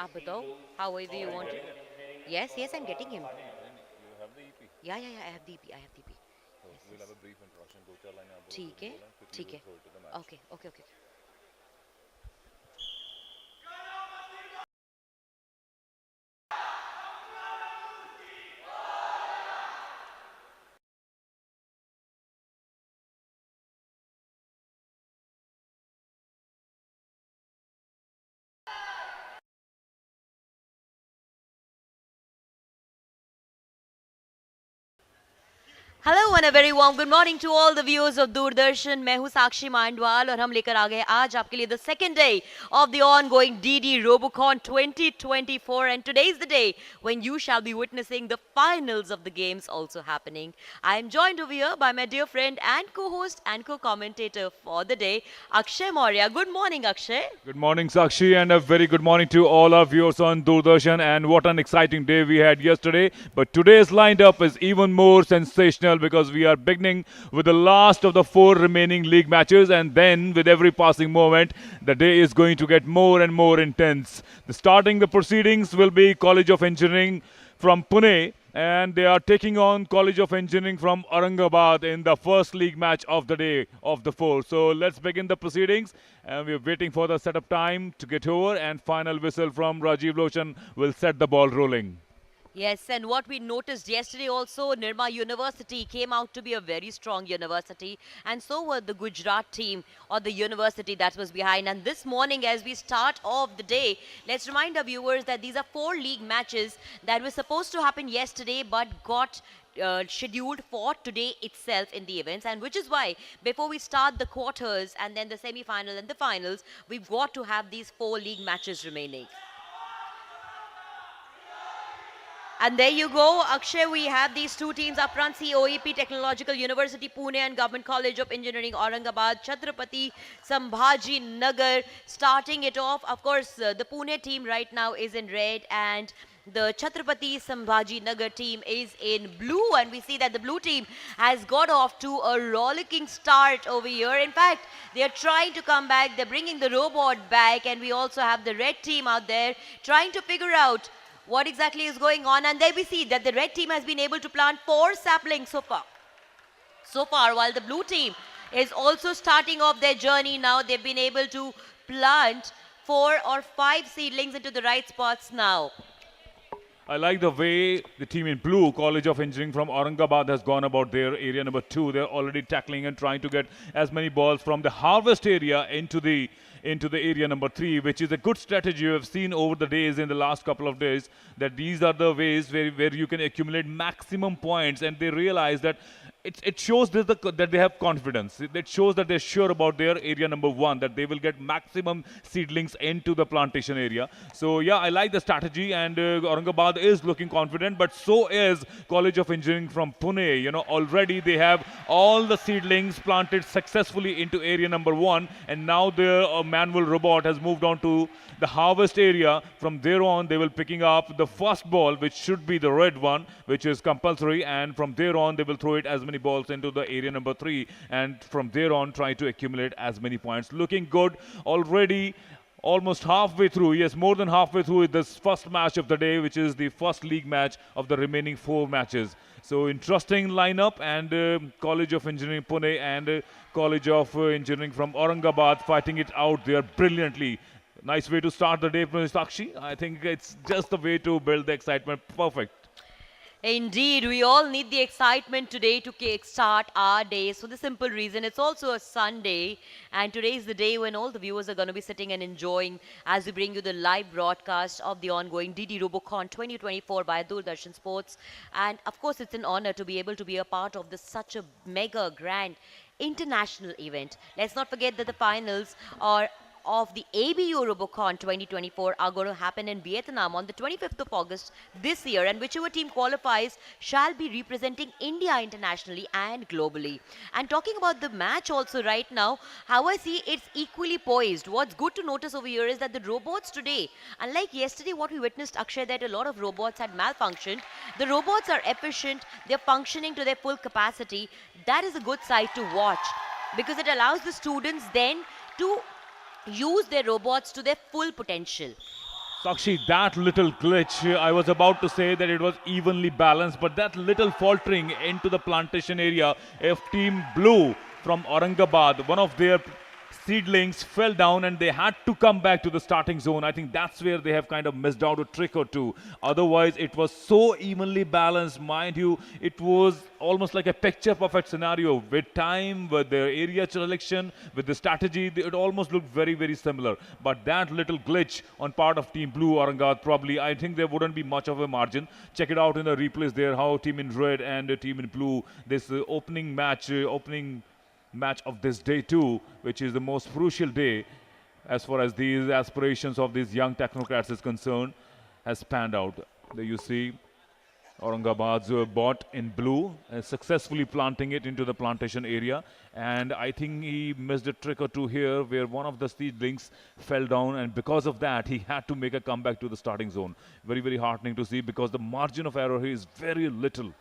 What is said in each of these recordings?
आप बताओ, however you want it. Yes, yes, I'm getting him. You have the EP. Yeah, yeah, yeah, I have DP, I have DP. So Yes, we'll yes. have a brief introduction. दो चार लाइनें आप बोलो, ठीक कुछ है, बोला, quickly ठीक we'll है. throw it to the match. Okay, okay, okay. Hello and a very warm good morning to all the viewers of Doordarshan. मैं हूं साक्षी मांडवाल और हम लेकर आ गए आज आपके लिए the second day of the ongoing DD Robocon 2024 and today is the day when you shall be witnessing the finals of the games also happening. I am joined over here by my dear friend and co-host and co-commentator for the day, Akshay Maurya. Good morning, Akshay. Good morning, Sakshi, and a very good morning to all our viewers on Doordarshan. And what an exciting day we had yesterday. But today's lined up is even more sensational because we are beginning with the last of the four remaining league matches, and then with every passing moment, the day is going to get more and more intense. Starting the proceedings will be College of Engineering from Pune, and they are taking on College of Engineering from Aurangabad in the first league match of the day of the four. So let's begin the proceedings, and we're waiting for the setup time to get over, and final whistle from Rajiv Lochan will set the ball rolling. Yes, and what we noticed yesterday also, Nirma University came out to be a very strong university, and so were the Gujarat team or the university that was behind. And this morning, as we start off the day, let's remind our viewers that these are four league matches that were supposed to happen yesterday but got scheduled for today itself in the events, and which is why before we start the quarters and then the semi-final and the finals, we've got to have these four league matches remaining. And there you go, Akshay. We have these two teams up front: COEP Technological University Pune and Government College of Engineering Aurangabad. Chhatrapati Sambhaji Nagar starting it off. Of course, the Pune team right now is in red, and the Chhatrapati Sambhaji Nagar team is in blue. And we see that the blue team has got off to a rollicking start over here. In fact, they are trying to come back. They're bringing the robot back, and we also have the red team out there trying to figure out what exactly is going on. And there we see that the red team has been able to plant 4 saplings so far. While the blue team is also starting off their journey now, they've been able to plant 4 or 5 seedlings into the right spots now. I like the way the team in blue, College of Engineering from Aurangabad, has gone about their area number 2. They're already tackling and trying to get as many balls from the harvest area into the area number 3, which is a good strategy. You have seen over the days in the last couple of days that these are the ways where you can accumulate maximum points, and they realize that it shows that they have confidence. It shows that they're sure about their area number 1, that they will get maximum seedlings into the plantation area. So yeah, I like the strategy, and Aurangabad is looking confident, but so is College of Engineering from Pune. Already they have all the seedlings planted successfully into area number 1, and now the manual robot has moved on to the harvest area. From there on, they will picking up the first ball, which should be the red one, which is compulsory, and from there on, they will throw it as many balls into the area number 3, and from there on, try to accumulate as many points. Looking good already. Almost halfway through, yes, more than halfway through this first match of the day, which is the first league match of the remaining 4 matches. So interesting lineup, and College of Engineering Pune and College of Engineering from Aurangabad fighting it out there brilliantly. Nice way to start the day, Sakshi. I think it's just the way to build the excitement. Perfect. Indeed, we all need the excitement today to kickstart our day. So the simple reason, it's also a Sunday, and today is the day when all the viewers are going to be sitting and enjoying as we bring you the live broadcast of the ongoing DD Robocon 2024 by Doordarshan Sports. And of course, it's an honor to be able to be a part of this such a mega grand international event. Let's not forget that the finals are of the ABU Robocon 2024 are going to happen in Vietnam on the 25th of August this year, and whichever team qualifies shall be representing India internationally and globally. And talking about the match also right now, how I see it's equally poised. What's good to notice over here is that the robots today, unlike yesterday what we witnessed, Akshay, that a lot of robots had malfunctioned, the robots are efficient, they're functioning to their full capacity. That is a good sight to watch because it allows the students then to use their robots to their full potential. Sakshi, that little glitch, I was about to say that it was evenly balanced, but that little faltering into the plantation area of Team Blue from Aurangabad, one of their seedlings fell down and they had to come back to the starting zone. I think that's where they have kind of missed out a trick or two. Otherwise, it was so evenly balanced. Mind you, it was almost like a picture perfect scenario with time, with the area selection, with the strategy. It almost looked very, very similar. But that little glitch on part of Team Blue, Aurangabad, probably, I think there wouldn't be much of a margin. Check it out in the replays there, how Team in Red and Team in Blue, this opening match of this day too, which is the most crucial day as far as these aspirations of these young technocrats is concerned, has panned out. There you see Aurangabad's bot in blue, successfully planting it into the plantation area. And I think he missed a trick or two here where one of the seedlings fell down, and because of that, he had to make a comeback to the starting zone. Very, very heartening to see because the margin of error here is very little.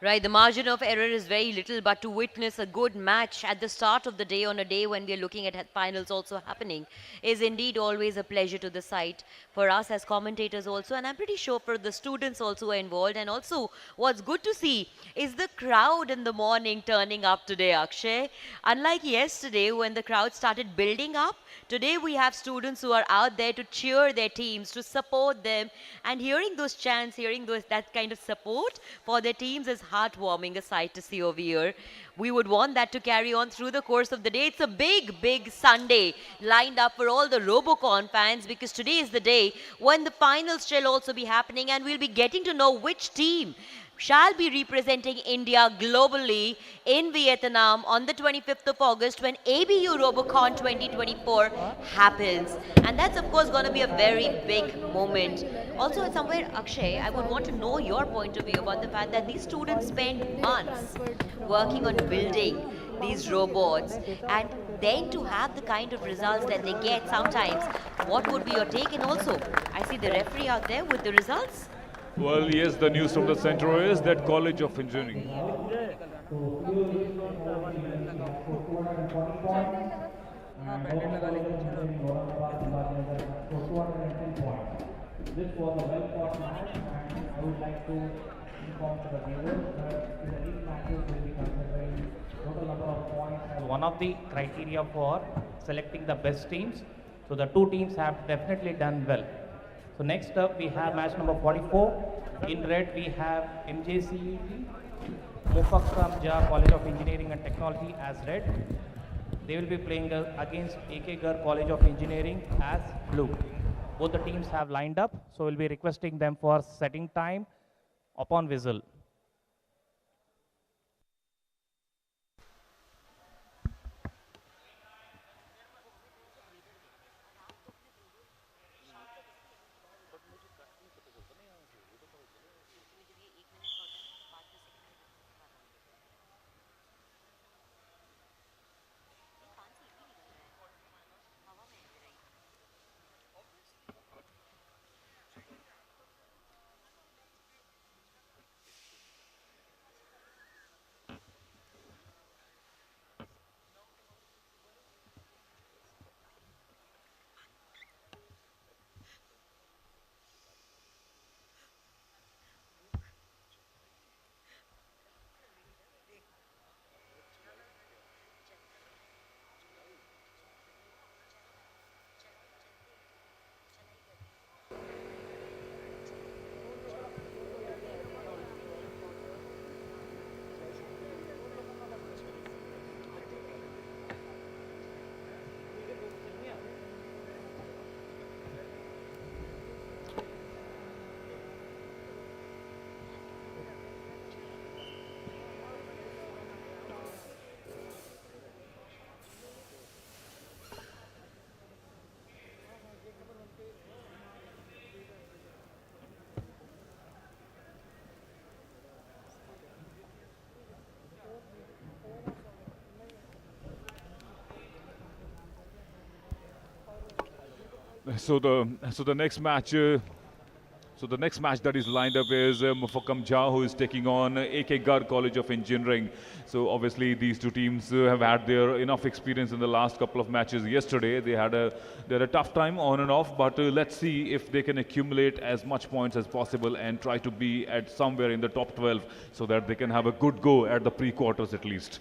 Right, the margin of error is very little, but to witness a good match at the start of the day on a day when we are looking at finals also happening is indeed always a pleasure to the site for us as commentators also, and I'm pretty sure for the students also are involved. And also, what's good to see is the crowd in the morning turning up today, Akshay. Unlike yesterday when the crowd started building up, today we have students who are out there to cheer their teams, to support them, and hearing those chants, hearing that kind of support for their teams is heartwarming a sight to see over here. We would want that to carry on through the course of the day. It's a big, big Sunday lined up for all the Robocon fans because today is the day when the finals shall also be happening and we'll be getting to know which team shall be representing India globally in Vietnam on the 25th of August when ABU Robocon 2024 happens. And that's of course going to be a very big moment. Also, somewhere, Akshay, I would want to know your point of view about the fact that these students spend months working on building these robots and then to have the kind of results that they get sometimes. What would be your take? And also, I see the referee out there with the results. Well, yes, the news from the center is that College of Engineering. This was a well-fought match, and I would like to inform to the viewers that in the league matches will be considering total number of points as one of the criteria for selecting the best teams. So the two teams have definitely done well. So next up we have match number 44. In red we have MJC Mufakkam Jah College of Engineering and Technology as red. They will be playing against AK Gar College of Engineering as blue. Both the teams have lined up, so we'll be requesting them for setting time upon whistle. So the next match So the next match that is lined up is Mufakam Jha, who is taking on AK Garg College of Engineering. So obviously these two teams have had their enough experience in the last couple of matches. Yesterday they had a tough time on and off, but let's see if they can accumulate as much points as possible and try to be at somewhere in the top 12 so that they can have a good go at the pre-quarters at least.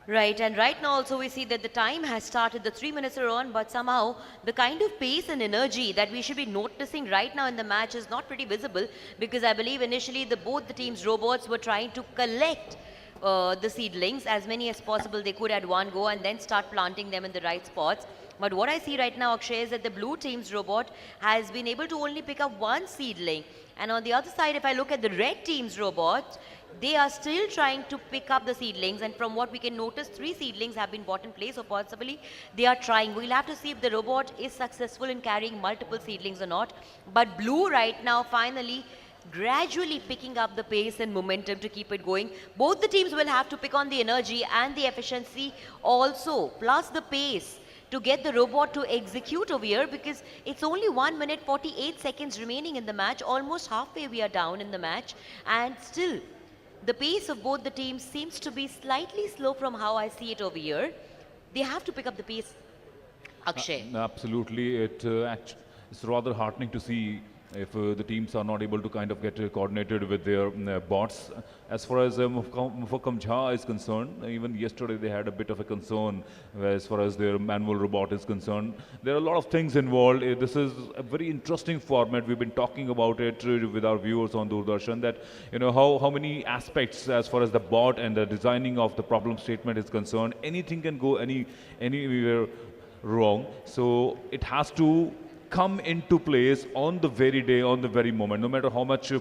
Right, and right now also we see that the time has started, the 3 minutes are on, but somehow the kind of pace and energy that we should be noticing right now in the match is not pretty visible, because I believe initially both the teams' robots were trying to collect the seedlings, as many as possible they could at one go, and then start planting them in the right spots. But what I see right now, Akshay, is that the blue team's robot has been able to only pick up one seedling. And on the other side, if I look at the red team's robot, they are still trying to pick up the seedlings, and from what we can notice, 3 seedlings have been bought in place, or possibly they are trying. We'll have to see if the robot is successful in carrying multiple seedlings or not. But blue right now finally gradually picking up the pace and momentum to keep it going. Both the teams will have to pick on the energy and the efficiency also, plus the pace, to get the robot to execute over here, because it's only 1 minute 48 seconds remaining in the match. Almost halfway we are down in the match, and still the pace of both the teams seems to be slightly slow from how I see it over here. They have to pick up the pace, Akshay. Absolutely, it's rather heartening to see if the teams are not able to kind of get coordinated with their bots. As far as Mufakam Jha is concerned, even yesterday they had a bit of a concern as far as their manual robot is concerned. There are a lot of things involved. This is a very interesting format. We've been talking about it with our viewers on Doordarshan, that how many aspects as far as the bot and the designing of the problem statement is concerned. Anything can go anywhere wrong. So it has to come into place on the very day, on the very moment, no matter how much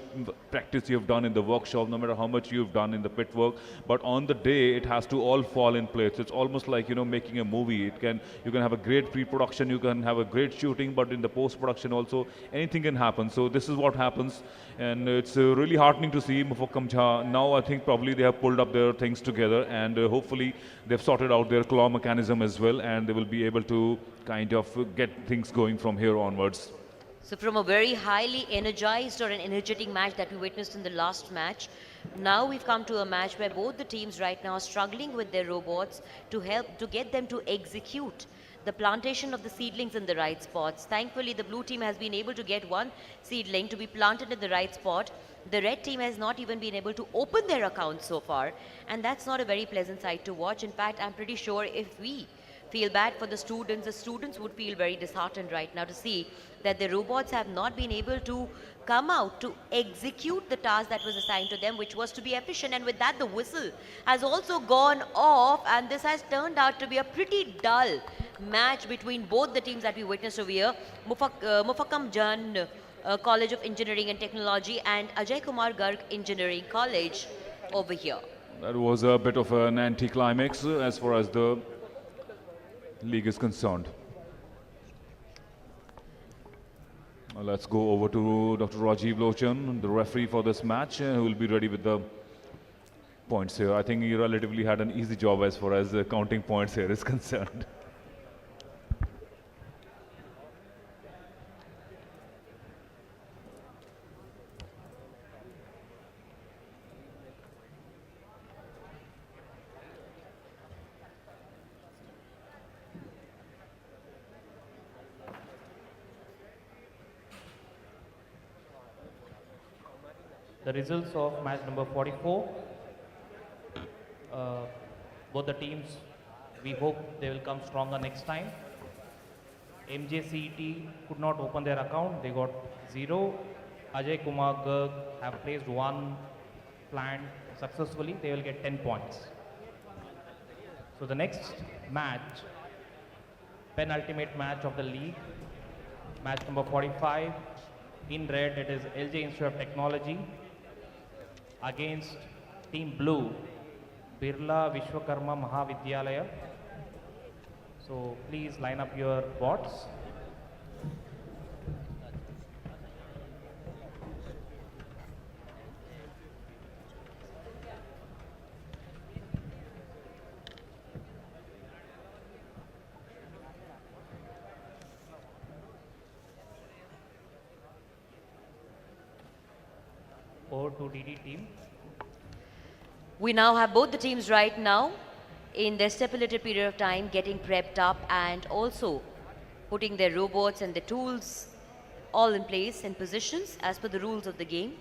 practice you've done in the workshop, no matter how much you've done in the pit work, but on the day it has to all fall in place. It's almost like making a movie. You can have a great pre-production, you can have a great shooting, but in the post-production also anything can happen. So this is what happens, and it's really heartening to see Mufakam Jha. Now I think probably they have pulled up their things together, and hopefully they've sorted out their claw mechanism as well, and they will be able to kind of get things going from here onwards. So from a very highly energized or an energetic match that we witnessed in the last match, now we've come to a match where both the teams right now are struggling with their robots to help to get them to execute the plantation of the seedlings in the right spots. Thankfully, the blue team has been able to get one seedling to be planted in the right spot. The red team has not even been able to open their account so far, and that's not a very pleasant sight to watch. In fact, I'm pretty sure if we feel bad for the students would feel very disheartened right now to see that the robots have not been able to come out to execute the task that was assigned to them, which was to be efficient. And with that, the whistle has also gone off, and this has turned out to be a pretty dull match between both the teams that we witnessed over here. Mufakam Jan College of Engineering and Technology and Ajay Kumar Garg Engineering College over here. That was a bit of an anticlimax as far as the league is concerned. Let's go over to Dr. Rajiv Lochan, the referee for this match, who will be ready with the points here. I think he relatively had an easy job as far as counting points here is concerned. The results of match number 44. Uh, Both the teams, we hope they will come stronger next time. MJCET could not open their account, they got 0. Ajay Kumar Garg have placed one plant successfully, they will get 10 points. So the next match, penultimate match of the league, match number 45. In red, it is LJ Institute of Technology against Team Blue, Birla Vishwakarma Mahavidyalaya. So please line up your bots. to DD team. We now have both the teams right now in their stipulated period of time getting prepped up and also putting their robots and the tools all in place in positions as per the rules of the game.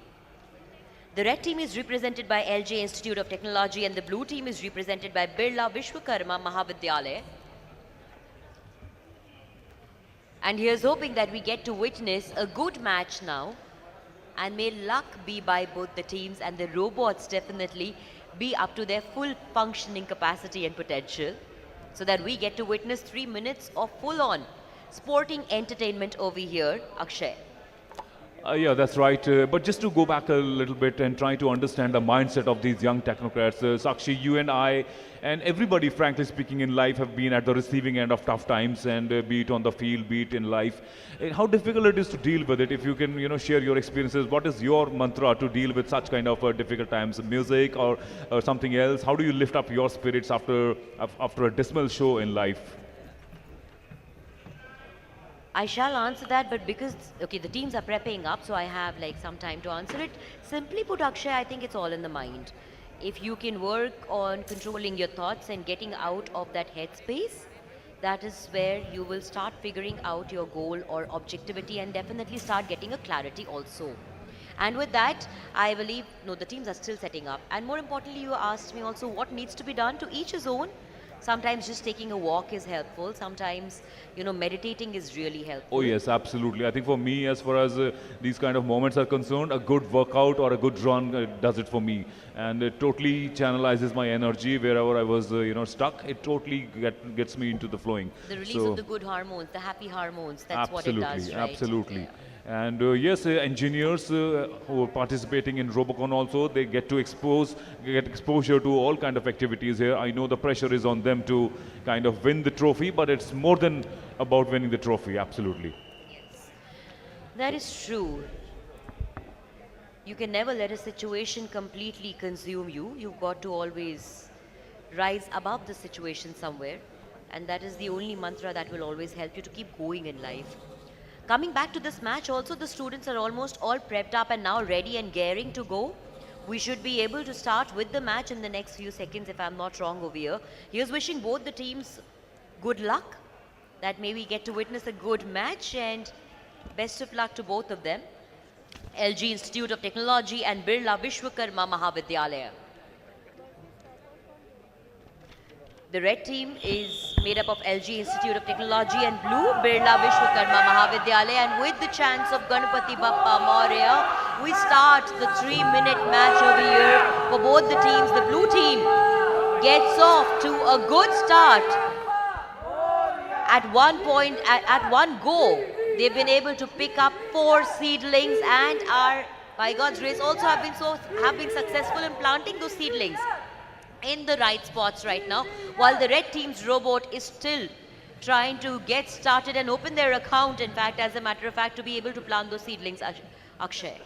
The red team is represented by LJ Institute of Technology and the blue team is represented by Birla Vishwakarma Mahavidyalaya. And here's hoping that we get to witness a good match now. And may luck be by both the teams and the robots definitely be up to their full functioning capacity and potential. So that we get to witness 3 minutes of full-on sporting entertainment over here, Akshay. Yeah, that's right. But just to go back a little bit and try to understand the mindset of these young technocrats, Sakshi, you and I, and everybody, frankly speaking, in life have been at the receiving end of tough times, and be it on the field, be it in life. How difficult it is to deal with it? If you can, share your experiences. What is your mantra to deal with such kind of difficult times? Music or something else? How do you lift up your spirits after a dismal show in life? I shall answer that, but because, okay, the teams are prepping up, so I have like some time to answer it. Simply put, Akshay, I think it's all in the mind. If you can work on controlling your thoughts and getting out of that headspace, that is where you will start figuring out your goal or objectivity and definitely start getting a clarity also. And with that, I believe, no, the teams are still setting up. And more importantly, you asked me also what needs to be done. To each his own. Sometimes just taking a walk is helpful. Sometimes, meditating is really helpful. Oh yes, absolutely. I think for me, as far as these kind of moments are concerned, a good workout or a good run does it for me, and it totally channelizes my energy wherever I was, stuck. It totally gets me into the flowing. The release of the good hormones, the happy hormones. That's what it does, right? Absolutely. Yeah. And yes, engineers who are participating in Robocon also, they get exposure to all kind of activities here. I know the pressure is on them to kind of win the trophy, but it's more than about winning the trophy, absolutely. Yes. That is true. You can never let a situation completely consume you. You've got to always rise above the situation somewhere. And that is the only mantra that will always help you to keep going in life. Coming back to this match also, the students are almost all prepped up and now ready and gearing to go. We should be able to start with the match in the next few seconds if I'm not wrong over here. Here's wishing both the teams good luck, that may we get to witness a good match, and best of luck to both of them. LG Institute of Technology and Birla Vishwakarma Mahavidyalaya. The red team is made up of LG Institute of Technology and blue, Birla Vishwakarma Mahavidyalaya. And with the chants of Ganapati Bappa Maurya, we start the 3-minute match over here for both the teams. The blue team gets off to a good start. At one point, at one go, they've been able to pick up 4 seedlings and are, by God's grace, also have been successful in planting those seedlings in the right spots right now, while the red team's robot is still trying to get started and open their account, in fact, as a matter of fact, to be able to plant those seedlings, Akshay.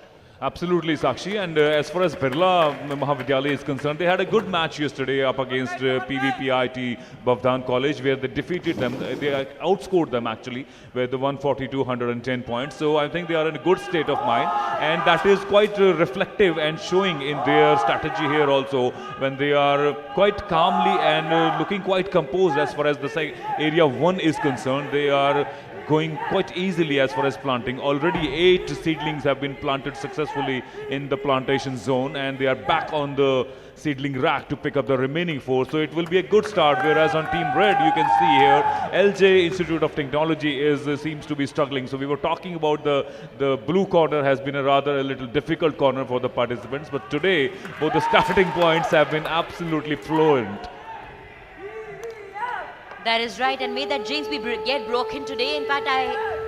Absolutely, Sakshi. And as far as Birla Mahavidyalaya is concerned, they had a good match yesterday up against PVPIT Bavdan College, where they defeated them. They outscored them actually, where they won 110 points. So I think they are in a good state of mind, and that is quite reflective and showing in their strategy here also, when they are quite calmly and looking quite composed as far as the area 1 is concerned. They are going quite easily as far as planting. Already 8 seedlings have been planted successfully in the plantation zone, and they are back on the seedling rack to pick up the remaining 4. So it will be a good start, whereas on Team Red, you can see here, LJ Institute of Technology seems to be struggling. So we were talking about the blue corner has been a little difficult corner for the participants, but today, both the starting points have been absolutely fluent. That is right, and may that jinx get broken today. In fact,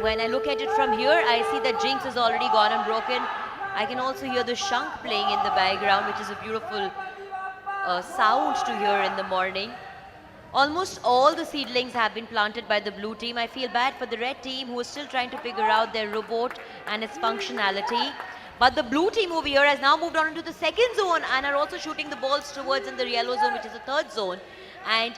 when I look at it from here, I see that jinx has already gone unbroken. I can also hear the shank playing in the background, which is a beautiful sound to hear in the morning. Almost all the seedlings have been planted by the blue team. I feel bad for the red team, who is still trying to figure out their robot and its functionality. But the blue team over here has now moved on into the second zone and are also shooting the balls towards in the yellow zone, which is the third zone, and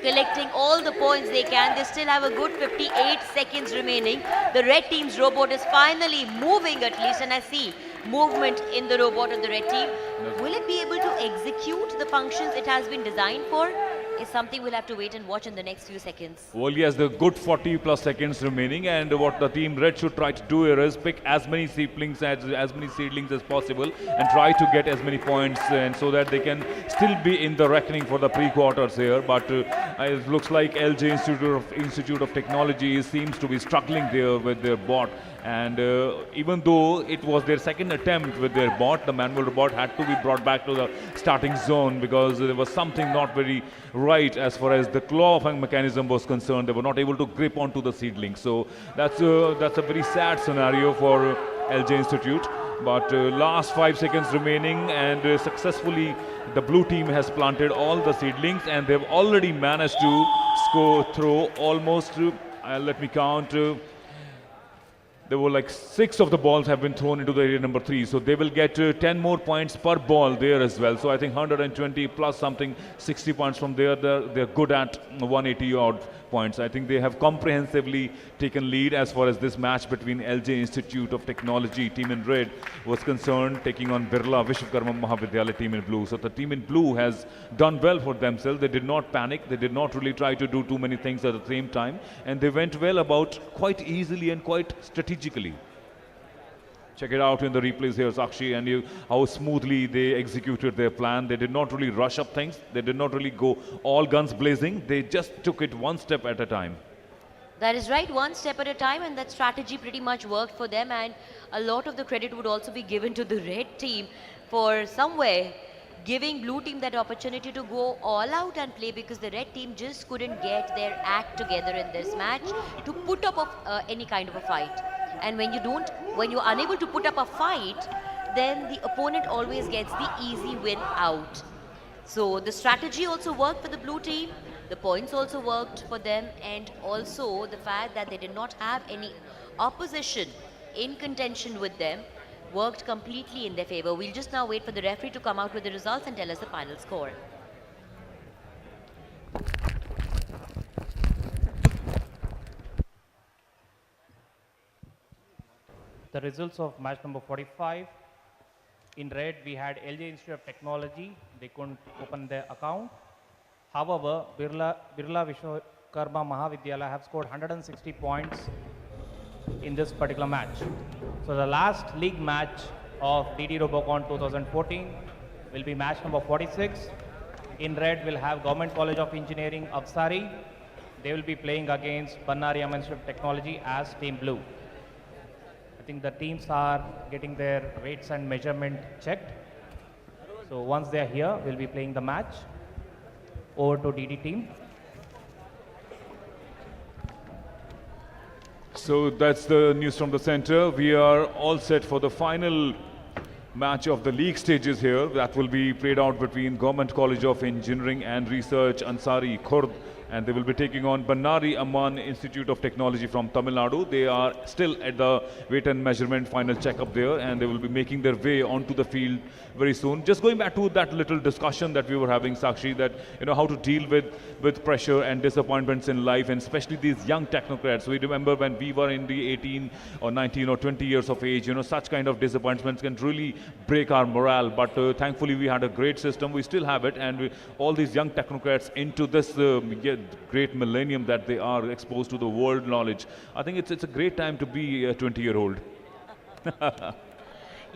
collecting all the points they can. They still have a good 58 seconds remaining. The red team's robot is finally moving at least, and I see movement in the robot of the red team. That's- Will it be able to execute the functions it has been designed for? Is something we'll have to wait and watch in the next few seconds. Well, yes, the good 40 plus seconds remaining, and what the team red should try to do here is pick as many seedlings as possible, and try to get as many points, and so that they can still be in the reckoning for the pre-quarters here. But it looks like LJ Institute of Technology seems to be struggling there with their bot. And even though it was their second attempt with their bot, the manual robot had to be brought back to the starting zone because there was something not very right as far as the clawing mechanism was concerned. They were not able to grip onto the seedling. So that's a very sad scenario for LJ Institute. But last 5 seconds remaining, and successfully the blue team has planted all the seedlings, and they've already managed to score through almost, let me count, there were like 6 of the balls have been thrown into the area number 3. So they will get 10 more points per ball there as well. So I think 120 plus something, 60 points from there. They're good at 180 odd points. I think they have comprehensively taken lead as far as this match between LJ Institute of Technology, team in red, was concerned, taking on Birla Vishwakarma Mahavidyalaya, team in blue. So the team in blue has done well for themselves. They did not panic. They did not really try to do too many things at the same time. And they went well about quite easily and quite strategically. Check it out in the replays here, Sakshi, and how smoothly they executed their plan. They did not really rush up things. They did not really go all guns blazing. They just took it one step at a time. That is right, one step at a time, and that strategy pretty much worked for them. And a lot of the credit would also be given to the red team for somewhere giving blue team that opportunity to go all out and play, because the red team just couldn't get their act together in this match to put up any kind of a fight. And when you're unable to put up a fight, then the opponent always gets the easy win out. So the strategy also worked for the blue team, the points also worked for them, and also the fact that they did not have any opposition in contention with them worked completely in their favor. We'll just now wait for the referee to come out with the results and tell us the final score. The results of match number 45. In red, we had LJ Institute of Technology. They couldn't open their account. However, Birla Vishwakarma Mahavidyalaya have scored 160 points in this particular match. So the last league match of DD Robocon 2014 will be match number 46. In red, we'll have Government College of Engineering Avsari. They will be playing against Bannari Institute of Technology as Team Blue. I think the teams are getting their weights and measurement checked. So once they are here, we'll be playing the match. Over to DD team. So that's the news from the center. We are all set for the final match of the league stages here. That will be played out between Government College of Engineering and Research Ansari Khurd, and they will be taking on Bannari Amman Institute of Technology from Tamil Nadu. They are still at the weight and measurement final checkup there, and they will be making their way onto the field very soon. Just going back to that little discussion that we were having, Sakshi, that how to deal with pressure and disappointments in life, and especially these young technocrats. We remember when we were in the 18 or 19 or 20 years of age, such kind of disappointments can really break our morale. But thankfully, we had a great system. We still have it, and all these young technocrats into this great millennium that they are exposed to the world knowledge. I think it's a great time to be a 20-year-old.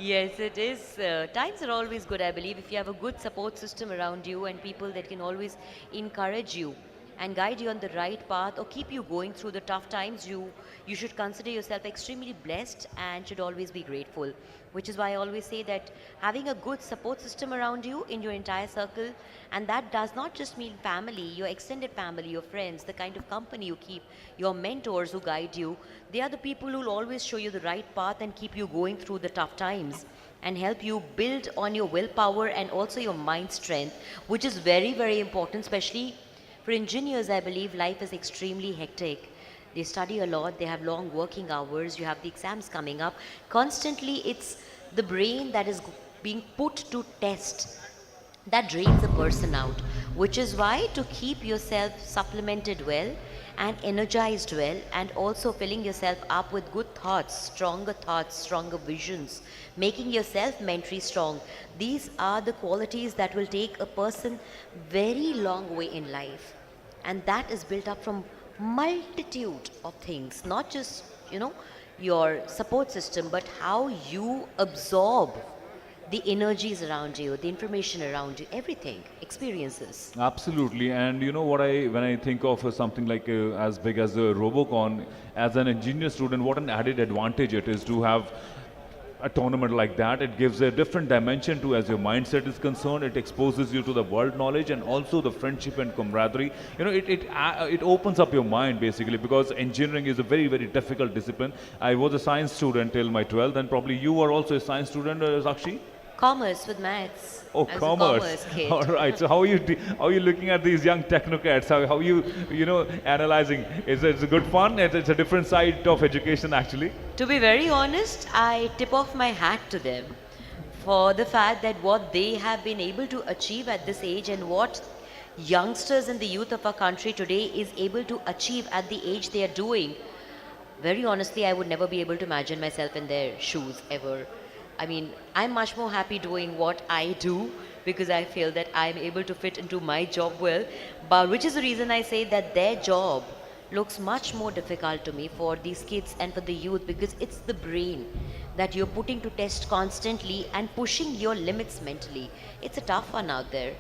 Yes, it is. Times are always good, I believe, if you have a good support system around you and people that can always encourage you and guide you on the right path or keep you going through the tough times. You should consider yourself extremely blessed and should always be grateful, which is why I always say that having a good support system around you in your entire circle, and that does not just mean family, your extended family, your friends, the kind of company you keep, your mentors who guide you, they are the people who will always show you the right path and keep you going through the tough times and help you build on your willpower and also your mind strength, which is very, very important, especially for engineers. I believe life is extremely hectic. They study a lot, they have long working hours, you have the exams coming up. Constantly, it's the brain that is being put to test. that drains a person out, which is why to keep yourself supplemented well and energized well, and also filling yourself up with good thoughts, stronger visions, making yourself mentally strong, these are the qualities that will take a person very long way in life. And that is built up from multitude of things, not just, you know, your support system, but how you absorb the energies around you, the information around you, everything, experiences. Absolutely, and you know what when I think of something like as big as Robocon, as an engineer student, what an added advantage it is to have a tournament like that. It gives a different dimension to as your mindset is concerned. It exposes you to the world knowledge and also the friendship and camaraderie. You know, it opens up your mind basically, because engineering is a very difficult discipline. I was a science student till my 12th, and probably you were also a science student, Sakshi. Commerce with maths. Oh, I was a commerce. commerce kid. All right. So how are you looking at these young technocrats? How you know analyzing? Is it good fun? It's a different side of education actually. To be very honest, I tip off my hat to them for the fact that what they have been able to achieve at this age, and what youngsters and the youth of our country today is able to achieve at the age they are doing. Very honestly, I would never be able to imagine myself in their shoes ever. I mean, I'm much more happy doing what I do because I feel that I'm able to fit into my job well, but which is the reason I say that their job looks much more difficult to me for these kids and for the youth, because it's the brain that you're putting to test constantly and pushing your limits mentally. It's a tough one out there.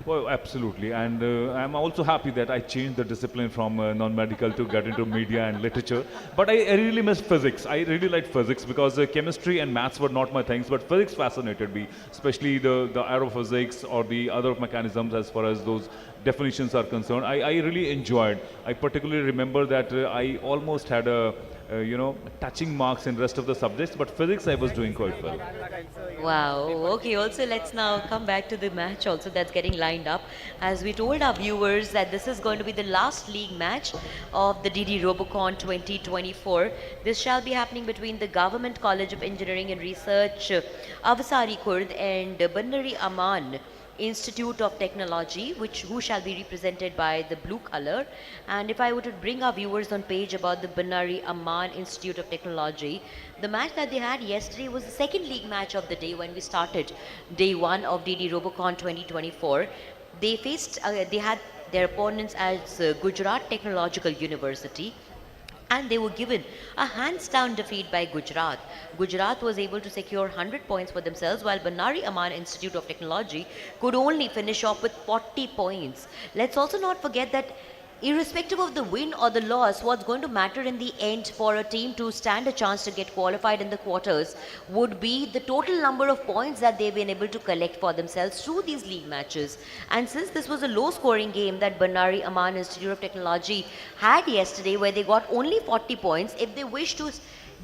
Well, absolutely, and I'm also happy that I changed the discipline from non-medical to get into media and literature. But I really miss physics. I really liked physics because chemistry and maths were not my things, but physics fascinated me, especially the aerophysics or the other mechanisms as far as those definitions are concerned. I really enjoyed. I particularly remember that I almost had a touching marks in rest of the subjects, but physics I was doing quite well. Wow. Okay, also let's now come back to the match also that's getting lined up. As we told our viewers that this is going to be the last league match of the DD Robocon 2024. This shall be happening between the Government College of Engineering and Research, Avasari Kurd, and Bandari Aman Institute of Technology, which who shall be represented by the blue color. And if I were to bring our viewers on page about the Banari Amman Institute of Technology, the match that they had yesterday was the second league match of the day when we started day one of DD Robocon 2024. They had their opponents as Gujarat Technological University, and they were given a hands down defeat by Gujarat. Gujarat was able to secure 100 points for themselves, while Banari Aman Institute of Technology could only finish off with 40 points. Let's also not forget that irrespective of the win or the loss, what's going to matter in the end for a team to stand a chance to get qualified in the quarters would be the total number of points that they've been able to collect for themselves through these league matches. And since this was a low scoring game that Banari Aman Institute of Technology had yesterday, where they got only 40 points, if they wish to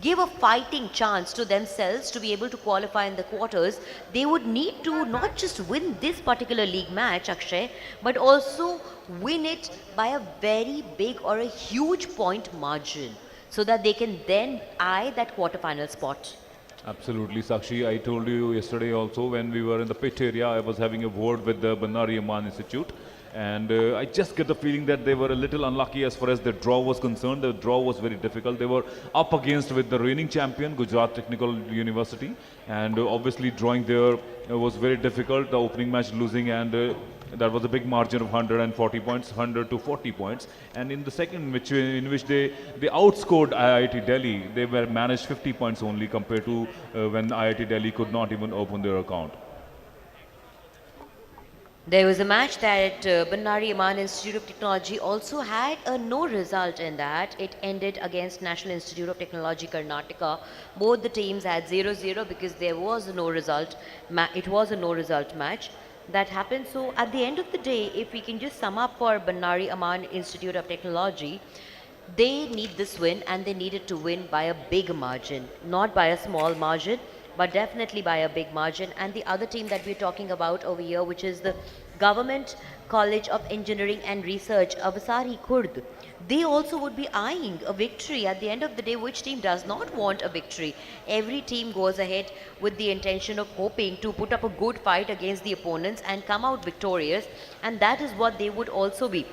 give a fighting chance to themselves to be able to qualify in the quarters, they would need to not just win this particular league match, Akshay, but also win it by a very big or a huge point margin so that they can then eye that quarterfinal spot. Absolutely, Sakshi. I told you yesterday also when we were in the pit area, I was having a word with the Banari Amman Institute. And I just get the feeling that they were a little unlucky as far as the draw was concerned. The draw was very difficult. They were up against with the reigning champion, Gujarat Technical University. And obviously drawing there was very difficult. The opening match losing, and that was a big margin of 140 points, 100 to 40 points. And in the second, in which they outscored IIT Delhi, they were managed 50 points only compared to when IIT Delhi could not even open their account. There was a match that Banari Aman Institute of Technology also had a no result in that. It ended against National Institute of Technology Karnataka. Both the teams had 0-0 because there was a no result. It was a no result match that happened. So at the end of the day, if we can just sum up for Banari Aman Institute of Technology, they need this win, and they needed to win by a big margin, not by a small margin. but definitely by a big margin. And the other team that we're talking about over here, which is the Government College of Engineering and Research, Avasari Kurd, they also would be eyeing a victory. At the end of the day, which team does not want a victory? Every team goes ahead with the intention of hoping to put up a good fight against the opponents and come out victorious, and that is what they would also be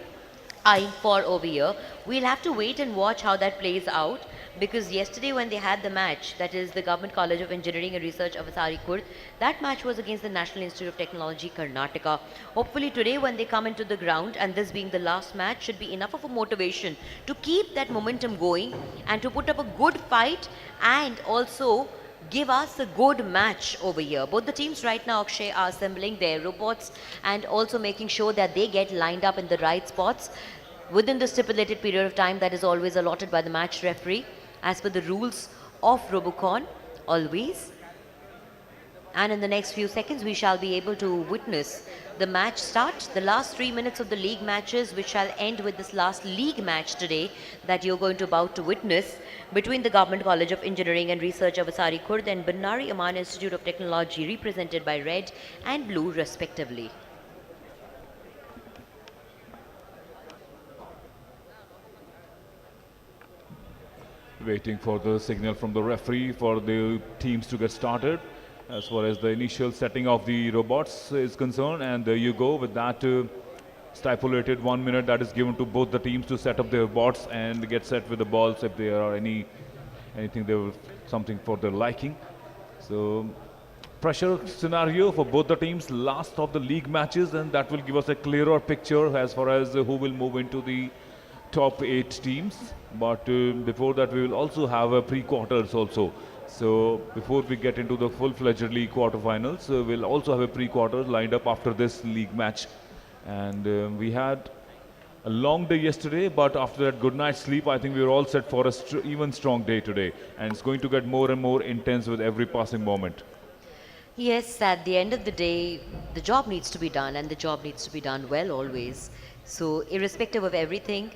eyeing for over here. We'll have to wait and watch how that plays out, because yesterday when they had the match, that is the Government College of Engineering and Research of Asari Kurd, that match was against the National Institute of Technology, Karnataka. Hopefully today when they come into the ground, and this being the last match, should be enough of a motivation to keep that momentum going and to put up a good fight and also give us a good match over here. Both the teams right now, Akshay, are assembling their robots and also making sure that they get lined up in the right spots within the stipulated period of time that is always allotted by the match referee as per the rules of Robocon, always. And in the next few seconds, we shall be able to witness the match start, the last 3 minutes of the league matches, which shall end with this last league match today that you're going to about to witness between the Government College of Engineering and Research of Asari Kurd and Bannari Aman Institute of Technology, represented by red and blue respectively. Waiting for the signal from the referee for the teams to get started as far as the initial setting of the robots is concerned. And there you go with that stipulated 1 minute that is given to both the teams to set up their bots and get set with the balls if there are anything they will something for their liking. So pressure scenario for both the teams, last of the league matches, and that will give us a clearer picture as far as who will move into the top 8 teams. But before that we will also have a pre-quarters also. So before we get into the full-fledged league quarterfinals, we'll also have a pre-quarters lined up after this league match. And we had a long day yesterday, but after that good night's sleep, I think we're all set for a even strong day today. And it's going to get more and more intense with every passing moment. Yes, at the end of the day, the job needs to be done, and the job needs to be done well always. So irrespective of everything,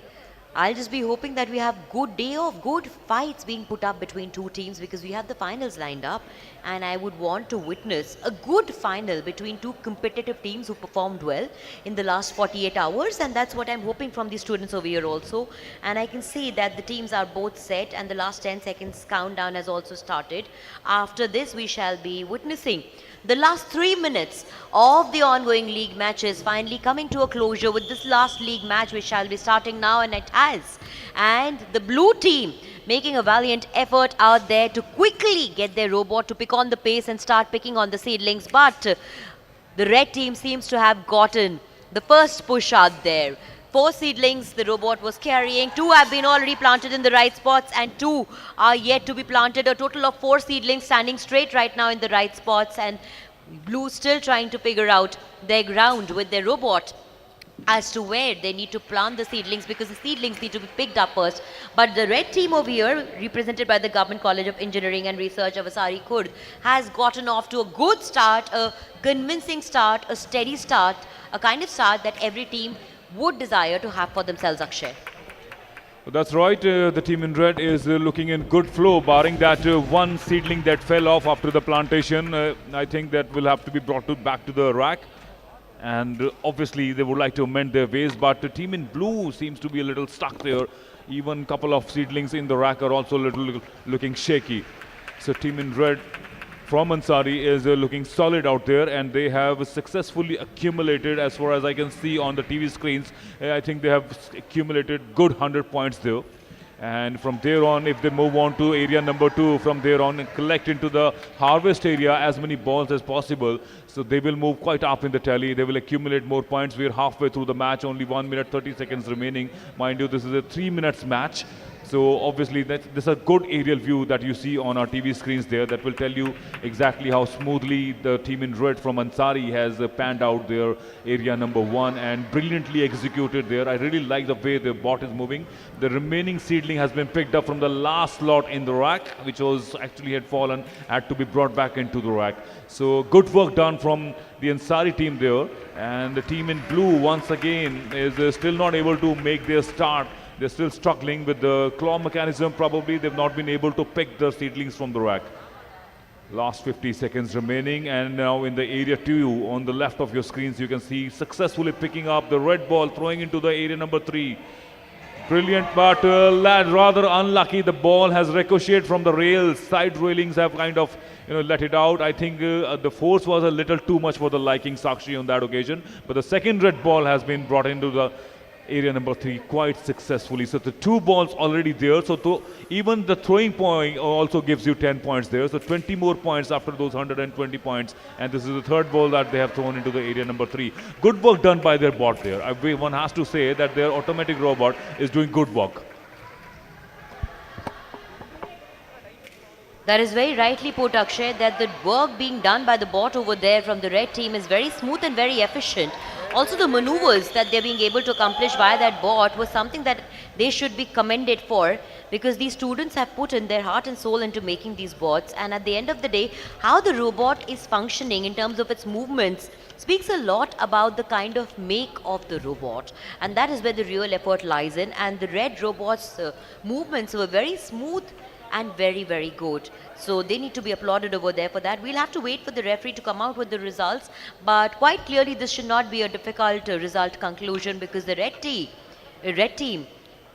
I'll just be hoping that we have good day of good fights being put up between two teams, because we have the finals lined up, and I would want to witness a good final between two competitive teams who performed well in the last 48 hours, and that's what I'm hoping from the students over here also. And I can see that the teams are both set and the last 10 seconds countdown has also started. After this, we shall be witnessing the last 3 minutes of the ongoing league matches finally coming to a closure with this last league match, which shall be starting now, and it has. And the blue team making a valiant effort out there to quickly get their robot to pick on the pace and start picking on the seedlings, but the red team seems to have gotten the first push out there. 4 seedlings the robot was carrying, 2 have been already planted in the right spots and 2 are yet to be planted. A total of 4 seedlings standing straight right now in the right spots, and blue still trying to figure out their ground with their robot as to where they need to plant the seedlings, because the seedlings need to be picked up first. But the red team over here, represented by the Government College of Engineering and Research of Asari Kurd, has gotten off to a good start, a convincing start, a steady start, a kind of start that every team would desire to have for themselves, Akshay. That's right. The team in red is looking in good flow, barring that one seedling that fell off after the plantation. I think that will have to be brought back to the rack. And obviously they would like to amend their ways, but the team in blue seems to be a little stuck there. Even a couple of seedlings in the rack are also a little looking shaky. So team in red from Ansari is looking solid out there, and they have successfully accumulated, as far as I can see on the TV screens, I think they have accumulated good 100 points there. And from there on, if they move on to area number 2, from there on and collect into the harvest area as many balls as possible, so they will move quite up in the tally. They will accumulate more points. We're halfway through the match, only 1 minute 30 seconds remaining. Mind you, this is a 3 minutes match. So obviously this is a good aerial view that you see on our TV screens there that will tell you exactly how smoothly the team in red from Ansari has panned out their area number 1 and brilliantly executed there. I really like the way the bot is moving. The remaining seedling has been picked up from the last slot in the rack, which was actually had fallen, had to be brought back into the rack. So good work done from the Ansari team there, and the team in blue once again is still not able to make their start. They're still struggling with the claw mechanism. Probably they've not been able to pick the seedlings from the rack. Last 50 seconds remaining, and now in the area 2 on the left of your screens you can see successfully picking up the red ball, throwing into the area number 3. Brilliant, but rather unlucky. The ball has ricocheted from the rails. Side railings have kind of let it out. I think the force was a little too much for the liking Sakshi on that occasion. But the second red ball has been brought into the area number 3 quite successfully. So the 2 balls already there. So even the throwing point also gives you 10 points there. So 20 more points after those 120 points. And this is the third ball that they have thrown into the area number 3. Good work done by their bot there. One has to say that their automatic robot is doing good work. That is very rightly put, Akshay, that the work being done by the bot over there from the red team is very smooth and very efficient. Also, the maneuvers that they're being able to accomplish via that bot was something that they should be commended for, because these students have put in their heart and soul into making these bots. And at the end of the day, how the robot is functioning in terms of its movements speaks a lot about the kind of make of the robot, and that is where the real effort lies in. And the red robot's movements were very smooth and very, very good. So they need to be applauded over there for that. We'll have to wait for the referee to come out with the results, but quite clearly this should not be a difficult result conclusion, because the red team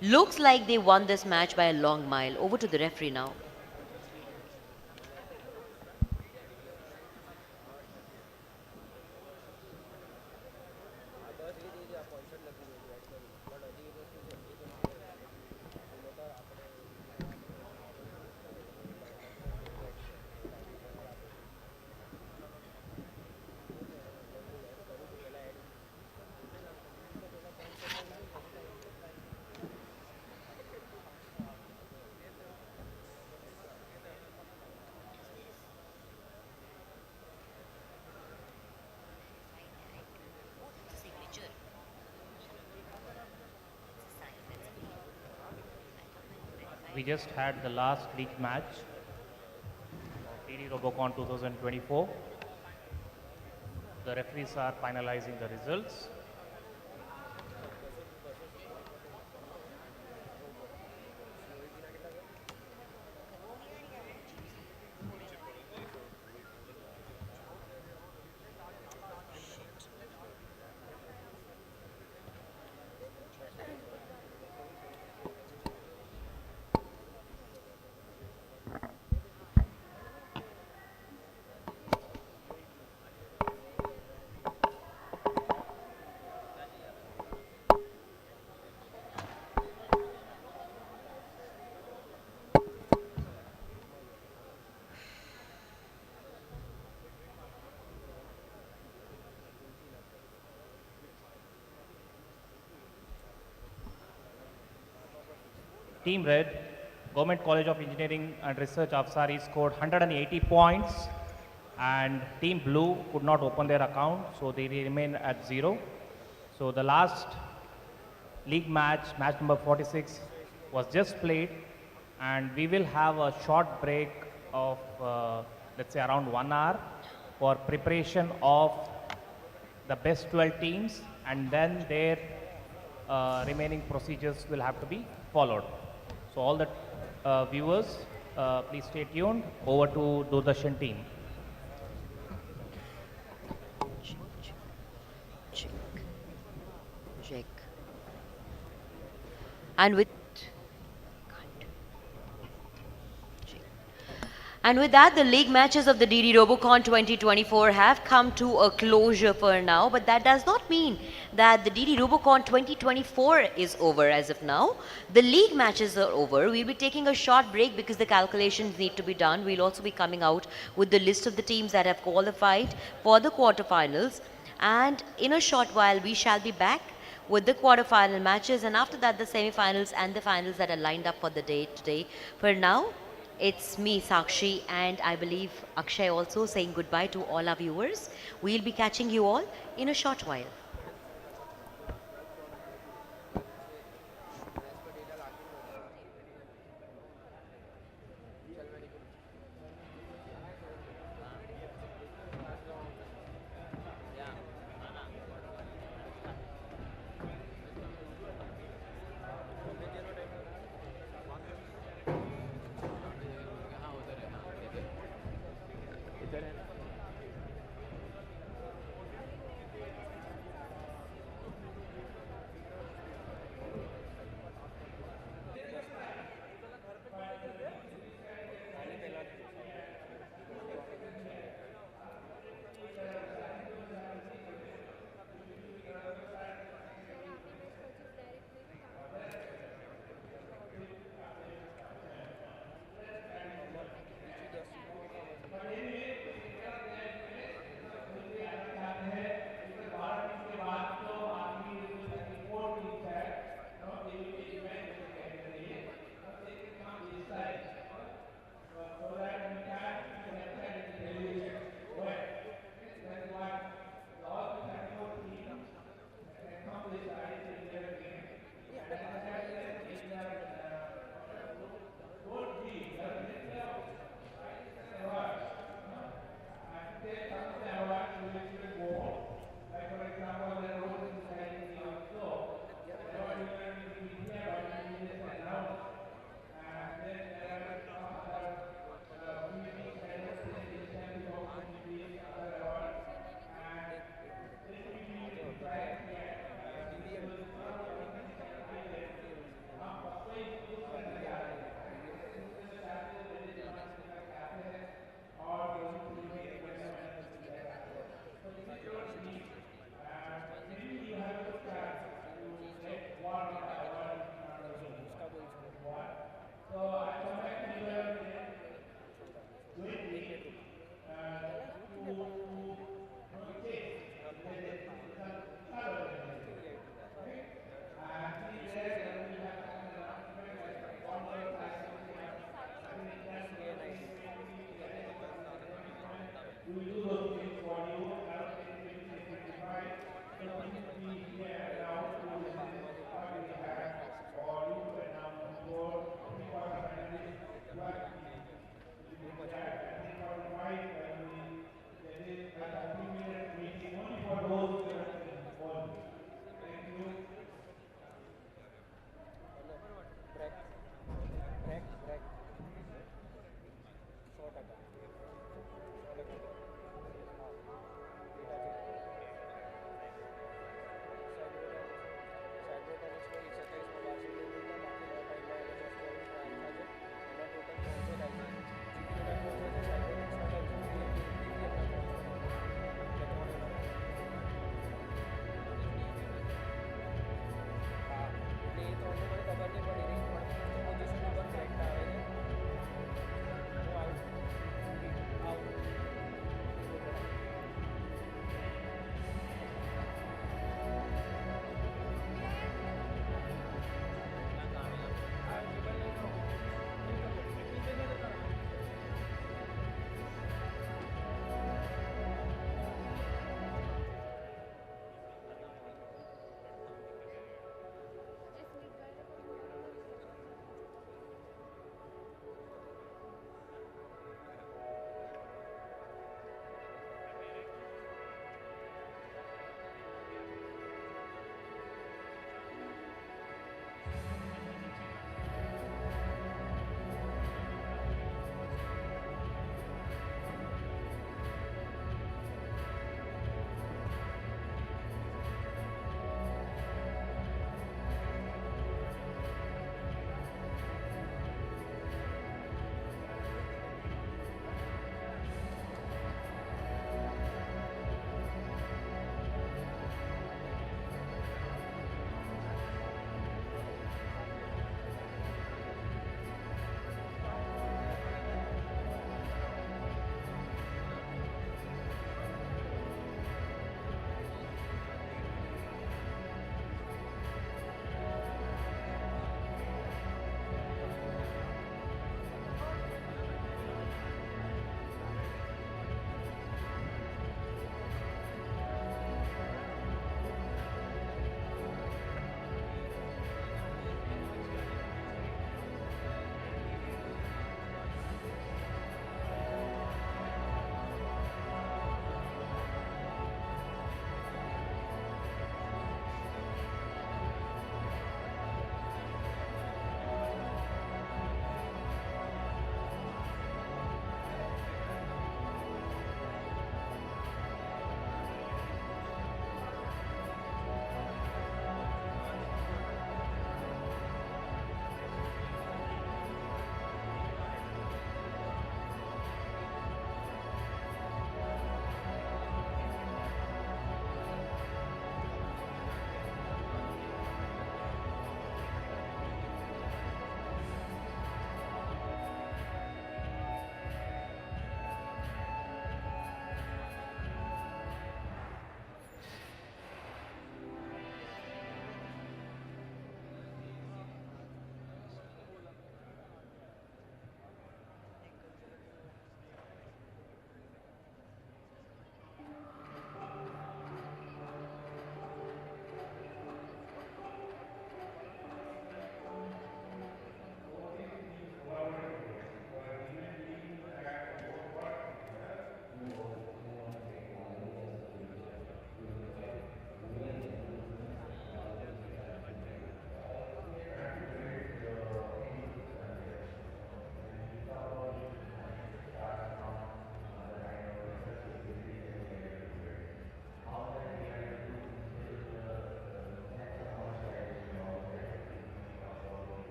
looks like they won this match by a long mile. Over to the referee now. We just had the last league match of DD Robocon 2024. The referees are finalizing the results. Team Red, Government College of Engineering and Research Afsari scored 180 points, and Team Blue could not open their account, so they remain at 0. So the last league match, match number 46, was just played, and we will have a short break of let's say around 1 hour for preparation of the best 12 teams, and then their remaining procedures will have to be followed. So all the viewers, please stay tuned. Over to Doordarshan team. Check. And with And with that, the league matches of the DD Robocon 2024 have come to a closure for now, but that does not mean that the DD Robocon 2024 is over as of now. The league matches are over. We'll be taking a short break because the calculations need to be done. We'll also be coming out with the list of the teams that have qualified for the quarterfinals. And in a short while, we shall be back with the quarterfinal matches, and after that the semifinals and the finals that are lined up for the day today. For now, it's me, Sakshi, and I believe Akshay also saying goodbye to all our viewers. We'll be catching you all in a short while.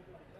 Bye.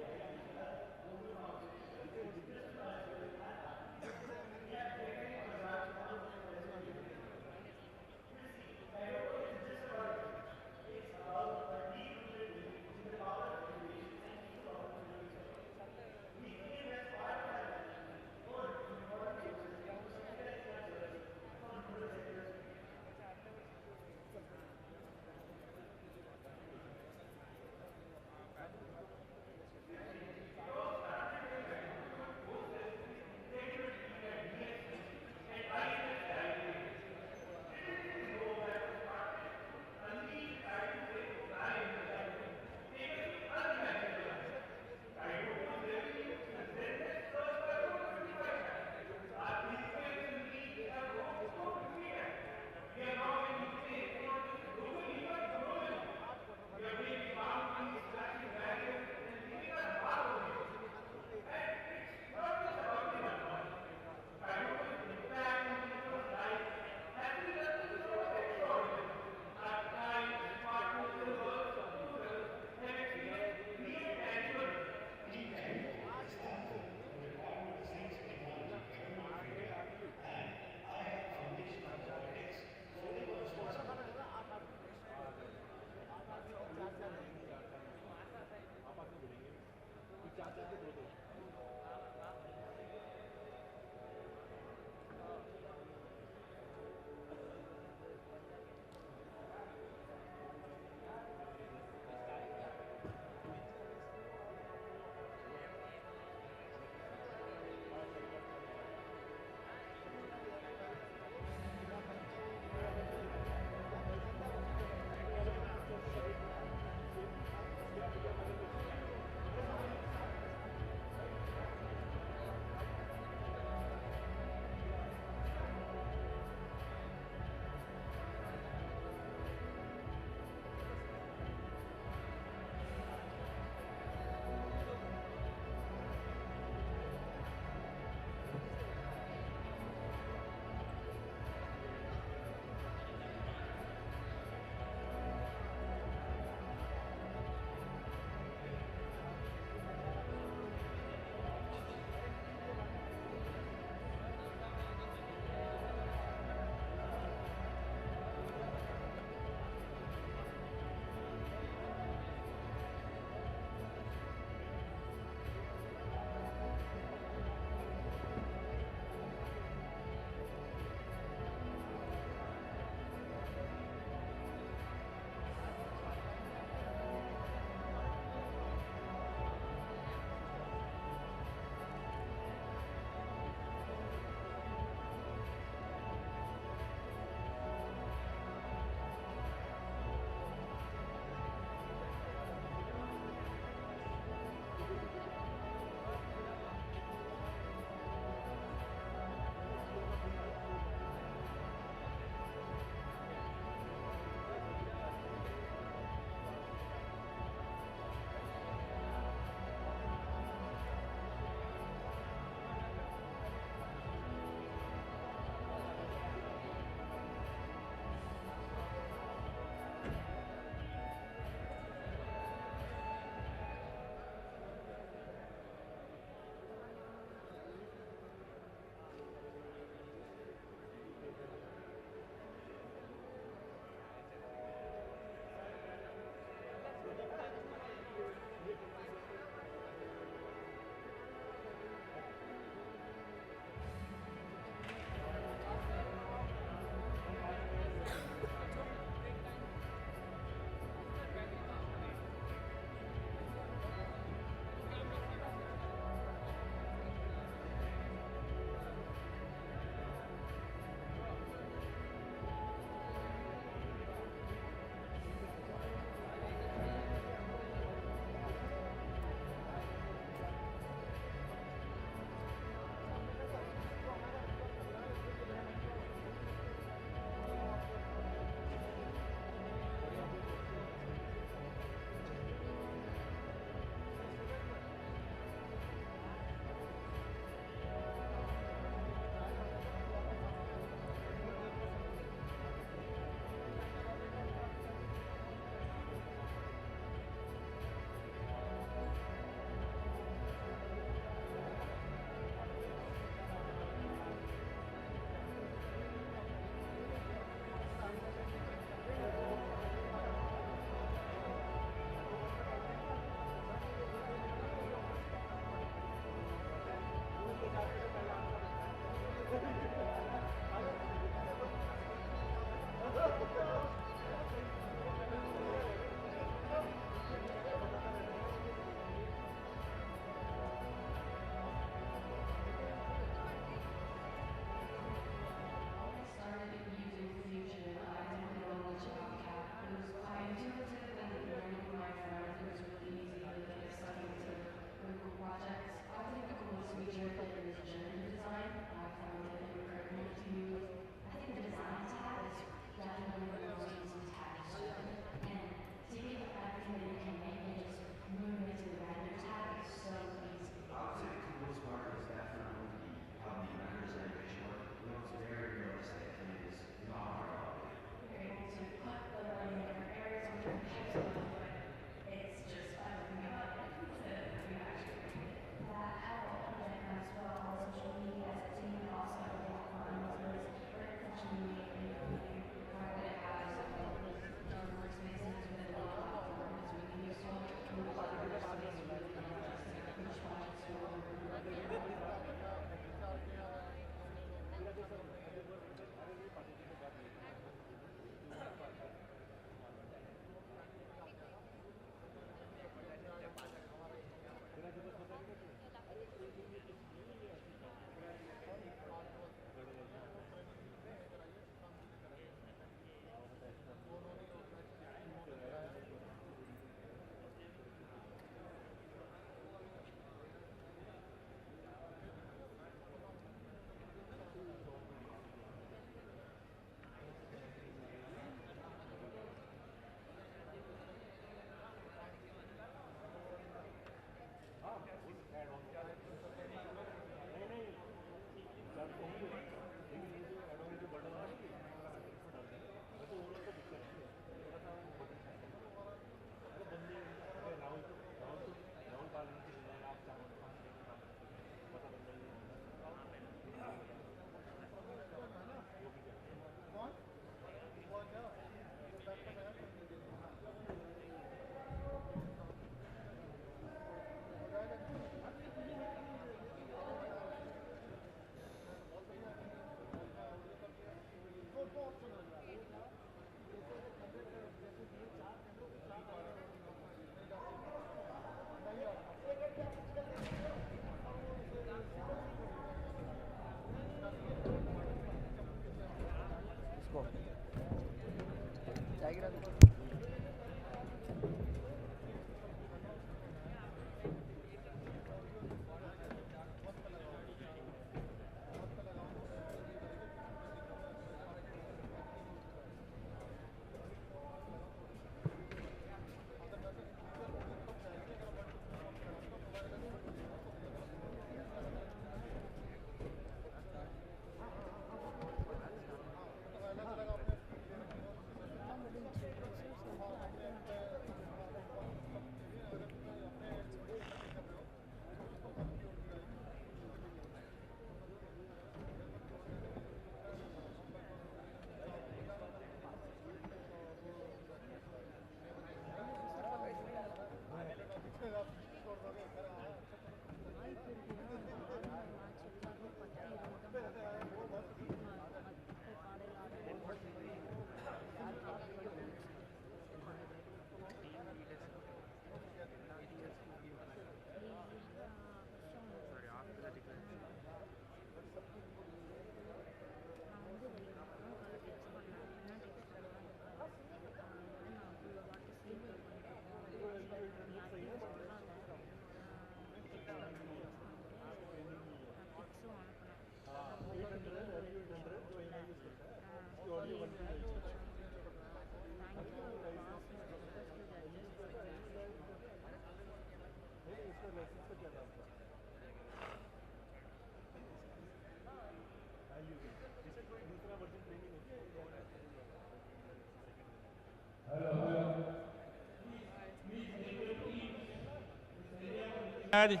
Add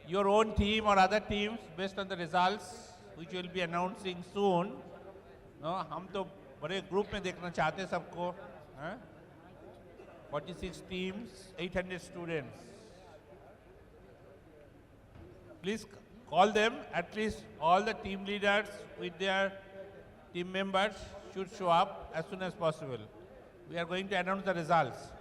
your own team or other teams based on the results, which will be announcing soon. No, हम तो बड़े group में देखना चाहते हैं सबको, हैं? 46 teams, 800 students. Please call them. At least all the team leaders with their team members should show up as soon as possible. We are going to announce the results.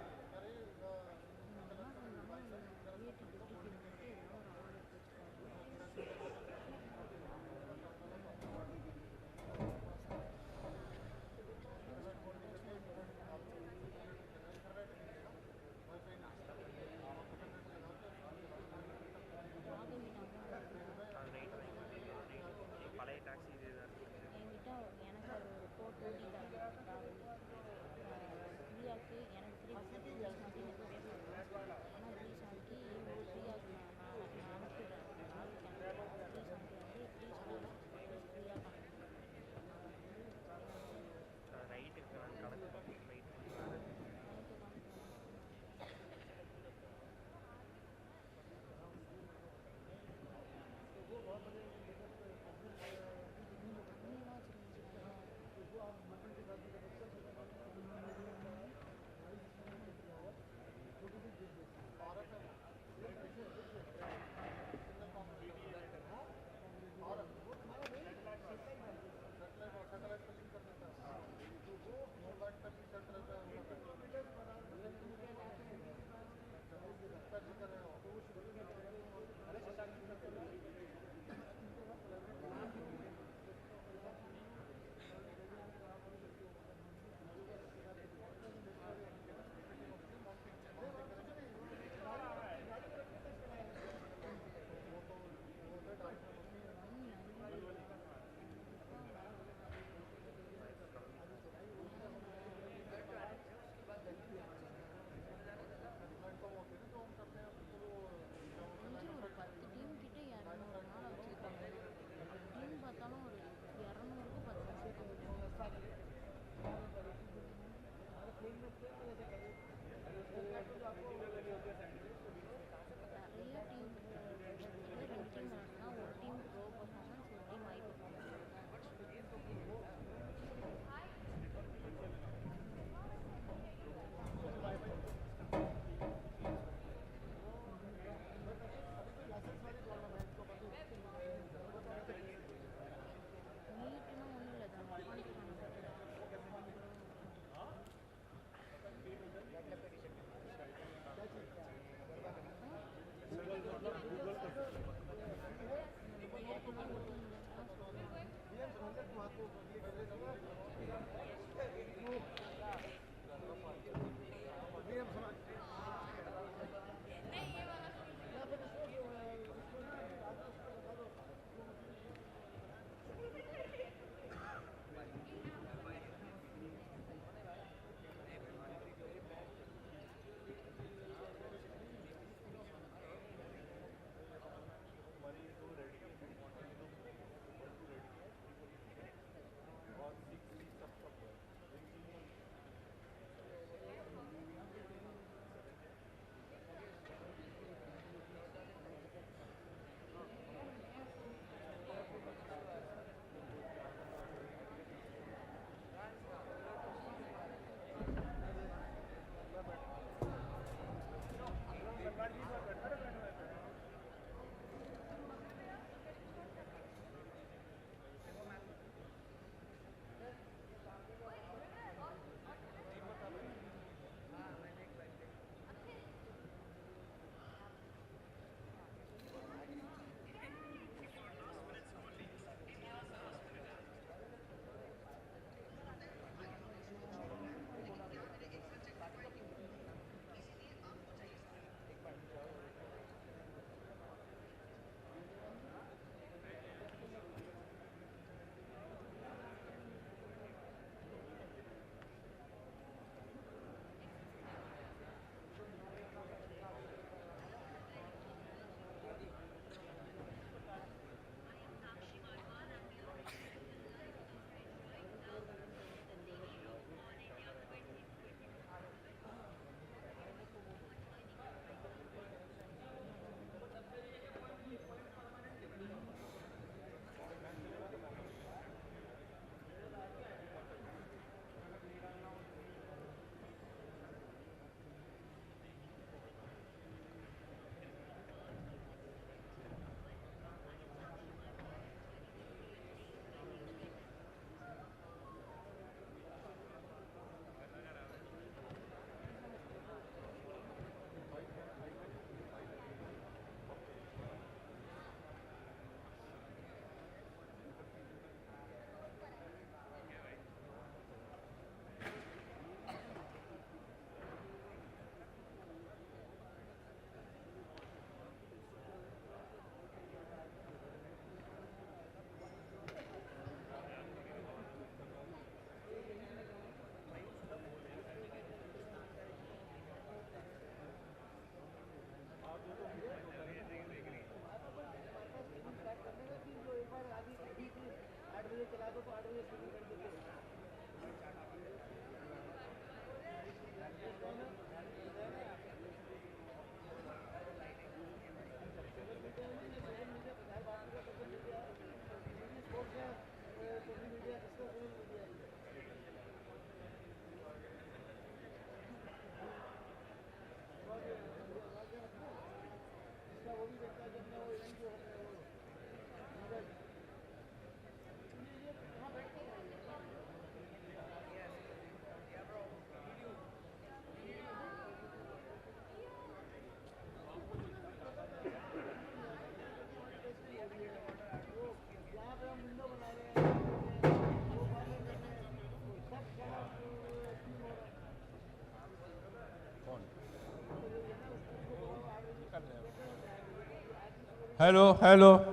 Hello, hello.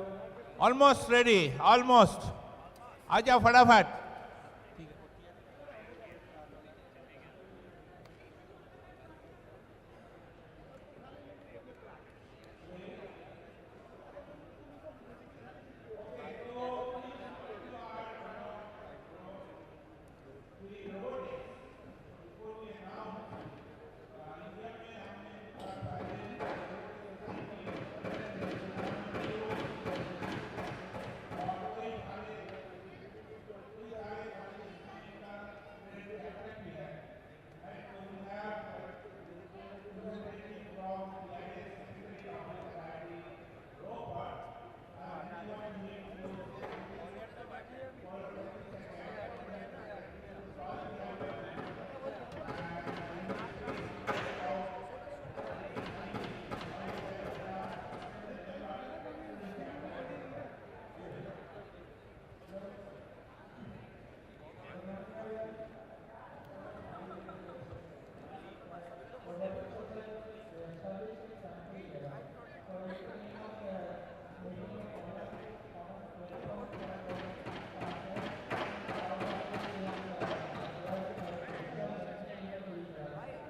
Almost ready, almost. आजा फटाफट.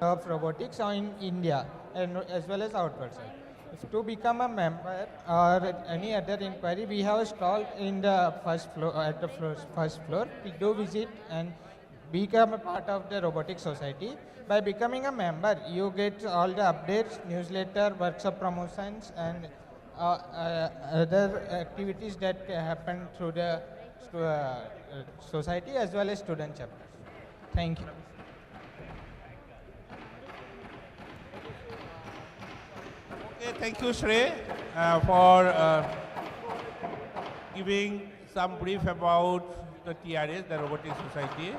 Of robotics in India and as well as outside. If to become a member or any other inquiry, we have a stall in the first floor at the first floor. We do visit and become a part of the robotics society. By becoming a member, you get all the updates, newsletter, workshop promotions, and other activities that happen through the society as well as student chapters. Thank you. Okay, thank you, Shrey, for giving some brief about the TRS, the Robotics Society.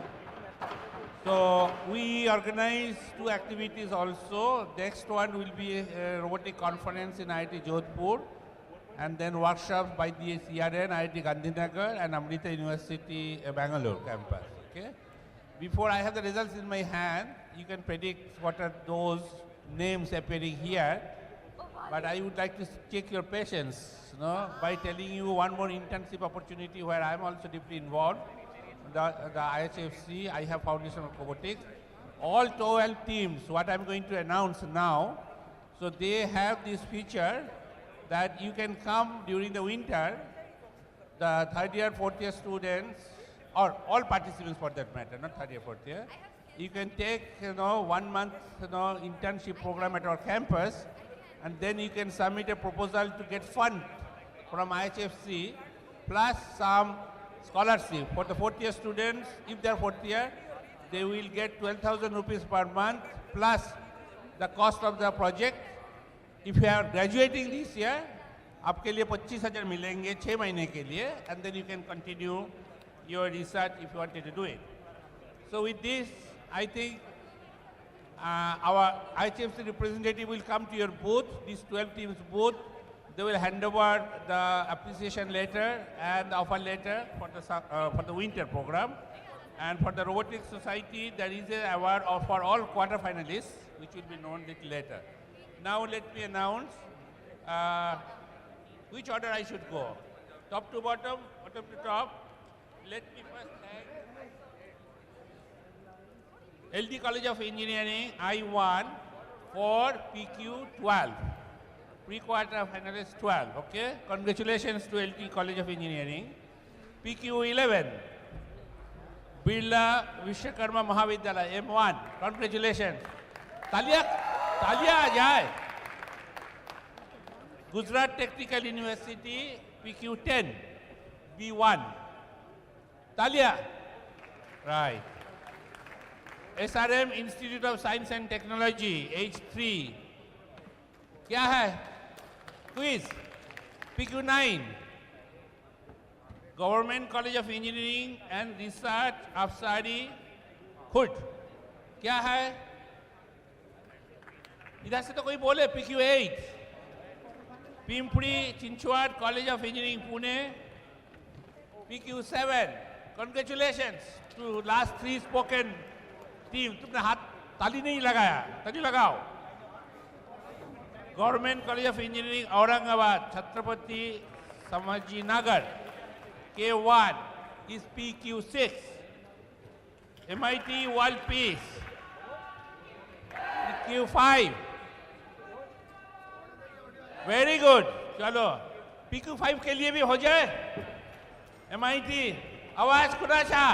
So we organize two activities also. Next one will be a robotic conference in IIT Jodhpur, and then workshops by the CRN, IIT Gandhinagar, and Amrita University, Bangalore campus. Okay. Before I have the results in my hand, you can predict what are those names appearing here. But I would like to check your patience, by telling you one more internship opportunity where I am also deeply involved. The IHFC, I have Foundation of Robotics. All 12 teams, what I'm going to announce now, so they have this feature that you can come during the winter, the third year, fourth year students, or all participants for that matter, not third year, fourth year. You can take, 1 month, internship program at our campus, and then you can submit a proposal to get fund from IHFC plus some scholarship. For the fourth year students, if they are fourth year, they will get 12,000 rupees per month plus the cost of the project. If you are graduating this year, आपके लिए 25,000 मिलेंगे 6 महीने के लिए, and then you can continue your research if you wanted to do it. So with this, I think our IHFC representative will come to your booth, these 12 teams booth. They will hand over the appreciation letter and the offer letter for the winter program. And for the Robotics Society, there is an award for all quarterfinalists, which will be known little later. Now let me announce which order I should go. Top to bottom, bottom to top. Let me first thank LD College of Engineering, I1 for PQ12, pre-quarter finalist 12, okay? Congratulations to LD College of Engineering. PQ11, Birla Vishwakarma Mahavidyalaya, M1, congratulations. Talia aa jaye. Gujarat Technical University, PQ10, B1. Talia, right. SRM Institute of Science and Technology, H3. क्या है? Quiz. PQ9. Government College of Engineering and Research, Afsari, Khud. क्या है? इधर से तो कोई बोले PQ8. Pimpri Chinchwad College of Engineering, Pune. PQ7. Congratulations to last 3 spoken team. तुमने हाथ ताली नहीं लगाया, ताली लगाओ. Government College of Engineering, Aurangabad, Chhatrapati Sambhaji Nagar. K1 is PQ6. MIT World Peace. PQ5. Very good. चलो PQ5 के लिए भी हो जाए. MIT आवाज खुदा सा.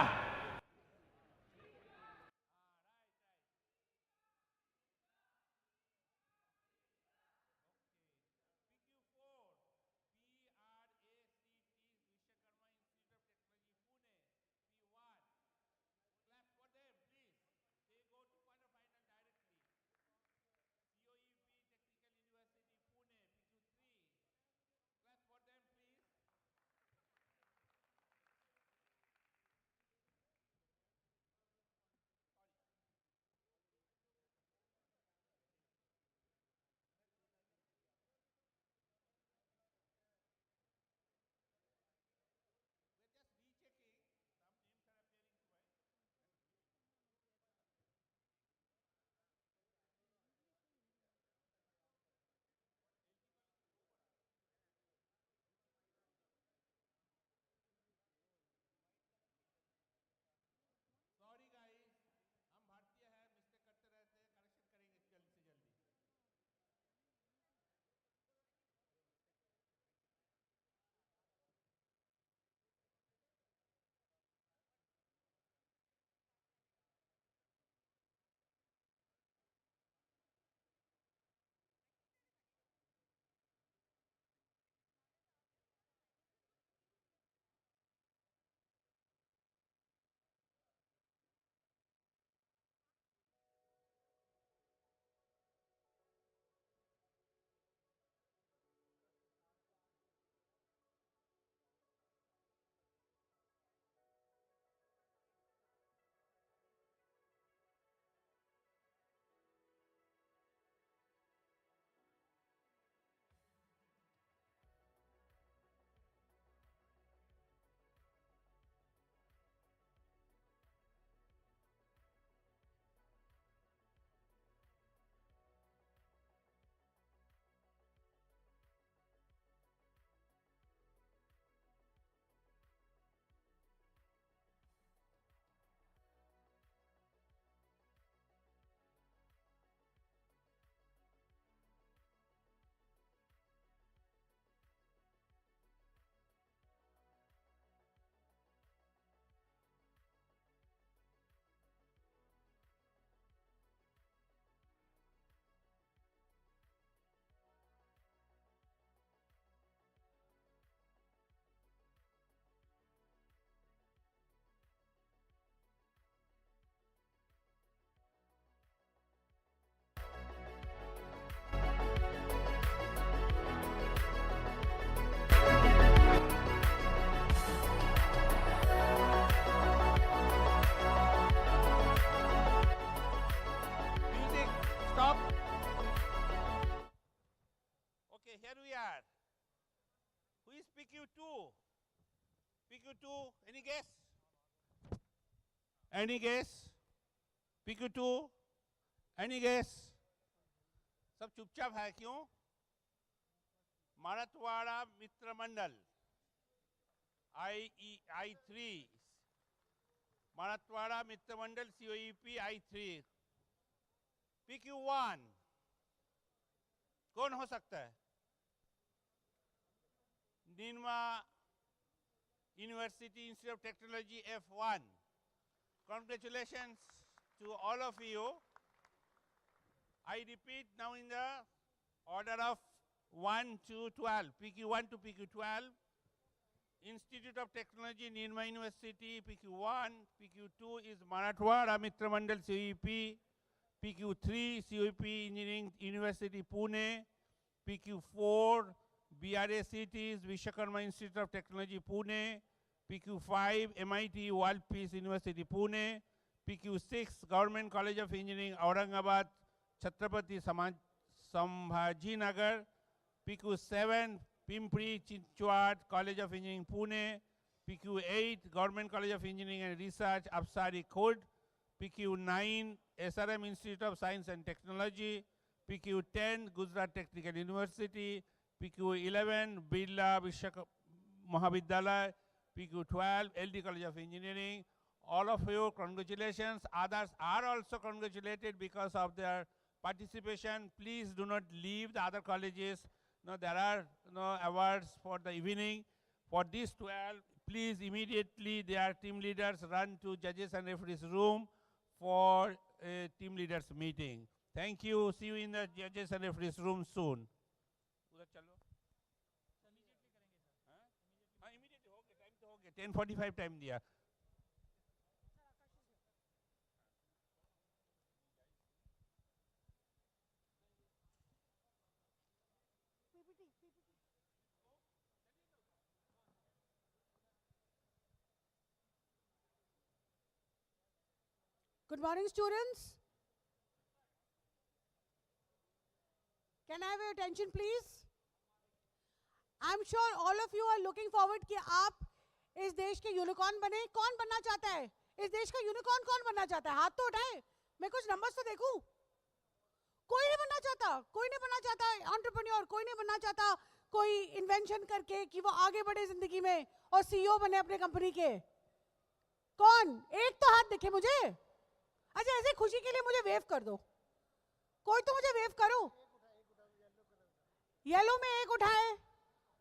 Music, stop. Okay, here we are. Who is PQ2? PQ2, any guess? Any guess? PQ2, any guess? सब चुपचाप है क्यों? मराठवाड़ा मित्र मंडल I3, मराठवाड़ा मित्र मंडल COEP I3. PQ1 कौन हो सकता है? Nirma University Institute of Technology F1. Congratulations to all of you. I repeat now in the order of 1 to 12, PQ1 to PQ12. Institute of Technology, Nirma University, PQ1. PQ2 is Marathwada Mitra Mandal CEP. PQ3, CEP Engineering University, Pune. PQ4, BRA Cities, Vishwakarma Institute of Technology, Pune. PQ5, MIT World Peace University, Pune. PQ6, Government College of Engineering, Aurangabad, Chhatrapati Sambhaji Nagar. PQ7, Pimpri Chinchwad College of Engineering, Pune. PQ8, Government College of Engineering and Research, Apsari Khurd. PQ9, SRM Institute of Science and Technology. PQ10, Gujarat Technical University, PQ11, Birla Vishak Mahavidyalaya, PQ12, LD College of Engineering. All of you, congratulations. Others are also congratulated because of their participation. Please do not leave the other colleges. No, there are no awards for the evening. For these 12, please immediately their team leaders run to judges and referees room for a team leaders meeting. Thank you. See you in the judges and referees room soon. उधर चलो. हाँ, immediately हो गया, time तो हो गया, 10:45 time दिया. Good morning, students. Can I have your attention, please? I'm sure all of you are looking forward कि आप इस देश के यूनिकॉर्न बने. कौन बनना चाहता है? इस देश का यूनिकॉर्न कौन बनना चाहता है? हाथ तो उठाए. मैं कुछ नंबर्स तो देखूं. कोई नहीं बनना चाहता. कोई नहीं बनना चाहता एंटरप्रेन्योर. कोई नहीं बनना चाहता कोई इन्वेंशन करके कि वो आगे बढ़े जिंदगी में और सीईओ बने अपने कंपनी के. कौन? एक तो हाथ दिखे मुझे. अच्छा, ऐसे खुशी के लिए मुझे वेव कर दो. कोई तो मुझे वेव करो. येलो में एक उठाए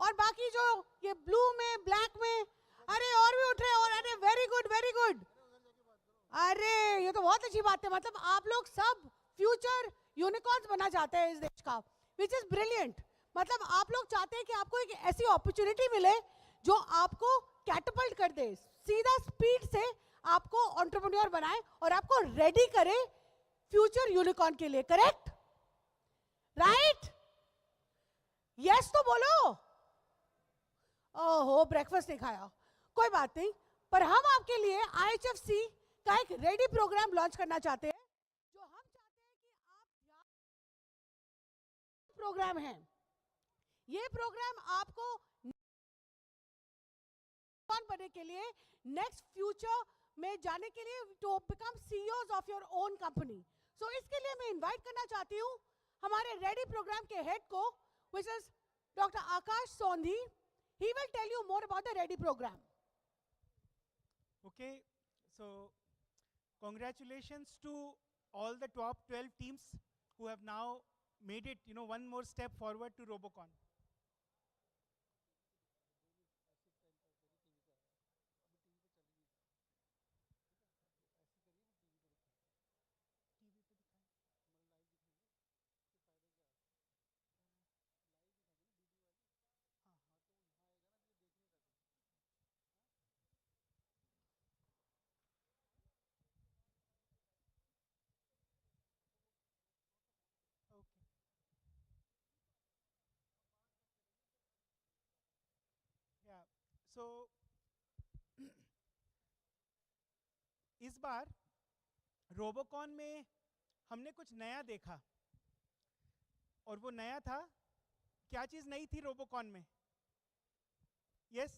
और बाकी जो ये ब्लू में, ब्लैक में, अरे और भी उठ रहे. और अरे वेरी गुड, वेरी गुड. अरे ये तो बहुत अच्छी बात है. मतलब आप लोग सब फ्यूचर यूनिकॉर्न्स बनना चाहते हैं इस देश का, विच इज ब्रिलियंट. मतलब आप लोग चाहते हैं कि आपको एक ऐसी अपॉर्चुनिटी मिले जो आपको कैटपल्ट कर दे, सीधा स्पीड से आपको एंटरप्रेन्योर बनाए और आपको रेडी करे फ्यूचर यूनिकॉर्न के लिए. करेक्ट? राइट? यस तो बोलो. ओहो, ब्रेकफास्ट नहीं खाया. कोई बात नहीं, पर हम आपके लिए IHFC का एक रेडी प्रोग्राम लॉन्च करना चाहते हैं, जो हम चाहते हैं कि आप प्रोग्राम है. ये प्रोग्राम आपको बनने के लिए, नेक्स्ट फ्यूचर में जाने के लिए, to become CEOs of your own company. So इसके लिए मैं इनवाइट करना चाहती हूं हमारे रेडी प्रोग्राम के हेड को, which is Dr. Akash Sondhi. He will tell you more about the ready program. Okay, so congratulations to all the top 12 teams who have now made it, one more step forward to Robocon. Okay. Yeah, so इस बार Robocon में हमने कुछ नया देखा, और वो नया था. क्या चीज नई थी रोबोकॉन में? यस,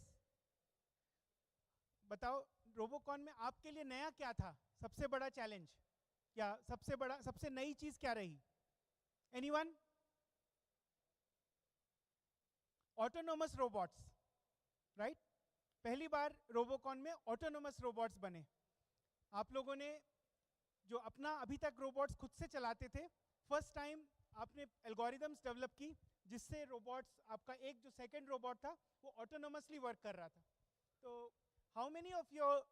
बताओ. रोबोकॉन में आपके लिए नया क्या था? सबसे बड़ा चैलेंज या सबसे नई चीज क्या रही? एनीवन? Autonomous robots, right? पहली बार रोबोकॉन में ऑटोनोमस रोबोट्स बने. आप लोगों ने जो अपना अभी तक रोबोट्स खुद से चलाते थे, फर्स्ट टाइम आपने एल्गोरिदम्स डेवलप की जिससे रोबोट्स, आपका एक जो सेकंड रोबोट था वो ऑटोनोमसली वर्क कर रहा था. तो हाउ मेनी ऑफ योर,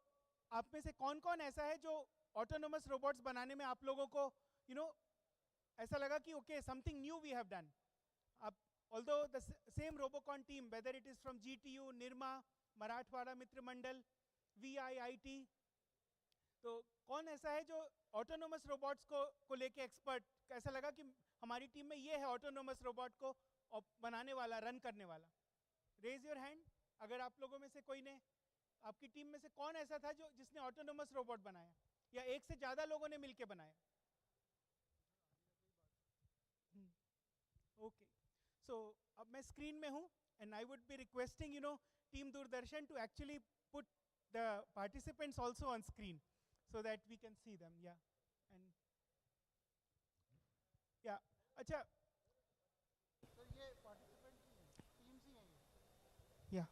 आप में से कौन कौन ऐसा है जो ऑटोनोमस रोबोट्स बनाने में आप लोगों को ऐसा लगा कि okay, something new we have done? आप, although the same Robocon team, whether it is from GTU, Nirma, Marathwada Mitra Mandal, VIIT, तो कौन ऐसा है जो ऑटोनोमस रोबोट्स को लेके एक्सपर्ट, ऐसा लगा कि हमारी टीम में ये है ऑटोनोमस रोबोट को बनाने वाला, रन करने वाला? Raise your hand. अगर आप लोगों में से कोई ने, आपकी टीम में से कौन ऐसा था जिसने ऑटोनोमस रोबोट बनाया, या एक से ज्यादा लोगों ने मिलके बनाया? ओके, सो अब मैं स्क्रीन में हूं, and I would be requesting team Doordarshan to actually put the participants also on screen so that we can see them. Yeah, and yeah, अच्छा या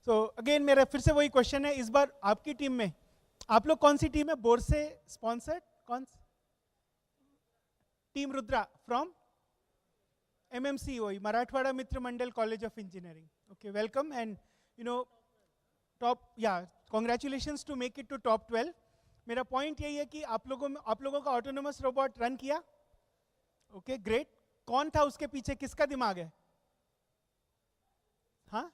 सो अगेन मेरा फिर से वही क्वेश्चन है, इस बार आपकी टीम में आप लोग कौन सी टीम है? बोर्ड से स्पॉन्सर्ड कौन? टीम रुद्रा फ्रॉम MMC वही Marathwada Mitra Mandal college of engineering. Okay welcome and you know top या congratulations to make it to top 12. मेरा पॉइंट यही है कि आप लोगों का ऑटोनोमस रोबोट रन किया. Okay great. कौन था उसके पीछे, किसका दिमाग है? हाँ,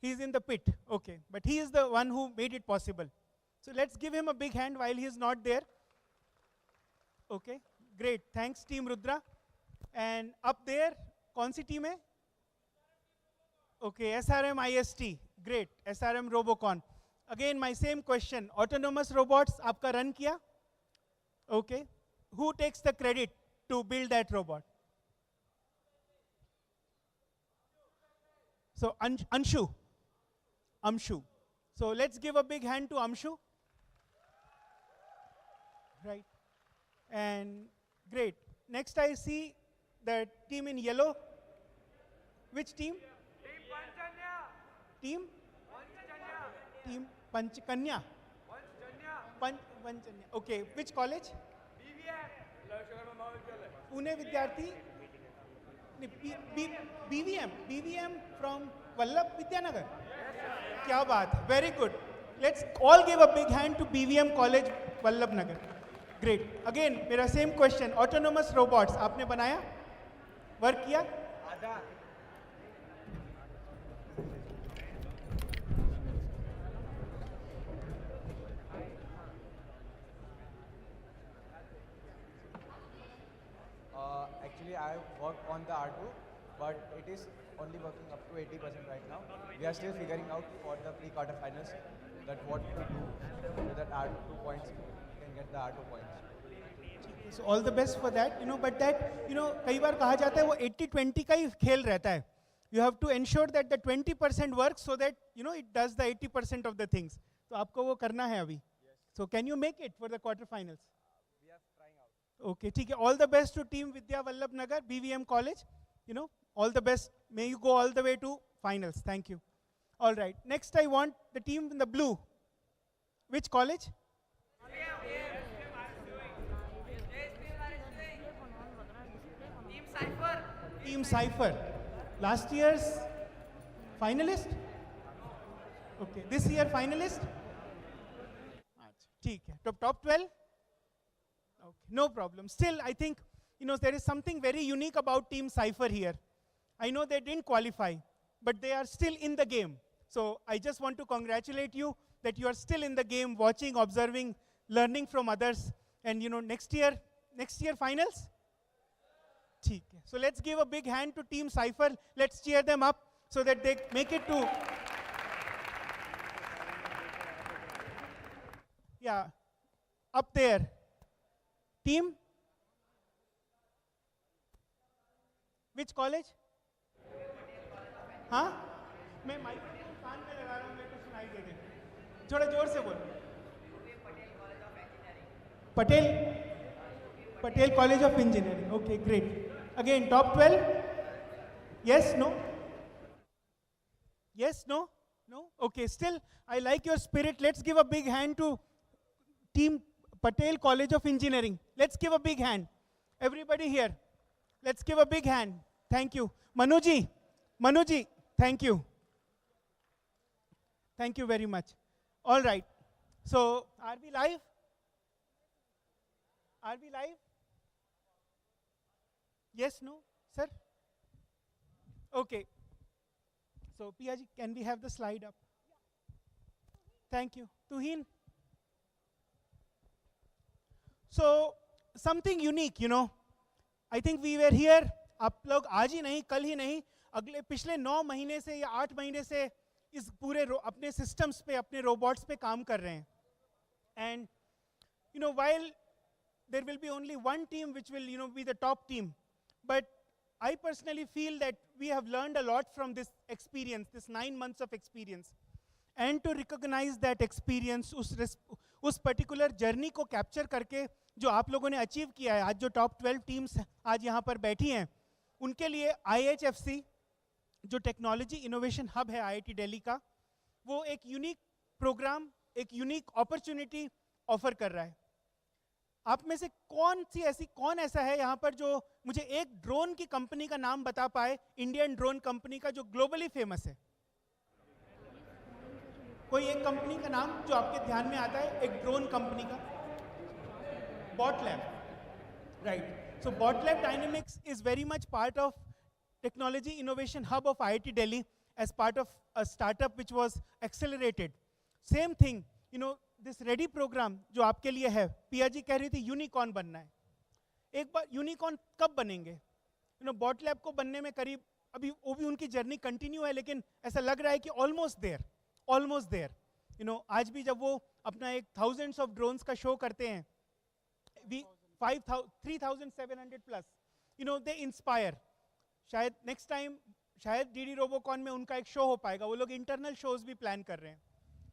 he is in the pit. Okay, but he is the one who made it possible. So let's give him a big hand while he is not there. Okay, great. Thanks team Rudra. And up there, कौन सी team है? Okay, SRM IST. Great. SRM Robocon. Again, my same question. Autonomous robots आपका run किया? Okay. Who takes the credit to build that robot? So Anshu. Amshu. So let's give a big hand to Amshu. Right. And great. Next I see the team in yellow. Which team? Team Panchkanya. Panchkanya. Okay. Which college? Pune Vidyarthi. BVM from Vallabh Vidyanagar. क्या बात है, very good. Let's all give a big hand to BVM college Vallabh Nagar. Great. Again मेरा same question, autonomous robots आपने बनाया, work किया? Actually, I worked on the R2, but it is only working up to 80% right now. We are still figuring out for the pre-quarterfinals that what to do with that R2 points. We can get the R2 points. So all the best for that. But that कई बार कहा जाता है वो 80-20 का ही खेल रहता है. You have to ensure that the 20% works so that it does the 80% of the things. तो आपको वो करना है अभी. So can you make it for the quarterfinals? We are trying out. Okay, ठीक है. All the best to team Vidya Vallabh Nagar, BVM College. All the best. May you go all the way to finals. Thank you. All right. Next, I want the team in the blue. Which college? Team Cypher. Last year's finalist? Okay. This year finalist? ठीक है. Top 12? Okay. No problem. Still, I think there is something very unique about Team Cypher here. I know they didn't qualify, but they are still in the game. So I just want to congratulate you that you are still in the game, watching, observing, learning from others. And next year finals? ठीक है. So let's give a big hand to Team Cypher. Let's cheer them up so that they make it to. Yeah, up there. Team? Which college? हाँ? मैं microphone कान में लगा रहा हूँ, मेरे को सुनाई दे दे. थोड़ा जोर से बोल. Patel College of Engineering. Okay, great. Again, top 12? Yes, no? Yes, no? No? Okay, still, I like your spirit. Let's give a big hand to Team Patel College of Engineering. Let's give a big hand. Everybody here. Let's give a big hand. Thank you. Manuji, thank you. Thank you very much. All right. So, are we live? Are we live? Yes, no? Sir? Okay. So, Piyaji, can we have the slide up? Thank you. Tuhin? So, something unique, I think we were here, आप लोग आज ही नहीं, कल ही नहीं, पिछले 9 महीने से या 8 महीने से इस पूरे अपने सिस्टम्स पे, अपने रोबोट्स पे काम कर रहे हैं. And while there will be only one team which will be the top team, but I personally feel that we have learned a lot from this experience, this 9 months of experience. And to recognize that experience, उस particular journey को capture करके जो आप लोगों ने achieve किया है, आज जो टॉप 12 टीम्स आज यहाँ पर बैठी हैं, उनके लिए IHFC जो टेक्नोलॉजी इनोवेशन हब है IIT दिल्ली का, वो एक यूनिक प्रोग्राम, एक यूनिक अपॉर्चुनिटी ऑफर कर रहा है। आप में से कौन ऐसा है यहाँ पर जो मुझे एक ड्रोन की कंपनी का नाम बता पाए, इंडियन ड्रोन कंपनी का जो ग्लोबली फेमस है? कोई एक कंपनी का नाम जो आपके ध्यान में आता है, एक ड्रोन कंपनी का? Bot lab, right. So bot lab dynamics is very much part of technology innovation hub of IIT Delhi as part of a startup which was accelerated. Same thing, you know, this ready program जो आपके लिए है, पिया जी कह रही थी unicorn बनना है। एक बार यूनिकॉर्न कब बनेंगे? यू नो, बॉट लैब को बनने में करीब, अभी वो भी उनकी जर्नी कंटिन्यू है, लेकिन ऐसा लग रहा है कि ऑलमोस्ट देयर। यू नो, आज भी जब वो अपना एक थाउजेंड्स ऑफ ड्रोन्स का शो करते हैं, 3,700 plus, you know, they inspire. शायद नेक्स्ट टाइम शायद डीडी रोबोकॉन में उनका एक शो हो पाएगा, वो लोग इंटरनल शोज भी प्लान कर रहे हैं।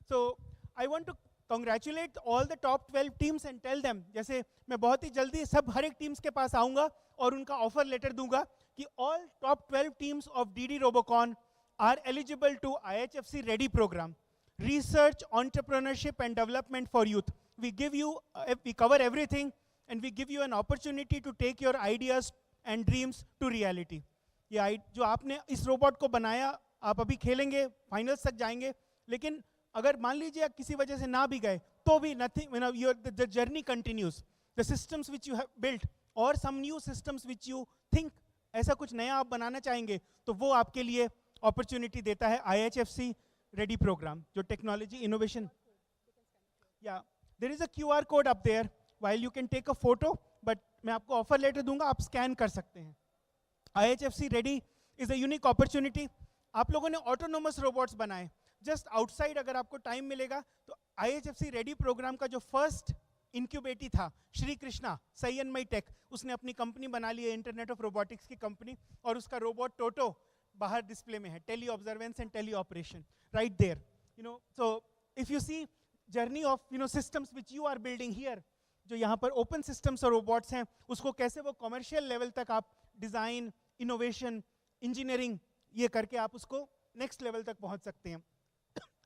So I want to congratulate all the top 12 teams and tell them, जैसे मैं बहुत ही जल्दी हर एक टीम्स के पास आऊंगा और उनका ऑफर लेटर दूंगा कि all top 12 teams of DD Robocon are eligible to IHFC ready programme, research, entrepreneurship and development for youth. We cover everything and we give you an opportunity to take your ideas and dreams to reality. ये जो आपने इस robot को बनाया, आप अभी खेलेंगे, finals तक जाएंगे, लेकिन अगर मान लीजिए किसी वजह से ना भी गए तो भी nothing, you know, the journey continues. The systems which you have built और some new systems which you think ऐसा कुछ नया आप बनाना चाहेंगे, तो वो आपके लिए अपॉर्चुनिटी देता है IHFC रेडी प्रोग्राम, जो टेक्नोलॉजी इनोवेशन। या there is a QR code up there, while you can take a photo, but मैं आपको ऑफर लेटर दूंगा, आप स्कैन कर सकते हैं। IHFC ready is a unique opportunity. आप लोगों ने ऑटोनोमस रोबोट्स बनाए, जस्ट आउटसाइड अगर आपको टाइम मिलेगा तो IHFC रेडी प्रोग्राम का जो फर्स्ट इंक्यूबेटी था, श्री कृष्णा सैयनमई टेक, उसने अपनी कंपनी बना ली है, इंटरनेट ऑफ रोबोटिक्स की कंपनी, और उसका रोबोट टोटो बाहर डिस्प्ले में है, tele observance and tele operation, right there. You know, so if you see journey of, you know, systems which you are building here, जो यहाँ पर ओपन सिस्टम्स और रोबोट्स हैं, उसको कैसे वो कमर्शियल लेवल तक आप डिजाइन, इनोवेशन, इंजीनियरिंग, ये करके आप उसको नेक्स्ट लेवल तक पहुंच सकते हैं।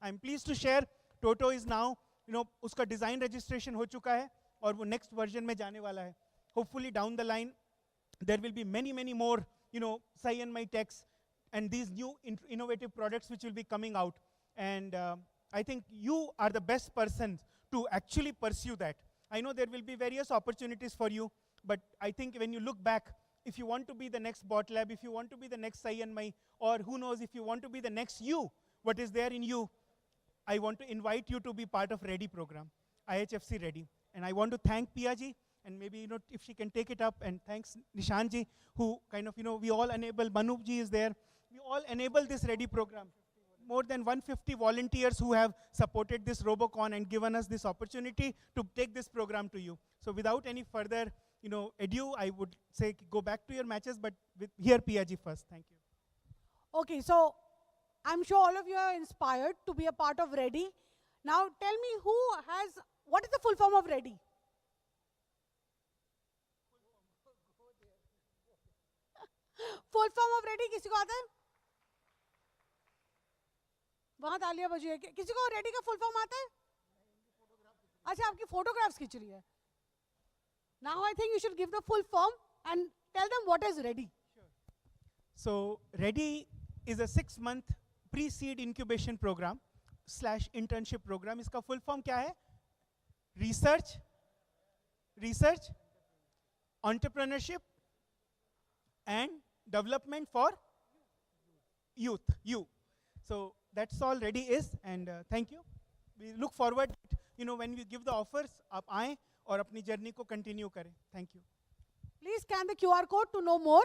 I am please to share, Toto is now, you know, उसका डिजाइन रजिस्ट्रेशन हो चुका है और वो नेक्स्ट वर्जन में जाने वाला है। Hopefully down the line there will be many more, you know, सैयनमई techs and these new innovative products which will be coming out, and I think you are the best persons to actually pursue that. I know there will be various opportunities for you, but I think when you look back, if you want to be the next bot lab, if you want to be the next Saiyanmai, or who knows, if you want to be the next you, what is there in you, I want to invite you to be part of Ready program, IHFC Ready. And I want to thank Pia ji, and maybe, you know, if she can take it up, and thanks Nishan ji, who kind of, you know, we all enable, Manup ji is there, we all enable this Ready program. More than 150 volunteers who have supported this Robocon and given us this opportunity to take this program to you. So without any further, you know, ado, I would say go back to your matches, but here Pia ji first. Thank you. Okay, so I'm sure all of you are inspired to be a part of Ready. Now tell me what is the full form of Ready? Full form of Ready किसी को आता है? वहां तालियां बजी है। किसी को रेडी का फुल फॉर्म आता है? अच्छा, आपकी फोटोग्राफ्स खींच रही है। Now I think you should give the full form and tell them what is ready. So Ready is a 6-month pre-seed incubation program / internship program. इसका फुल फॉर्म क्या है? Research, entrepreneurship and development for youth, you. So that's all Ready is, and thank you. We look forward, you know, when we give the offers, आप आएं और अपनी journey को continue करें. Thank you. Please scan the QR code to know more.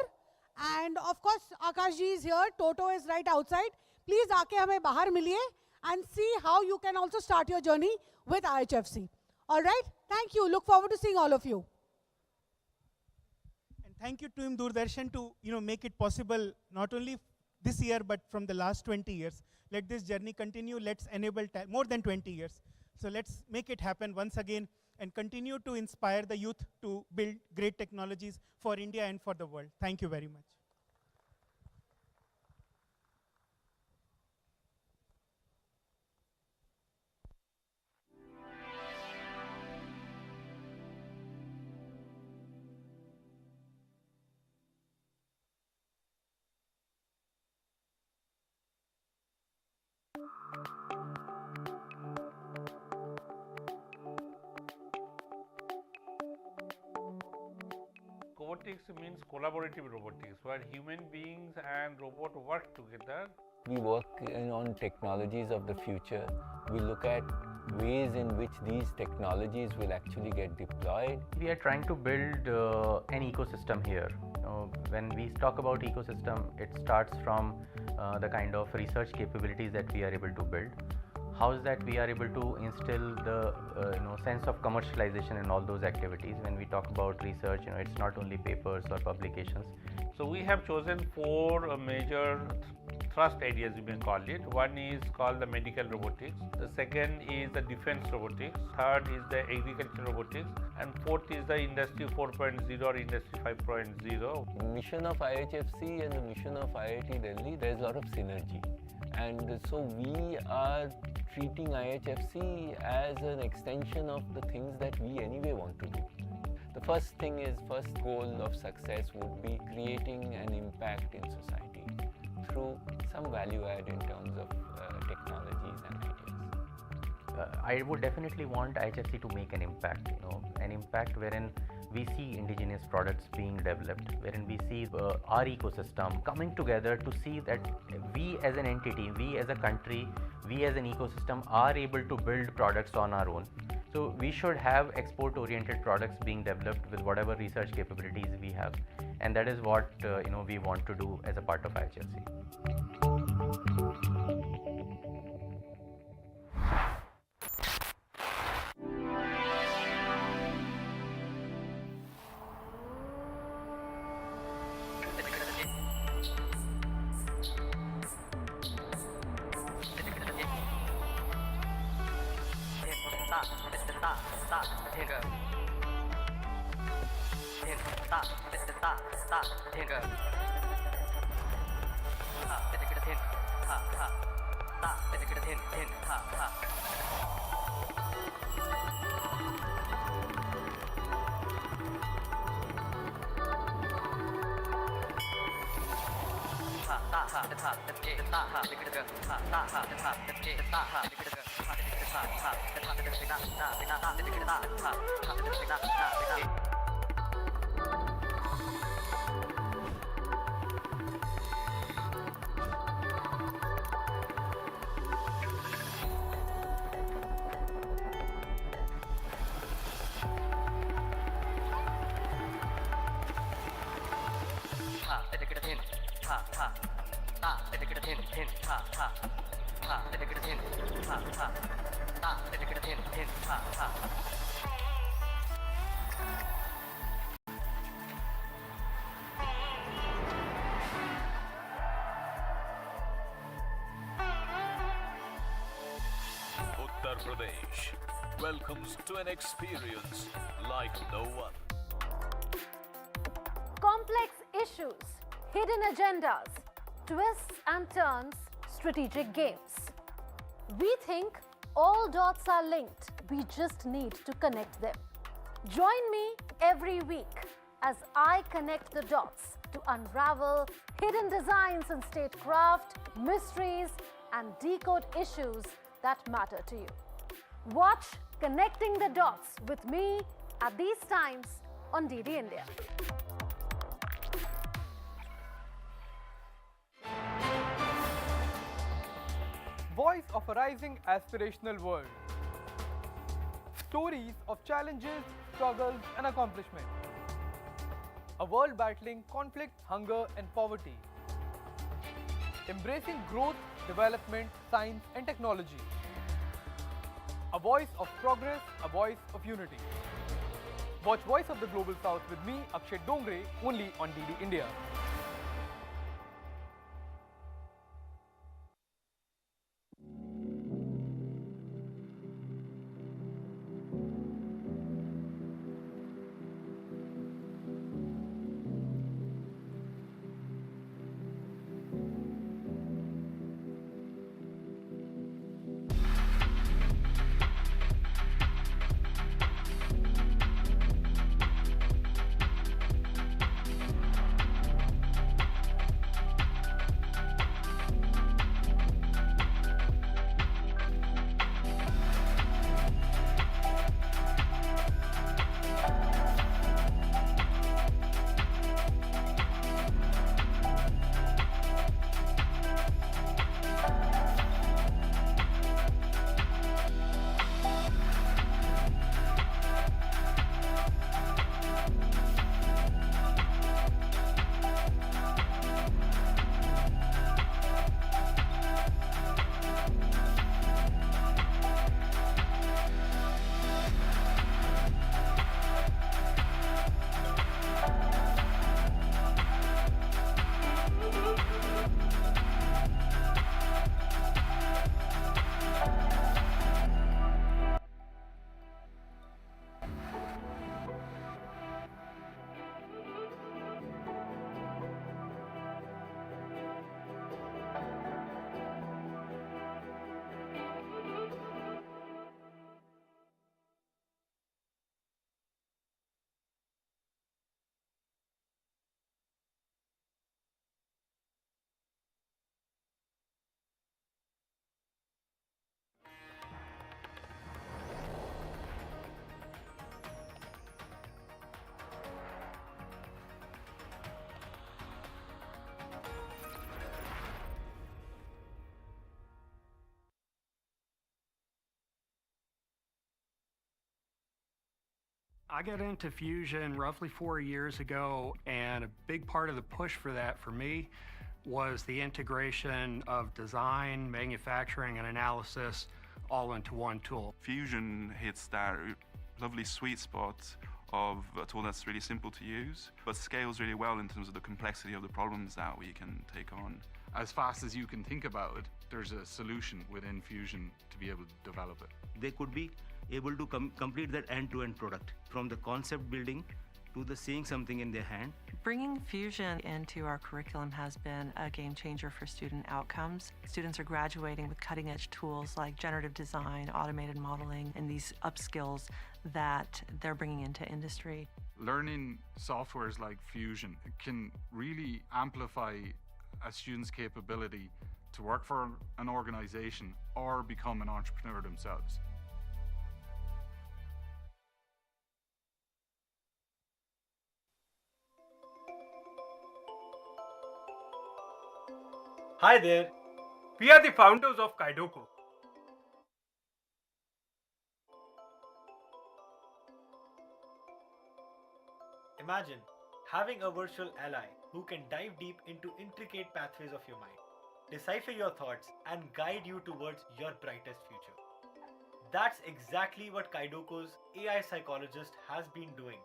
And of course, Akash ji is here. Toto is right outside. Please आके हमें बाहर मिलिए and see how you can also start your journey with IHFC. All right? Thank you. Look forward to seeing all of you. And thank you to Team Doordarshan to, you know, make it possible not only this year but from the last 20 years. Let this journey continue. Let's enable more than 20 years. So let's make it happen once again. and continue to inspire the youth to build great technologies for India and for the world. Thank you very much. Robotics means collaborative robotics, where human beings and robot work together. We work on technologies of the future. We look at ways in which these technologies will actually get deployed. We are trying to build an ecosystem here. When we talk about ecosystem, it starts from the kind of research capabilities that we are able to build. How is that we are able to instill the sense of commercialization in all those activities? When we talk about research, it's not only papers or publications. So we have chosen four major thrust areas, you may call it. One is called the medical robotics. The second is the defense robotics. Third is the agriculture robotics. And fourth is the industry 4.0 or industry 5.0. Mission of IHFC and the mission of IIT Delhi, there's a lot of synergy. And so we are treating IHFC as an extension of the things that we anyway want to do. The first goal of success would be creating an impact in society through some value add in terms of technologies and ideas. I would definitely want IHFC to make an impact, an impact wherein we see indigenous products being developed, wherein we see our ecosystem coming together to see that we as an entity, we as a country, we as an ecosystem are able to build products on our own. So we should have export-oriented products being developed with whatever research capabilities we have, and that is what we want to do as a part of IHFC. Uttar Pradesh welcomes to an experience like no one. Complex issues, hidden agendas, twists and turns, strategic games. We think all dots are linked. We just need to connect them. Join me every week as I connect the dots to unravel hidden designs in statecraft, mysteries, and decode issues that matter to you. Watch Connecting the Dots with me at these times on DD India. Voice of a rising aspirational world. Stories of challenges, struggles, and accomplishment. A world battling conflict, hunger, and poverty. Embracing growth, development, science, and technology. A voice of progress, a voice of unity. Watch Voice of the Global South with me, Akshay Dongre, only on DD India. I got into Fusion roughly 4 years ago, and a big part of the push for that for me was the integration of design, manufacturing, and analysis all into one tool. Fusion hits that lovely sweet spot of a tool that's really simple to use, but scales really well in terms of the complexity of the problems that we can take on. As fast as you can think about it, there's a solution within Fusion to be able to develop it. They could be able to complete that end-to-end product from the concept building to the seeing something in their hand. Bringing Fusion into our curriculum has been a game changer for student outcomes. Students are graduating with cutting-edge tools like generative design, automated modeling, and these upskills that they're bringing into industry. Learning softwares like Fusion can really amplify a student's capability to work for an organization or become an entrepreneur themselves. Hi there, we are the founders of Kaidoko. Imagine having a virtual ally who can dive deep into intricate pathways of your mind, decipher your thoughts, and guide you towards your brightest future. That's exactly what Kaidoko's AI psychologist has been doing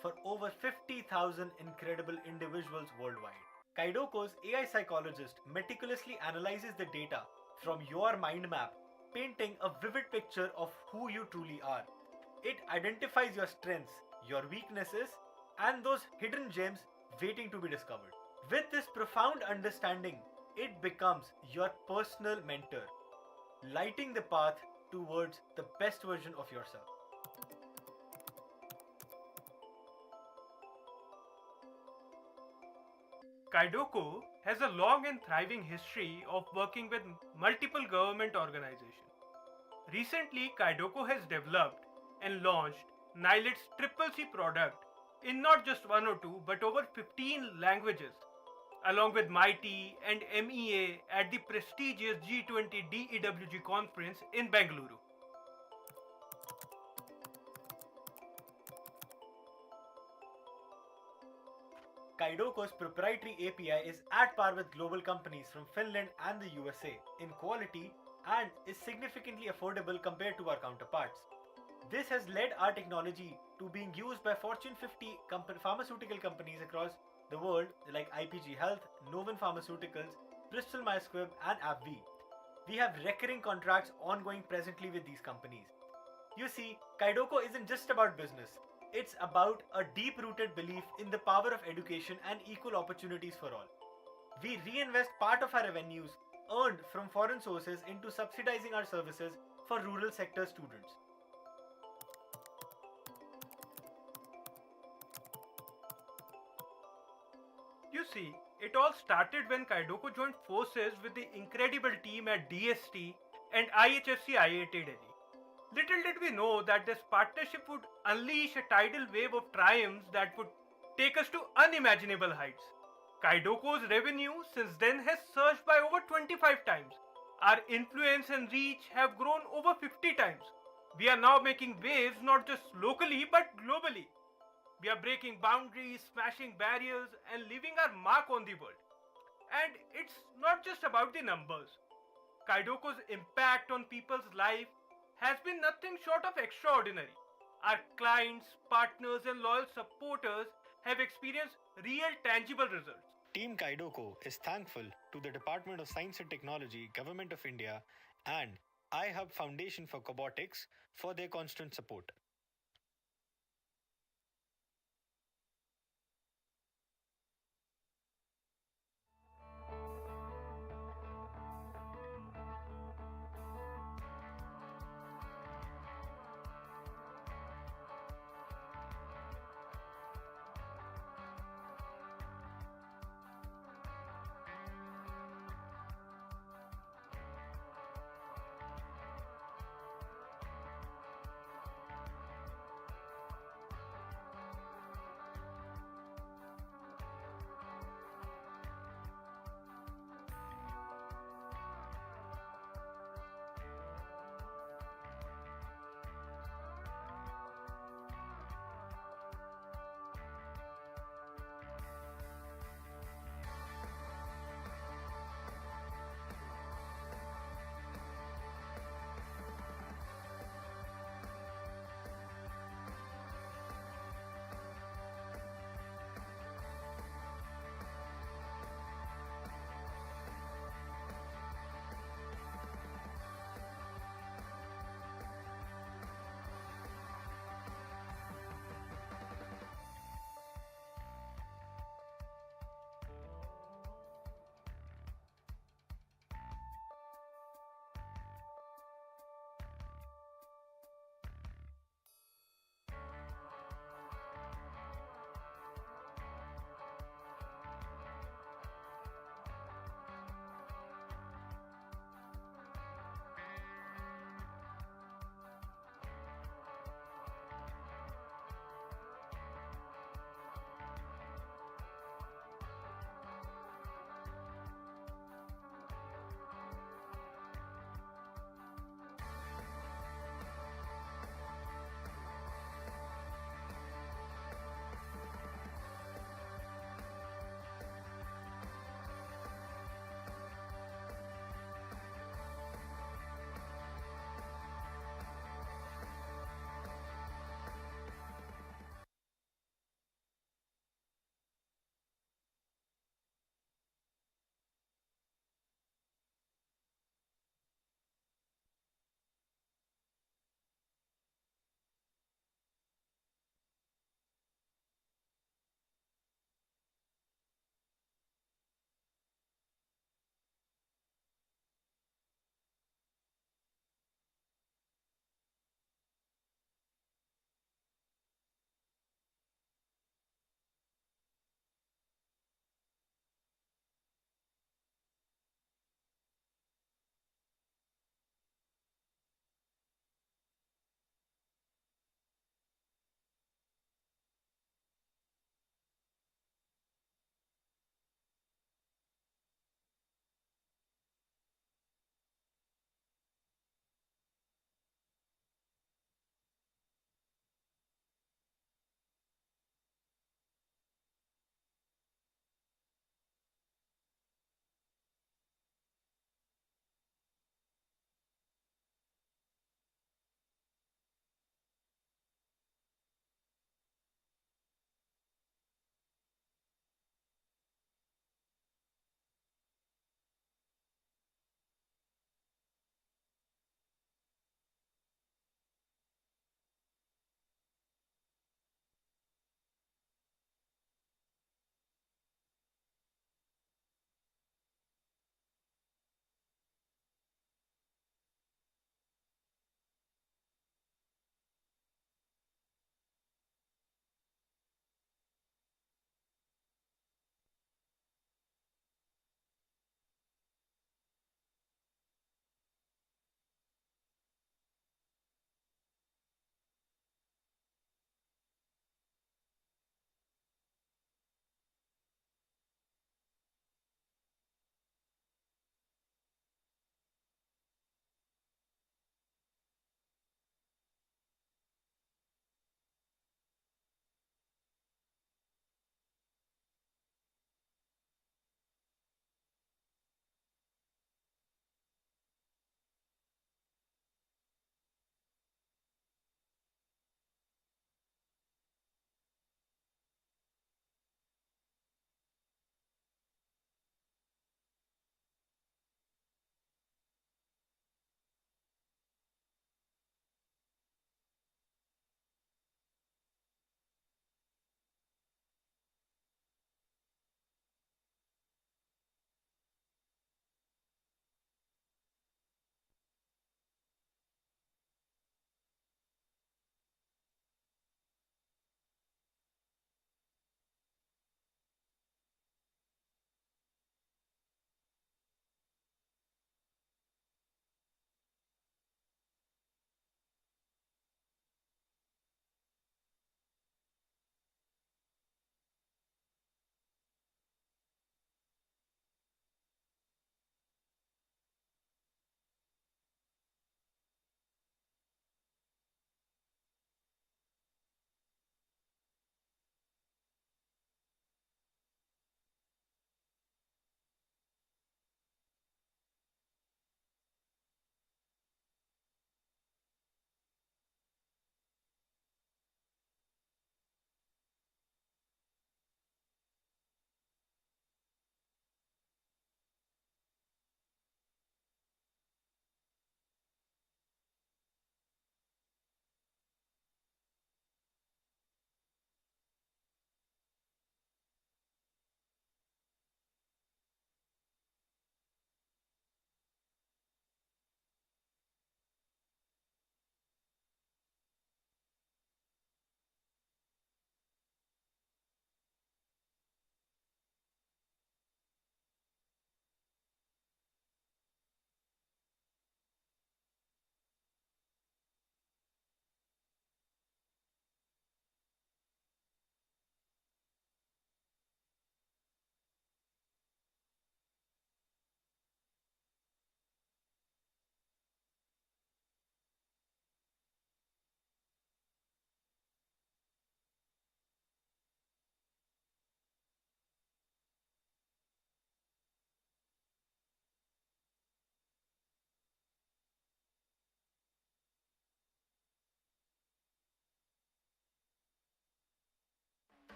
for over 50,000 incredible individuals worldwide. Kaidoko's AI psychologist meticulously analyzes the data from your mind map, painting a vivid picture of who you truly are. It identifies your strengths, your weaknesses, and those hidden gems waiting to be discovered. With this profound understanding, it becomes your personal mentor, lighting the path towards the best version of yourself. Kaidoko has a long and thriving history of working with multiple government organizations. Recently, Kaidoko has developed and launched Nilet's Triple C product in not just one or two but over 15 languages, along with MIT and MEA at the prestigious G20 DEWG conference in Bengaluru. Kaidoko's proprietary API is at par with global companies from Finland and the USA in quality and is significantly affordable compared to our counterparts. This has led our technology to being used by Fortune 50 pharmaceutical companies across the world like IPG Health, Novan Pharmaceuticals, Bristol Myers Squibb, and AbbVie. We have recurring contracts ongoing presently with these companies. You see, Kaidoko isn't just about business. It's about a deep-rooted belief in the power of education and equal opportunities for all. We reinvest part of our revenues earned from foreign sources into subsidizing our services for rural sector students. You see, it all started when Kaidoko joined forces with the incredible team at DST and IHFC IIT Delhi. Little did we know that this partnership would unleash a tidal wave of triumphs that would take us to unimaginable heights. Kaidoko's revenue since then has surged by over 25 times. Our influence and reach have grown over 50 times. We are now making waves not just locally but globally. We are breaking boundaries, smashing barriers, and leaving our mark on the world. And it's not just about the numbers. Kaidoko's impact on people's life has been nothing short of extraordinary. Our clients, partners, and loyal supporters have experienced real tangible results. Team Kaidoko is thankful to the Department of Science and Technology, Government of India, and iHub Foundation for Robotics for their constant support.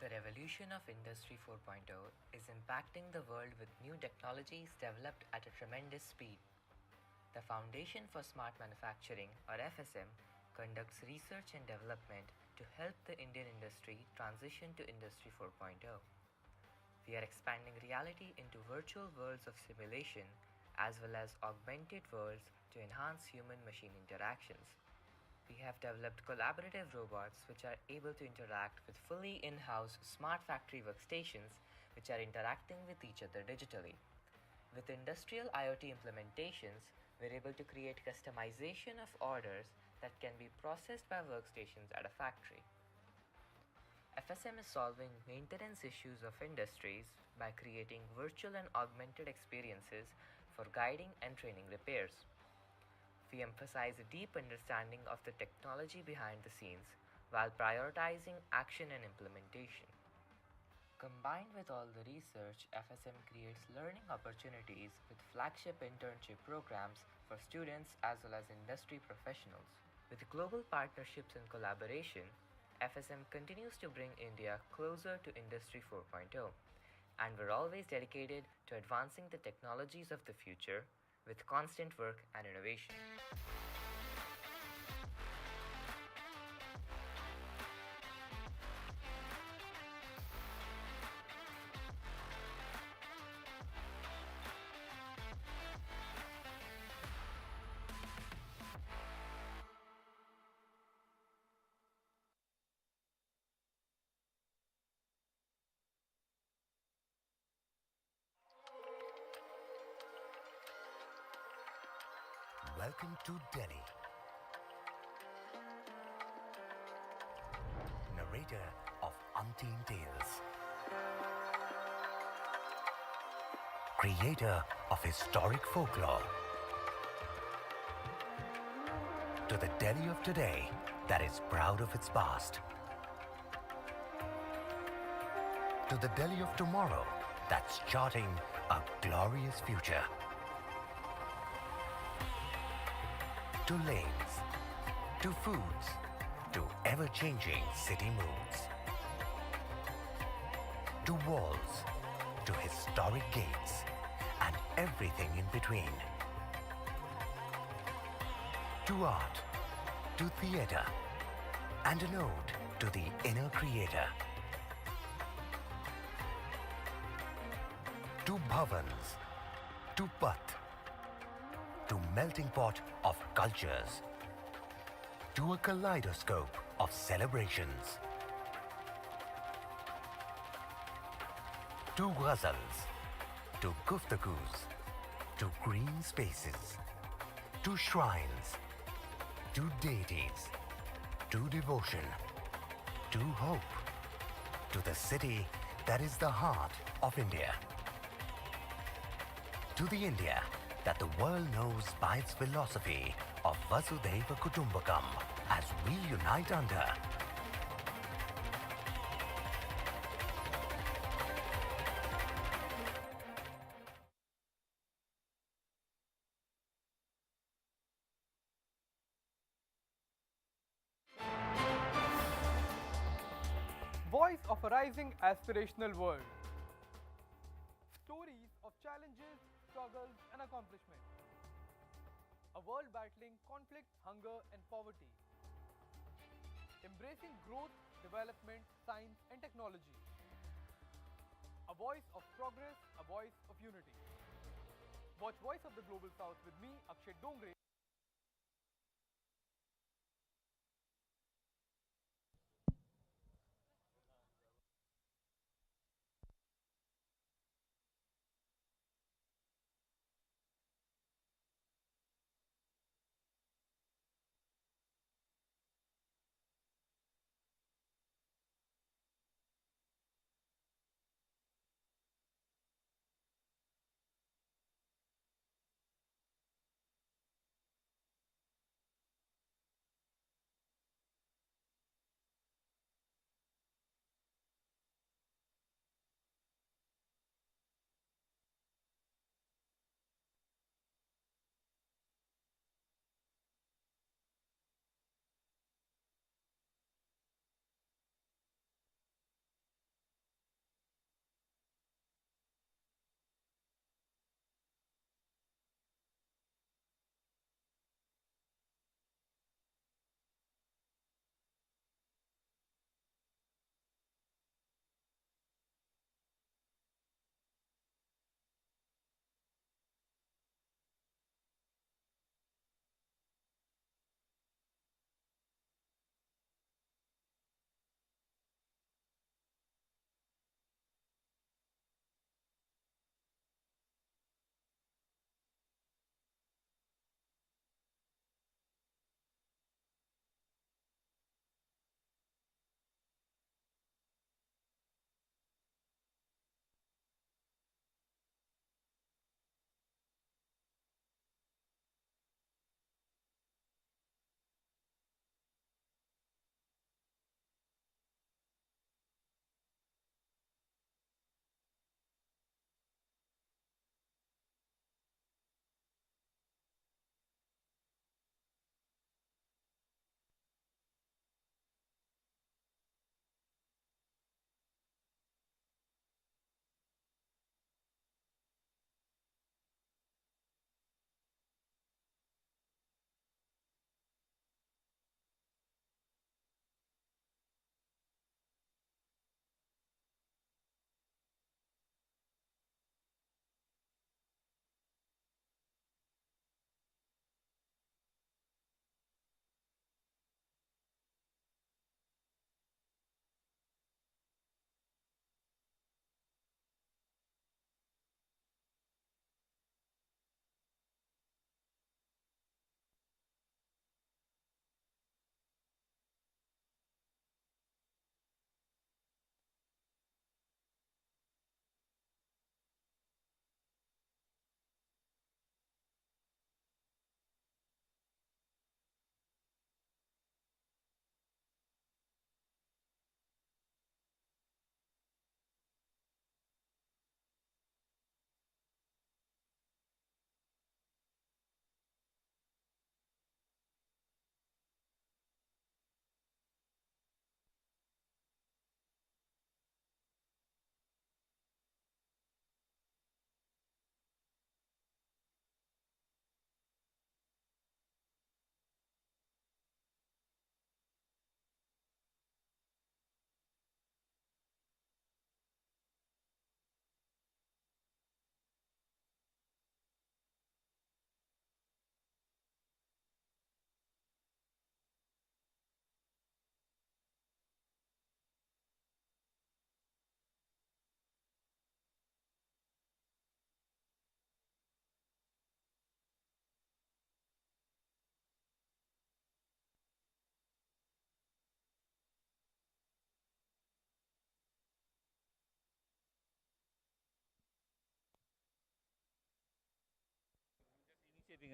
The revolution of Industry 4.0 is impacting the world with new technologies developed at a tremendous speed. The Foundation for Smart Manufacturing, or FSM, conducts research and development to help the Indian industry transition to Industry 4.0. We are expanding reality into virtual worlds of simulation as well as augmented worlds to enhance human-machine interactions. We have developed collaborative robots which are able to interact with fully in-house smart factory workstations which are interacting with each other digitally. With industrial IoT implementations, we're able to create customization of orders that can be processed by workstations at a factory. FSM is solving maintenance issues of industries by creating virtual and augmented experiences for guiding and training repairs. We emphasize a deep understanding of the technology behind the scenes while prioritizing action and implementation. Combined with all the research, FSM creates learning opportunities with flagship internship programs for students as well as industry professionals. With global partnerships and collaboration, FSM continues to bring India closer to Industry 4.0, and we're always dedicated to advancing the technologies of the future with constant work and innovation. Welcome to Delhi. Narrator of umpteen tales. Creator of historic folklore. To the Delhi of today that is proud of its past. To the Delhi of tomorrow that's charting a glorious future. To lanes, to foods, to ever-changing city moods. To walls, to historic gates, and everything in between. To art, to theatre, and an ode to the inner creator. To bhavans, to path, to melting pot of cultures, to a kaleidoscope of celebrations, to ghazals, to guftagus, to green spaces, to shrines, to deities, to devotion, to hope, to the city that is the heart of India. To the India that the world knows by its philosophy of Vasudhaiva Kutumbakam as we unite under Voice of a rising aspirational world. Stories of challenges, struggles, and accomplishment. A world battling conflict, hunger, and poverty. Embracing growth, development, science, and technology. A voice of progress, a voice of unity. Watch Voice of the Global South with me, Akshay Dongre.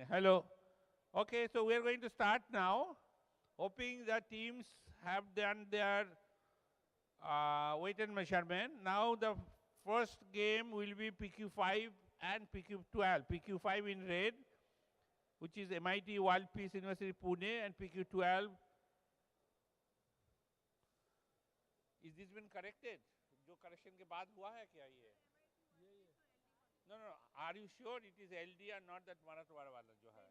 Hello. Okay, so we are going to start now. Hoping the teams have done their weight and measurement. Now the first game will be PQ5 and PQ12. PQ5 in red, which is MIT World Peace University Pune, and PQ12. Is this been corrected? जो correction के बाद हुआ है क्या ये? No, no. Are you sure it is LD and not that Marathwada वाला जो है?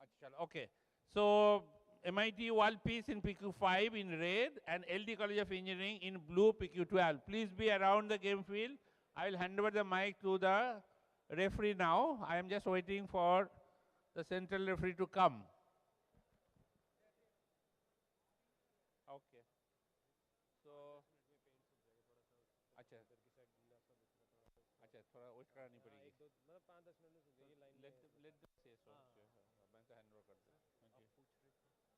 अच्छा चलो. Okay. So MIT World Peace in PQ5 in red and LD College of Engineering in blue PQ12. Please be around the game field. I will hand over the mic to the referee now. I am just waiting for the central referee to come. Okay. So अच्छा अच्छा थोड़ा wait करानी पड़ेगी. एक दो मतलब 5-10 minute में ये line let them say so. मैं तो हैंड ओवर कर दूँ. आप पूछ रहे थे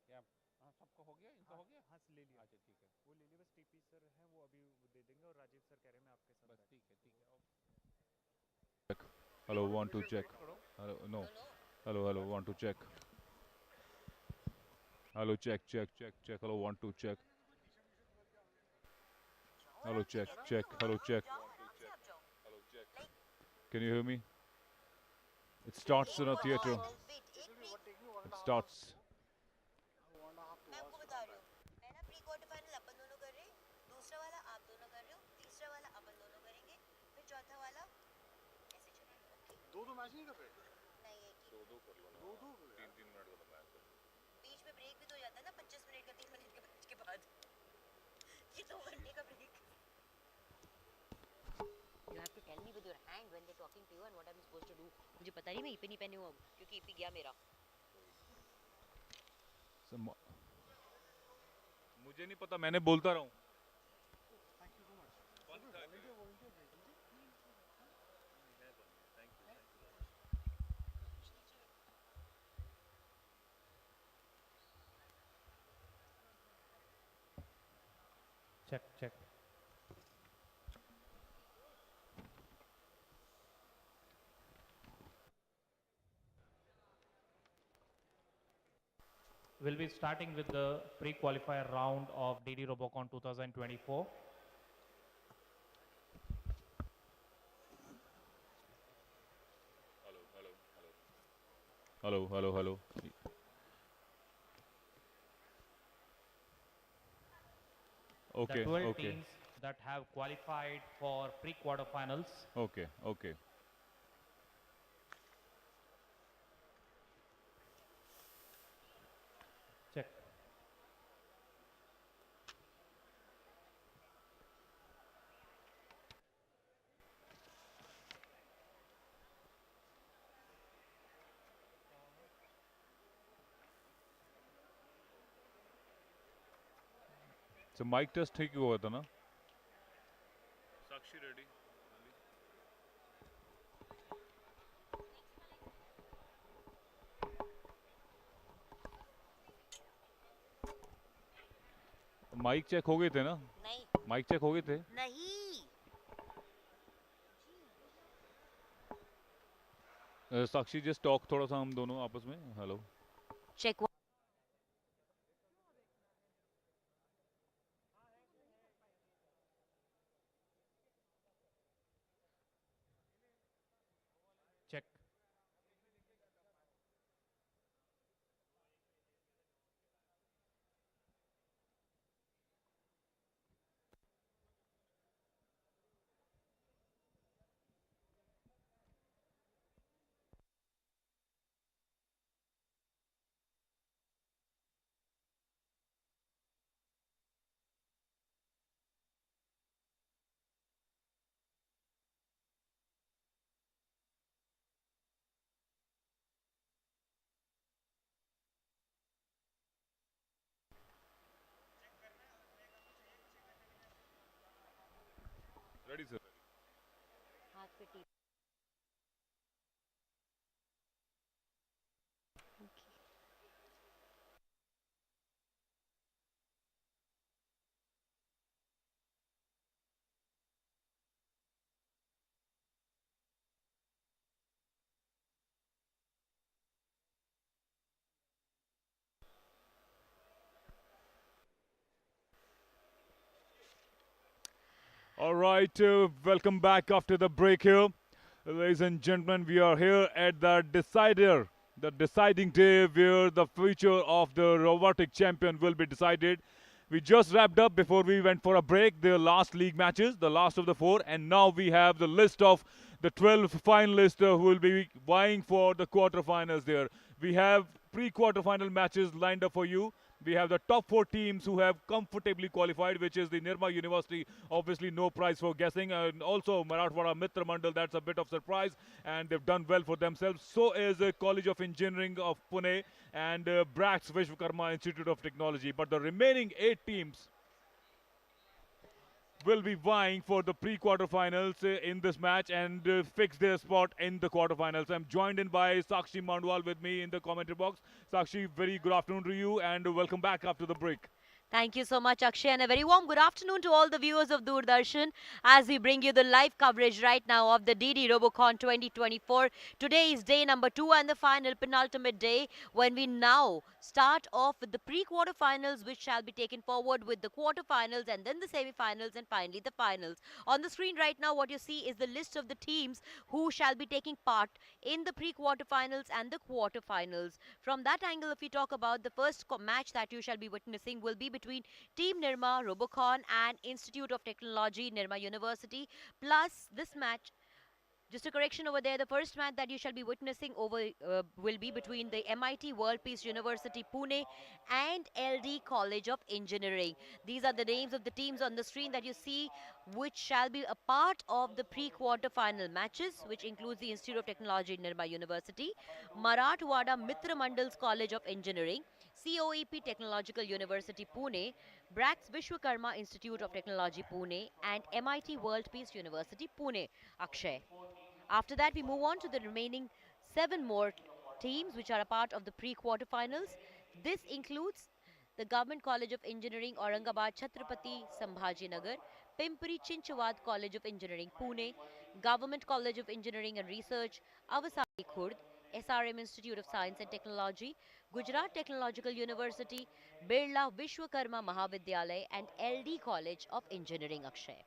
क्या? हाँ सबको हो गया. इनका हो गया. हाँ ले लिया. अच्छा ठीक है. वो ले लिया. बस टीपी सर हैं वो अभी दे देंगे और राजीव सर कह रहे हैं मैं आपके साथ. बस ठीक है ठीक है. Hello, 1 2 check. Hello, no. Hello, hello, 1 2 check. Hello, check, check, check, check. Hello, 1 2 check. Hello, check, check. Hello, check. Can you hear me? It starts in a theater. It starts. मैं आपको बता रही हूँ. पहला प्री क्वार्टर फाइनल अपन दोनों कर रहे हैं, दूसरा वाला आप दोनों कर रहे हो, तीसरा वाला अपन दोनों करेंगे, फिर चौथा वाला ऐसे चलेगा. ओके. दो मैच नहीं कर रहे? नहीं एक ही. दो कर लो ना. दो 3-3 मिनट का मैच है. बीच में ब्रेक भी तो हो जाता है ना 25 मिनट का 3 मिनट के मैच के बाद. ये 2 घंटे का break. You have to tell me with your hand when they're talking to you and what I'm supposed to do. मुझे पता नहीं मैं ईपी नहीं पहने हूँ अब क्योंकि ईपी गया मेरा. मुझे नहीं पता मैंने बोलता रहा हूँ. Check, check. We'll be starting with the pre-qualifier round of DD Robocon 2024. Hello, hello, hello. Okay, The 12 okay. teams that have qualified for pre-quarterfinals. Okay, okay. Check. So mic test ठीक हुआ था ना? साक्षी ready. माइक चेक हो गए थे ना? नहीं. Mic check हो गए थे? नहीं. साक्षी जस्ट टॉक थोड़ा सा हम दोनों आपस में. Hello. Check. Check. Ready sir. हाथ पे टीप. All right, welcome back after the break here. Ladies and gentlemen, we are here at the deciding day where the future of the robotic champion will be decided. We just wrapped up before we went for a break the last league matches, the last of the four, and now we have the list of the 12 finalists who will be vying for the quarterfinals there. We have pre-quarterfinal matches lined up for you. We have the top four teams who have comfortably qualified, which is the Nirma University. Obviously, no prize for guessing. And also, Marathwada Mitra Mandal, that's a bit of surprise. And they've done well for themselves. So is the College of Engineering of Pune and Brax Vishwakarma Institute of Technology. But the remaining 8 teams will be vying for the pre-quarterfinals in this match and fix their spot in the quarterfinals. I'm joined in by Sakshi Mandwal with me in the commentary box. Sakshi, very good afternoon to you and welcome back after the break. Thank you so much, Akshay, and a very warm good afternoon to all the viewers of Doordarshan as we bring you the live coverage right now of the DD Robocon 2024. Today is day number 2 and the final penultimate day when we now start off with the pre-quarterfinals, which shall be taken forward with the quarterfinals and then the semi-finals and finally the finals. On the screen right now, what you see is the list of the teams who shall be taking part in the pre-quarterfinals and the quarterfinals. From that angle, if we talk about the first match that you shall be witnessing will be between Team Nirma, Robocon and Institute of Technology, Nirma University. Plus, this match, just a correction over there, the first match that you shall be witnessing over will be between the MIT World Peace University Pune and LD College of Engineering. These are the names of the teams on the screen that you see, which shall be a part of the pre-quarter-final matches, which includes the Institute of Technology Nirma University, Marathwada Mitra Mandal's College of Engineering, COEP Technological University Pune, Brax Vishwakarma Institute of Technology Pune, and MIT World Peace University Pune. Akshay. After that, we move on to the remaining 7 more teams which are a part of the pre-quarterfinals. This includes the Government College of Engineering, Aurangabad Chhatrapati Sambhajinagar, Pimpri Chinchwad College of Engineering, Pune, Government College of Engineering and Research, Avasari Khurd, SRM Institute of Science and Technology, Gujarat Technological University, Birla Vishwakarma Mahavidyalay and LD College of Engineering, Akshay.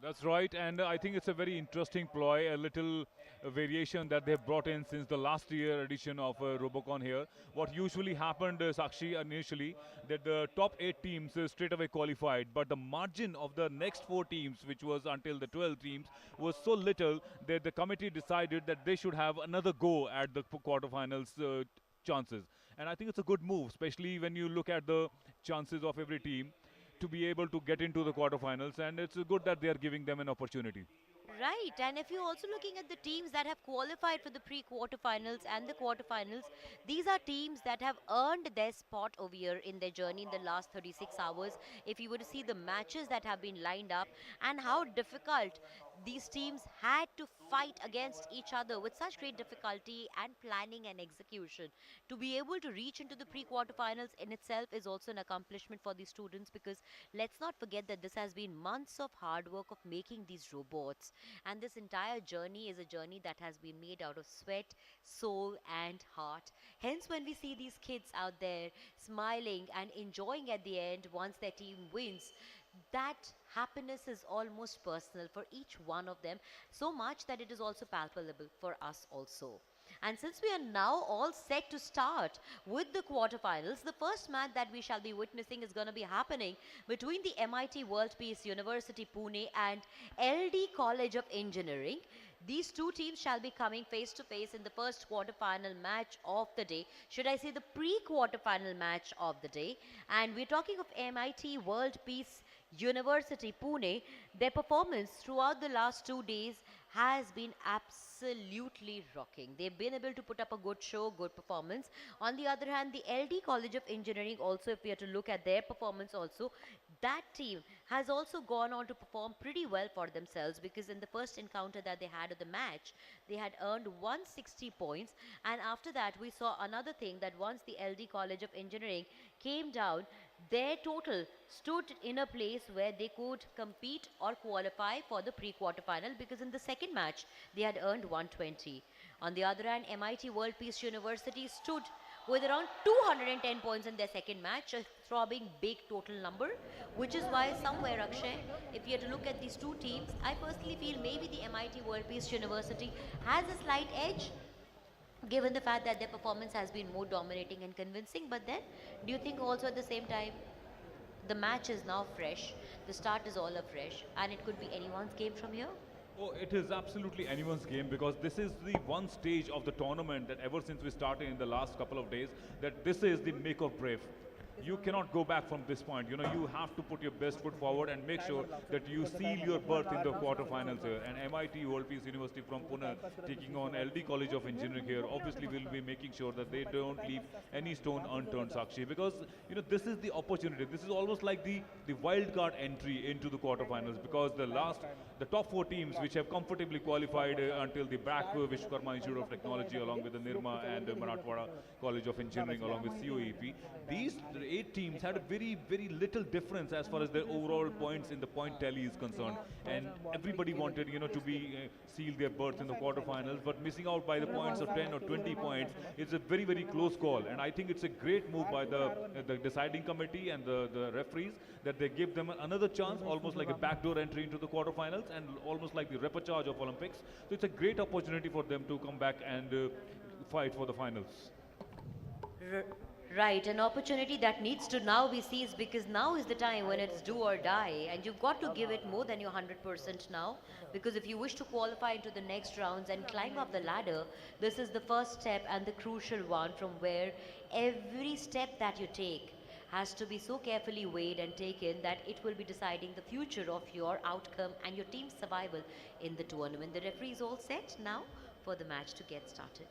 That's right, and I think it's a very interesting ploy, a little variation that they've brought in since the last year edition of Robocon here. What usually happened, Sakshi, initially, that the top 8 teams straight away qualified, but the margin of the next 4 teams, which was until the 12 teams, was so little that the committee decided that they should have another go at the quarterfinals chances. And I think it's a good move, especially when you look at the chances of every team to be able to get into the quarterfinals, and it's good that they are giving them an opportunity. Right, and if you're also looking at the teams that have qualified for the pre-quarterfinals and the quarterfinals, these are teams that have earned their spot over here in their journey in the last 36 hours. If you were to see the matches that have been lined up and how difficult these teams had to fight against each other with such great difficulty and planning and execution. To be able to reach into the pre-quarterfinals in itself is also an accomplishment for these students, because let's not forget that this has been months of hard work of making these robots, and this entire journey is a journey that has been made out of sweat, soul and heart. Hence, when we see these kids out there smiling and enjoying at the end once their team wins, that happiness is almost personal for each one of them, so much that it is also palpable for us also. And since we are now all set to start with the quarterfinals, the first match that we shall be witnessing is going to be happening between the MIT World Peace University Pune and LD College of Engineering. These 2 teams shall be coming face to face in the first quarterfinal match of the day. Should I say the pre-quarterfinal match of the day? And we're talking of MIT World Peace University Pune. Their performance throughout the last 2 days has been absolutely rocking. They've been able to put up a good show, good performance. On the other hand, the LD College of Engineering also, if we are to look at their performance also, that team has also gone on to perform pretty well for themselves, because in the first encounter that they had of the match, they had earned 160 points, and after that we saw another thing, that once the LD College of Engineering came down, their total stood in a place where they could compete or qualify for the pre-quarterfinal, because in the second match they had earned 120. On the other hand, MIT World Peace University stood with around 210 points in their second match, a throbbing big total number, which is why somewhere, Akshay, if you had to look at these two teams, I personally feel maybe the MIT World Peace University has a slight edge, given the fact that their performance has been more dominating and convincing. But then, do you think also at the same time, the match is now fresh, the start is all afresh, and it could be anyone's game from here? Oh, it is absolutely anyone's game because this is the one stage of the tournament that ever since we started in the last couple of days, that this is the make or break. You cannot go back from this point. You know, you have to put your best foot forward and make sure that you seal your berth in the quarterfinals here. And MIT World Peace University from Pune taking on LD College of Engineering here obviously will be making sure that they don't leave any stone unturned, Sakshi, because you know this is the opportunity. This is almost like the wild card entry into the quarterfinals, because the top four teams which have comfortably qualified until the back Vishwakarma Institute of Technology along with the Nirma and Marathwada College of Engineering along with COEP, these 8 teams had a very little difference as far as their overall points in the point tally is concerned, and everybody wanted to be seal their berth in the quarterfinals, but missing out by the points of 10 or 20 points. It's a very close call, and I think it's a great move by the deciding committee and the referees that they give them another chance, almost like a backdoor entry into the quarterfinals and almost like the repechage of Olympics. So it's a great opportunity for them to come back and fight for the finals. Right, an opportunity that needs to now be seized, because now is the time when it's do or die, and you've got to give it more than your 100% now, because if you wish to qualify into the next rounds and climb up the ladder, this is the first step and the crucial one, from where every step that you take has to be so carefully weighed and taken that it will be deciding the future of your outcome and your team's survival in the tournament. The referee is all set now for the match to get started.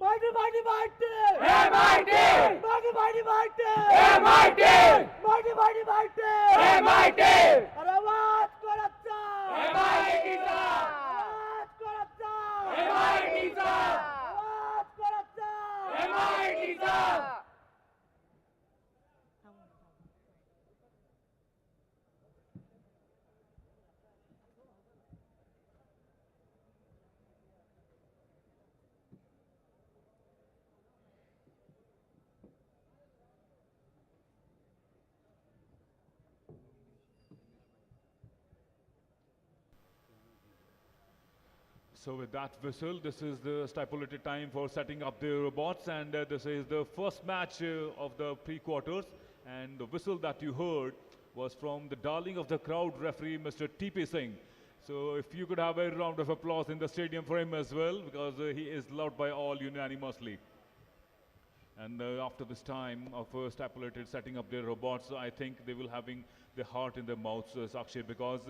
Mighty, mighty, mighty! MIT! Mighty, mighty, mighty! MIT! Mighty, mighty, mighty! MIT! आवाज कोणाचा? MIT चा! आवाज कोणाचा? MIT चा! आवाज कोणाचा? MIT चा! So with that whistle, this is the stipulated time for setting up the robots, and this is the first match of the pre-quarters, and the whistle that you heard was from the darling of the crowd, referee Mr. TP Singh. So if you could have a round of applause in the stadium for him as well, because he is loved by all unanimously. And after this time of stipulated setting up their robots, I think they will having the heart in their mouths, Sakshi, because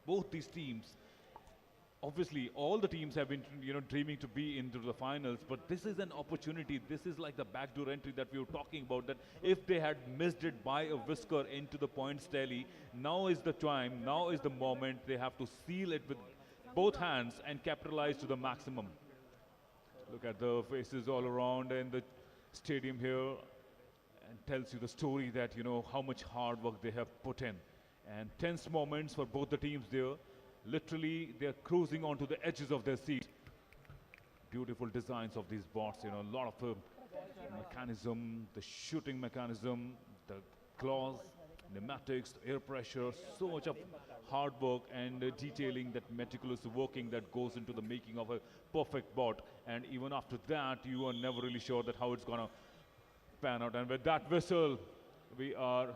both these teams, obviously all the teams have been dreaming to be into the finals, but this is an opportunity. This is like the backdoor entry that we were talking about, that if they had missed it by a whisker into the points tally, now is the time, now is the moment. They have to seal it with both hands and capitalize to the maximum. Look at the faces all around in the stadium here, and tells you the story that how much hard work they have put in, and tense moments for both the teams there. Literally, they're cruising onto the edges of their seat. Beautiful designs of these bots, a lot of mechanism, the shooting mechanism, the claws, pneumatics, air pressure, so much of hard work and detailing, that meticulous working that goes into the making of a perfect bot. And even after that, you are never really sure that how it's gonna pan out. And with that whistle, we are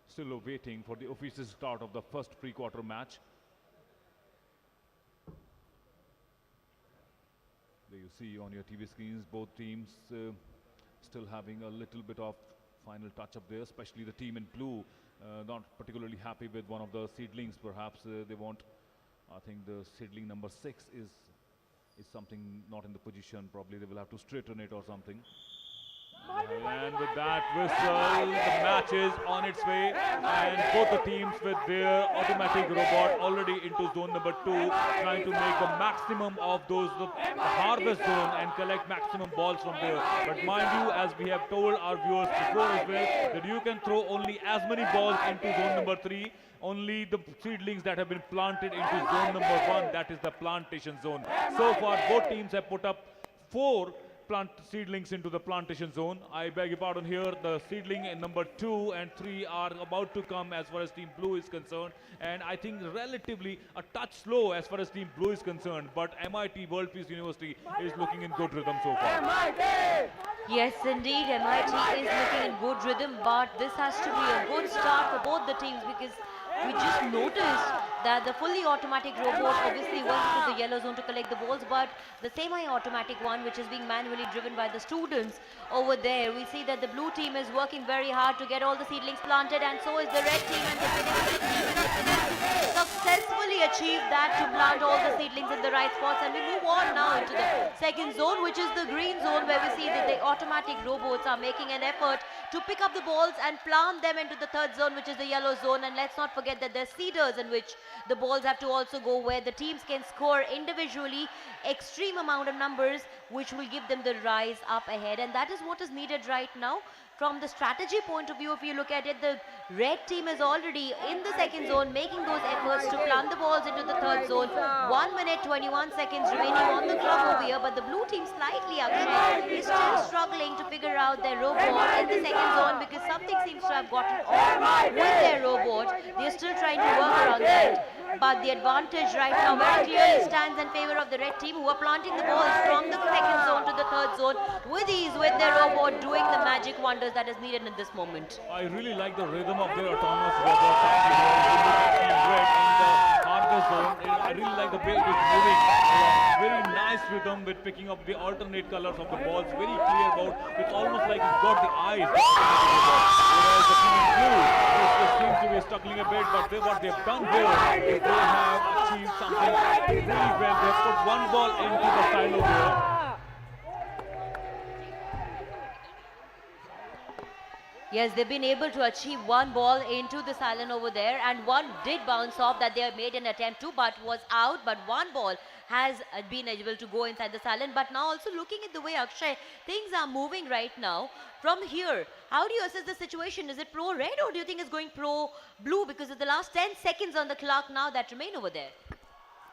still waiting for the official start of the first pre-quarter match. There you see on your TV screens, both teams still having a little bit of final touch up there, especially the team in blue, not particularly happy with one of the seedlings. Perhaps they want I think the seedling number 6 is something not in the position. Probably they will have to straighten it or something. And with that whistle, the match is on its way, and both the teams with their automatic robot already into zone number 2, trying to make the maximum of those the harvest zone and collect maximum balls from there. But mind you, as we have told our viewers before as well, that you can throw only as many balls into zone number 3. Only the seedlings that have been planted into zone number 1, that is the plantation zone. So far, both teams have put up 4 plant seedlings into the plantation zone. I beg your pardon here, the seedling in number 2 and 3 are about to come as far as Team Blue is concerned, and I think relatively a touch slow as far as Team Blue is concerned, but MIT World Peace University is looking in good rhythm so far. Yes, indeed, MIT is looking in good rhythm, but this has to be a good start for both the teams because we just noticed that the fully automatic robot obviously went into the yellow zone to collect the balls, but the semi-automatic one, which is being manually driven by the students over there, we see that the blue team is working very hard to get all the seedlings planted, and so is the red team, and they successfully achieved that to plant all the seedlings in the right spots. And we move on now into the second zone, which is the green zone, where we see that the automatic robots are making an effort to pick up the balls and plant them into the third zone, which is the yellow zone. And let's not forget that there's seeders in which the balls have to also go, where the teams can score individually extreme amount of numbers, which will give them the rise up ahead. And that is what is needed right now. From the strategy point of view, if you look at it, the red team is already in the second zone, making those efforts to plant the balls into the third zone. 1 minute 21 seconds remaining on the clock over here, but the blue team slightly, Akshay, is still struggling to figure out their robot in the second zone because something seems to have gotten off with their robot. They're still trying to work around that. But the advantage right now very clearly stands in favor of the red team, who are planting the balls from the second zone to the third zone with ease, with their robot doing the magic wonders that is needed in this moment. I really like the rhythm of their autonomous robots actually. Red in the harvest zone. I really like the way it is moving. Very nice rhythm with picking up the alternate colors of the balls. Very clear about. It's almost like it's got the eyes. Whereas the team in blue seems to be struggling a bit, but what they've done here is they have achieved something really well. They have put one ball into the silo here. Yes, they've been able to achieve one ball into the silent over there, and one did bounce off that they have made an attempt to, but was out. But one ball has been able to go inside the silent. But now also looking at the way, Akshay, things are moving right now. From here, how do you assess the situation? Is it pro-red or do you think it's going pro-blue? Because of the last 10 seconds on the clock now that remain over there.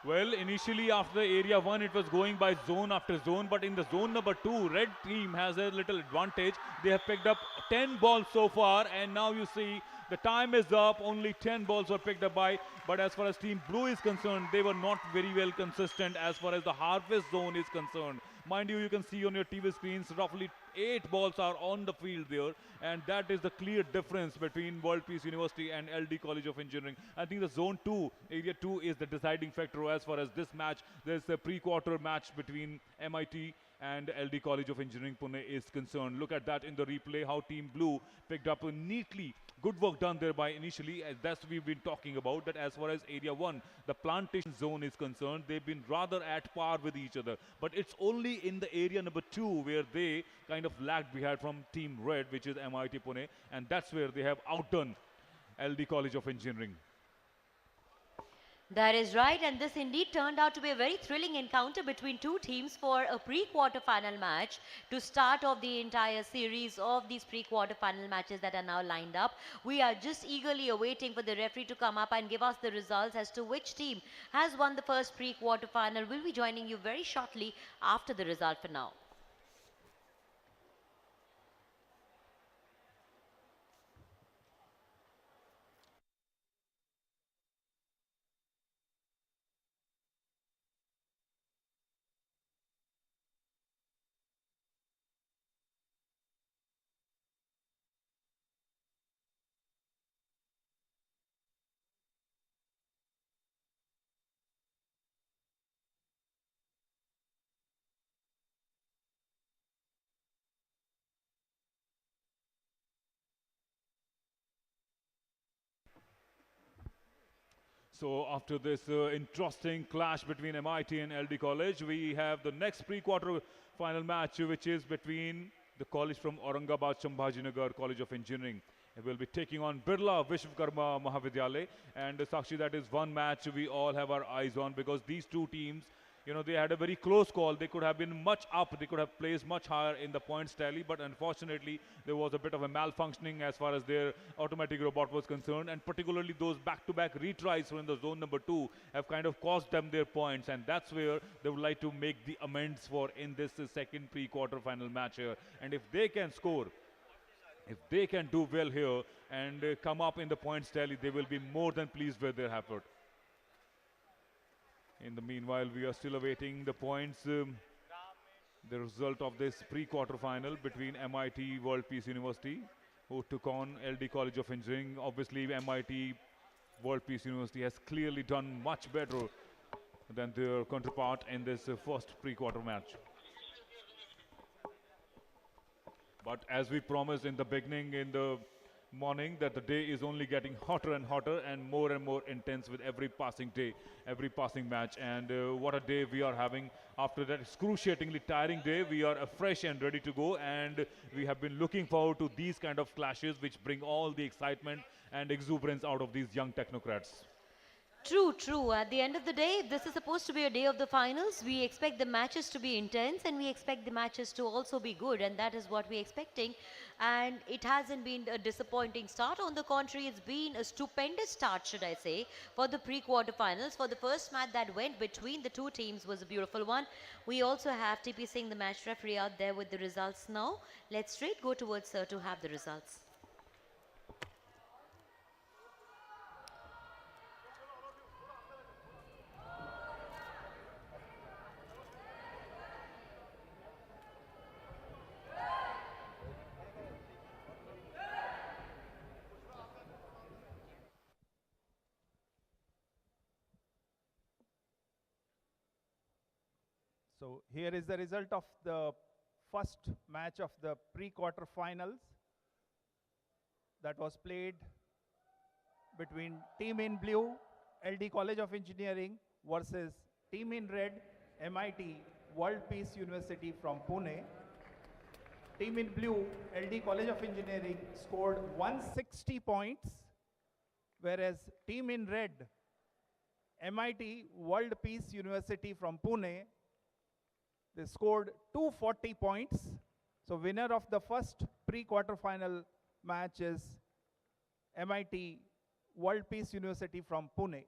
Well, initially after area 1, it was going by zone after zone, but in the zone number 2, red team has a little advantage. They have picked up 10 balls so far, and now you see the time is up. Only 10 balls were picked up by, but as far as Team Blue is concerned, they were not very well consistent as far as the harvest zone is concerned. Mind you, you can see on your TV screens roughly 8 balls are on the field there, and that is the clear difference between World Peace University and LD College of Engineering. I think the zone 2, area 2 is the deciding factor as far as this match. There's a pre-quarter match between MIT and LD College of Engineering Pune is concerned. Look at that in the replay, how Team Blue picked up a neatly. Good work done there by initially, as that's we've been talking about, that as far as area 1, the plantation zone is concerned, they've been rather at par with each other. But it's only in the area number 2 where they kind of lagged behind from Team Red, which is MIT Pune, and that's where they have outdone LD College of Engineering. That is right, and this indeed turned out to be a very thrilling encounter between two teams for a pre-quarterfinal match to start off the entire series of these pre-quarterfinal matches that are now lined up. We are just eagerly awaiting for the referee to come up and give us the results as to which team has won the first pre-quarterfinal. We'll be joining you very shortly after the result for now. So after this interesting clash between MIT and LD College, we have the next pre-quarter final match, which is between the college from Aurangabad Shambhajinagar College of Engineering. It will be taking on Birla Vishwakarma Mahavidyalaya. And Sakshi, that is one match we all have our eyes on, because these two teams, you know, they had a very close call. They could have been much up. They could have placed much higher in the points tally, but unfortunately, there was a bit of a malfunctioning as far as their automatic robot was concerned, and particularly those back-to-back retries from the zone number 2 have kind of cost them their points, and that's where they would like to make the amends for in this second pre-quarter final match here. And if they can score, if they can do well here and come up in the points tally, they will be more than pleased with their effort. In the meanwhile, we are still awaiting the points, the result of this pre-quarter final between MIT World Peace University, who took on LD College of Engineering. Obviously, MIT World Peace University has clearly done much better than their counterpart in this first pre-quarter match. But as we promised in the beginning, in the morning, that the day is only getting hotter and more intense with every passing day, every passing match. And what a day we are having after that excruciatingly tiring day. We are fresh and ready to go, and we have been looking forward to these kind of clashes which bring all the excitement and exuberance out of these young technocrats. True, true. At the end of the day, this is supposed to be a day of the finals. We expect the matches to be intense, and we expect the matches to also be good, and that is what we're expecting. And it hasn't been a disappointing start. On the contrary, it's been a stupendous start, should I say, for the pre-quarterfinals. For the first match that went between the two teams was a beautiful one. We also have TP Singh, the match referee, out there with the results now. Let's straight go towards Sir to have the results. So here is the result of the first match of the pre-quarterfinals that was played between team in blue, LD College of Engineering, versus team in red, MIT World Peace University from Pune. Team in blue, LD College of Engineering, scored 160 points, whereas team in red, MIT World Peace University from Pune, they scored 240 points. So winner of the first pre-quarterfinal match is MIT World Peace University from Pune.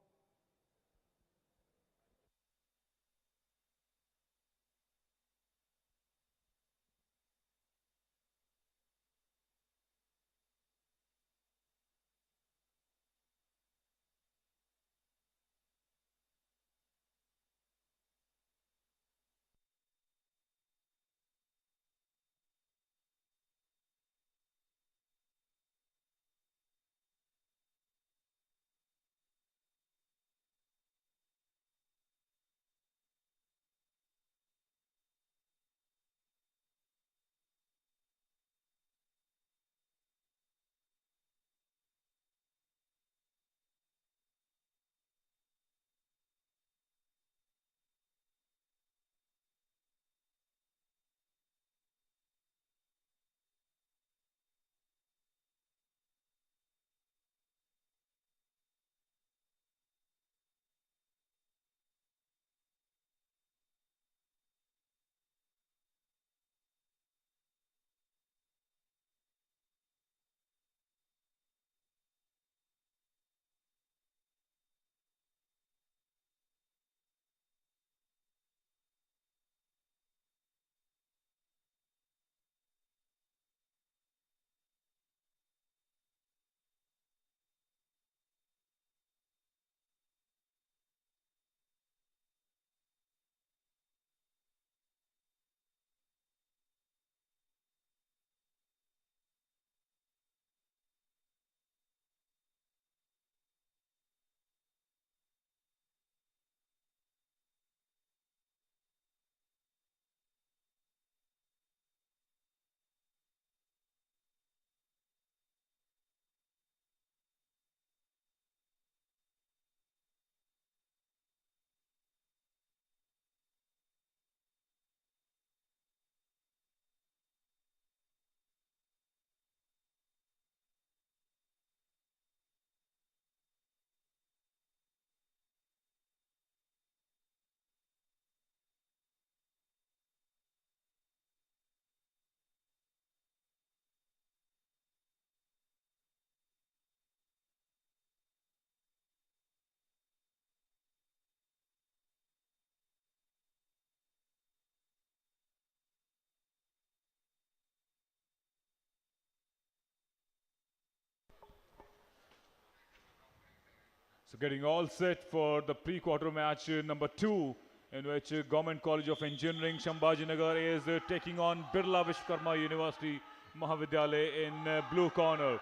So getting all set for the pre-quarter match number 2, in which Government College of Engineering Shambhajinagar is taking on Birla Vishwakarma University Mahavidyalaya in blue corner.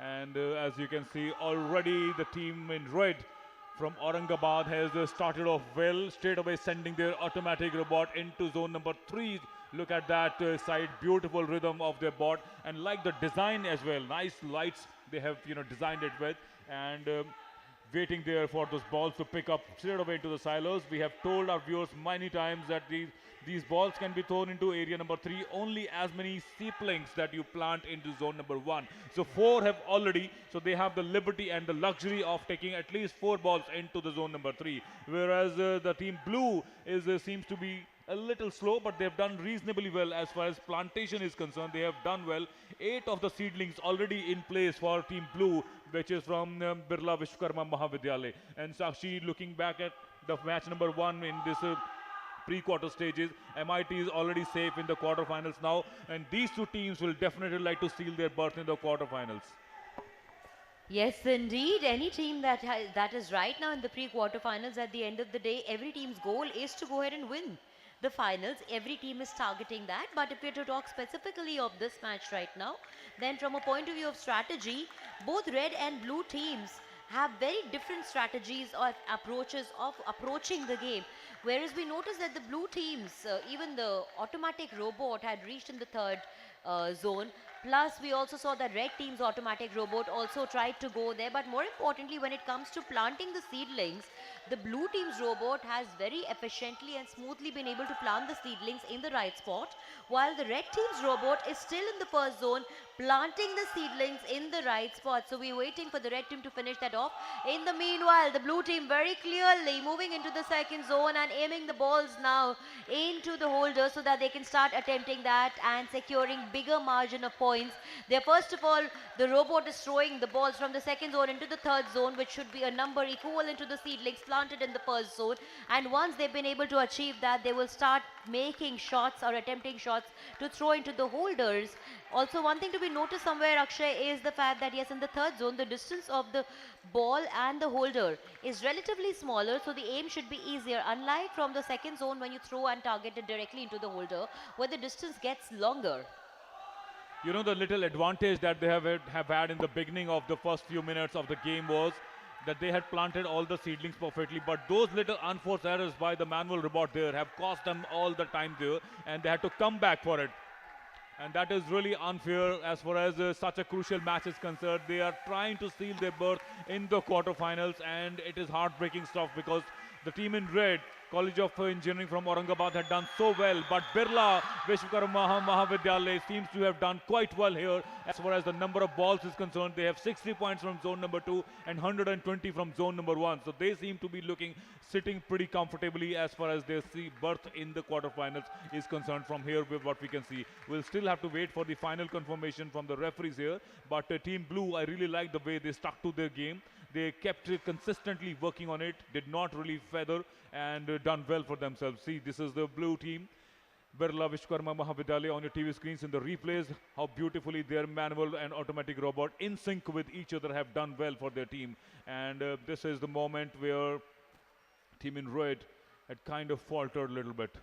And as you can see, already the team in red from Aurangabad has started off well, straight away sending their automatic robot into zone number 3. Look at that side, beautiful rhythm of their bot, and like the design as well, nice lights they have designed it with, and waiting there for those balls to pick up straight away into the silos. We have told our viewers many times that these balls can be thrown into area number 3 only as many seedlings that you plant into zone number 1. So 4 have already, so they have the liberty and the luxury of taking at least 4 balls into the zone number 3. Whereas the team blue is seems to be a little slow, but they've done reasonably well as far as plantation is concerned. They have done well. 8 of the seedlings already in place for Team Blue, which is from Birla Vishwakarma Mahavidyalaya. And Sakshi, looking back at the match number 1 in this pre-quarter stages, MIT is already safe in the quarterfinals now, and these two teams will definitely like to seal their berth in the quarterfinals. Yes, indeed. Any team that is right now in the pre-quarterfinals, at the end of the day, every team's goal is to go ahead and win the finals. Every team is targeting that. But if we're to talk specifically of this match right now, then from a point of view of strategy, both red and blue teams have very different strategies or approaches of approaching the game. Whereas we noticed that the blue teams, even the automatic robot had reached in the third zone. Plus, we also saw that red team's automatic robot also tried to go there. But more importantly, when it comes to planting the seedlings, the blue team's robot has very efficiently and smoothly been able to plant the seedlings in the right spot, while the red team's robot is still in the first zone, planting the seedlings in the right spot. So we're waiting for the red team to finish that off. In the meanwhile, the blue team very clearly moving into the second zone and aiming the balls now into the holder so that they can start attempting that and securing bigger margin of points. There, first of all, the robot is throwing the balls from the second zone into the third zone, which should be a number equivalent to the seedlings planted in the first zone. And once they've been able to achieve that, they will start making shots or attempting shots to throw into the holders. Also, one thing to be noticed somewhere, Akshay, is the fact that yes, in the third zone, the distance of the ball and the holder is relatively smaller, so the aim should be easier, unlike from the second zone when you throw and target it directly into the holder, where the distance gets longer. You know, the little advantage that they have had in the beginning of the first few minutes of the game was that they had planted all the seedlings perfectly, but those little unforced errors by the manual robot there have cost them all the time there, and they had to come back for it. And that is really unfair as far as such a crucial match is concerned. They are trying to seal their berth in the quarterfinals, and it is heartbreaking stuff because the team in red, College of Engineering from Aurangabad, had done so well, but Birla Vishwakarma Mahavidyalaya seems to have done quite well here as far as the number of balls is concerned. They have 60 points from zone number 2 and 120 from zone number 1. So they seem to be sitting pretty comfortably as far as their berth in the quarterfinals is concerned from here with what we can see. We'll still have to wait for the final confirmation from the referees here, but Team Blue, I really like the way they stuck to their game. They kept consistently working on it, did not really feather, and done well for themselves. See, this is the blue team. Birla Vishwakarma Mahavidyalaya on your TV screens in the replays, how beautifully their manual and automatic robot in sync with each other have done well for their team. And this is the moment where team in red had kind of faltered a little bit.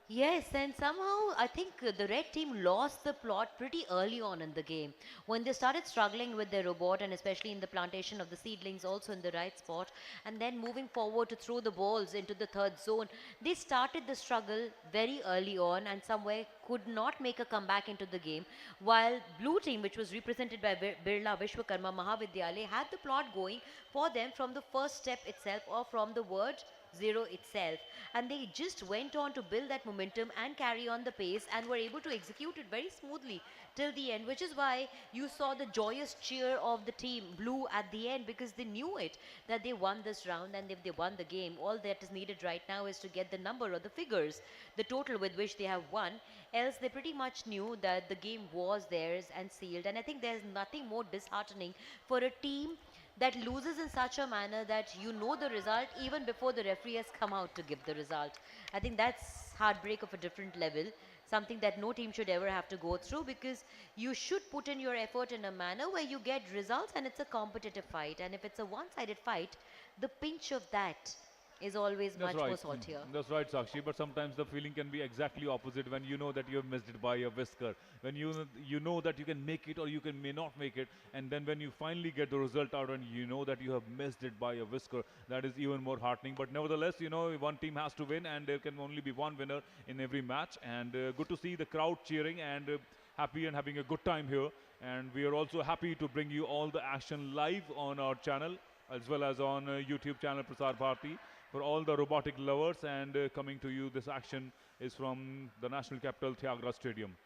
Yes, and somehow I think the red team lost the plot pretty early on in the game. When they started struggling with their robot and especially in the plantation of the seedlings also in the right spot and then moving forward to throw the balls into the third zone, they started the struggle very early on and somewhere could not make a comeback into the game. While blue team, which was represented by Birla Vishwakarma Mahavidyalaya, had the plot going for them from the first step itself or from the word zero itself, and they just went on to build that momentum and carry on the pace and were able to execute it very smoothly till the end, which is why you saw the joyous cheer of the team blue at the end, because they knew it that they won this round, and if they won the game, all that is needed right now is to get the number or the figures, the total with which they have won. Else they pretty much knew that the game was theirs and sealed. And I think there's nothing more disheartening for a team that loses in such a manner that you know the result even before the referee has come out to give the result. I think that's heartbreak of a different level, something that no team should ever have to go through, because you should put in your effort in a manner where you get results and it's a competitive fight. And if it's a one-sided fight, the pinch of that is always That's much more right. saltier. That's right, Sakshi. But sometimes the feeling can be exactly opposite when you know that you have missed it by a whisker. When you know that you can make it or you can may not make it, and then when you finally get the result out and you know that you have missed it by a whisker, that is even more heartening. But nevertheless, you know, one team has to win, and there can only be one winner in every match. And good to see the crowd cheering and happy and having a good time here. And we are also happy to bring you all the action live on our channel as well as on YouTube channel Prasar Bharati for all the robotic lovers. And coming to you, this action is from the national capital, Thiagraj Stadium.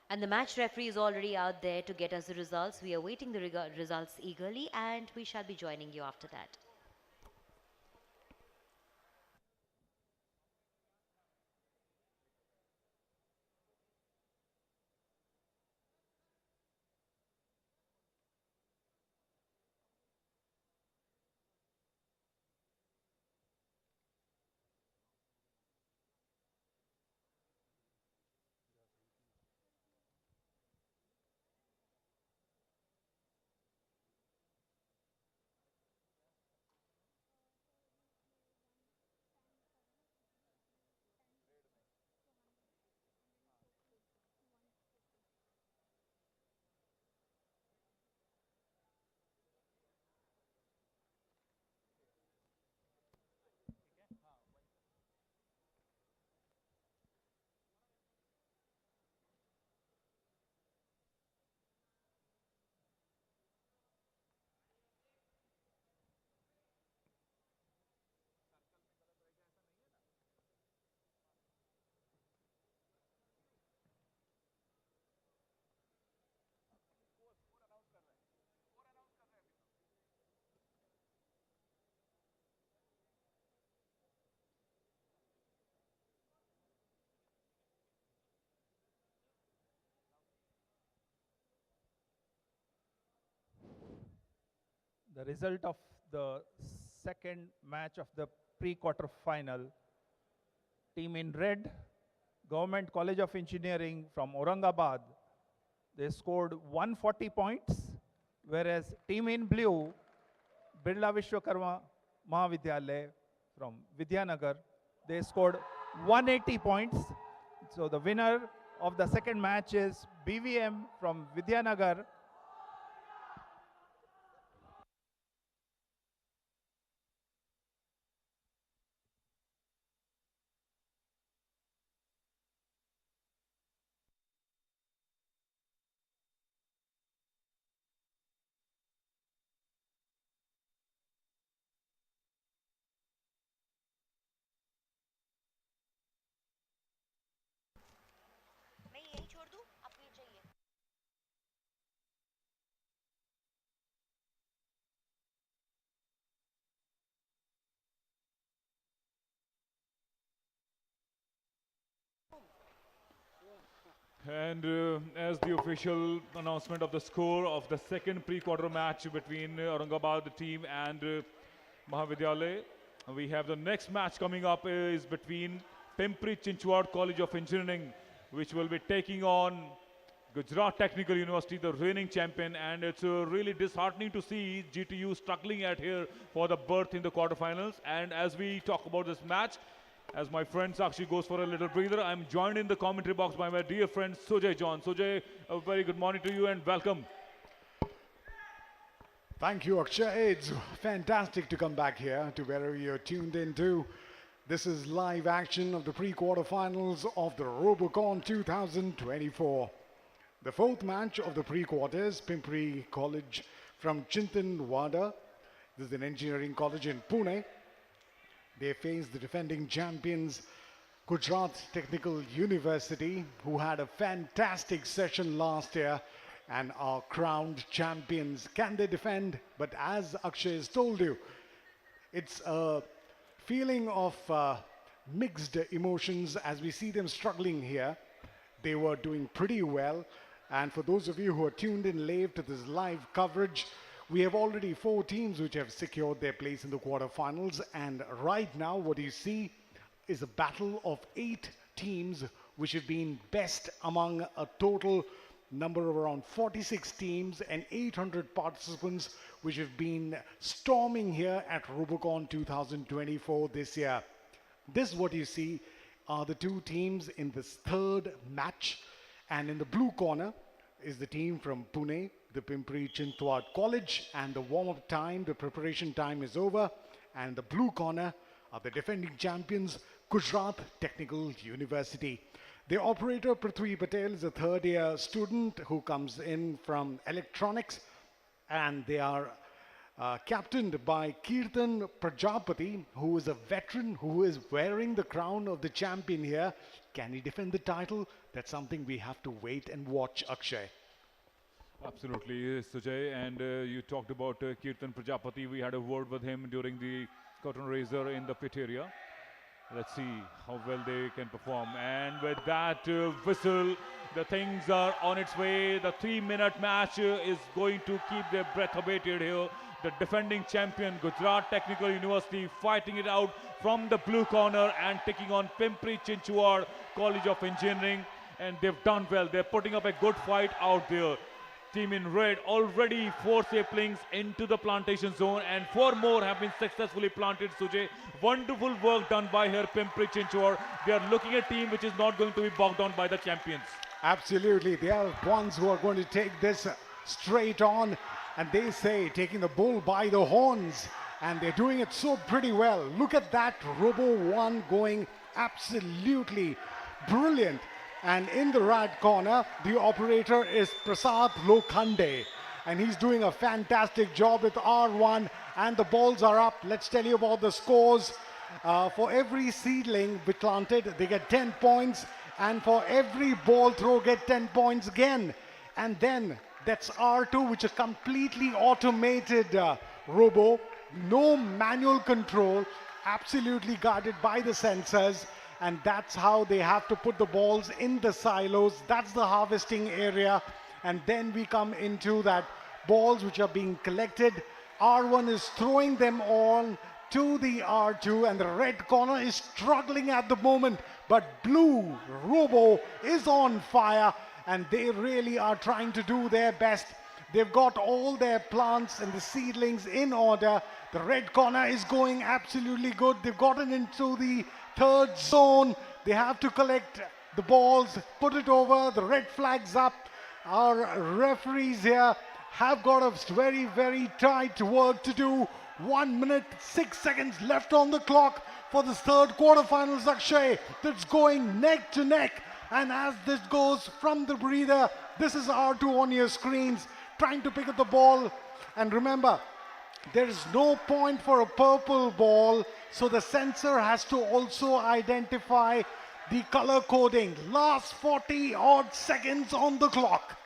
And the match referee is already out there to get us the results. We are waiting the results eagerly, and we shall be joining you after that. The result of the second match of the pre-quarter final. Team in red, Government College of Engineering from Aurangabad, they scored 140 points, whereas team in blue, Birla Vishwakarma Mahavidyalaya from Vidyanagar, they scored 180 points. So the winner of the second match is BVM from Vidyanagar. मैं यही छोड़ दूं, आप पीट जाइए। And as the official announcement of the score of the second pre-quarter match between Aurangabad team and Mahavidyalaya, we have the next match coming up is between Pimpri Chinchwad College of Engineering, which will be taking on Gujarat Technical University, the reigning champion. And it's really disheartening to see GTU struggling at here for the berth in the quarterfinals. And as we talk about this match, as my friend Sakshi goes for a little breather, I'm joined in the commentary box by my dear friend Sujay John. Sujay, a very good morning to you and welcome. Thank you, Akshay. It's fantastic to come back here to wherever you're tuned into. This is live action of the pre-quarterfinals of the Robocon 2024. The fourth match of the pre-quarters, Pimpri College from Chintanwada. This is an engineering college in Pune. They face the defending champions, Gujarat Technical University, who had a fantastic session last year and are crowned champions. Can they defend? But as Akshay has told you, it's a feeling of mixed emotions as we see them struggling here. They were doing pretty well. And for those of you who are tuned in live to this live coverage, we have already 4 teams which have secured their place in the quarterfinals. And right now, what you see is a battle of 8 teams which have been best among a total number of around 46 teams and 800 participants which have been storming here at Robocon 2024 this year. This is what you see are the 2 teams in this 3rd match, and in the blue corner is the team from Pune, the Pimpri Chinchwad College, and the warm-up time, the preparation time is over, and the blue corner are the defending champions, Gujarat Technical University. The operator Prithvi Patel is a 3rd-year student who comes in from electronics, and they are captained by Kirtan Prajapati, who is a veteran who is wearing the crown of the champion here. Can he defend the title? That's something we have to wait and watch, Akshay. Absolutely, Sujay. And you talked about Kirtan Prajapati. We had a word with him during the curtain raiser in the pit area. Let's see how well they can perform. And with that whistle, the things are on its way. The 3-minute match is going to keep their breath abated here. The defending champion Gujarat Technical University fighting it out from the blue corner and taking on Pimpri Chinchwad College of Engineering. And they've done well. They're putting up a good fight out there. Team in red already 4 saplings into the plantation zone and 4 more have been successfully planted, Sujay. Wonderful work done by her Pimpri Chinchwad. They are looking at a team which is not going to be bogged down by the champions. Absolutely. They are ones who are going to take this straight on, and they say taking the bull by the horns, and they're doing it so pretty well. Look at that Robo 1 going absolutely brilliant. And in the right corner, the operator is Prasad Lokhande. And he's doing a fantastic job with R1. And the balls are up. Let's tell you about the scores. For every seedling we planted, they get 10 points. And for every ball throw, get 10 points again. And then that's R2, which is completely automated robo. No manual control. Absolutely guarded by the sensors. And that's how they have to put the balls in the silos. That's the harvesting area. And then we come into that balls which are being collected. R1 is throwing them on to the R2, and the red corner is struggling at the moment. But blue Robo is on fire, and they really are trying to do their best. They've got all their plants and the seedlings in order. The red corner is going absolutely good. They've gotten into the 3rd zone. They have to collect the balls, put it over, the red flag's up. Our referees here have got a very, very tight work to do. 1 minute, 6 seconds left on the clock for this 3rd quarterfinals, Akshay. That's going neck to neck. And as this goes from the breather, this is R2 on your screens, trying to pick up the ball. And remember, there is no point for a purple ball, so the sensor has to also identify the color coding. Last 40 odd seconds on the clock.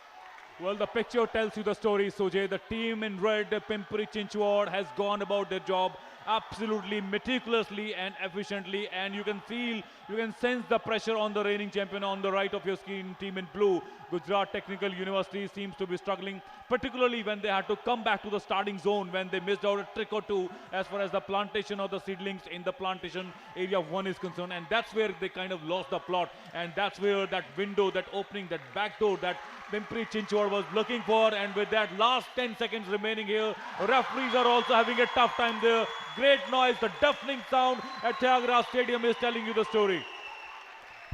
Well, the picture tells you the story, Sujay. The team in red, Pimpri Chinchwad, has gone about their job absolutely meticulously and efficiently, and you can feel, you can sense the pressure on the reigning champion on the right of your screen. Team in blue, Gujarat Technical University, seems to be struggling, particularly when they had to come back to the starting zone when they missed out a trick or two as far as the plantation of the seedlings in the plantation area 1 is concerned, and that's where they kind of lost the plot, and that's where that window, that opening, that back door that Pimpri Chinchwad was looking for. And with that last 10 seconds remaining here, referees are also having a tough time there. Great noise, the deafening sound at Thiagraj Stadium is telling you the story.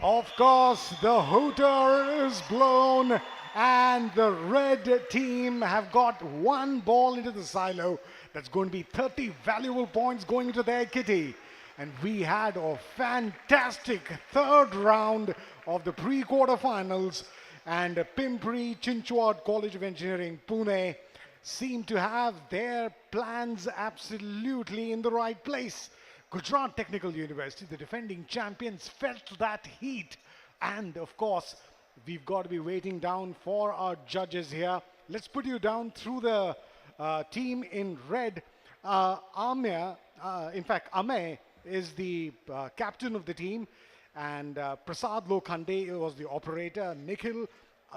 Of course, the hooter is blown, and the red team have got 1 ball into the silo. That's going to be 30 valuable points going into their kitty. And we had a fantastic 3rd round of the pre-quarterfinals. And Pimpri Chinchwad College of Engineering, Pune, seem to have their plans absolutely in the right place. Gujarat Technical University, the defending champions, felt that heat. And of course, we've got to be waiting down for our judges here. Let's put you down through the team in red. In fact, Amey is the captain of the team, and Prasad Lokhande was the operator. Nikhil,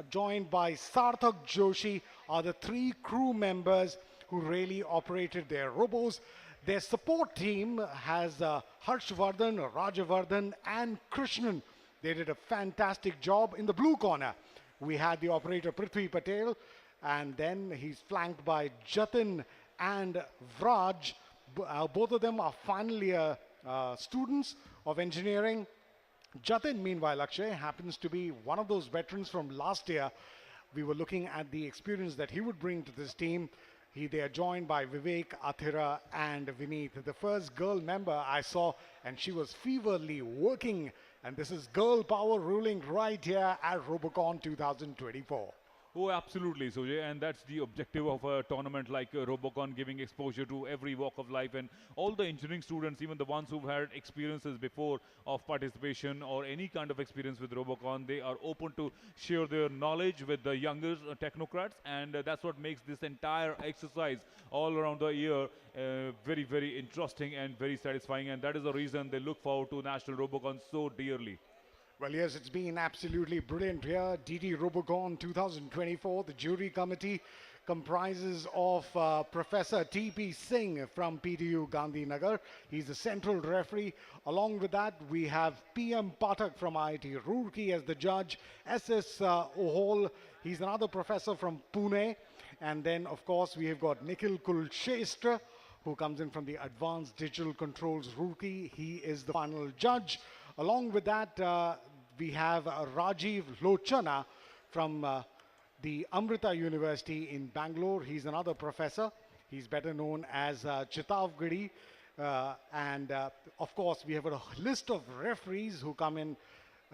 joined by Sarthak Joshi, are the three crew members who really operated their robos. Their support team has Harshvardhan, Rajavardhan, and Krishnan. They did a fantastic job. In the blue corner, we had the operator Prithvi Patel, and then he's flanked by Jatin and Vraj. Both of them are final year students of engineering. Jatin, meanwhile, Akshay, happens to be one of those veterans from last year. We were looking at the experience that he would bring to this team. They are joined by Vivek, Athira, and Vineet. The first girl member I saw, and she was feverly working. And this is girl power ruling right here at Robocon 2024. Oh, absolutely, Sujay, and that's the objective of a tournament like Robocon, giving exposure to every walk of life, and all the engineering students, even the ones who've had experiences before of participation or any kind of experience with Robocon, they are open to share their knowledge with the younger technocrats, and that's what makes this entire exercise all around the year very, very interesting and very satisfying, and that is the reason they look forward to National Robocon so dearly. Well, yes, it's been absolutely brilliant here. DD Robocon 2024. The jury committee comprises of Professor T.P. Singh from PTU Gandhinagar. He's the central referee. Along with that, we have P.M. Pathak from IIT Roorkee as the judge. S.S. Ohol, he's another professor from Pune. And then, of course, we have got Nikhil Kulshestra, who comes in from the Advanced Digital Controls Roorkee. He is the final judge. Along with that, we have Rajiv Lochana from the Amrita University in Bangalore. He's another professor. He's better known as Chitavgadi. Of course, we have a list of referees who come in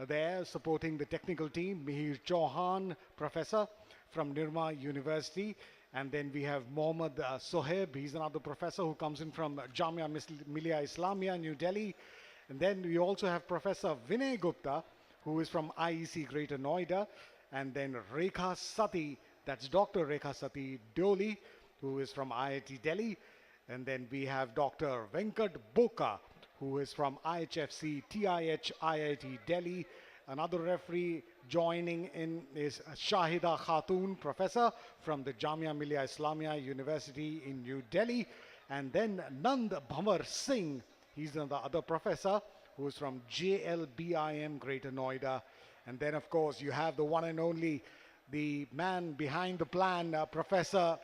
there supporting the technical team. Mihir Chauhan, professor from Nirma University. And then we have Mohammad Soheb. He's another professor who comes in from Jamia Millia Islamia, New Delhi. And then we also have Professor Vinay Gupta, who is from IEC Greater Noida. And then Rekha Sati, that's Dr. Rekha Sati Deoli, who is from IIT Delhi. And then we have Dr. Venkat Boka, who is from IHFC TIH IIT Delhi. Another referee joining in is Shahida Khatun, professor from the Jamia Millia Islamia University in New Delhi. And then Nand Bhamar Singh, he's the other professor who is from JLBIM Greater Noida. And then, of course, you have the one and only, the man behind the plan, Professor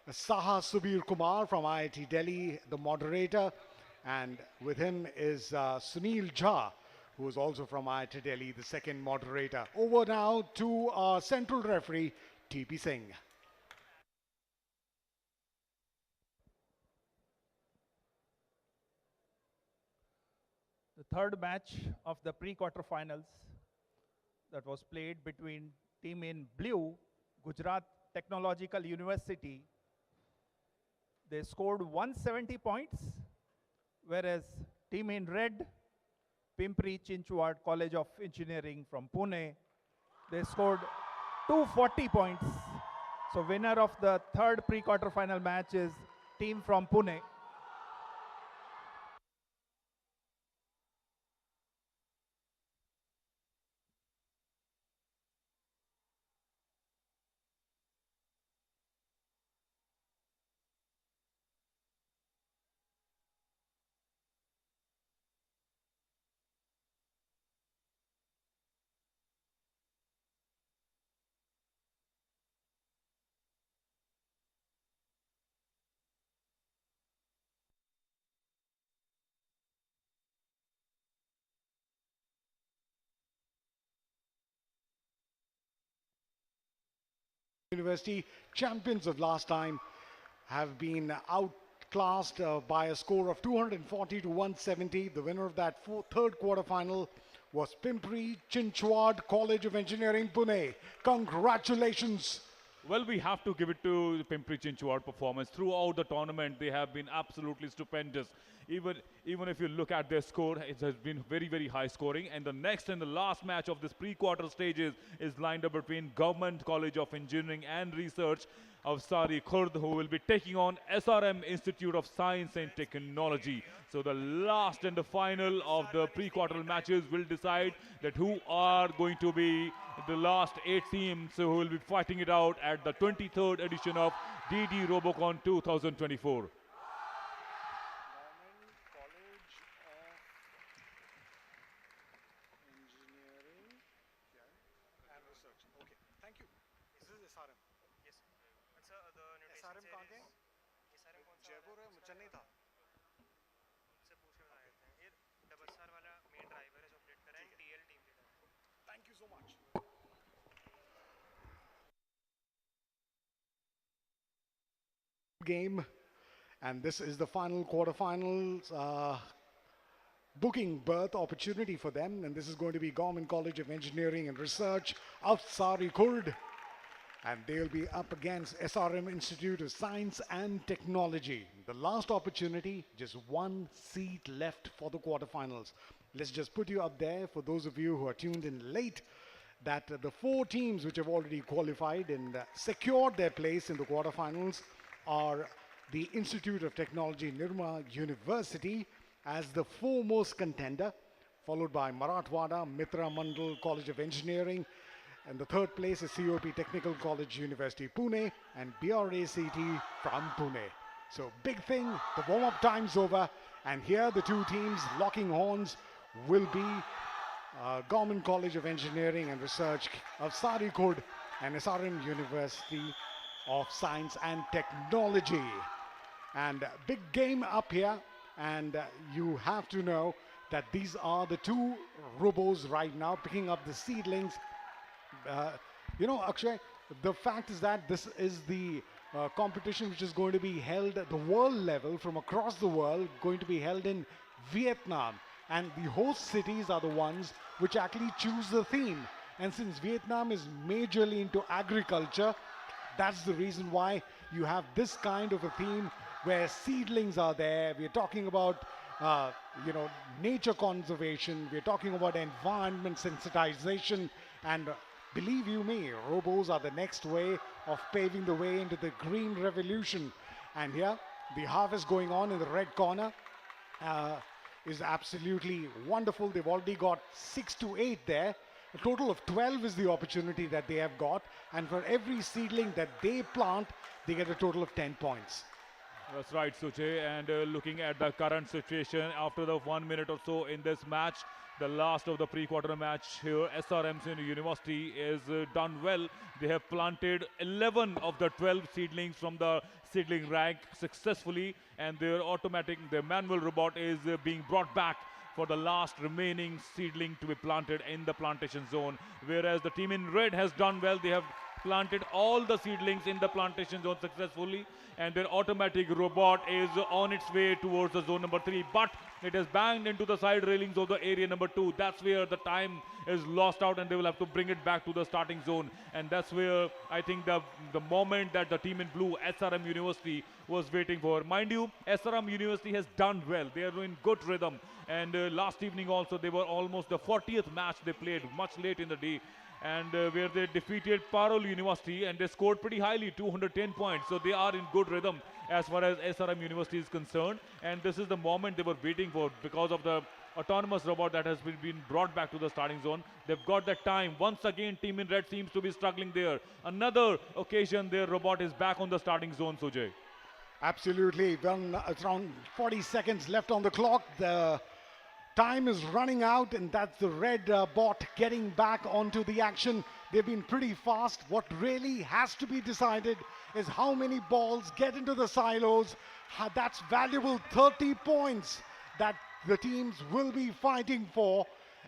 Saha Subir Kumar from IIT Delhi, the moderator. And with him is Sunil Jha, who is also from IIT Delhi, the second moderator. Over now to our central referee, T.P. Singh. The third match of the pre-quarterfinals that was played between team in blue, Gujarat Technological University. They scored 170 points, whereas team in red, Pimpri Chinchwad College of Engineering from Pune, they scored 240 points. So winner of the third pre-quarterfinal match is team from Pune. University champions of last time have been outclassed by a score of 240 to 170. The winner of that third quarterfinal was Pimpri Chinchwad College of Engineering, Pune. Congratulations. Well, we have to give it to Pimpri Chinchwad performance. Throughout the tournament, they have been absolutely stupendous. Even even if you look at their score, it has been very, very high scoring. And the next and the last match of this pre-quarter stages is lined up between Government College of Engineering and Research of Sari Khurd, who will be taking on SRM Institute of Science and Technology. So the last and the final of the pre-quarter matches will decide that who are going to be the last 8 teams who will be fighting it out at the 23rd edition of DD Robocon 2024. Game, and this is the final quarterfinals booking berth opportunity for them, and this is going to be Government College of Engineering and Research of Sari Khurd, and they'll be up against SRM Institute of Science and Technology. The last opportunity, just one seat left for the quarterfinals. Let's just put you up there for those of you who are tuned in late, that the 4 teams which have already qualified and secured their place in the quarterfinals are the Institute of Technology Nirma University as the foremost contender, followed by Marathwada Mitra Mandal College of Engineering, and the third place is COP Technical College University Pune and BRACT from Pune. So big thing, the warm-up time's over, and here the 2 teams locking horns will be Government College of Engineering and Research of Sari Khurd and SRM University of Science and Technology. And big game up here, and you have to know that these are the 2 robos right now picking up the seedlings. You know, Akshay, the fact is that this is the competition which is going to be held at the world level from across the world, going to be held in Vietnam. And the host cities are the ones which actually choose the theme. And since Vietnam is majorly into agriculture, that's the reason why you have this kind of a theme where seedlings are there. We're talking about, you know, nature conservation. We're talking about environment sensitization. And believe you me, robos are the next way of paving the way into the green revolution. And here, the harvest going on in the red corner is absolutely wonderful. They've already got 6 to 8 there. A total of 12 is the opportunity that they have got, and for every seedling that they plant, they get a total of 10 points. That's right, Suche. And looking at the current situation after the 1 minute or so in this match, the last of the pre-quarter match here, SRM University is done well. They have planted 11 of the 12 seedlings from the seedling rank successfully, and their manual robot is being brought back for the last remaining seedling to be planted in the plantation zone. Whereas the team in red has done well. They have planted all the seedlings in the plantation zone successfully, and their automatic robot is on its way towards the zone number 3, but it has banged into the side railings of the area number 2. That's where the time is lost out, and they will have to bring it back to the starting zone. And that's where I think the moment that the team in blue, SRM University, was waiting for. Mind you, SRM University has done well. They are in good rhythm, and last evening also they were almost the 40th match they played much late in the day, and where they defeated Parole University, and they scored pretty highly, 210 points. So they are in good rhythm as far as SRM University is concerned, and this is the moment they were waiting for because of the autonomous robot that has been brought back to the starting zone. They've got that time. Once again, team in red seems to be struggling there. Another occasion their robot is back on the starting zone, Sujay. Absolutely. It's around 40 seconds left on the clock. The time is running out, and that's the red bot getting back onto the action. They've been pretty fast. What really has to be decided is how many balls get into the silos. That's valuable 30 points that the teams will be fighting for.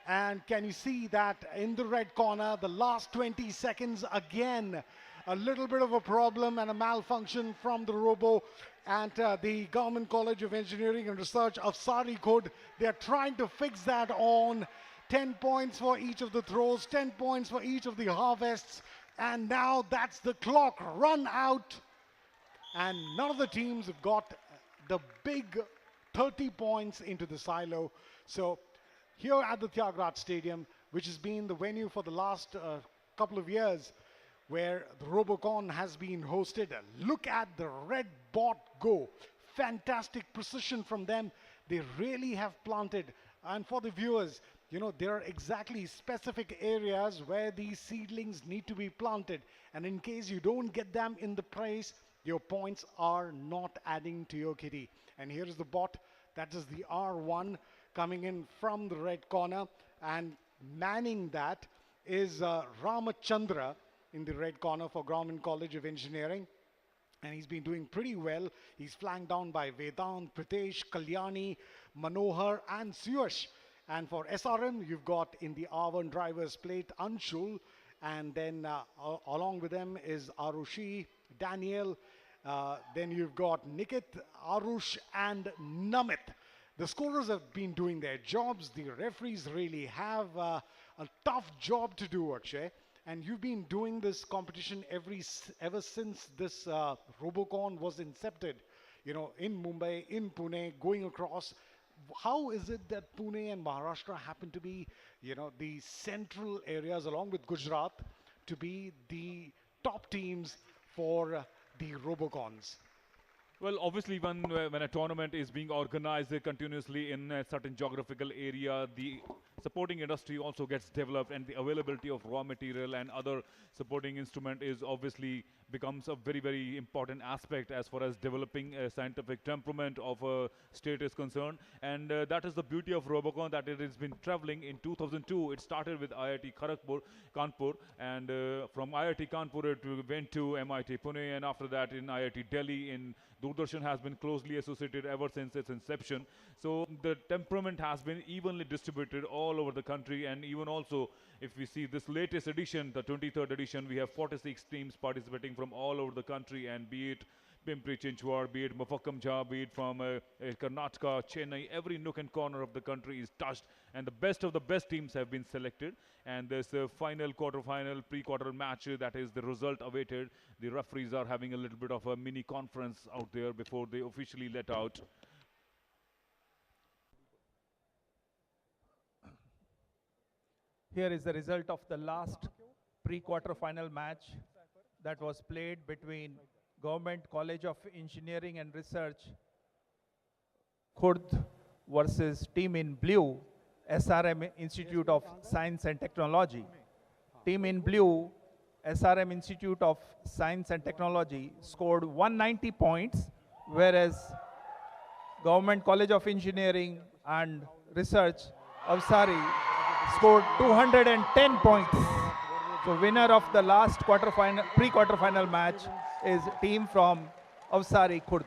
And can you see that in the red corner, the last 20 seconds again, a little bit of a problem and a malfunction from the robo and the Government College of Engineering and Research of Sari Khurd. They're trying to fix that on. 10 points for each of the throws, 10 points for each of the harvests. And now that's the clock run out. And none of the teams have got the big 30 points into the silo. So here at the Tyagrat Stadium, which has been the venue for the last couple of years, where the Robocon has been hosted. Look at the red bot go. Fantastic precision from them. They really have planted. And for the viewers, you know, there are exactly specific areas where these seedlings need to be planted. And in case you don't get them in the place, your points are not adding to your kitty. And here is the bot. That is the R1 coming in from the red corner. And manning that is Ramachandra in the red corner for Government College of Engineering. And he's been doing pretty well. He's flanked down by Vedant, Pritesh, Kalyani, Manohar, and Suyash. And for SRM, you've got in the R1 driver's plate Anshul, and then along with them is Arushi, Daniel. Then you've got Nikit, Arush, and Namit. The scorers have been doing their jobs. The referees really have a tough job to do, Akshay. And you've been doing this competition ever since this Robocon was incepted, you know, in Mumbai, in Pune, going across. How is it that Pune and Maharashtra happen to be, you know, the central areas along with Gujarat to be the top teams for the Robocons? Well, obviously, when a tournament is being organized continuously in a certain geographical area, the supporting industry also gets developed, and the availability of raw material and other supporting instrument is obviously becomes a very, very important aspect as far as developing a scientific temperament of a state is concerned. And that is the beauty of Robocon, that it has been traveling. In 2002, it started with IIT Kanpur, and from IIT Kanpur it went to MIT Pune, and after that in IIT Delhi. In Doordarshan has been closely associated ever since its inception. So the temperament has been evenly distributed all over the country, and even also if we see this latest edition, the 23rd edition, we have 46 teams participating from all over the country, and be it Pimpri Chinchwad, be it Mufakkamjha, be it from Karnataka, Chennai, every nook and corner of the country is touched, and the best of the best teams have been selected. And this final quarter-final, pre-quarter match, that is the result awaited. The referees are having a little bit of a mini conference out there before they officially let out. Here is the result of the last pre-quarter final match that was played between Government College of Engineering and Research, Khurd versus team in blue, SRM Institute of Science and Technology. Team in blue, SRM Institute of Science and Technology, scored 190 points, whereas Government College of Engineering and Research, Avsari, scored 210 points. So winner of the last quarterfinal, pre-quarterfinal match is team from Avsari, Khurd.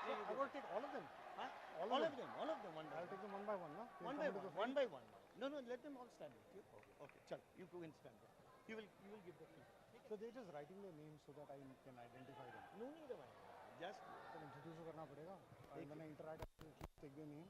I will take all of them. Huh? All of them. All of them. One by I'll take them one by one, no? One by one. One by one. No, no. Let them all stand. Okay. Okay. Chal. You go and stand there. You will give the key. So they're just writing their names so that I can identify them. No need of just introduce करना पड़ेगा. And when I interact, take their name.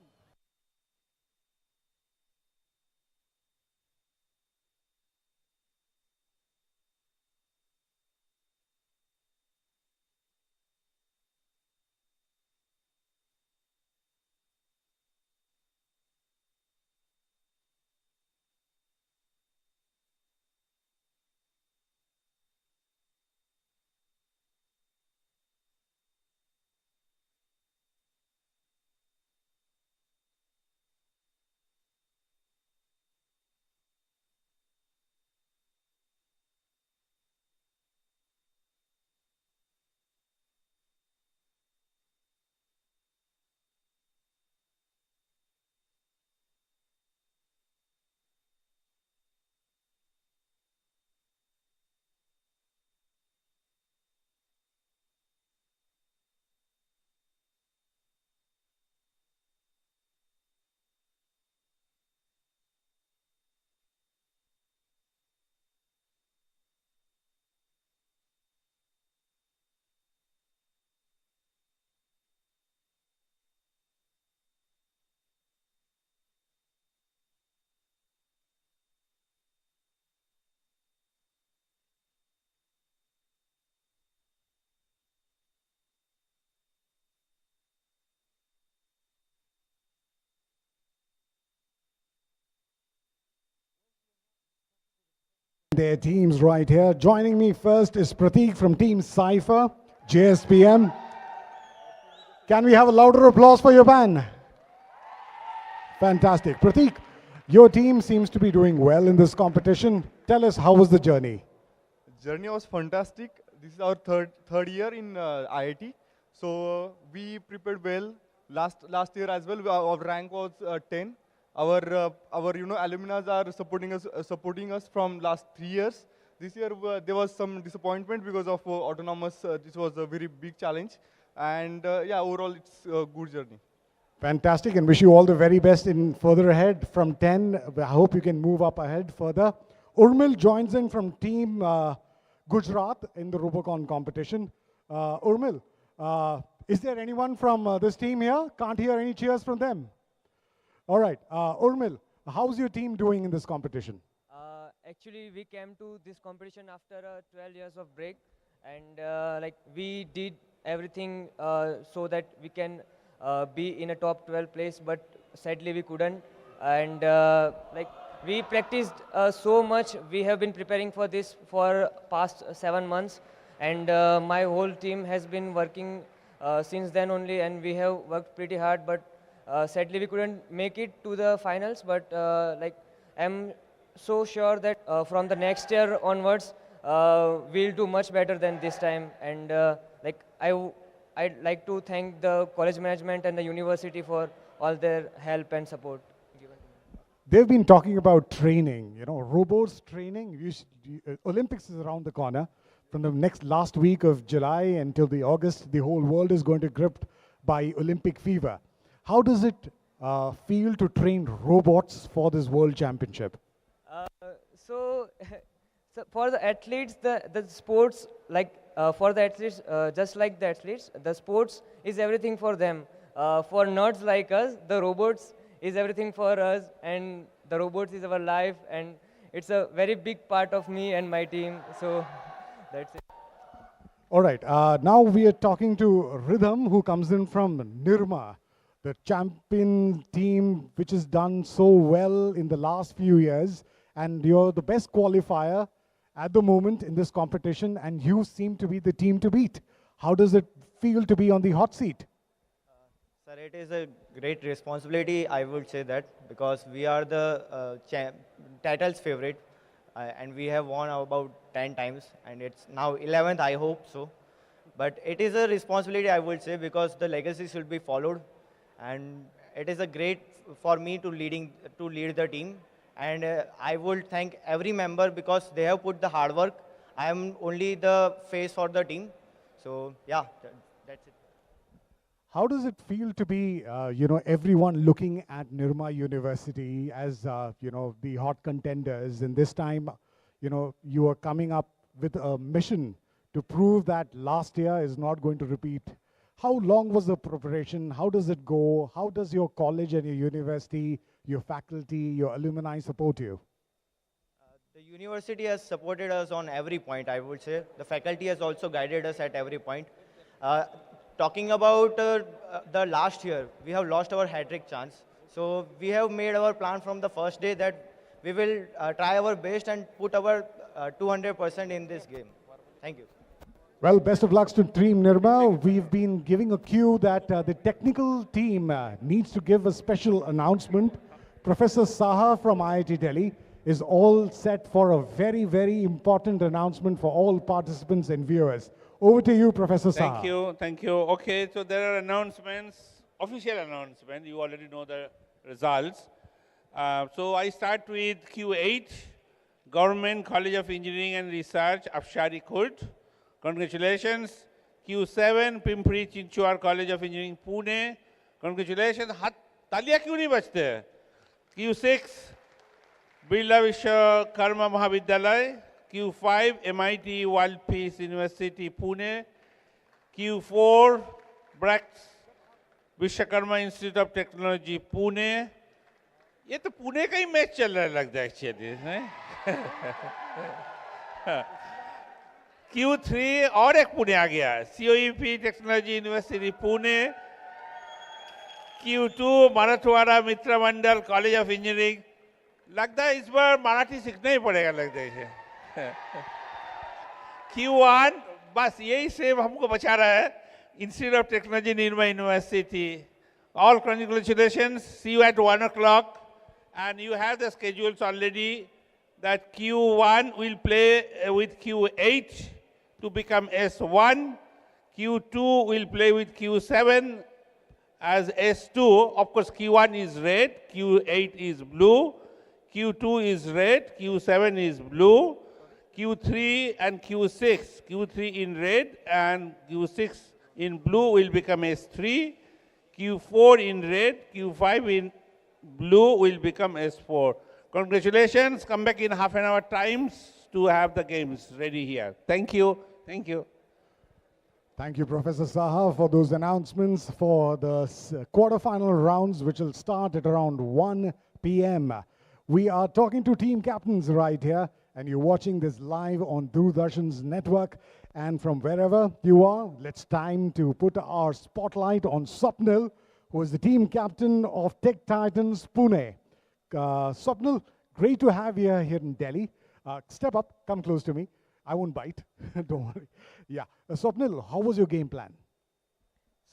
their teams right here. Joining me first is Prateek from Team Cypher, JSPM. Can we have a louder applause for your band? Fantastic. Prateek, your team seems to be doing well in this competition. Tell us, how was the journey? Journey was fantastic. This is our third year in IIT. So we prepared well. Last year as well, our rank was 10. Our alumni are supporting us from last 3 years. This year there was some disappointment because of autonomous. This was a very big challenge, and yeah, overall it's a good journey. Fantastic, and wish you all the very best in further ahead from 10. I hope you can move up ahead further. Urmil joins in from Team Gujarat in the Robocon competition. Urmil, is there anyone from this team here? Can't hear any cheers from them. All right, Urmil, how's your team doing in this competition? Actually, we came to this competition after 12 years of break, and like we did everything so that we can be in a top 12 place, but sadly we couldn't. And like we practiced so much. We have been preparing for this for past 7 months, and my whole team has been working since then only, and we have worked pretty hard, but sadly we couldn't make it to the finals. But like I'm so sure that from the next year onwards we'll do much better than this time. And like I'd like to thank the college management and the university for all their help and support. They've been talking about training, robots training. Olympics is around the corner. From the last week of July until the August, the whole world is going to gripped by Olympic fever. How does it feel to train robots for this world championship? So for the athletes, the sports, like for the athletes, just like the athletes, the sports is everything for them. For nerds like us, the robots is everything for us, and the robots is our life, and it's a very big part of me and my team. So that's it. All right, now we are talking to Rhythm, who comes in from Nirma, the champion team which has done so well in the last few years. And you're the best qualifier at the moment in this competition, and you seem to be the team to beat. How does it feel to be on the hot seat? Sir, it is a great responsibility, I would say that, because we are the title's favorite, and we have won about 10 times, and it's now 11th, I hope so. But it is a responsibility, I would say, because the legacy should be followed, and it is a great for me to lead the team. And I would thank every member because they have put the hard work. I am only the face for the team. So yeah, that's it. How does it feel to be, everyone looking at Nirma University as, the hot contenders? And this time, you are coming up with a mission to prove that last year is not going to repeat. How long was the preparation? How does it go? How does your college and your university, your faculty, your alumni support you? The university has supported us on every point, I would say. The faculty has also guided us at every point. Talking about the last year, we have lost our hat-trick chance. So we have made our plan from the first day that we will try our best and put our 200% in this game. Thank you. Well, best of luck to Team Nirma. We've been giving a cue that the technical team needs to give a special announcement. Professor Saha from IIT Delhi is all set for a very, very important announcement for all participants and viewers. Over to you, Professor Saha. Thank you. Okay, so there are announcements, official announcements. You already know the results. So I start with Q8, Government College of Engineering and Research, Afshari Khurd. Congratulations. Q7, Pimpri Chinchwad College of Engineering, Pune. Congratulations. तालियां क्यों नहीं बजते? Q6, Birla Vishwakarma Mahavidyalaya. Q5, MIT World Peace University, Pune. Q4, Brax Vishwakarma Institute of Technology, Pune. ये तो पुणे का ही match चल रहा है लगता है एक्चुअली Q3 और एक पुणे आ गया COEP technology university Pune Q2 Marathwada Mitra Mandal college of engineering लगता है इस बार मराठी सीखना ही पड़ेगा लगता है Q1 बस यही सेव हमको बचा रहा है. Institute of Technology Nirma University. All congratulations. See you at 1 o'clock. And you have the schedules already that Q1 will play with Q8 to become S1. Q2 will play with Q7 as S2. Of course, Q1 is red, Q8 is blue, Q2 is red, Q7 is blue, Q3 and Q6, Q3 in red and Q6 in blue will become S3, Q4 in red, Q5 in blue will become S4. Congratulations, come back in half an hour times to have the games ready here. Thank you, thank you. Thank you, Professor Saha, for those announcements for the quarterfinal rounds, which will start at around 1 p.m. We are talking to team captains right here, and you're watching this live on Doordarshan's network. And from wherever you are, it's time to put our spotlight on Swapnil, who is the team captain of Tech Titans Pune. Swapnil, great to have you here in Delhi. Step up, come close to me. I won't bite, don't worry. Yeah, Swapnil, how was your game plan?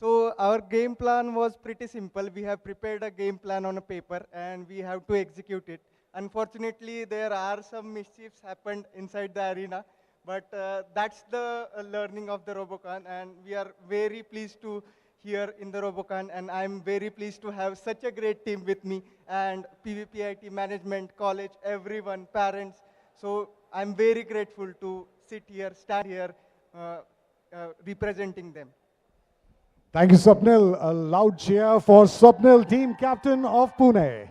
So our game plan was pretty simple. We have prepared a game plan on a paper and we have to execute it. Unfortunately, there are some mischiefs happened inside the arena, but that's the learning of the Robocon, and we are very pleased to here in the Robocon, and I'm very pleased to have such a great team with me, and PVPIT management, college, everyone, parents. So I'm very grateful to sit here, stand here, representing them. Thank you, Swapnil. A loud cheer for Swapnil, team captain of Pune.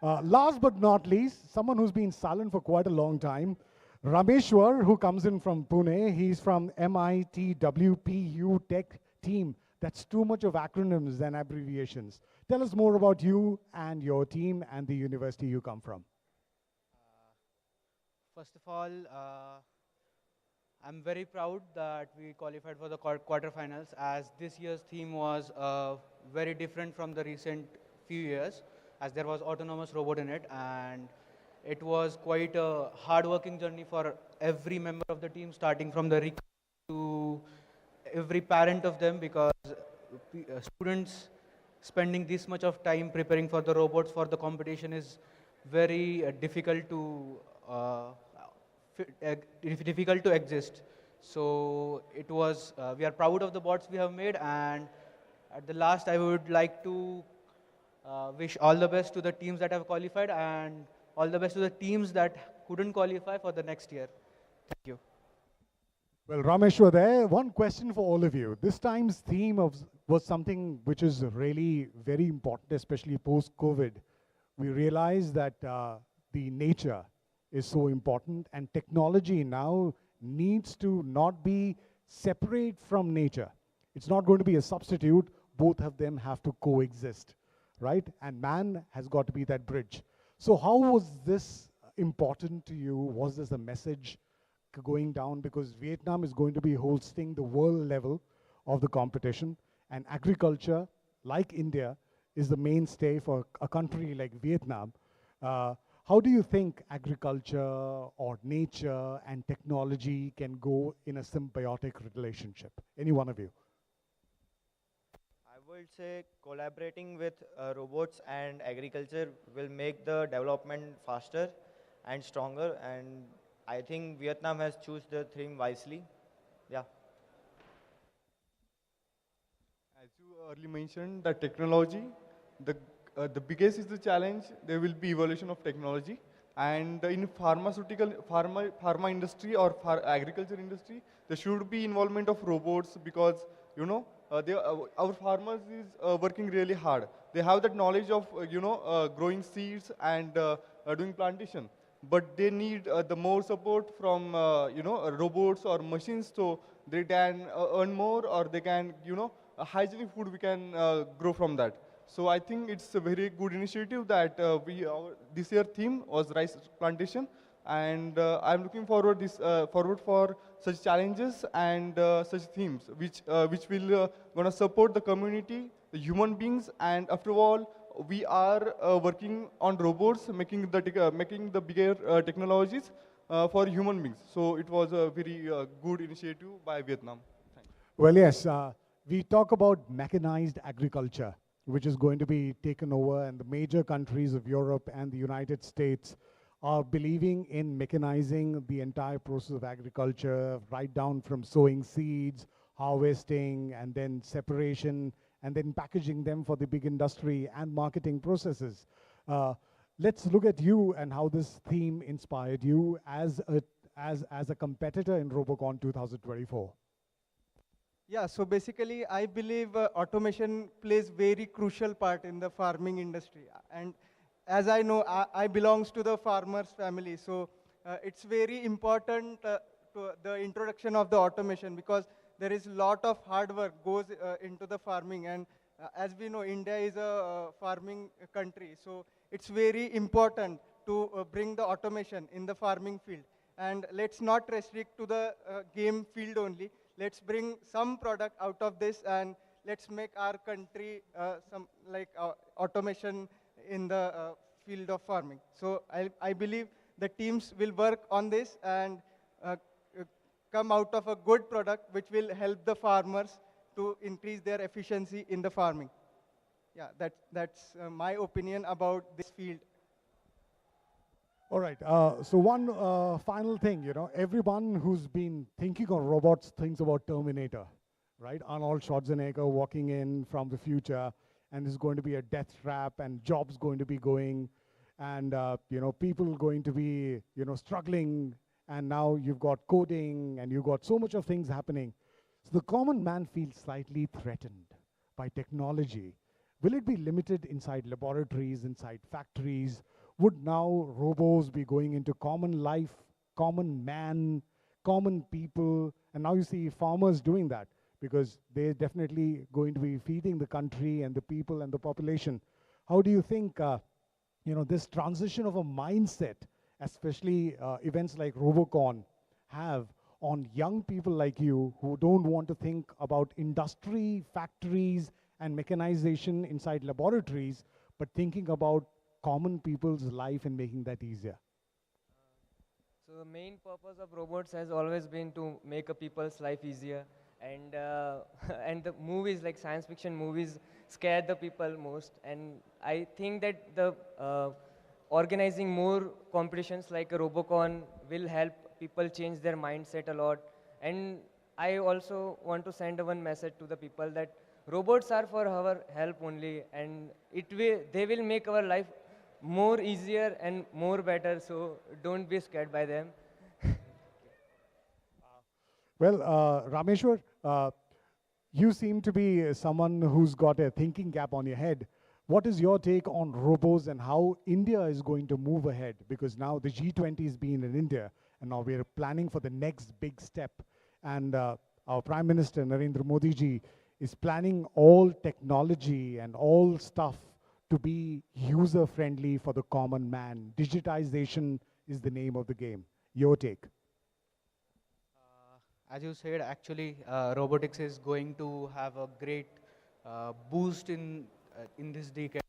Last but not least, someone who's been silent for quite a long time, Rameshwar, who comes in from Pune. He's from MIT WPU Tech team. That's too much of acronyms and abbreviations. Tell us more about you and your team and the university you come from. First of all, I'm very proud that we qualified for the quarterfinals, as this year's theme was very different from the recent few years, as there was autonomous robot in it, and it was quite a hard-working journey for every member of the team, starting from the to every parent of them, because students spending this much of time preparing for the robots for the competition is very difficult to difficult to exist. So it was, we are proud of the bots we have made, and at the last I would like to wish all the best to the teams that have qualified and all the best to the teams that couldn't qualify for the next year. Thank you. Well, Rameshwar there, one question for all of you. This time's theme was something which is really very important, especially post-COVID. We realize that the nature is so important, and technology now needs to not be separate from nature. It's not going to be a substitute. Both of them have to coexist, right? And man has got to be that bridge. So how was this important to you? Was this a message going down? Because Vietnam is going to be hosting the world level of the competition, and agriculture, like India, is the mainstay for a country like Vietnam. How do you think agriculture or nature and technology can go in a symbiotic relationship? Any one of you? I would say collaborating with robots and agriculture will make the development faster and stronger, and I think Vietnam has chosen the theme wisely. Yeah. As you earlier mentioned, the technology, the biggest is the challenge. There will be evolution of technology, and in pharma industry or agriculture industry, there should be involvement of robots, because our farmers is working really hard. They have that knowledge of growing seeds and doing plantation, but they need the more support from robots or machines, so they can earn more, or they can hygienic food we can grow from that. So I think it's a very good initiative that this year theme was rice plantation, and I'm looking forward for such challenges and such themes which will gonna support the community, the human beings, and after all, we are working on robots, making the bigger technologies. for human beings. So it was a very good initiative by Vietnam. Well, yes, we talk about mechanized agriculture, which is going to be taken over, and the major countries of Europe and the United States are believing in mechanizing the entire process of agriculture, right down from sowing seeds, harvesting, and then separation, and then packaging them for the big industry and marketing processes. Uh, let's look at you and how this theme inspired you as a competitor in Robocon 2024. Yeah, so basically, I believe automation plays very crucial part in the farming industry. And as I know, I belongs to the farmer's family, so it's very important to the introduction of the automation because there is a lot of hard work goes into the farming. And as we know, India is a farming country, so it's very important to bring the automation in the farming field. And let's not restrict to the game field only. Let's bring some product out of this and let's make our country some like automation in the field of farming. So I believe the teams will work on this and come out of a good product which will help the farmers to increase their efficiency in the farming. Yeah, that's my opinion about this field. All right. So one final thing, everyone who's been thinking of robots thinks about Terminator, right? Arnold Schwarzenegger walking in from the future, and there's going to be a death trap, and jobs going to be going, and people going to be struggling, and now you've got coding, and you've got so much of things happening. So the common man feels slightly threatened by technology. Will it be limited inside laboratories, inside factories? Would now robots be going into common life, common man, common people? And now you see farmers doing that because they're definitely going to be feeding the country and the people and the population. How do you think, this transition of a mindset, especially events like Robocon, have on young people like you who don't want to think about industry, factories, and mechanization inside laboratories, but thinking about common people's life and making that easier? So the main purpose of robots has always been to make a people's life easier, and and the movies like science fiction movies scare the people most. And I think that the organizing more competitions like a Robocon will help people change their mindset a lot. And I also want to send one message to the people that robots are for our help only, and they will make our life more easier and more better, so don't be scared by them. Well, Rameshwar, you seem to be someone who's got a thinking cap on your head. What is your take on robots and how India is going to move ahead? Because now the G20 has been in India, and now we're planning for the next big step. And our Prime Minister, Narendra Modi ji, is planning all technology and all stuff to be user-friendly for the common man. Digitization is the name of the game. Your take? As you said, actually, robotics is going to have a great boost in this decade.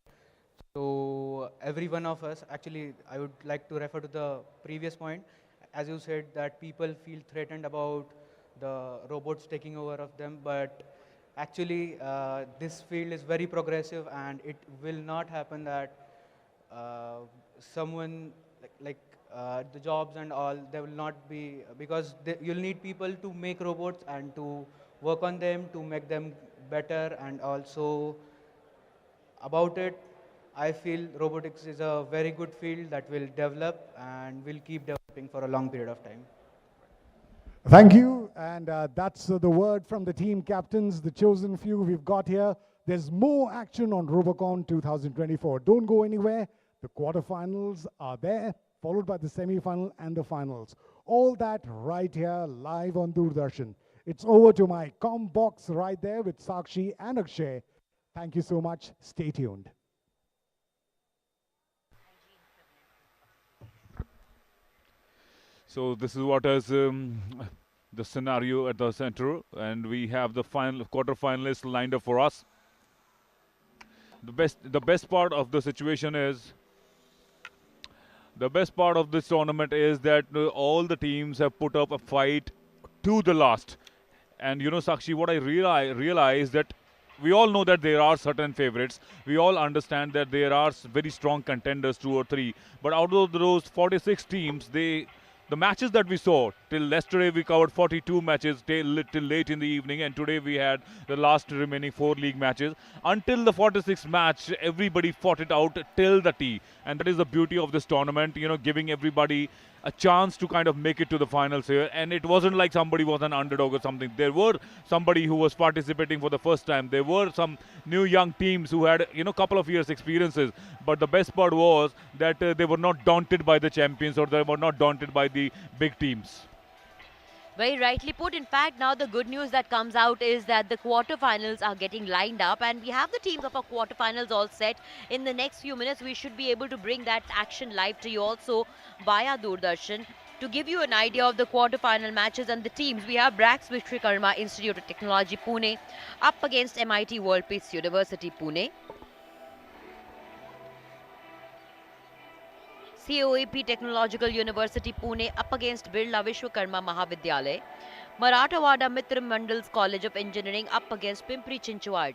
So every one of us, actually, I would like to refer to the previous point. As you said, that people feel threatened about the robots taking over of them, but actually, this field is very progressive, and it will not happen that someone the jobs and all, they will not be, because you'll need people to make robots and to work on them to make them better. And also about it, I feel robotics is a very good field that will develop and will keep developing for a long period of time. Thank you. And that's the word from the team captains, the chosen few we've got here. There's more action on Robocon 2024. Don't go anywhere. The quarterfinals are there, followed by the semi-final and the finals. All that right here, live on Doordarshan. It's over to my com box right there with Sakshi and Akshay. Thank you so much. Stay tuned. So this is what is the scenario at the center, and we have the final quarterfinalists lined up for us. The best part of the situation is The best part of this tournament is that all the teams have put up a fight to the last. And Sakshi, what I realize that we all know that there are certain favorites. We all understand that there are very strong contenders, two or three. But out of those 46 teams, the matches that we saw till yesterday, we covered 42 matches till late in the evening, and today we had the last remaining 4 league matches. Until the 46th match, everybody fought it out till the T, and that is the beauty of this tournament. Giving everybody a chance to kind of make it to the finals here. And it wasn't like somebody was an underdog or something. There were somebody who was participating for the first time. There were some new young teams who had couple of years experiences. But the best part was that they were not daunted by the champions, or they were not daunted by the big teams. Very rightly put. In fact, now the good news that comes out is that the quarterfinals are getting lined up, and we have the teams of our quarterfinals all set. In the next few minutes, we should be able to bring that action live to you also via Doordarshan. To give you an idea of the quarterfinal matches and the teams, we have Brax Vishwakarma Institute of Technology Pune up against MIT World Peace University Pune. COAP Technological University Pune up against Birla Vishwakarma Mahavidyalay. Marathawada Mitra Mandal's College of Engineering up against Pimpri Chinchwad.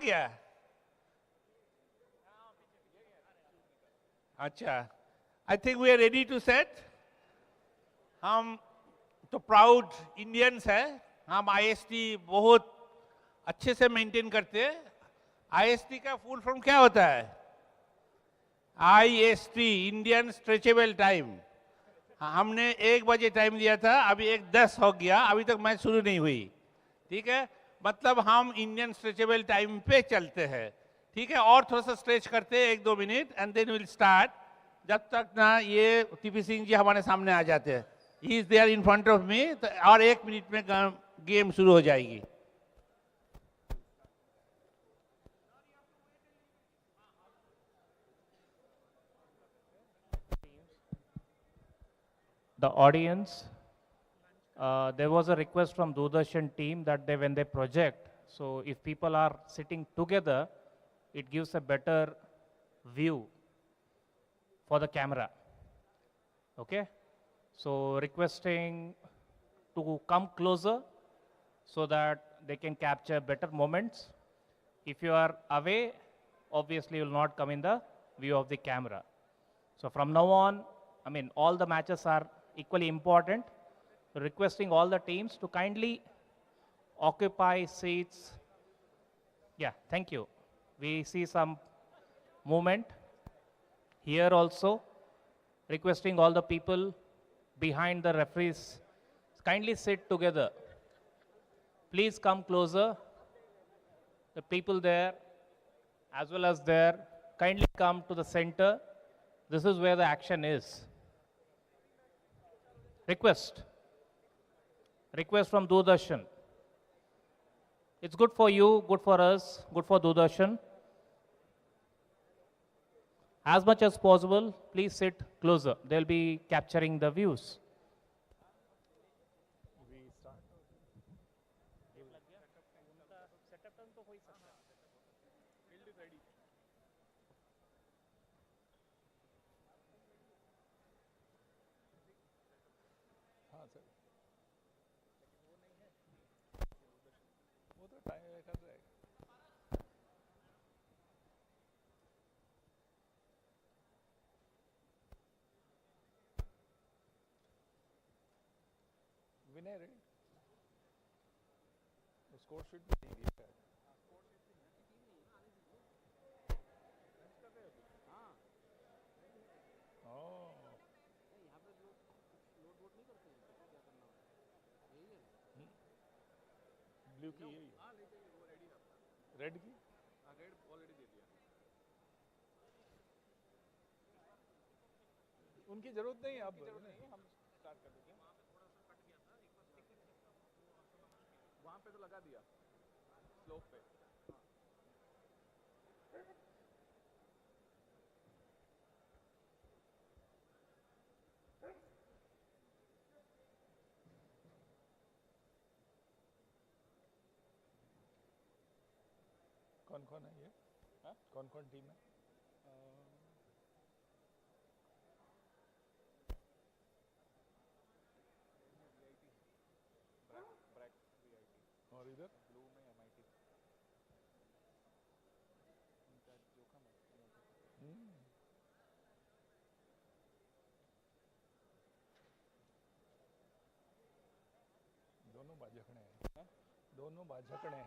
गया अच्छा I think we are ready to set हम तो proud Indians है हम IST बहुत अच्छे से maintain करते हैं आईएसटी का फुल फॉर्म क्या होता है आईएसटी इंडियन स्ट्रेचेबल टाइम हमने 1 बजे टाइम दिया था अभी 1:10 हो गया अभी तक मैच शुरू नहीं हुई ठीक है मतलब हम इंडियन स्ट्रेचेबल टाइम पे चलते हैं ठीक है और थोड़ा सा स्ट्रेच करते हैं 1-2 minute and then will start जब तक ना ये टीपी सिंह जी हमारे सामने आ जाते हैं he is there in front of me और 1 मिनट में गेम शुरू हो जाएगी The audience, there was a request from Doordarshan team that when they project, so if people are sitting together, it gives a better view for the camera. Okay? So requesting to come closer so that they can capture better moments. If you are away, obviously you will not come in the view of the camera. So from now on, I mean, all the matches are equally important. Requesting all the teams to kindly occupy seats. Yeah, thank you. We see some movement here also. Requesting all the people behind the referees, kindly sit together. Please come closer. The people there, as well as there, kindly come to the center. This is where the action is. Request. Request from Doordarshan. It's good for you, good for us, good for Doordarshan. As much as possible, please sit closer. They'll be capturing the views. हाँ sir वो तो time कर जाएगा विनय ready score sheet भी नहीं दिया है blue की यही रेड की रेड ऑलरेडी दे दिया उनकी जरूरत नहीं अब हम स्टार्ट कर देंगे वहां पे तो लगा दिया स्लोप पे कौन कौन है ये कौन कौन टीम है और इधर ब्लू में एमआईटी उनका जोखम है दोनों बाझकड़े हैं दोनों बाझकड़े हैं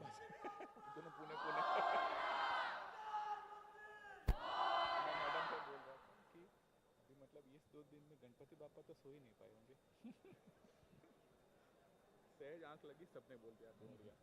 दोनों पुणे पुणे मैं मैडम से बोल रहा था कि अभी मतलब इस 2 दिन में गणपति बापा तो सो ही नहीं पाए होंगे सहज आंख लगी सबने बोल दिया तो हो गया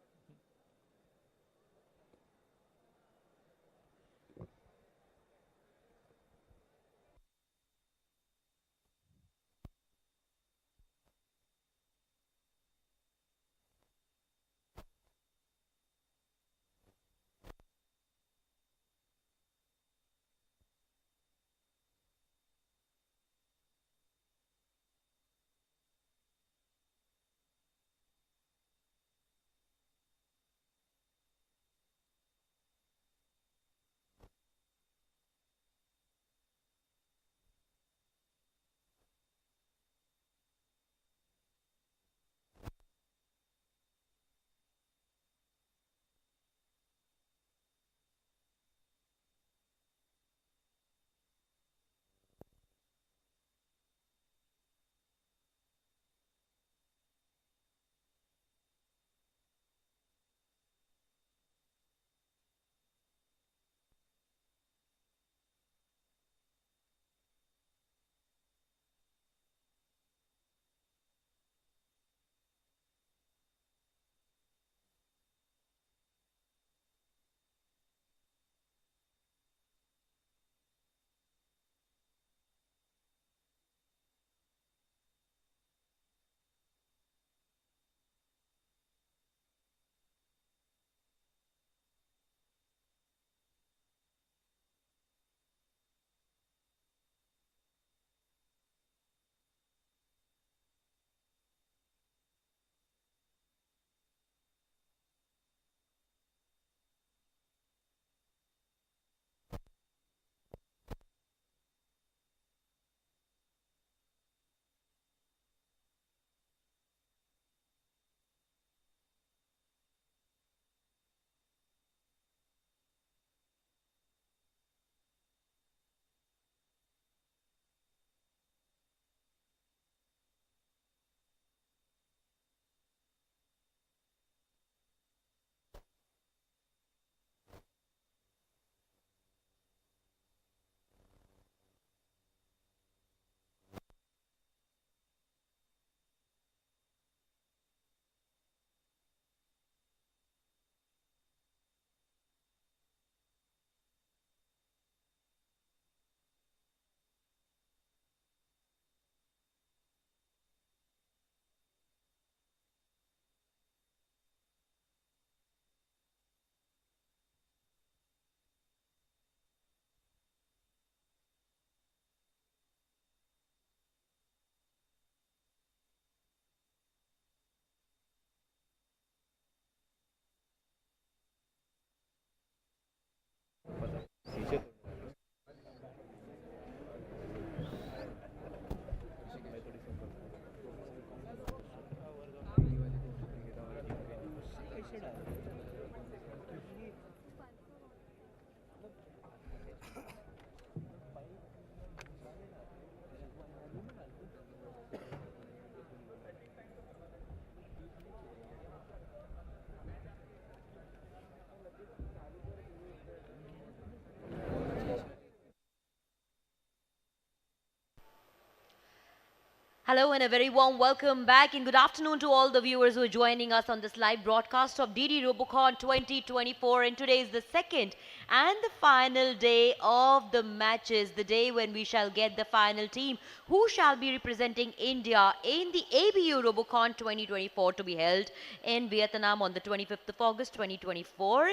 Hello and a very warm welcome back and good afternoon to all the viewers who are joining us on this live broadcast of DD Robocon 2024, and today is the second and the final day of the matches, the day when we shall get the final team who shall be representing India in the ABU Robocon 2024 to be held in Vietnam on the 25th of August 2024.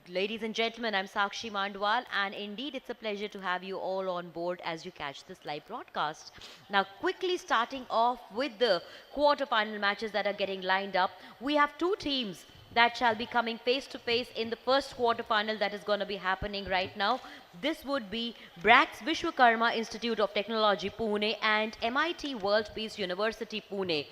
Ladies and gentlemen, I'm Sakshi Mandwal, and indeed it's a pleasure to have you all on board as you catch this live broadcast. Now, quickly starting off with the quarter-final matches that are getting lined up, we have two teams that shall be coming face to face in the first quarter-final that is going to be happening right now. This would be BRAC's Vishwakarma Institute of Technology Pune and MIT World Peace University Pune.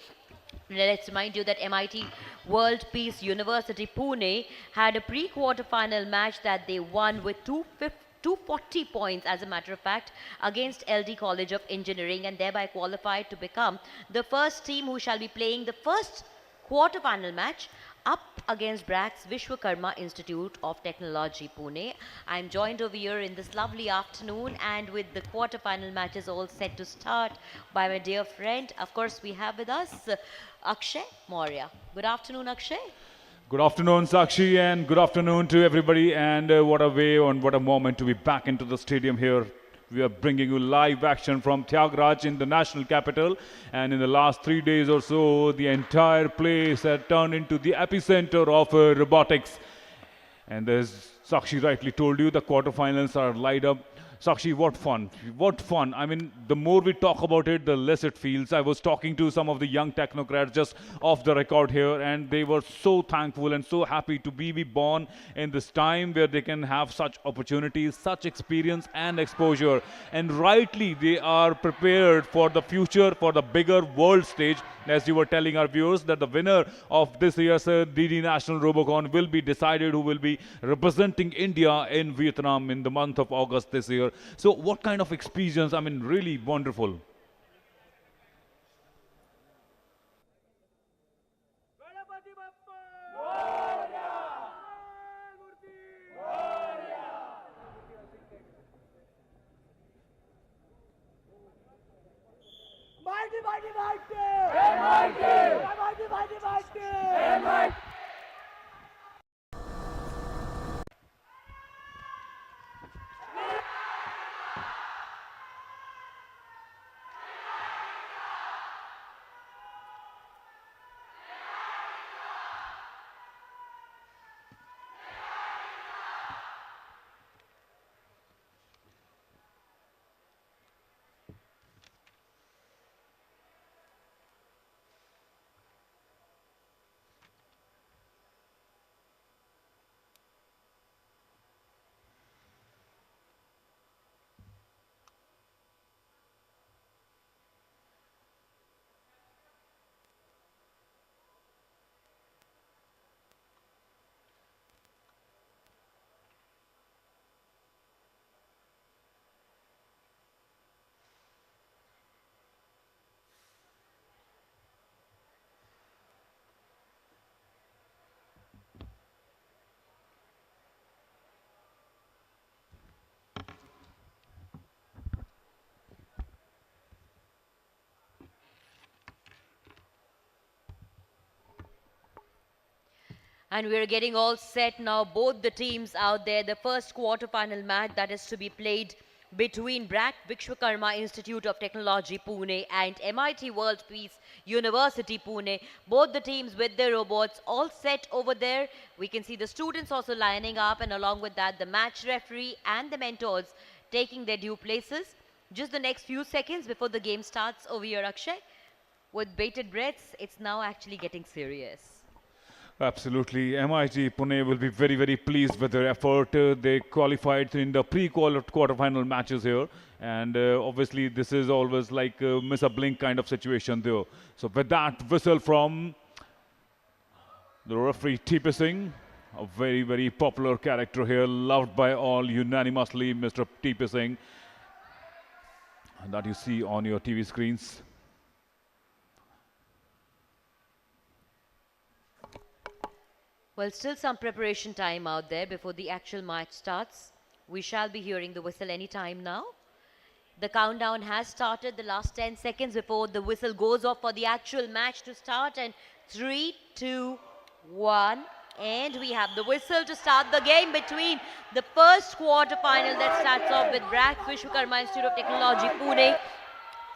Let's remind you that MIT World Peace University Pune had a pre-quarterfinal match that they won with 240 points, as a matter of fact, against LD College of Engineering, and thereby qualified to become the first team who shall be playing the first quarterfinal match up against BRAC's Vishwakarma Institute of Technology Pune. I'm joined over here in this lovely afternoon and with the quarterfinal matches all set to start by my dear friend. Of course, we have with us Akshay Maurya. Good afternoon, Akshay. Good afternoon, Sakshi, and good afternoon to everybody. And what a way and what a moment to be back into the stadium here. We are bringing you live action from Thiagraj in the national capital. And in the last 3 days or so, the entire place had turned into the epicenter of robotics. And as Sakshi rightly told you, the quarterfinals are lined up. Sakshi, what fun. What fun. I mean, the more we talk about it, the less it feels. I was talking to some of the young technocrats just off the record here, and they were so thankful and so happy to be born in this time where they can have such opportunities, such experience and exposure. And rightly, they are prepared for the future, for the bigger world stage. As you were telling our viewers, that the winner of this year's DD National Robocon will be decided who will be representing India in Vietnam in the month of August this year. So what kind of experience? I mean, really wonderful. Mighty, mighty, mighty! Mighty, mighty, mighty! And we're getting all set now, both the teams out there. The first quarterfinal match that is to be played between BRAC Vishwakarma Institute of Technology Pune and MIT World Peace University Pune. Both the teams with their robots all set over there. We can see the students also lining up, and along with that, the match referee and the mentors taking their due places. Just the next few seconds before the game starts over here, Akshay. With bated breaths, it's now actually getting serious. Absolutely. MIT Pune will be very, very pleased with their effort. They qualified in the pre-quarterfinal matches here. And obviously, this is always like miss a blink kind of situation there. So with that whistle from the referee TP Singh, a very, very popular character here, loved by all unanimously, Mr. TP Singh, that you see on your TV screens. Well, still some preparation time out there before the actual match starts. We shall be hearing the whistle any time now. The countdown has started, the last 10 seconds before the whistle goes off for the actual match to start. And 3, 2, 1. And we have the whistle to start the game between the first quarter-final that starts off with BRAC Vishwakarma Institute of Technology, Pune,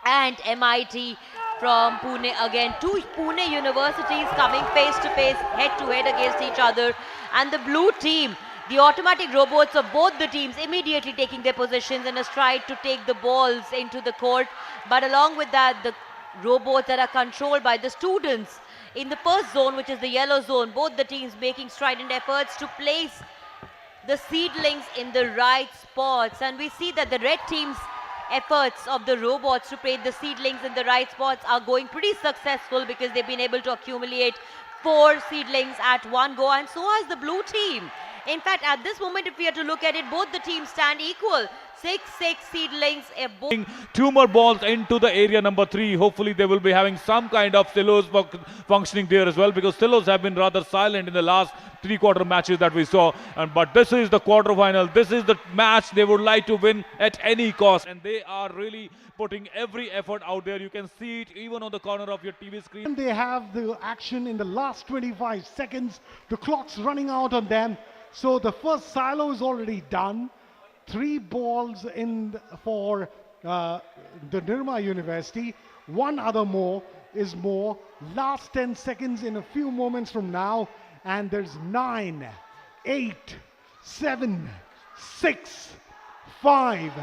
and MIT from Pune again. Two Pune universities coming face to face, head to head against each other. And the blue team, the automatic robots of both the teams, immediately taking their positions in a stride to take the balls into the court. But along with that, the robots that are controlled by the students in the first zone, which is the yellow zone, both the teams making strident efforts to place the seedlings in the right spots. And we see that the red team's efforts of the robots to place the seedlings in the right spots are going pretty successful, because they've been able to accumulate 4 seedlings at one go, and so has the blue team. In fact, at this moment, if we are to look at it, both the teams stand equal. 6 seedlings. Two more balls into the area number 3. Hopefully they will be having some kind of silos functioning there as well, because silos have been rather silent in the last 3-quarter matches that we saw. But this is the quarterfinal. This is the match they would like to win at any cost, and they are really putting every effort out there. You can see it even on the corner of your TV screen. And they have the action in the last 25 seconds. The clock's running out on them. So the first silo is already done. 3 balls in for the Nirma University. One other more is more. Last 10 seconds in a few moments from now. And there's 9, 8, 7, 6, 5,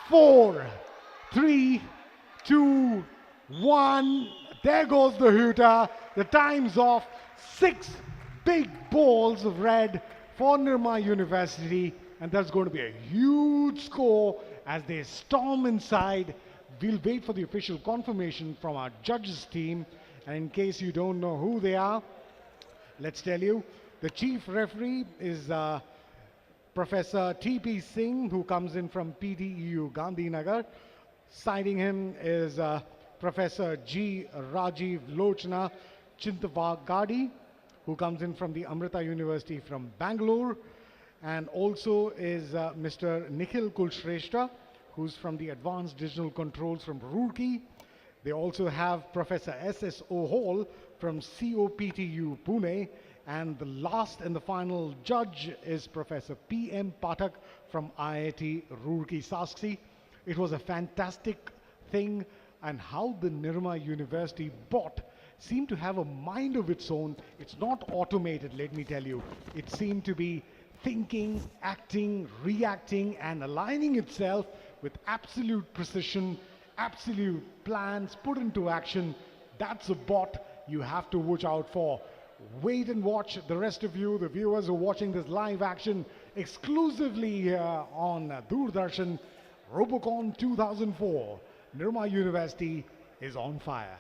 4, 3, 2, 1. There goes the hooter. The time's off. 6 big balls of red for Nirma University. And that's going to be a huge score as they storm inside. We'll wait for the official confirmation from our judges team. And in case you don't know who they are, let's tell you. The chief referee is Professor T.P. Singh, who comes in from PTEU Gandhinagar. Siding him is Professor G. Rajiv Lochna Chintavagadi, who comes in from the Amrita University from Bangalore. And also is Mr. Nikhil Kulshrestha, who's from the Advanced Digital Controls from Roorkee. They also have Professor S.S. Ohol from COPTU Pune. And the last and the final judge is Professor P.M. Pathak from IIT Roorkee Saksi. It was a fantastic thing, and how the Nirma University bot seemed to have a mind of its own. It's not automated, let me tell you. It seemed to be thinking, acting, reacting, and aligning itself with absolute precision, absolute plans put into action. That's a bot you have to watch out for. Wait and watch, the rest of you, the viewers who are watching this live action exclusively here on Doordarshan. Robocon 2004, Nirma University is on fire.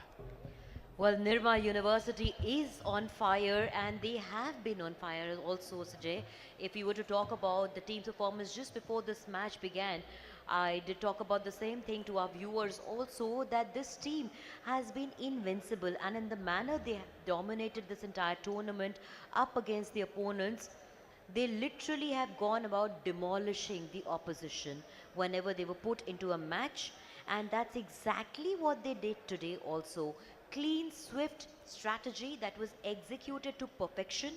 Well, Nirma University is on fire, and they have been on fire also, Sajay. If you were to talk about the team's performance just before this match began, I did talk about the same thing to our viewers also, that this team has been invincible, and in the manner they have dominated this entire tournament up against the opponents, they literally have gone about demolishing the opposition whenever they were put into a match. And that's exactly what they did today also. Clean, swift strategy that was executed to perfection.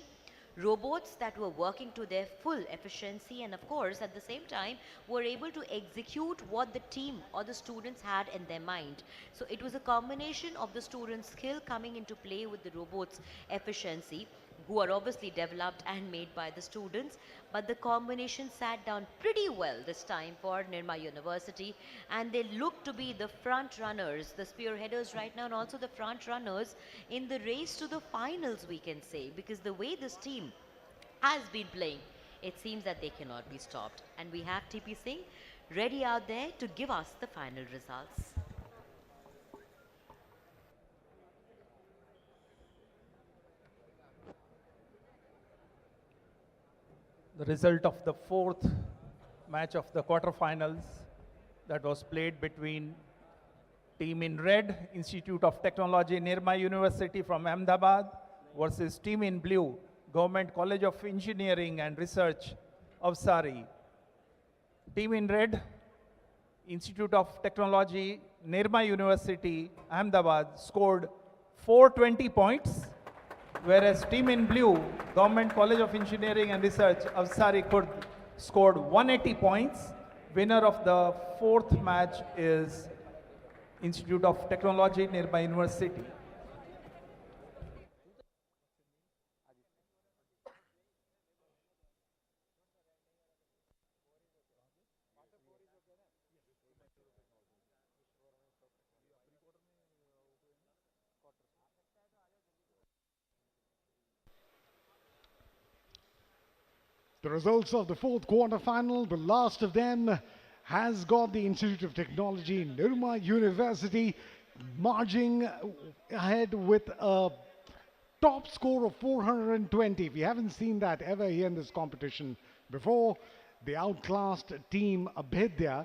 Robots that were working to their full efficiency, and of course at the same time were able to execute what the team or the students had in their mind. So it was a combination of the students' skill coming into play with the robots' efficiency, who are obviously developed and made by the students, but the combination sat down pretty well this time for Nirma University, and they look to be the front runners, the spearheaders right now, and also the front runners in the race to the finals, we can say, because the way this team has been playing, it seems that they cannot be stopped. And we have TP Singh ready out there to give us the final results. The result of the 4th match of the quarterfinals that was played between team in red, Institute of Technology, Nirma University from Ahmedabad, versus team in blue, Government College of Engineering and Research of Sari. Team in red, Institute of Technology, Nirma University, Ahmedabad, scored 420 points, whereas team in blue, Government College of Engineering and Research, Avsari Khurd, scored 180 points. Winner of the fourth match is Institute of Technology, Nirma University. The results of the fourth quarterfinal, the last of them has got the Institute of Technology, Nirma University, marching ahead with a top score of 420. We haven't seen that ever here in this competition before. The outclassed team Abhedya,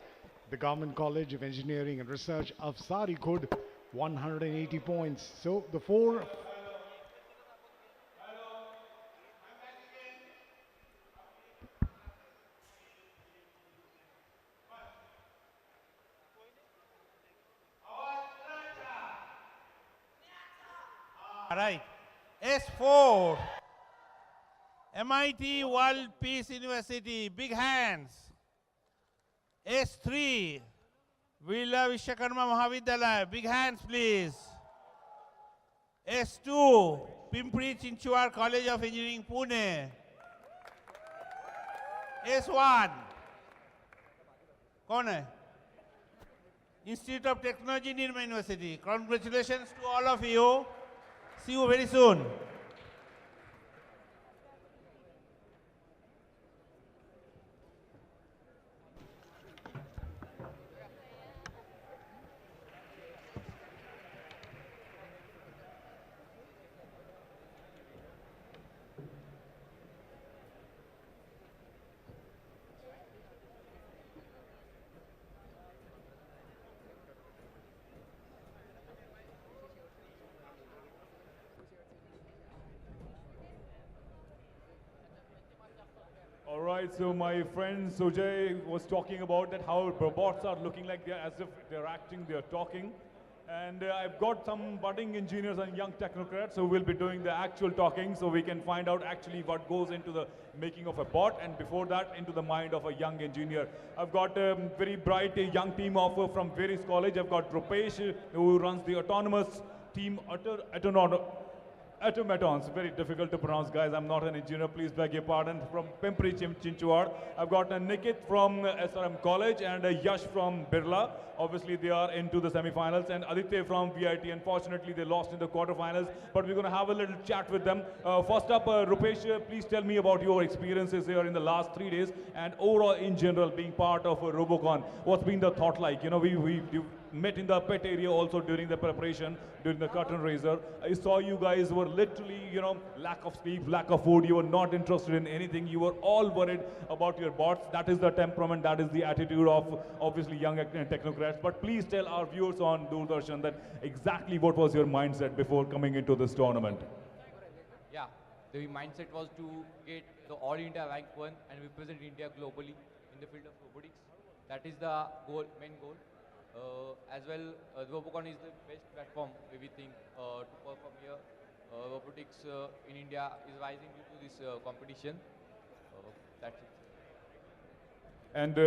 the Government College of Engineering and Research of Sarikud, 180 points. So the four. All right. S4. MIT World Peace University. Big hands. S3. Villa Vishwakarma Mahavidyalaya. Big hands, please. S2. Pimpri Chinchwad College of Engineering, Pune. S1. कौन है? Institute of Technology, Nirma University. Congratulations to all of you. See you very soon. All right, so my friend Sujay was talking about that how robots are looking like they're as if they're acting, they're talking. And I've got some budding engineers and young technocrats who will be doing the actual talking so we can find out actually what goes into the making of a bot and before that into the mind of a young engineer. I've got a very bright young team from various college. I've got Rupesh who runs the autonomous team Automatons, very difficult to pronounce, guys. I'm not an engineer, please beg your pardon. From Pimpri Chinchwad. I've got Nikit from SRM College and Yash from Birla. Obviously, they are into the semifinals. And Aditya from VIT. Unfortunately, they lost in the quarterfinals. But we're going to have a little chat with them. First up, Rupesh, please tell me about your experiences here in the last 3 days and overall in general being part of Robocon. What's been the thought like? You know, we met in the pet area also during the preparation, during the curtain raiser. I saw you guys were literally, you know, lack of sleep, lack of food. You were not interested in anything. You were all worried about your bots. That is the temperament, that is the attitude of obviously young technocrats. But please tell our viewers on Doordarshan that exactly what was your mindset before coming into this tournament. Yeah, the mindset was to get the All India rank 1 and represent India globally in the field of robotics. That is the goal, main goal. As well, Robocon is the best platform we think to perform here. Robotics in India is rising due to this competition. That's it. And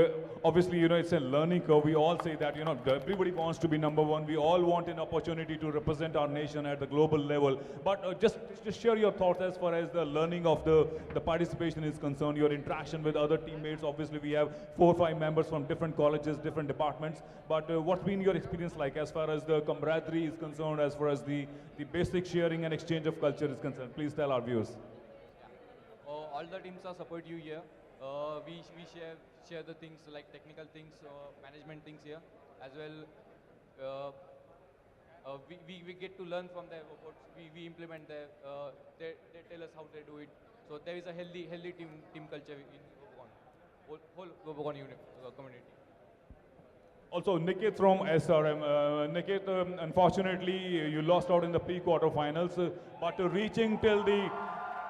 obviously, you know, it's a learning curve. We all say that, you know, everybody wants to be number one. We all want an opportunity to represent our nation at the global level. But just share your thoughts as far as the learning of the participation is concerned, your interaction with other teammates. Obviously, we have 4 or 5 members from different colleges, different departments. But what's been your experience like as far as the camaraderie is concerned, as far as the basic sharing and exchange of culture is concerned? Please tell our viewers. Yeah. All the teams are support you here. We share the things like technical things, management things here as well. We get to learn from the robots. We implement the they tell us how they do it. So there is a healthy team culture in Robocon, whole Robocon community. Also, Nikit from SRM. Nikit, unfortunately, you lost out in the pre-quarterfinals, but reaching till the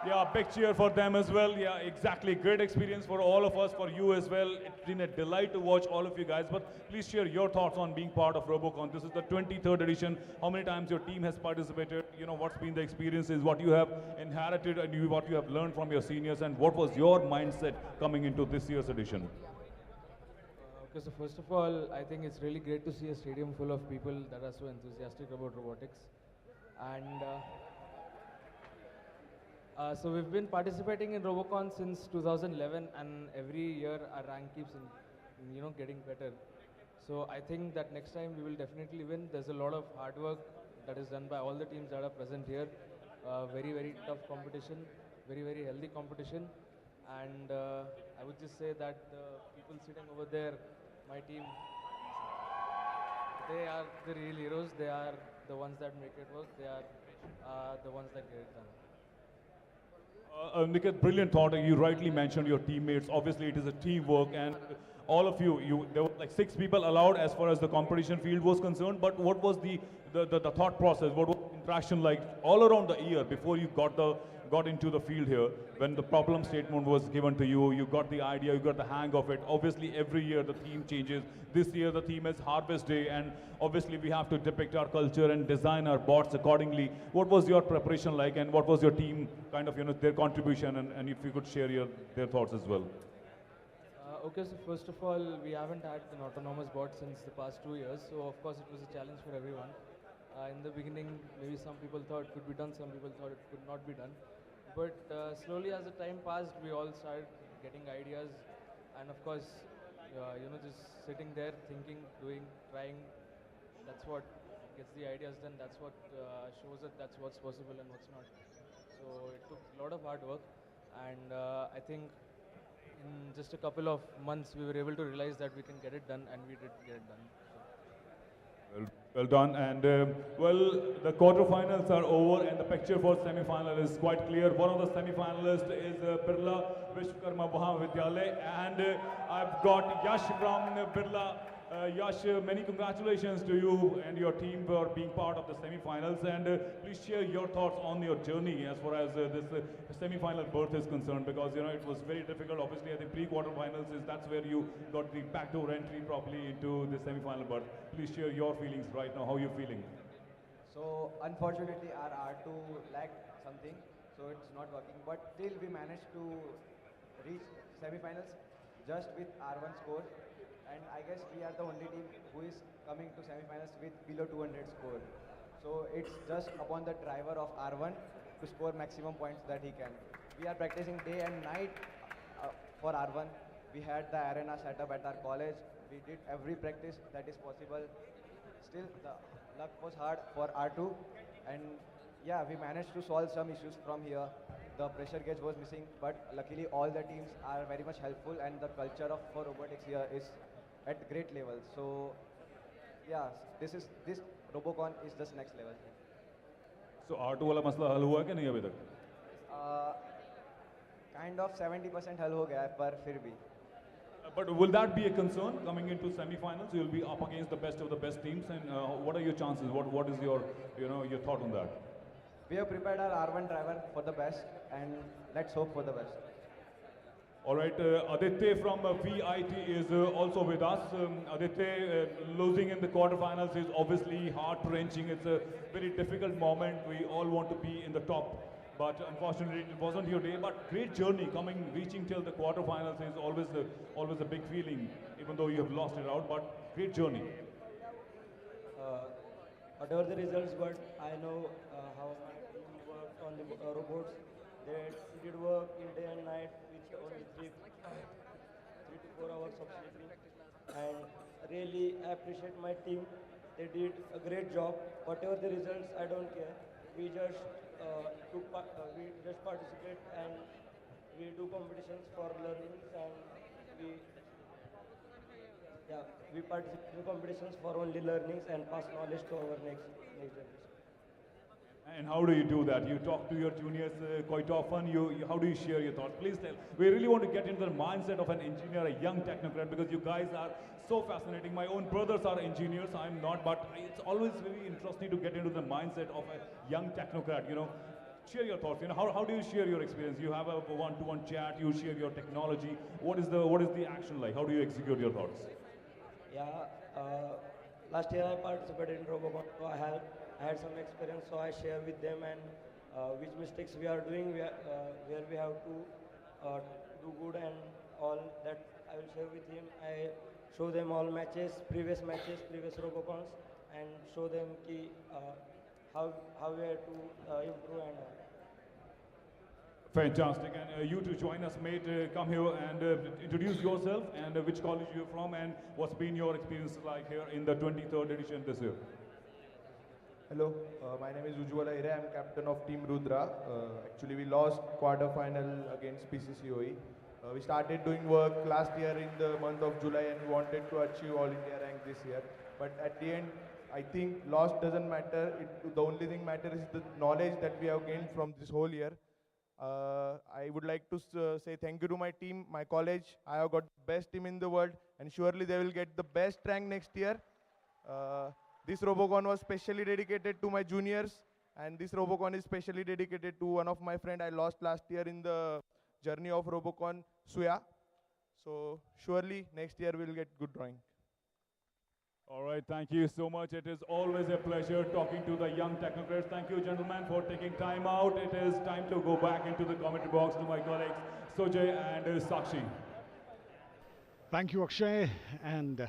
Yeah, big cheer for them as well. Yeah, exactly. Great experience for all of us, for you as well. It's been a delight to watch all of you guys. But please share your thoughts on being part of Robocon. This is the 23rd edition. How many times your team has participated? You know, what's been the experiences, what you have inherited, and what you have learned from your seniors, and what was your mindset coming into this year's edition? Okay, so first of all, I think it's really great to see a stadium full of people that are so enthusiastic about robotics. And so we've been participating in Robocon since 2011, and every year our rank keeps getting better. So I think that next time we will definitely win. There's a lot of hard work that is done by all the teams that are present here. Very, very tough competition, very, very healthy competition. And I would just say that the people sitting over there, my team, they are the real heroes. They are the ones that make it work. They are the ones that get it done. Niket, brilliant thought. You rightly mentioned your teammates. Obviously, it is a teamwork, and all of you, there were like 6 people allowed as far as the competition field was concerned. But what was the thought process? What was the interaction like all around the year before you got into the field here? When the problem statement was given to you, you got the idea, you got the hang of it. Obviously, every year the theme changes. This year the theme is Harvest Day, and obviously we have to depict our culture and design our bots accordingly. What was your preparation like, and what was your team kind of, their contribution, and if you could share their thoughts as well? Okay, so first of all, we haven't had an autonomous bot since the past 2 years, so of course it was a challenge for everyone. In the beginning, maybe some people thought it could be done, some people thought it could not be done. But slowly as the time passed, we all started getting ideas, and of course, just sitting there, thinking, doing, trying, that's what gets the ideas done, that's what shows that that's what's possible and what's not. So it took a lot of hard work, and I think in just a couple of months we were able to realize that we can get it done, and we did get it done. Well done. And well, the quarterfinals are over, and the picture for semi-final is quite clear. One of the semi-finalists is Birla Vishwakarma Mahavidyalaya, and I've got Yash from Birla. Yash, many congratulations to you and your team for being part of the semi-finals, and please share your thoughts on your journey as far as this semi-final berth is concerned, because it was very difficult. Obviously, at the pre-quarterfinals that's where you got the backdoor entry properly into the semi-final berth. Please share your feelings right now. How are you feeling? So unfortunately, our R2 lacked something, so it's not working. But still, we managed to reach semi-finals just with R1 score. And I guess we are the only team who is coming to semi-finals with below 200 score. So it's just upon the driver of R1 to score maximum points that he can. We are practicing day and night for R1. We had the arena set up at our college. We did every practice that is possible. Still, the luck was hard for R2. And yeah, we managed to solve some issues from here. The pressure gauge was missing, but luckily all the teams are very much helpful, and the culture for robotics here is at great level. So yeah, this Robocon is just next level. So R2 वाला मसला हल हुआ कि नहीं अभी तक? Kind of 70% हल हो गया है, पर फिर भी. But will that be a concern coming into semi-finals? You'll be up against the best of the best teams, and what are your chances? What is your your thought on that? We have prepared our R1 driver for the best, and let's hope for the best. All right, Aditya from VIT is also with us. Aditya, losing in the quarterfinals is obviously heart-wrenching. It's a very difficult moment. We all want to be in the top, but unfortunately it wasn't your day. But great journey reaching till the quarterfinals is always a big feeling, even though you have lost it out. But great journey. Whatever the results, but I know how my team worked on the robots. They did work in day and night with only 3 to 4 hours of sleeping. And really I appreciate my team. They did a great job. Whatever the results, I don't care. We just we just participate, and we do competitions for learnings, and we participate in competitions for only learnings and pass knowledge to our next generation. And how do you do that? You talk to your juniors quite often. How do you share your thoughts? Please tell. We really want to get into the mindset of an engineer, a young technocrat, because you guys are so fascinating. My own brothers are engineers. I'm not, but it's always very interesting to get into the mindset of a young technocrat. share your thoughts. How do you share your experience? You have a one-to-one chat. You share your technology. What is the action like? How do you execute your thoughts? Yeah, last year I participated in Robocon, so I had some experience, so I share with them and which mistakes we are doing, where we have to do good and all that I will share with him. I show them all matches, previous Robocons, and show them how we have to improve and all. Fantastic. And you to join us, mate. Come here and introduce yourself and which college you're from and what's been your experience like here in the 23rd edition this year. Hello, my name is Ujjwala Ire. I'm captain of Team Rudra. Actually, we lost quarter-final against PCCOE. We started doing work last year in the month of July and we wanted to achieve All India rank this year. But at the end, I think loss doesn't matter. The only thing matters is the knowledge that we have gained from this whole year. I would like to say thank you to my team, my college. I have got the best team in the world and surely they will get the best rank next year. This Robocon was specially dedicated to my juniors and this Robocon is specially dedicated to one of my friend I lost last year in the journey of Robocon, Suya. So surely next year we'll get good drawing. All right, thank you so much. It is always a pleasure talking to the young technocrats. Thank you, gentlemen, for taking time out. It is time to go back into the commentary box to my colleagues, Sojay and Sakshi. Thank you, Akshay. And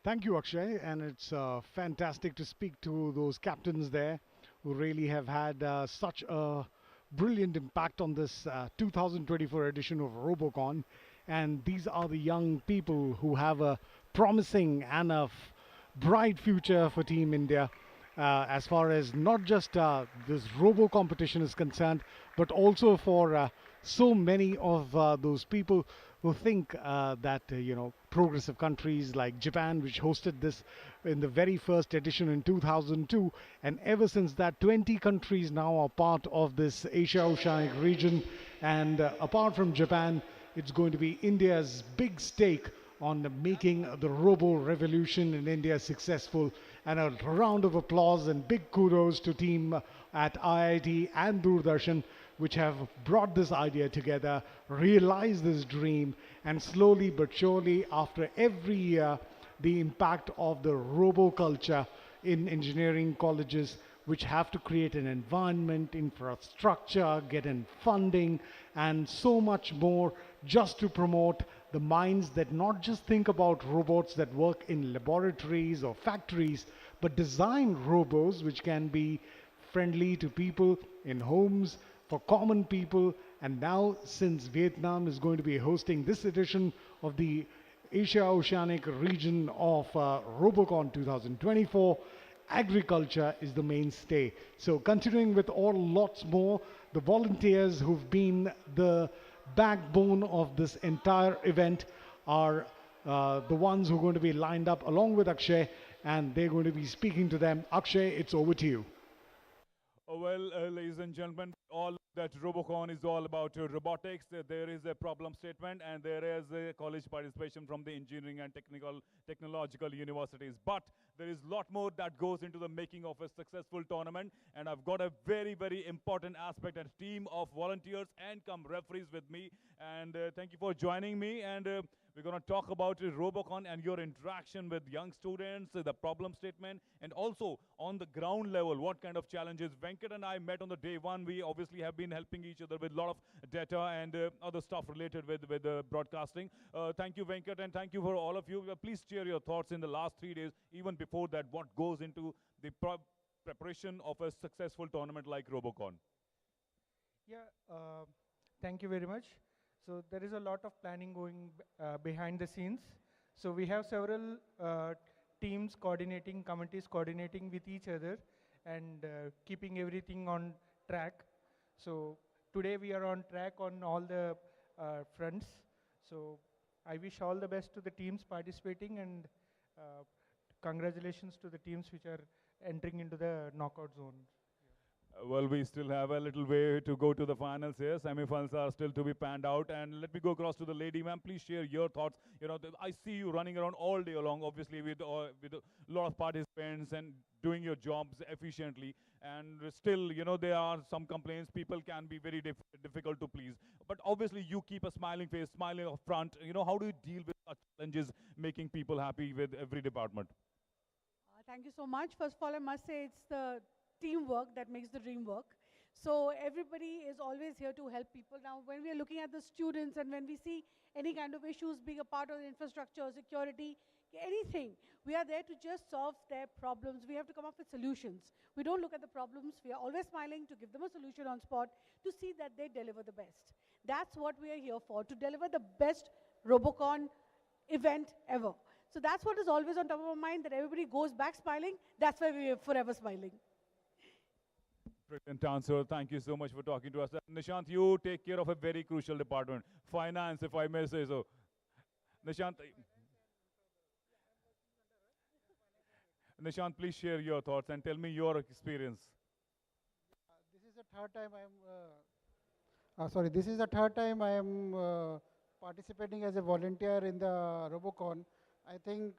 thank you, Akshay. And it's fantastic to speak to those captains there who really have had such a brilliant impact on this 2024 edition of Robocon. And these are the young people who have a promising and a bright future for Team India as far as not just this robo competition is concerned, but also for so many of those people who think that progressive countries like Japan, which hosted this in the very first edition in 2002, and ever since that 20 countries now are part of this Asia Oceanic region, and apart from Japan, it's going to be India's big stake on making the robo revolution in India successful. And a round of applause and big kudos to team at IIT and Doordarshan, which have brought this idea together, realized this dream, and slowly but surely, after every year, the impact of the robo culture in engineering colleges, which have to create an environment, infrastructure, get in funding, and so much more just to promote the minds that not just think about robots that work in laboratories or factories, but design robots which can be friendly to people in homes, for common people. And now, since Vietnam is going to be hosting this edition of the Asia Oceanic region of Robocon 2024, agriculture is the mainstay. So continuing with lots more, the volunteers who've been the backbone of this entire event are the ones who are going to be lined up along with Akshay, and they're going to be speaking to them. Akshay, it's over to you. Well, ladies and gentlemen, all that Robocon is all about robotics. There is a problem statement and there is a college participation from the engineering and technological universities. But there is a lot more that goes into the making of a successful tournament. And I've got a very, very important aspect, a team of volunteers and come referees with me. And thank you for joining me. And we're going to talk about Robocon and your interaction with young students, the problem statement, and also on the ground level, what kind of challenges. Venkat and I met on the day one. We obviously have been helping each other with a lot of data and other stuff related with broadcasting. Thank you, Venkat, and thank you for all of you. Please share your thoughts in the last 3 days, even before that, what goes into the preparation of a successful tournament like Robocon. Yeah, thank you very much. So there is a lot of planning going behind the scenes. So we have several teams coordinating, committees coordinating with each other and keeping everything on track. So today we are on track on all the fronts. So I wish all the best to the teams participating and congratulations to the teams which are entering into the knockout zone. Well, we still have a little way to go to the finals here. Semi-finals are still to be panned out. And let me go across to the lady, ma'am. Please share your thoughts. You know, I see you running around all day long, obviously with a lot of participants and doing your jobs efficiently. And still, you know, there are some complaints. People can be very difficult to please. But obviously, you keep a smiling face, smiling up front. You know, how do you deal with such challenges, making people happy with every department? Thank you so much. First of all, I must say it's the teamwork that makes the dream work. So everybody is always here to help people. Now, when we are looking at the students and when we see any kind of issues being a part of the infrastructure, security, anything, we are there to just solve their problems. We have to come up with solutions. We don't look at the problems. We are always smiling to give them a solution on spot to see that they deliver the best. That's what we are here for, to deliver the best Robocon event ever. So that's what is always on top of our mind, that everybody goes back smiling. That's why we are forever smiling. Brilliant answer. Thank you so much for talking to us. Nishant, you take care of a very crucial department, finance, if I may say so. Nishant, Nishant, please share your thoughts and tell me your experience. This is the third time this is the third time I am participating as a volunteer in the Robocon. I think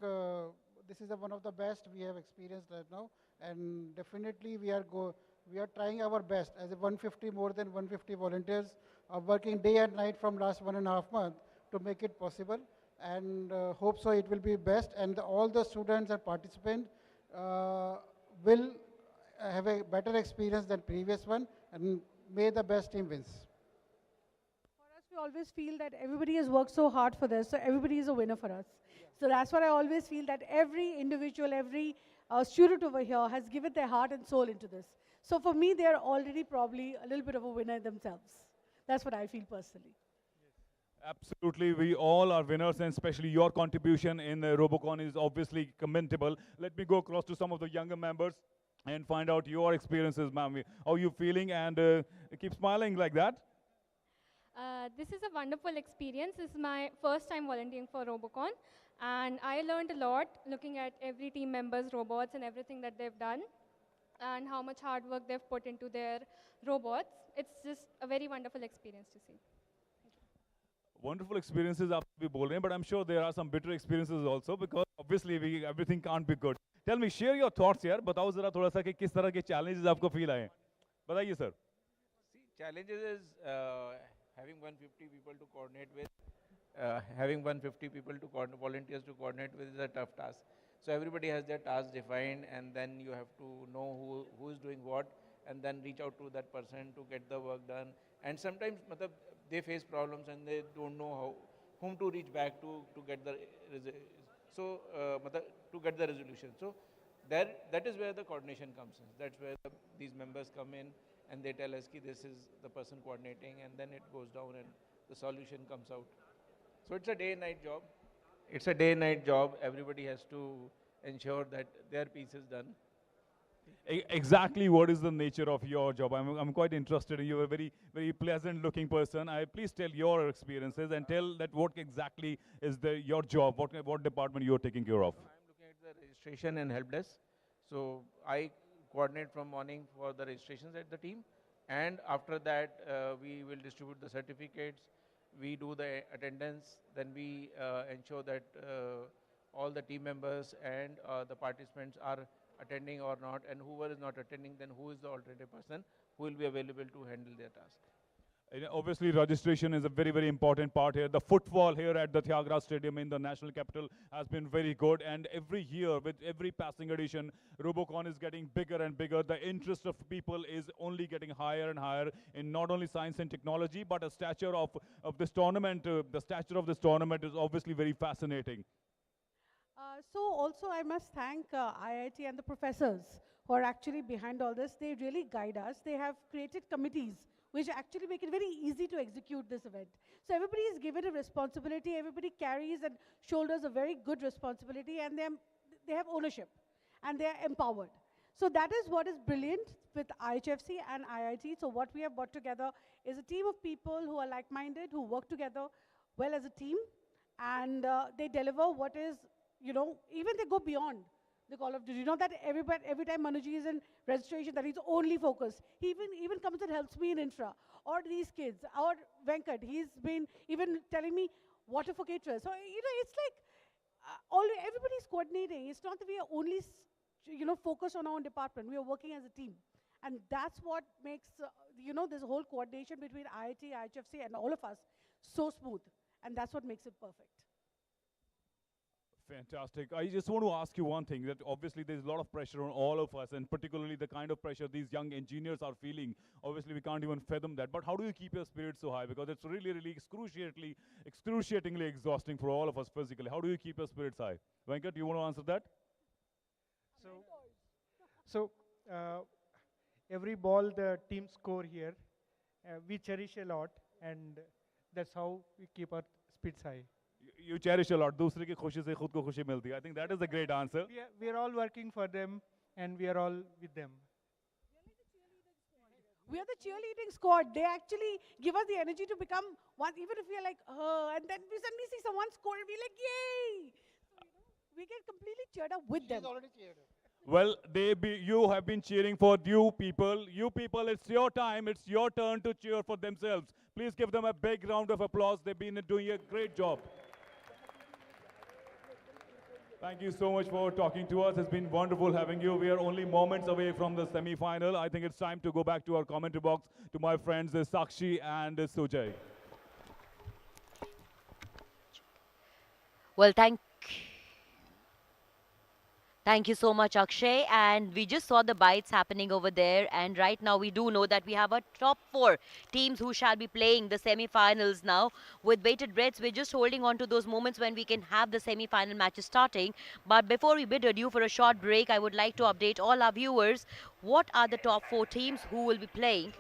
this is one of the best we have experienced right now, and definitely we are trying our best as a 150 more than 150 volunteers are working day and night from last 1.5 months to make it possible, and hope so it will be best, and all the students and participants will have a better experience than previous one, and may the best team wins. For us, we always feel that everybody has worked so hard for this, so everybody is a winner for us. So that's what I always feel, that every individual, every student over here has given their heart and soul into this. So for me, they're already probably a little bit of a winner themselves. That's what I feel personally. Absolutely, we all are winners, and especially your contribution in Robocon is obviously commendable. Let me go across to some of the younger members and find out your experiences, ma'am. How are you feeling? And keep smiling like that. This is a wonderful experience. This is my first time volunteering for Robocon, and I learned a lot looking at every team member's robots and everything that they've done, and how much hard work they've put into their robots. It's just a very wonderful experience to see. Wonderful experiences आप भी बोल रहे हैं, but I'm sure there are some bitter experiences also, because obviously everything can't be good. Tell me, share your thoughts यार. बताओ जरा थोड़ा सा कि किस तरह के challenges आपको feel आए. बताइए sir. See, challenges is having 150 people to coordinate with. Having 150 people to volunteers to coordinate with is a tough task. So everybody has their task defined, and then you have to know who is doing what, and then reach out to that person to get the work done. And sometimes they face problems and they don't know whom to reach back to get the to get the resolution. So that is where the coordination comes in. That's where these members come in and they tell us, this is the person coordinating, and then it goes down and the solution comes out. So it's a day and night job. It's a day and night job. Everybody has to ensure that their piece is done. Exactly what is the nature of your job? I'm quite interested. You're a very pleasant looking person. Please tell your experiences and tell that what exactly is your job, what department you're taking care of. I'm looking at the registration and help desk. So I coordinate from morning for the registrations at the team, and after that we will distribute the certificates, we do the attendance, then we ensure that all the team members and the participants are attending or not, and whoever is not attending, then who is the alternative person who will be available to handle their task. Obviously, registration is a very important part here. The footfall here at the Thiagra Stadium in the national capital has been very good, and every year, with every passing edition, Robocon is getting bigger and bigger. The interest of people is only getting higher and higher in not only science and technology, but a stature of this tournament. The stature of this tournament is obviously very fascinating. So also I must thank IIT and the professors who are actually behind all this. They really guide us. They have created committees which actually make it very easy to execute this event. So everybody is given a responsibility. Everybody carries and shoulders a very good responsibility, and they have ownership and they are empowered. So that is what is brilliant with IHFC and IIT. So what we have brought together is a team of people who are like-minded, who work together well as a team, and they deliver what is, even they go beyond the Call of Duty. Not that every time Manuji is in registration that he's only focused. He even comes and helps me in infra. Or these kids, or Venkat, he's been even telling me water for caterers. So, it's like everybody's coordinating. It's not that we are only, focused on our own department. We are working as a team. And that's what makes, this whole coordination between IIT, IHFC, and all of us so smooth. And that's what makes it perfect. Fantastic. I just want to ask you one thing, that obviously there's a lot of pressure on all of us, and particularly the kind of pressure these young engineers are feeling. Obviously, we can't even fathom that. But how do you keep your spirits so high? Because it's really, really excruciatingly exhausting for all of us physically. How do you keep your spirits high? Venkat, do you want to answer that? So, uh, every ball the team score here, we cherish a lot, and that's how we keep our spirits high. You cherish a lot. दूसरे की खुशी से खुद को खुशी मिलती है. I think that is a great answer. We are all working for them, and we are all with them. We are the cheerleading squad. They actually give us the energy to become one, even if we are like, and then we suddenly see someone score, and we're like, yay! So, we get completely cheered up with them. Already cheered up. Well, you have been cheering for you people. You people, it's your time. It's your turn to cheer for themselves. Please give them a big round of applause. They've been doing a great job. Thank you so much for talking to us. It's been wonderful having you. We are only moments away from the semi-final. I think it's time to go back to our commentary box to my friends Sakshi and Sujay. Well, thank you so much, Akshay. And we just saw the bites happening over there. And right now, we do know that we have a top 4 teams who shall be playing the semi-finals now. With bated breaths, we're just holding on to those moments when we can have the semi-final matches starting. But before we bid adieu for a short break, I would like to update all our viewers. What are the top 4 teams who will be playing?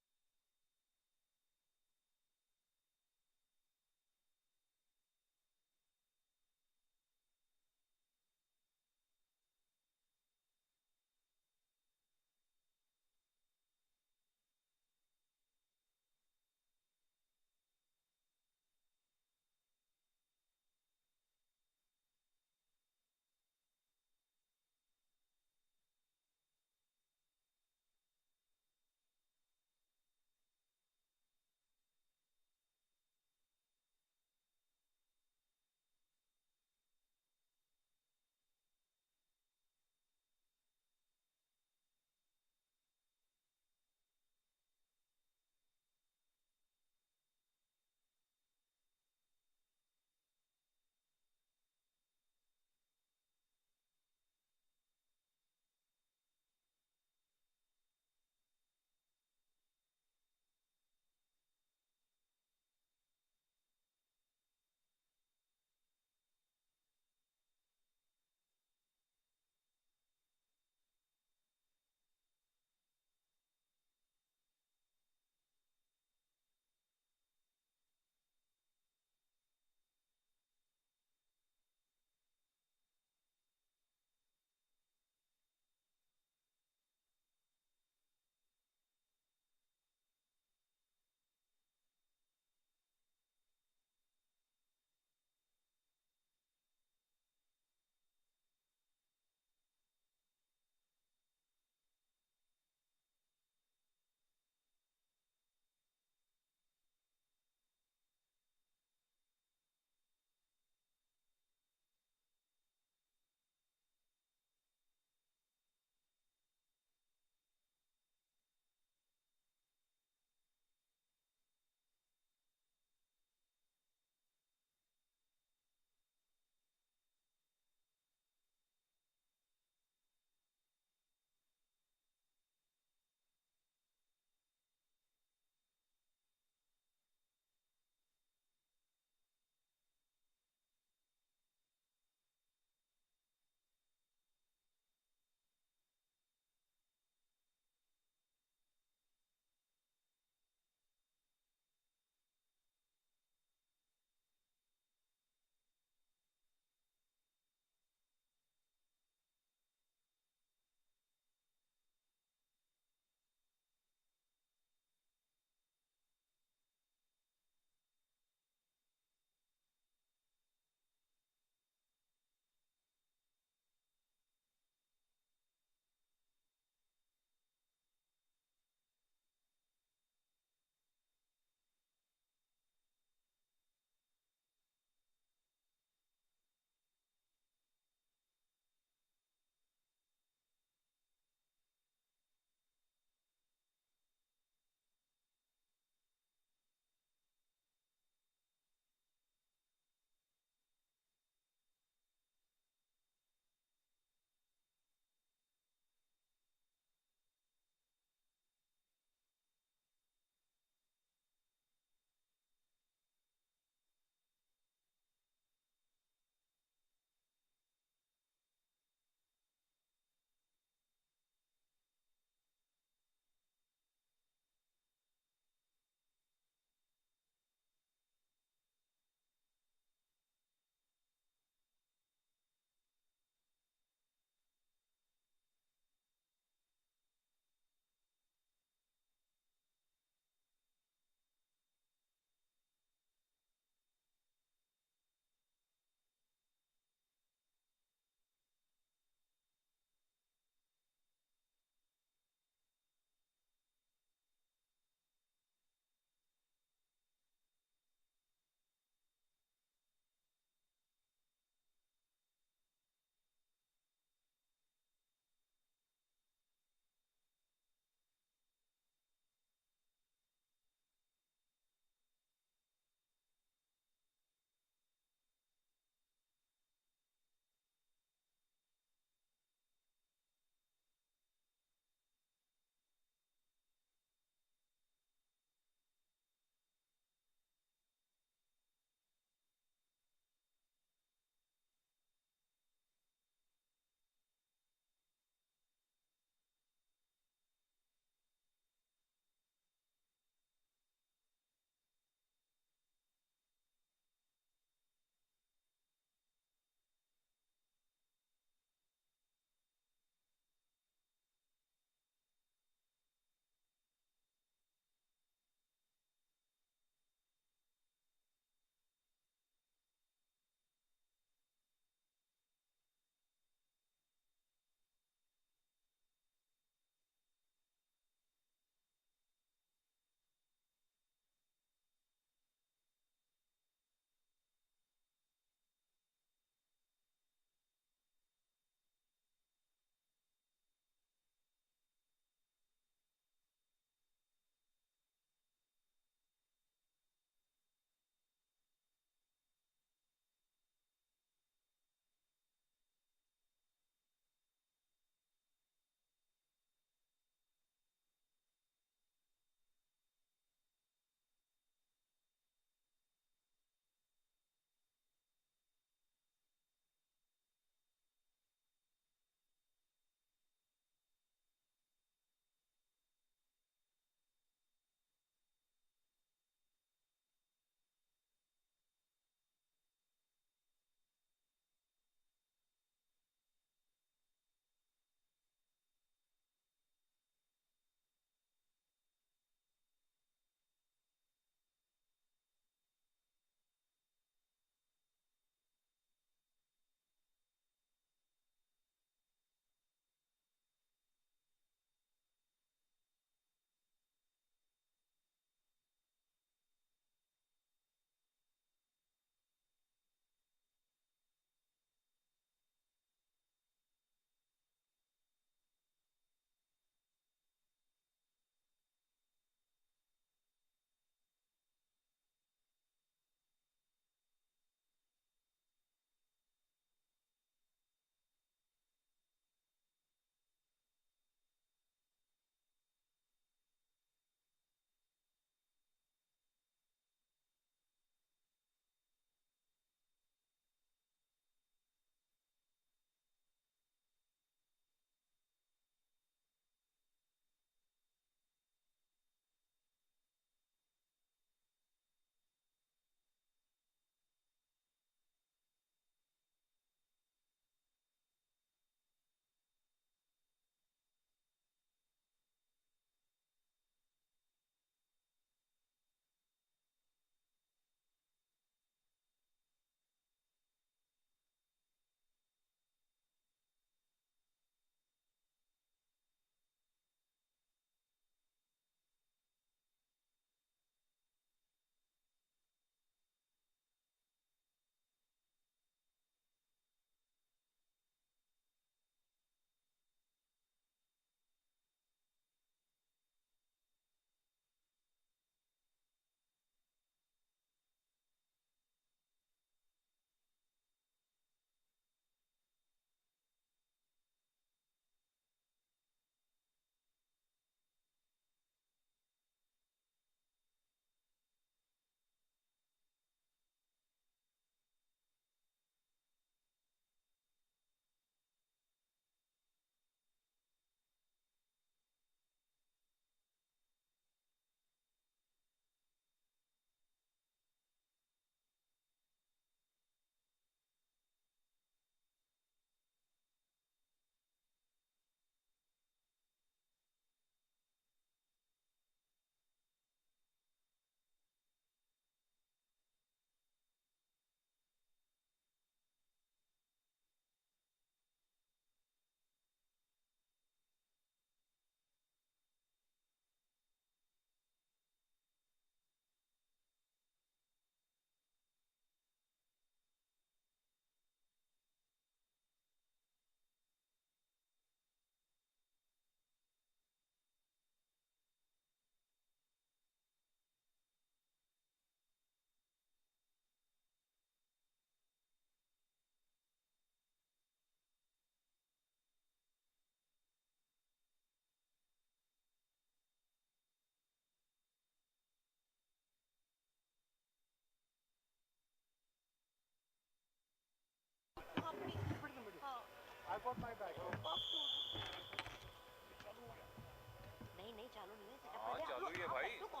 नहीं नहीं चालू नहीं है setup कर चालू ही है भाई आपका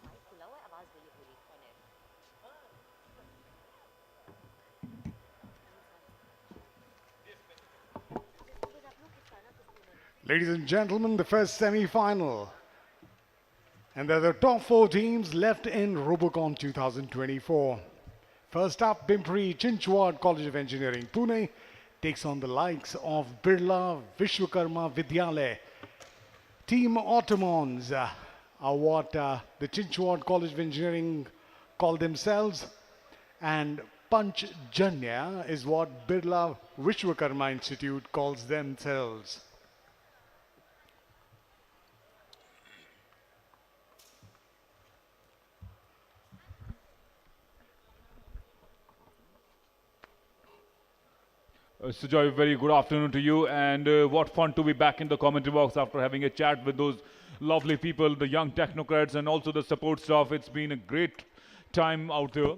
माइक खुला हुआ है आवाज गई है पूरी on air Ladies and gentlemen, the first semi-final. And there are the top 4 teams left in Robocon 2024. First up, Pimpri Chinchwad College of Engineering, Pune takes on the likes of Birla Vishwakarma Vidyalaya. Team Ottomans are what the Chinchwad College of Engineering call themselves, and Panch Janya is what Birla Vishwakarma Institute calls themselves. Sujoy, very good afternoon to you, and what fun to be back in the commentary box after having a chat with those lovely people, the young technocrats, and also the support staff. It's been a great time out there.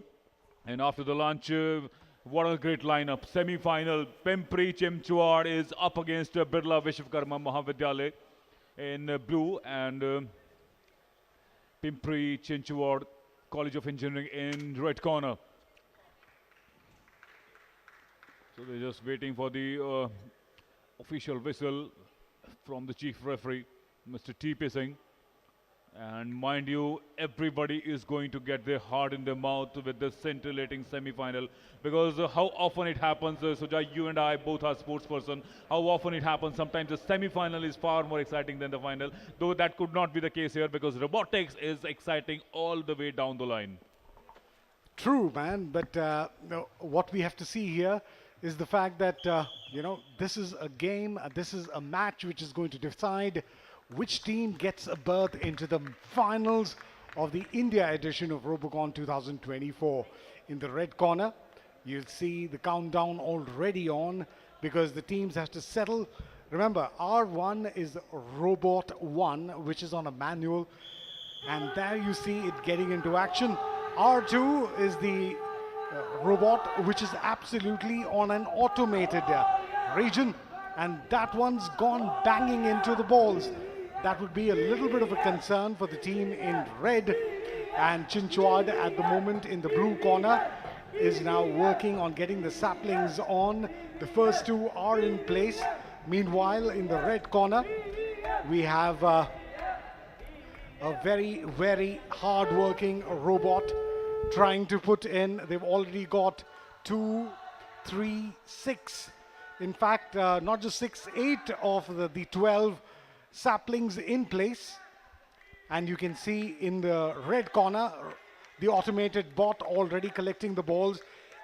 And after the lunch, what a great lineup. Semi-final, Pimpri Chinchwad is up against Birla Vishwakarma Mahavidyalaya in blue, and Pimpri Chinchwad College of Engineering in red corner. So they're just waiting for the official whistle from the chief referee, Mr. T.P. Singh. And mind you, everybody is going to get their heart in their mouth with this scintillating semi-final, because how often it happens, Sujay, you and I both are sports person, how often it happens, sometimes the semi-final is far more exciting than the final, though that could not be the case here because robotics is exciting all the way down the line. True, man, but what we have to see here is the fact that, this is a game, this is a match which is going to decide which team gets a berth into the finals of the India edition of Robocon 2024. In the red corner, you'll see the countdown already on because the teams have to settle. Remember, R1 is Robot 1, which is on a manual, and there you see it getting into action. R2 is the robot, which is absolutely on an automated region, and that one's gone banging into the balls. That would be a little bit of a concern for the team in red, and Chinchwad at the moment in the blue corner is now working on getting the saplings on. The first two are in place. Meanwhile, in the red corner, we have a very, very hard-working robot trying to put in. They've already got 2, 3, 6. In fact, not just 6, 8 of the 12 saplings in place. And you can see in the red corner, the automated bot already collecting the balls.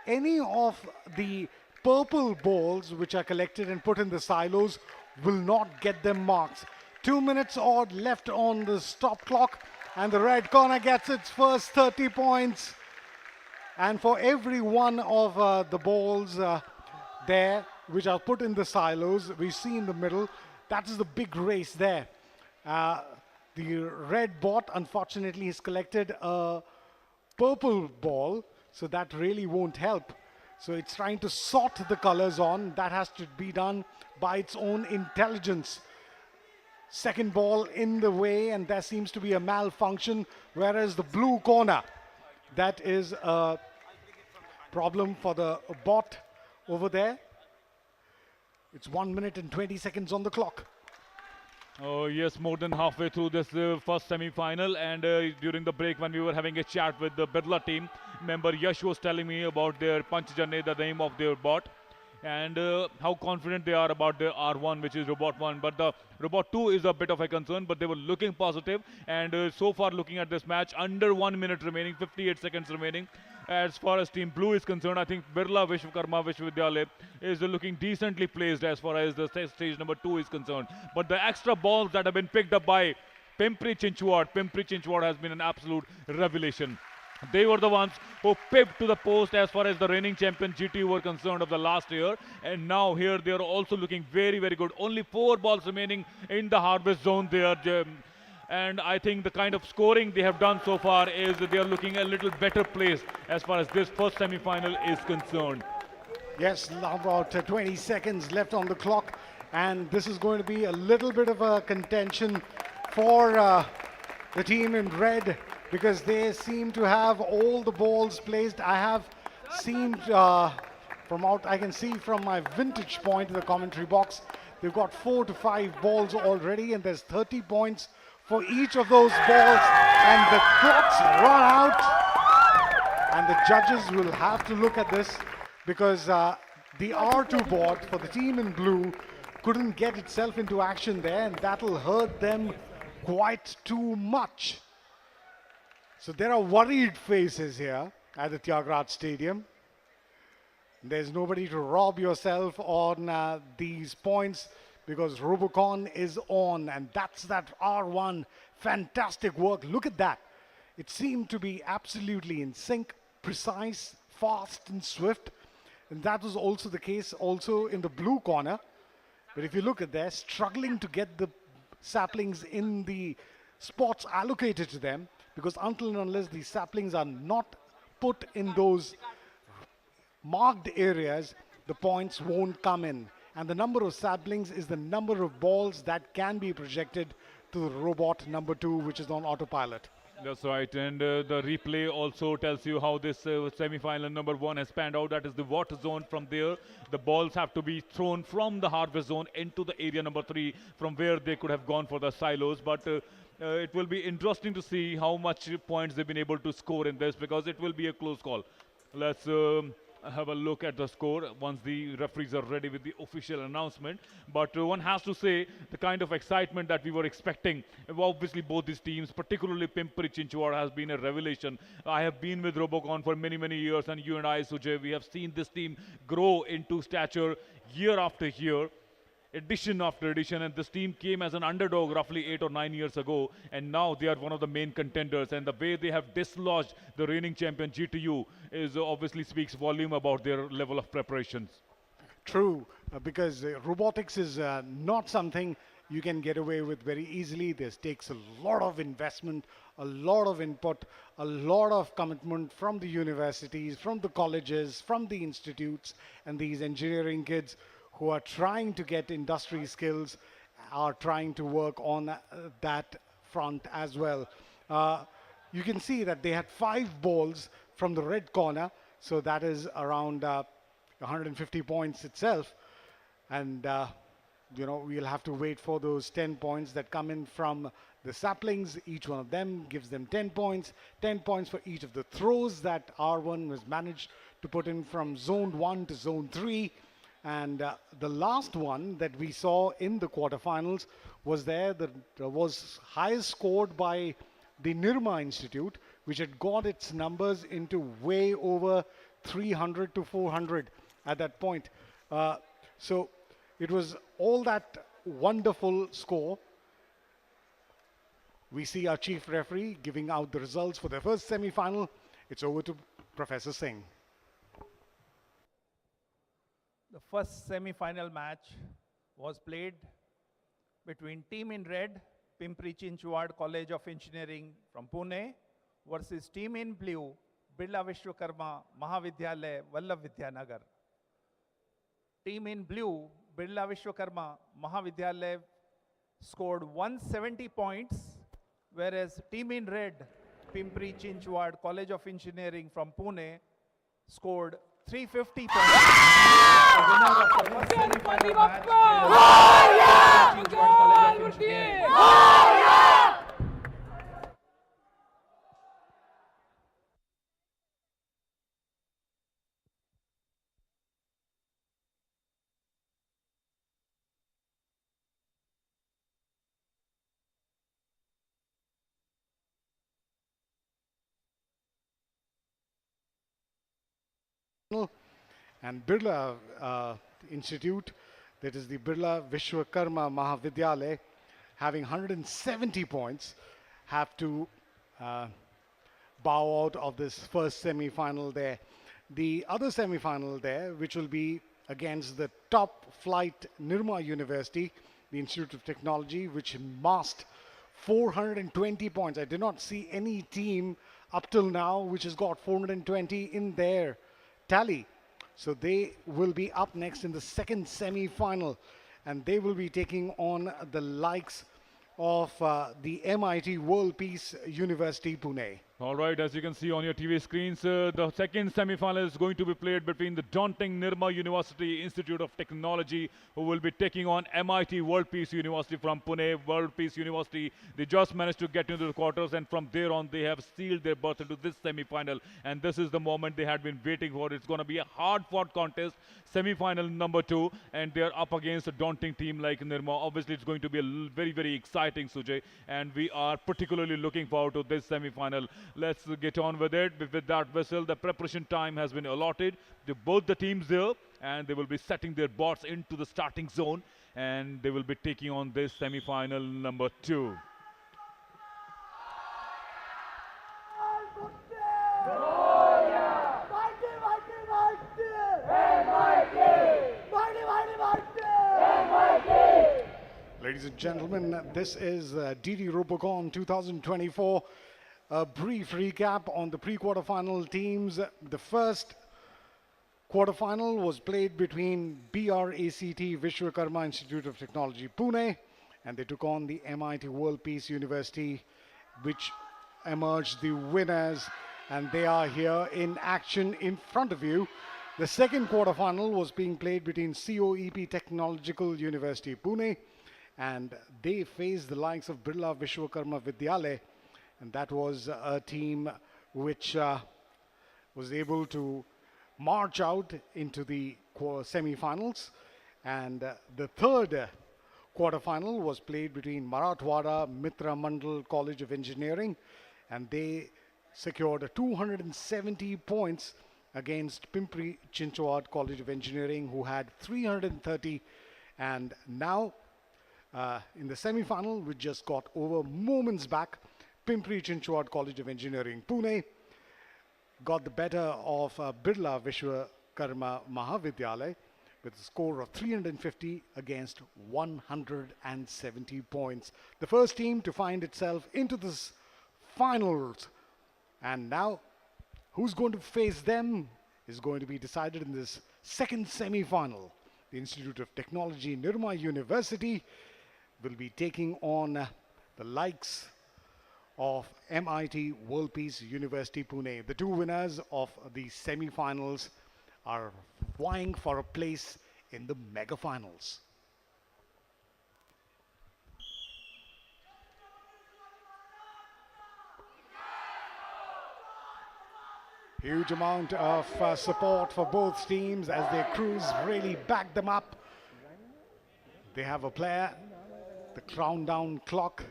Any of the purple balls which are collected and put in the silos will not get them marks. 2 minutes odd left on the stop clock, and the red corner gets its first 30 points. And for every one of the balls there which are put in the silos, we see in the middle, that is the big race there. The red bot unfortunately has collected a purple ball, so that really won't help. So it's trying to sort the colors on. That has to be done by its own intelligence. Second ball in the way, and there seems to be a malfunction, whereas the blue corner, that is a problem for the bot over there. It's 1 minute and 20 seconds on the clock. Oh yes, more than halfway through this first semi-final, and during the break when we were having a chat with the Birla team, member Yash was telling me about their Panchjane, the name of their bot, and how confident they are about their R1, which is Robot 1. But the Robot 2 is a bit of a concern, but they were looking positive, and so far looking at this match, under 1 minute remaining, 58 seconds remaining. As far as Team Blue is concerned, I think Birla Vishwakarma Vishwavidyalaya is looking decently placed as far as the stage number 2 is concerned. But the extra balls that have been picked up by Pimpri Chinchwad has been an absolute revelation. They were the ones who pipped to the post as far as the reigning champion GTU were concerned of the last year. And now here they are also looking very, very good. Only 4 balls remaining in the harvest zone there. And I think the kind of scoring they have done so far is that they are looking a little better placed as far as this first semi-final is concerned. Yes, about 20 seconds left on the clock, and this is going to be a little bit of a contention for the team in red because they seem to have all the balls placed. I have seen I can see from my vintage point in the commentary box, they've got 4 to 5 balls already, and there's 30 points for each of those balls, and the clocks run out. And the judges will have to look at this because the R2 board for the team in blue couldn't get itself into action there, and that'll hurt them quite too much. So there are worried faces here at the Tyagrat Stadium. There's nobody to rob yourself on these points because Robocon is on, and that's that R1. Fantastic work. Look at that. It seemed to be absolutely in sync, precise, fast, and swift. And that was also the case also in the blue corner. But if you look at there, struggling to get the saplings in the spots allocated to them, because until and unless these saplings are not put in those marked areas, the points won't come in. And the number of saplings is the number of balls that can be projected to the robot number 2, which is on autopilot. That's right, and the replay also tells you how this semi-final number 1 has panned out. That is the water zone. From there, the balls have to be thrown from the harvest zone into the area number 3, from where they could have gone for the silos. But it will be interesting to see how much points they've been able to score in this, because it will be a close call. Let's have a look at the score once the referees are ready with the official announcement. But one has to say the kind of excitement that we were expecting. Obviously, both these teams, particularly Pimpri Chinchwad, has been a revelation. I have been with Robocon for many, many years, and you and I, Sujay, we have seen this team grow into stature year after year, edition after edition, and this team came as an underdog roughly 8 or 9 years ago, and now they are one of the main contenders, and the way they have dislodged the reigning champion GTU is obviously speaks volume about their level of preparations. True, because robotics is not something you can get away with very easily. This takes a lot of investment, a lot of input, a lot of commitment from the universities, from the colleges, from the institutes, and these engineering kids who are trying to get industry skills are trying to work on that front as well. You can see that they had 5 balls from the red corner, so that is around 150 points itself. And we'll have to wait for those 10 points that come in from the saplings. Each one of them gives them 10 points. 10 points for each of the throws that R1 has managed to put in from zone 1 to zone 3. And the last one that we saw in the quarterfinals was that was highest scored by the Nirma Institute, which had got its numbers into way over 300 to 400 at that point. So it was all that wonderful score. We see our chief referee giving out the results for the first semi-final. It's over to Professor Singh. The first semi-final match was played between team in red, Pimpri Chinchwad College of Engineering from Pune, versus team in blue, Birla Vishwakarma Mahavidyalaya, Vallabh Vidyanagar. Team in blue, Birla Vishwakarma Mahavidyalaya, scored 170 points, whereas team in red, Pimpri Chinchwad College of Engineering from Pune, scored 350 points. The winner of the first semi-final match is Chinchwad College of Engineering. And Birla Institute, that is the Birla Vishwakarma Mahavidyalaya, having 170 points, have to bow out of this first semi-final there. The other semi-final there, which will be against the top flight Nirma University, the Institute of Technology, which amassed 420 points. I did not see any team up till now which has got 420 in their tally. So they will be up next in the second semi-final, and they will be taking on the likes of the MIT World Peace University Pune. All right, as you can see on your TV screens, the second semi-final is going to be played between the daunting Nirma University Institute of Technology, who will be taking on MIT World Peace University from Pune. World Peace University, they just managed to get into the quarters, and from there on, they have sealed their berth into this semi-final. And this is the moment they had been waiting for. It's going to be a hard-fought contest, semi-final number 2, and they're up against a daunting team like Nirma. Obviously, it's going to be a very, very exciting, Sujay, and we are particularly looking forward to this semi-final. Let's get on with it. With that whistle, the preparation time has been allotted to both the teams there, and they will be setting their bots into the starting zone, and they will be taking on this semi-final number 2. Ladies and gentlemen, this is DD Robocon 2024. A brief recap on the pre-quarterfinal teams. The first quarterfinal was played between BRACT Vishwakarma Institute of Technology Pune, and they took on the MIT World Peace University, which emerged the winners, and they are here in action in front of you. The second quarterfinal was being played between COEP Technological University Pune, and they faced the likes of Birla Vishwakarma Vidyalaya, and that was a team which was able to march out into the semi-finals. And the third quarterfinal was played between Marathwada Mitra Mandal College of Engineering, and they secured 270 points against Pimpri Chinchwad College of Engineering, who had 330. And now in the semi-final, which just got over moments back, Pimpri Chinchwad College of Engineering Pune got the better of Birla Vishwakarma Mahavidyalaya with a score of 350 against 170 points. The first team to find itself into this finals. And now, who's going to face them is going to be decided in this second semi-final. The Institute of Technology, Nirma University, will be taking on the likes of MIT World Peace University Pune. The two winners of the semi-finals are vying for a place in the mega finals. Huge amount of support for both teams as their crews really back them up. They have a player, the countdown clock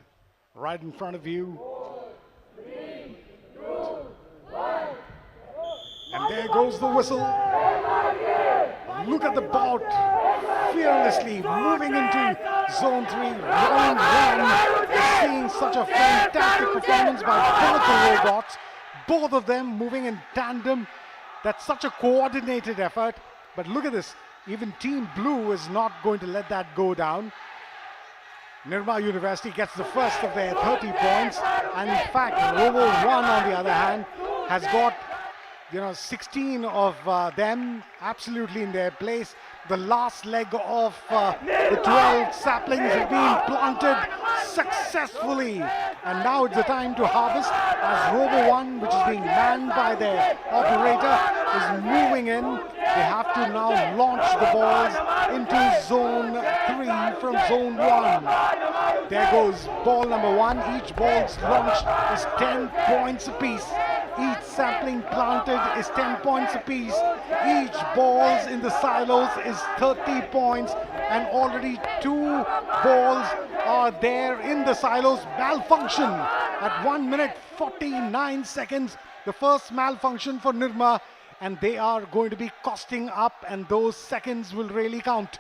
right in front of you. And there goes the whistle. Look at the bot fearlessly moving into zone 3. Round 1 is seeing such a fantastic performance by both the robots. Both of them moving in tandem. That's such a coordinated effort. But look at this. Even Team Blue is not going to let that go down. Nirma University gets the first of their 30 points. And in fact, Robo 1 on the other hand has got 16 of them absolutely in their place. The last leg of the 12 saplings have been planted successfully. And now it's the time to harvest as Robo 1, which is being manned by their operator, is moving in. They have to now launch the balls into zone 3 from zone 1. There goes ball number 1. Each ball's launched is 10 points apiece. Each sapling planted is 10 points apiece. Each balls in the silos is 30 points, and already 2 balls are there in the silos. Malfunction at 1 minute 49 seconds. The first malfunction for Nirma, and they are going to be costing up, and those seconds will really count.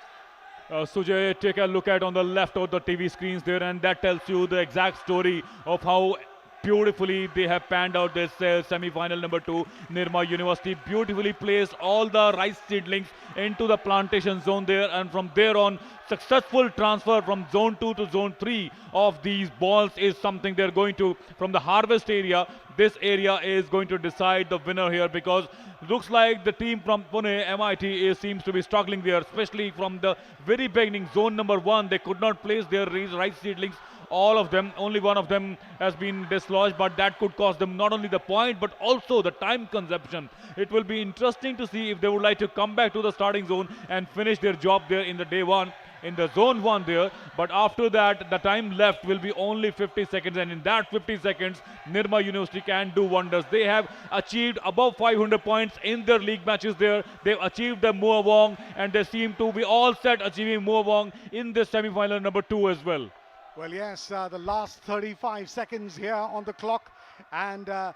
Sujay, take a look at on the left of the TV screens there, and that tells you the exact story of how beautifully they have panned out this semi-final number 2. Nirma University beautifully placed all the rice seedlings into the plantation zone there, and from there on, successful transfer from zone 2 to zone 3 of these balls is something they're going to, from the harvest area, this area is going to decide the winner here, because Looks like the team from Pune, MIT, seems to be struggling there, especially from the very beginning. Zone number 1, they could not place their right seedlings. All of them, only one of them has been dislodged, but that could cost them not only the point but also the time consumption. It will be interesting to see if they would like to come back to the starting zone and finish their job there in the day 1 in the zone 1 there, but after that the time left will be only 50 seconds, and in that 50 seconds Nirma University can do wonders. They have achieved above 500 points in their league matches there. They've achieved the Muawong, and they seem to be all set achieving Muawong in this semi-final number 2 as well. Well, yes, the last 35 seconds here on the clock, and the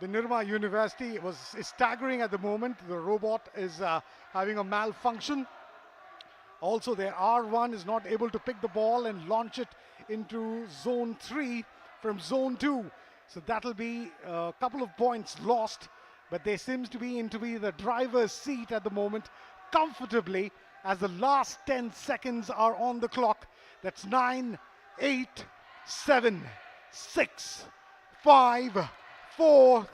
Nirma University is staggering at the moment. The robot is having a malfunction. Also, their R1 is not able to pick the ball and launch it into zone 3 from zone 2. So that'll be a couple of points lost, but they seems to be the driver's seat at the moment comfortably as the last 10 seconds are on the clock. That's 9, 8, 7, 6, 5, 4,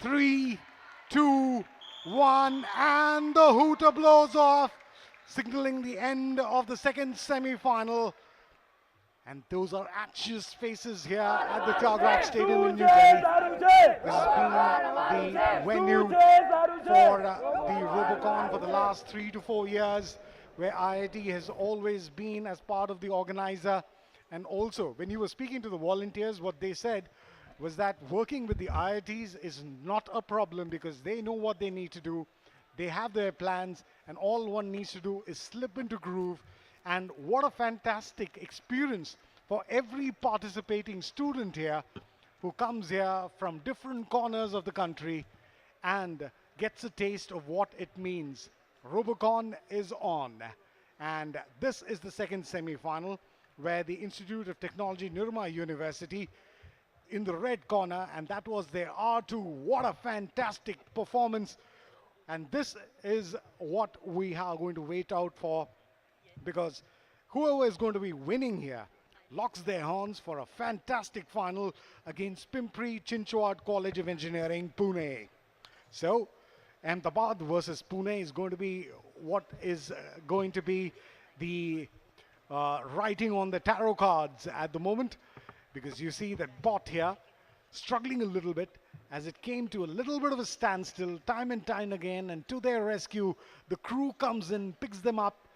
3, 2, 1, and the hooter blows off, signaling the end of the second semi-final. And those are anxious faces here at the Tagrak Stadium in New Delhi. This has been the venue for the Robocon for the last 3 to 4 years, where IIT has always been as part of the organizer. And also, when you were speaking to the volunteers, what they said was that working with the IITs is not a problem because they know what they need to do. They have their plans, and all one needs to do is slip into groove. And what a fantastic experience for every participating student here who comes here from different corners of the country and gets a taste of what it means. Robocon is on, and this is the second semi-final where the Institute of Technology, Nirma University, in the red corner, and that was their R2. What a fantastic performance. And this is what we are going to wait out for, because whoever is going to be winning here locks their horns for a fantastic final against Pimpri Chinchwad College of Engineering, Pune. So, Ahmedabad versus Pune is going to be what is going to be the writing on the tarot cards at the moment, because you see that bot here struggling a little bit as it came to a little bit of a standstill time and time again, and to their rescue the crew comes in, picks them up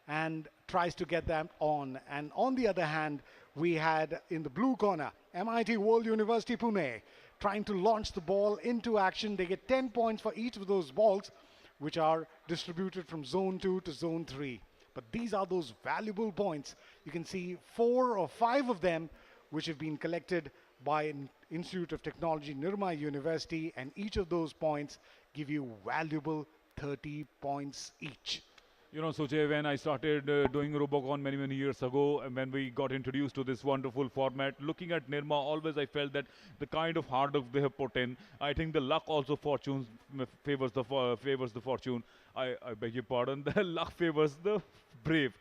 and tries to get them on. And on the other hand, we had in the blue corner MIT World University Pune trying to launch the ball into action. They get 10 points for each of those balls, which are distributed from zone 2 to zone 3. But these are those valuable points. You can see 4 or 5 of them which have been collected by an Institute of Technology, Nirma University, and each of those points give you valuable 30 points each. You know, Suche, when I started doing Robocon many, many years ago, and when we got introduced to this wonderful format, looking at Nirma, always I felt that the kind of hard work they have put in, I think the luck also favors the fortune. I beg your pardon, the luck favors the brave.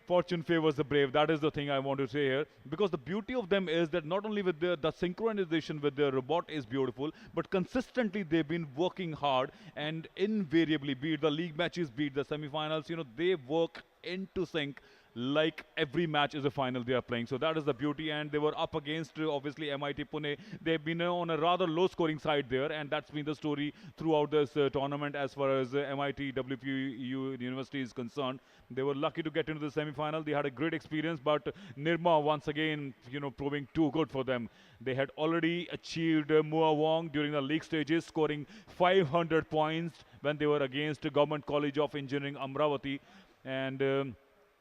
Fortune favors the brave. That is the thing I want to say here. Because the beauty of them is that not only with the synchronization with the robot is beautiful, but consistently they've been working hard, and invariably, be it the league matches, be it the semifinals, you know, they work into sync like every match is a final they are playing. So that is the beauty, and they were up against obviously MIT Pune. They've been on a rather low scoring side there, and that's been the story throughout this tournament as far as MIT WPU University is concerned. They were lucky to get into the semi-final. They had a great experience, but Nirma once again, you know, proving too good for them. They had already achieved Muawong during the league stages, scoring 500 points when they were against Government College of Engineering Amravati, and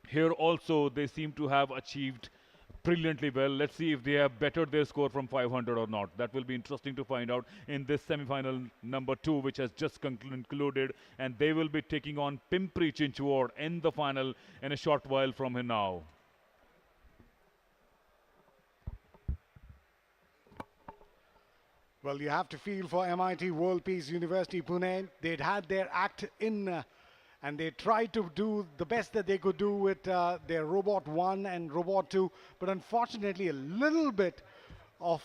here also they seem to have achieved brilliantly well. Let's see if they have bettered their score from 500 or not. That will be interesting to find out in this semi-final number 2, which has just concluded, and they will be taking on Pimpri Chinchwad in the final in a short while from here now. Well, you have to feel for MIT World Peace University Pune. They'd had their act in and they tried to do the best that they could do with their Robot 1 and Robot 2, but unfortunately a little bit of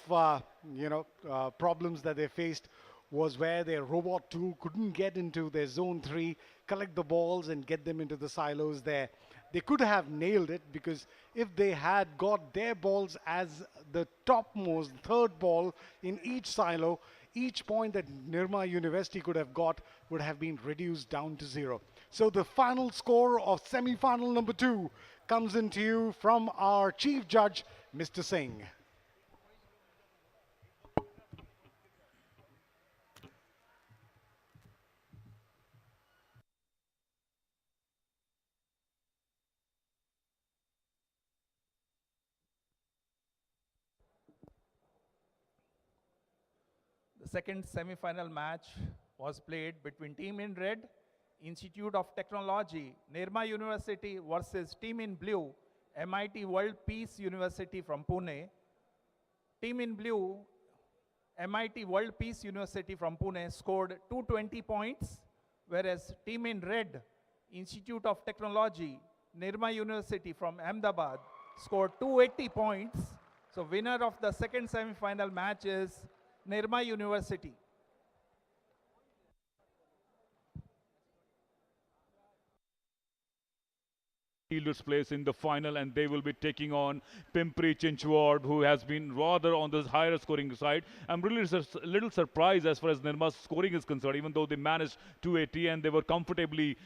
problems that they faced was where their Robot 2 couldn't get into their Zone 3, collect the balls, and get them into the silos there. They could have nailed it because if they had got their balls as the topmost third ball in each silo, each point that Nirma University could have got would have been reduced down to 0. So the final score of semi-final number 2 comes into you from our chief judge, Mr. Singh. The second semi-final match was played between Team in Red, Institute of Technology, Nirma University versus Team in Blue, MIT World Peace University from Pune. Team in Blue, MIT World Peace University from Pune scored 220 points, whereas Team in Red, Institute of Technology, Nirma University from Ahmedabad scored 280 points. So winner of the second semi-final match is Nirma University. Fielders place in the final, and they will be taking on Pimpri Chinchwad, who has been rather on the higher scoring side. I'm really a little surprised as far as Nirma's scoring is concerned, even though they managed 280 and they were comfortably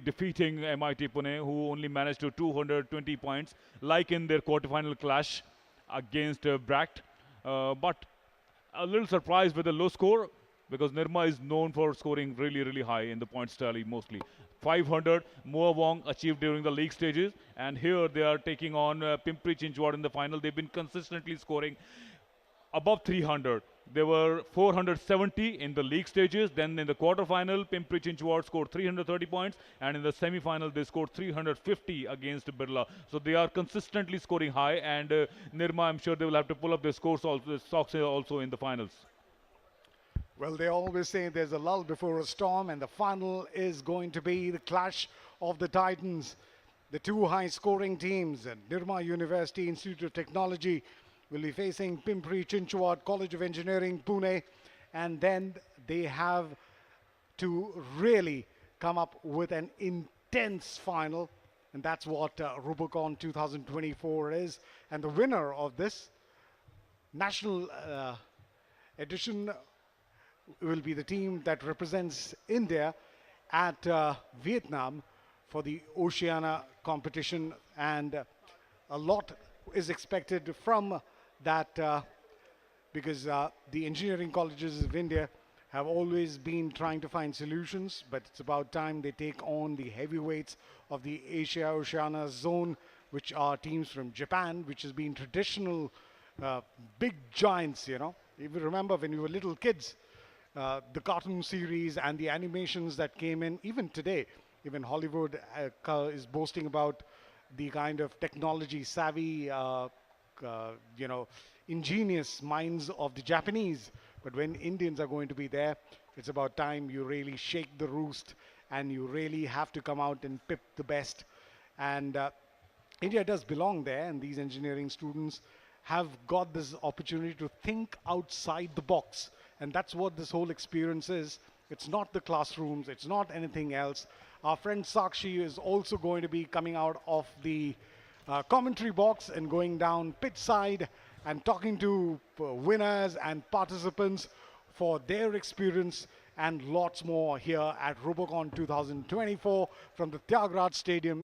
defeating MIT Pune, who only managed to 220 points, like in their quarterfinal clash against Bract. But a little surprised with the low score because Nirma is known for scoring really, really high in the points tally mostly. 500 Moa Wong achieved during the league stages, and here they are taking on Pimpri Chinchwad in the final. They've been consistently scoring above 300. They were 470 in the league stages. Then in the quarterfinal, Pimpri Chinchwad scored 330 points, and in the semi-final, they scored 350 against Birla. So they are consistently scoring high, and Nirma, I'm sure they will have to pull up their scores also, socks also in the finals. Well, they always say there's a lull before a storm, and the final is going to be the clash of the Titans. The two high-scoring teams, Nirma University Institute of Technology, will be facing Pimpri Chinchwad College of Engineering, Pune, and then they have to really come up with an intense final, and that's what Robocon 2024 is. And the winner of this national edition will be the team that represents India at Vietnam for the Oceania competition, and a lot is expected from that because the engineering colleges of India have always been trying to find solutions, but it's about time they take on the heavyweights of the Asia Oceania zone, which are teams from Japan, which has been traditional big giants, you know. If you remember when we were little kids, the cartoon series and the animations that came in, even today, even Hollywood is boasting about the kind of technology savvy, you know, ingenious minds of the Japanese. But when Indians are going to be there, it's about time you really shake the roost and you really have to come out and pip the best. And India does belong there, and these engineering students have got this opportunity to think outside the box. And that's what this whole experience is. It's not the classrooms, it's not anything else. Our friend Sakshi is also going to be coming out of the commentary box and going down pitch side and talking to winners and participants for their experience and lots more here at Robocon 2024 from the Tyagrat Stadium.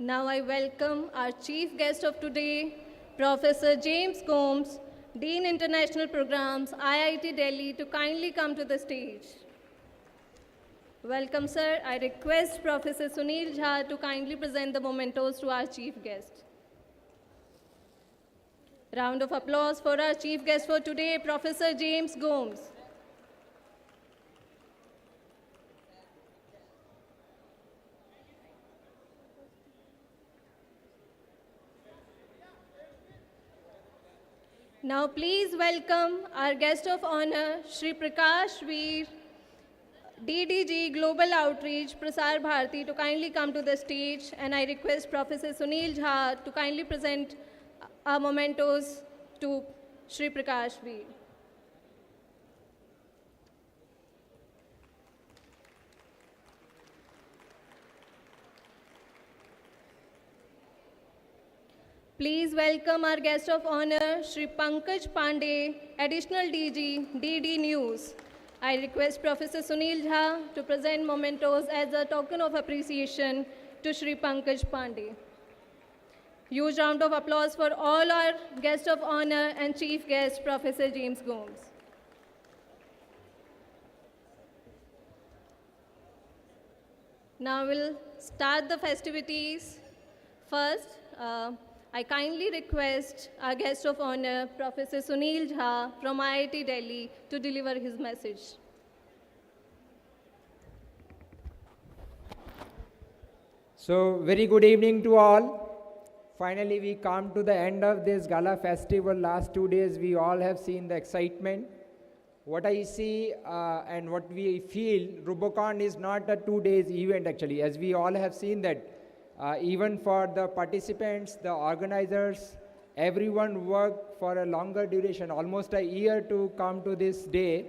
Now I welcome our chief guest of today, Professor James Gomes, Dean International Programs, IIT Delhi, to kindly come to the stage. Welcome, sir. I request Professor Sunil Jha to kindly present the mementos to our chief guest. Round of applause for our chief guest for today, Professor James Gomes. Now please welcome our guest of honor, Shri Prakash Veer, DDG Global Outreach, Prasar Bharati, to kindly come to the stage, and I request Professor Sunil Jha to kindly present our mementos to Shri Prakash Veer. Please welcome our guest of honor, Shri Pankaj Pandey, Additional DG, DD News. I request Professor Sunil Jha to present mementos as a token of appreciation to Shri Pankaj Pandey. Huge round of applause for all our guests of honor and chief guest, Professor James Gomes. Now we'll start the festivities. First, I kindly request our guest of honor, Professor Sunil Jha from IIT Delhi, to deliver his message. So, very good evening to all. Finally, we come to the end of this gala festival. Last 2 days, we all have seen the excitement. What I see and what we feel, Robocon is not a 2 days event actually, as we all have seen that. Even for the participants, the organizers, everyone worked for a longer duration, almost a year to come to this day,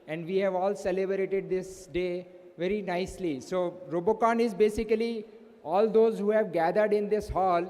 and we have all celebrated this day very nicely. So Robocon is basically all those who have gathered in this hall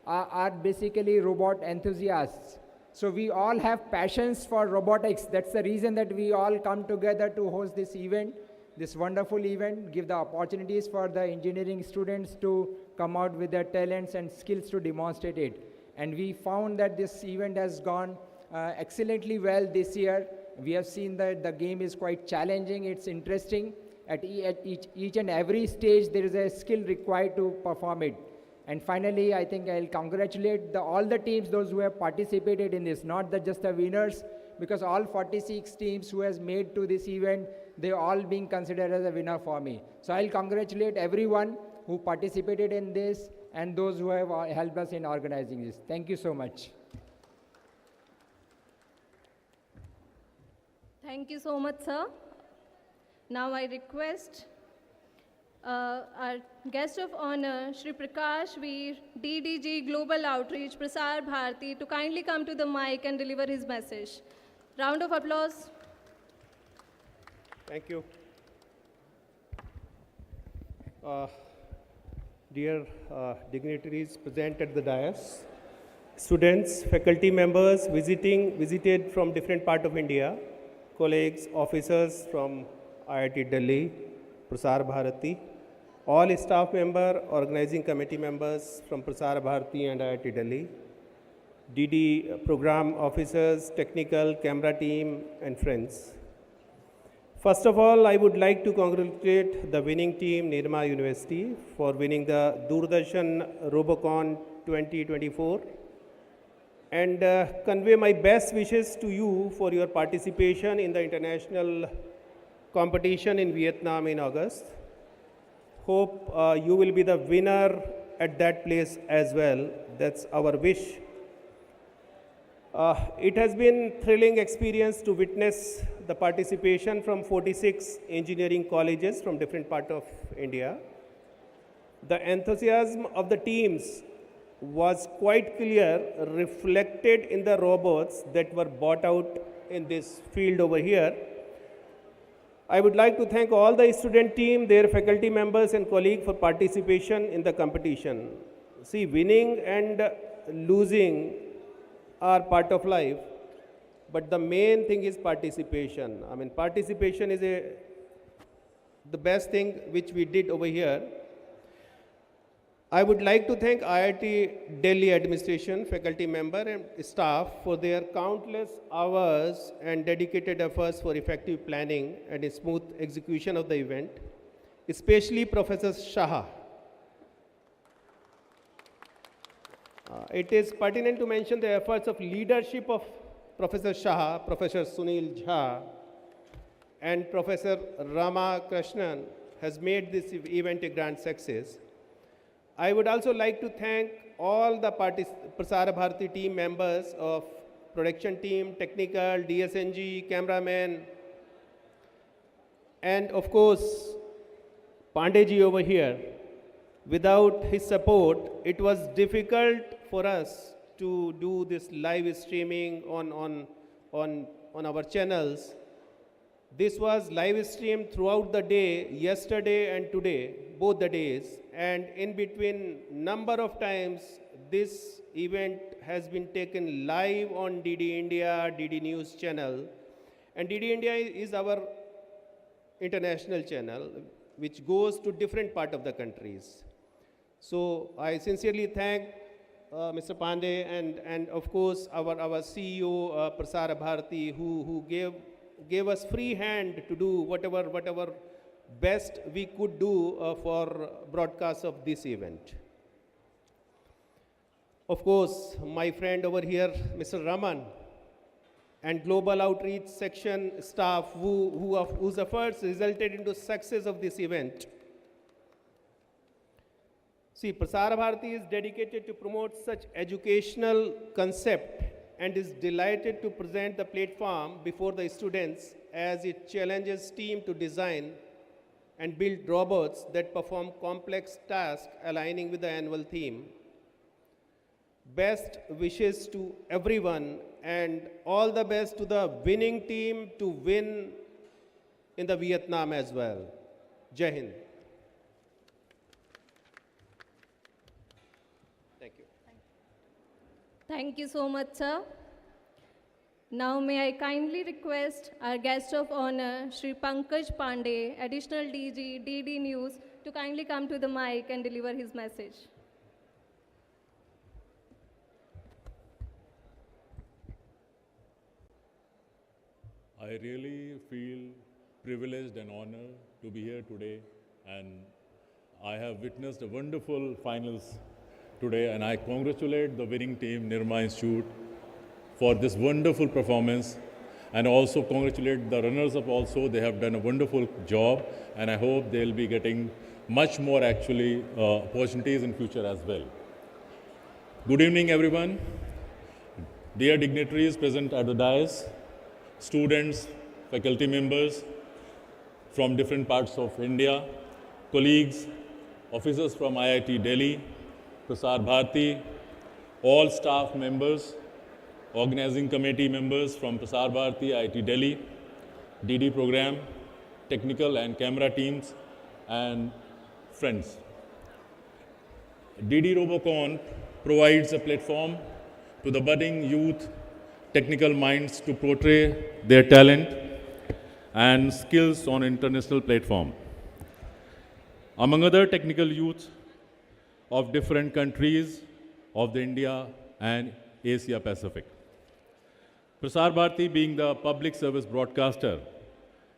are basically robot enthusiasts. So we all have passions for robotics. That's the reason that we all come together to host this event, this wonderful event, give the opportunities for the engineering students to come out with their talents and skills to demonstrate it. And we found that this event has gone excellently well this year. We have seen that the game is quite challenging, it's interesting. At each and every stage, there is a skill required to perform it. And finally, I think I'll congratulate all the teams, those who have participated in this, not just the winners, because all 46 teams who has made to this event, they all being considered as a winner for me. So I'll congratulate everyone who participated in this and those who have helped us in organizing this. Thank you so much. Thank you so much, sir. Now I request our guest of honor, Shri Prakash Veer, DDG Global Outreach, Prasar Bharati, to kindly come to the mic and deliver his message. Round of applause. Thank you. Dear dignitaries present at the dais, students, faculty members visited from different parts of India, colleagues, officers from IIT Delhi, Prasar Bharati, all staff member, organizing committee members from Prasar Bharati and IIT Delhi, DD program officers, technical, camera team, and friends. First of all, I would like to congratulate the winning team, Nirma University, for winning the Doordarshan Robocon 2024 and convey my best wishes to you for your participation in the international competition in Vietnam in August. Hope you will be the winner at that place as well. That's our wish. It has been thrilling experience to witness the participation from 46 engineering colleges from different parts of India. The enthusiasm of the teams was quite clear, reflected in the robots that were brought out in this field over here. I would like to thank all the student team, their faculty members and colleagues for participation in the competition. See, winning and losing are part of life, but the main thing is participation. I mean, participation is the best thing which we did over here. I would like to thank IIT Delhi administration, faculty member and staff for their countless hours and dedicated efforts for effective planning and a smooth execution of the event, especially Professor Shah. It is pertinent to mention the efforts of leadership of Professor Shah, Professor Sunil Jha, and Professor Rama Krishnan has made this event a grand success. I would also like to thank all the Prasar Bharati team members of production team, technical, DSNG, cameraman, and of course, Pandeji over here. Without his support, it was difficult for us to do this live streaming on our channels. This was live streamed throughout the day, yesterday and today, both the days. And in between number of times, this event has been taken live on DD India, DD News channel. And DD India is our international channel, which goes to different part of the countries. So I sincerely thank Mr. Pandey and of course our CEO Prasar Bharati who gave us free hand to do whatever best we could do for broadcast of this event. Of course, my friend over here, Mr. Raman, and global outreach section staff whose efforts resulted into success of this event. See, Prasar Bharati is dedicated to promote such educational concept and is delighted to present the platform before the students as it challenges team to design and build robots that perform complex tasks aligning with the annual theme. Best wishes to everyone and all the best to the winning team to win in the Vietnam as well. Jai Hind. Thank you. Thank you so much, sir. Now may I kindly request our guest of honor, Shri Pankaj Pandey, Additional DG, DD News, to kindly come to the mic and deliver his message. I really feel privileged and honored to be here today, and I have witnessed a wonderful finals today, and I congratulate the winning team, Nirma Institute, for this wonderful performance, and also congratulate the runners-up also. They have done a wonderful job, and I hope they'll be getting much more actually opportunities in future as well. Good evening, everyone. Dear dignitaries present at the dais, students, faculty members from different parts of India, colleagues, officers from IIT Delhi, Prasar Bharati, all staff members, organizing committee members from Prasar Bharati, IIT Delhi, DD program, technical and camera teams, and friends. DD Robocon provides a platform to the budding youth technical minds to portray their talent and skills on international platform. Among other technical youth of different countries of the India and Asia Pacific. Prasar Bharati, being the public service broadcaster,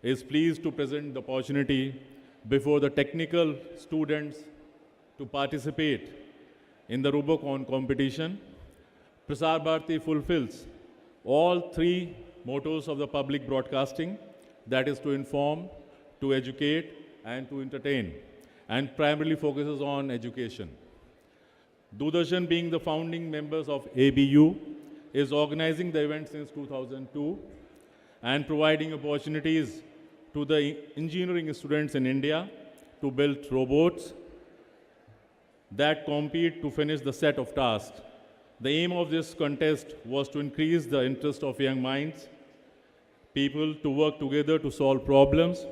is pleased to present the opportunity before the technical students to participate in the Robocon competition. Prasar Bharati fulfills all three mottos of the public broadcasting, that is to inform, to educate, and to entertain, and primarily focuses on education. Doordarshan, being the founding members of ABU, is organizing the event since 2002 and providing opportunities to the engineering students in India to build robots that compete to finish the set of tasks. The aim of this contest was to increase the interest of young minds, people to work together to solve problems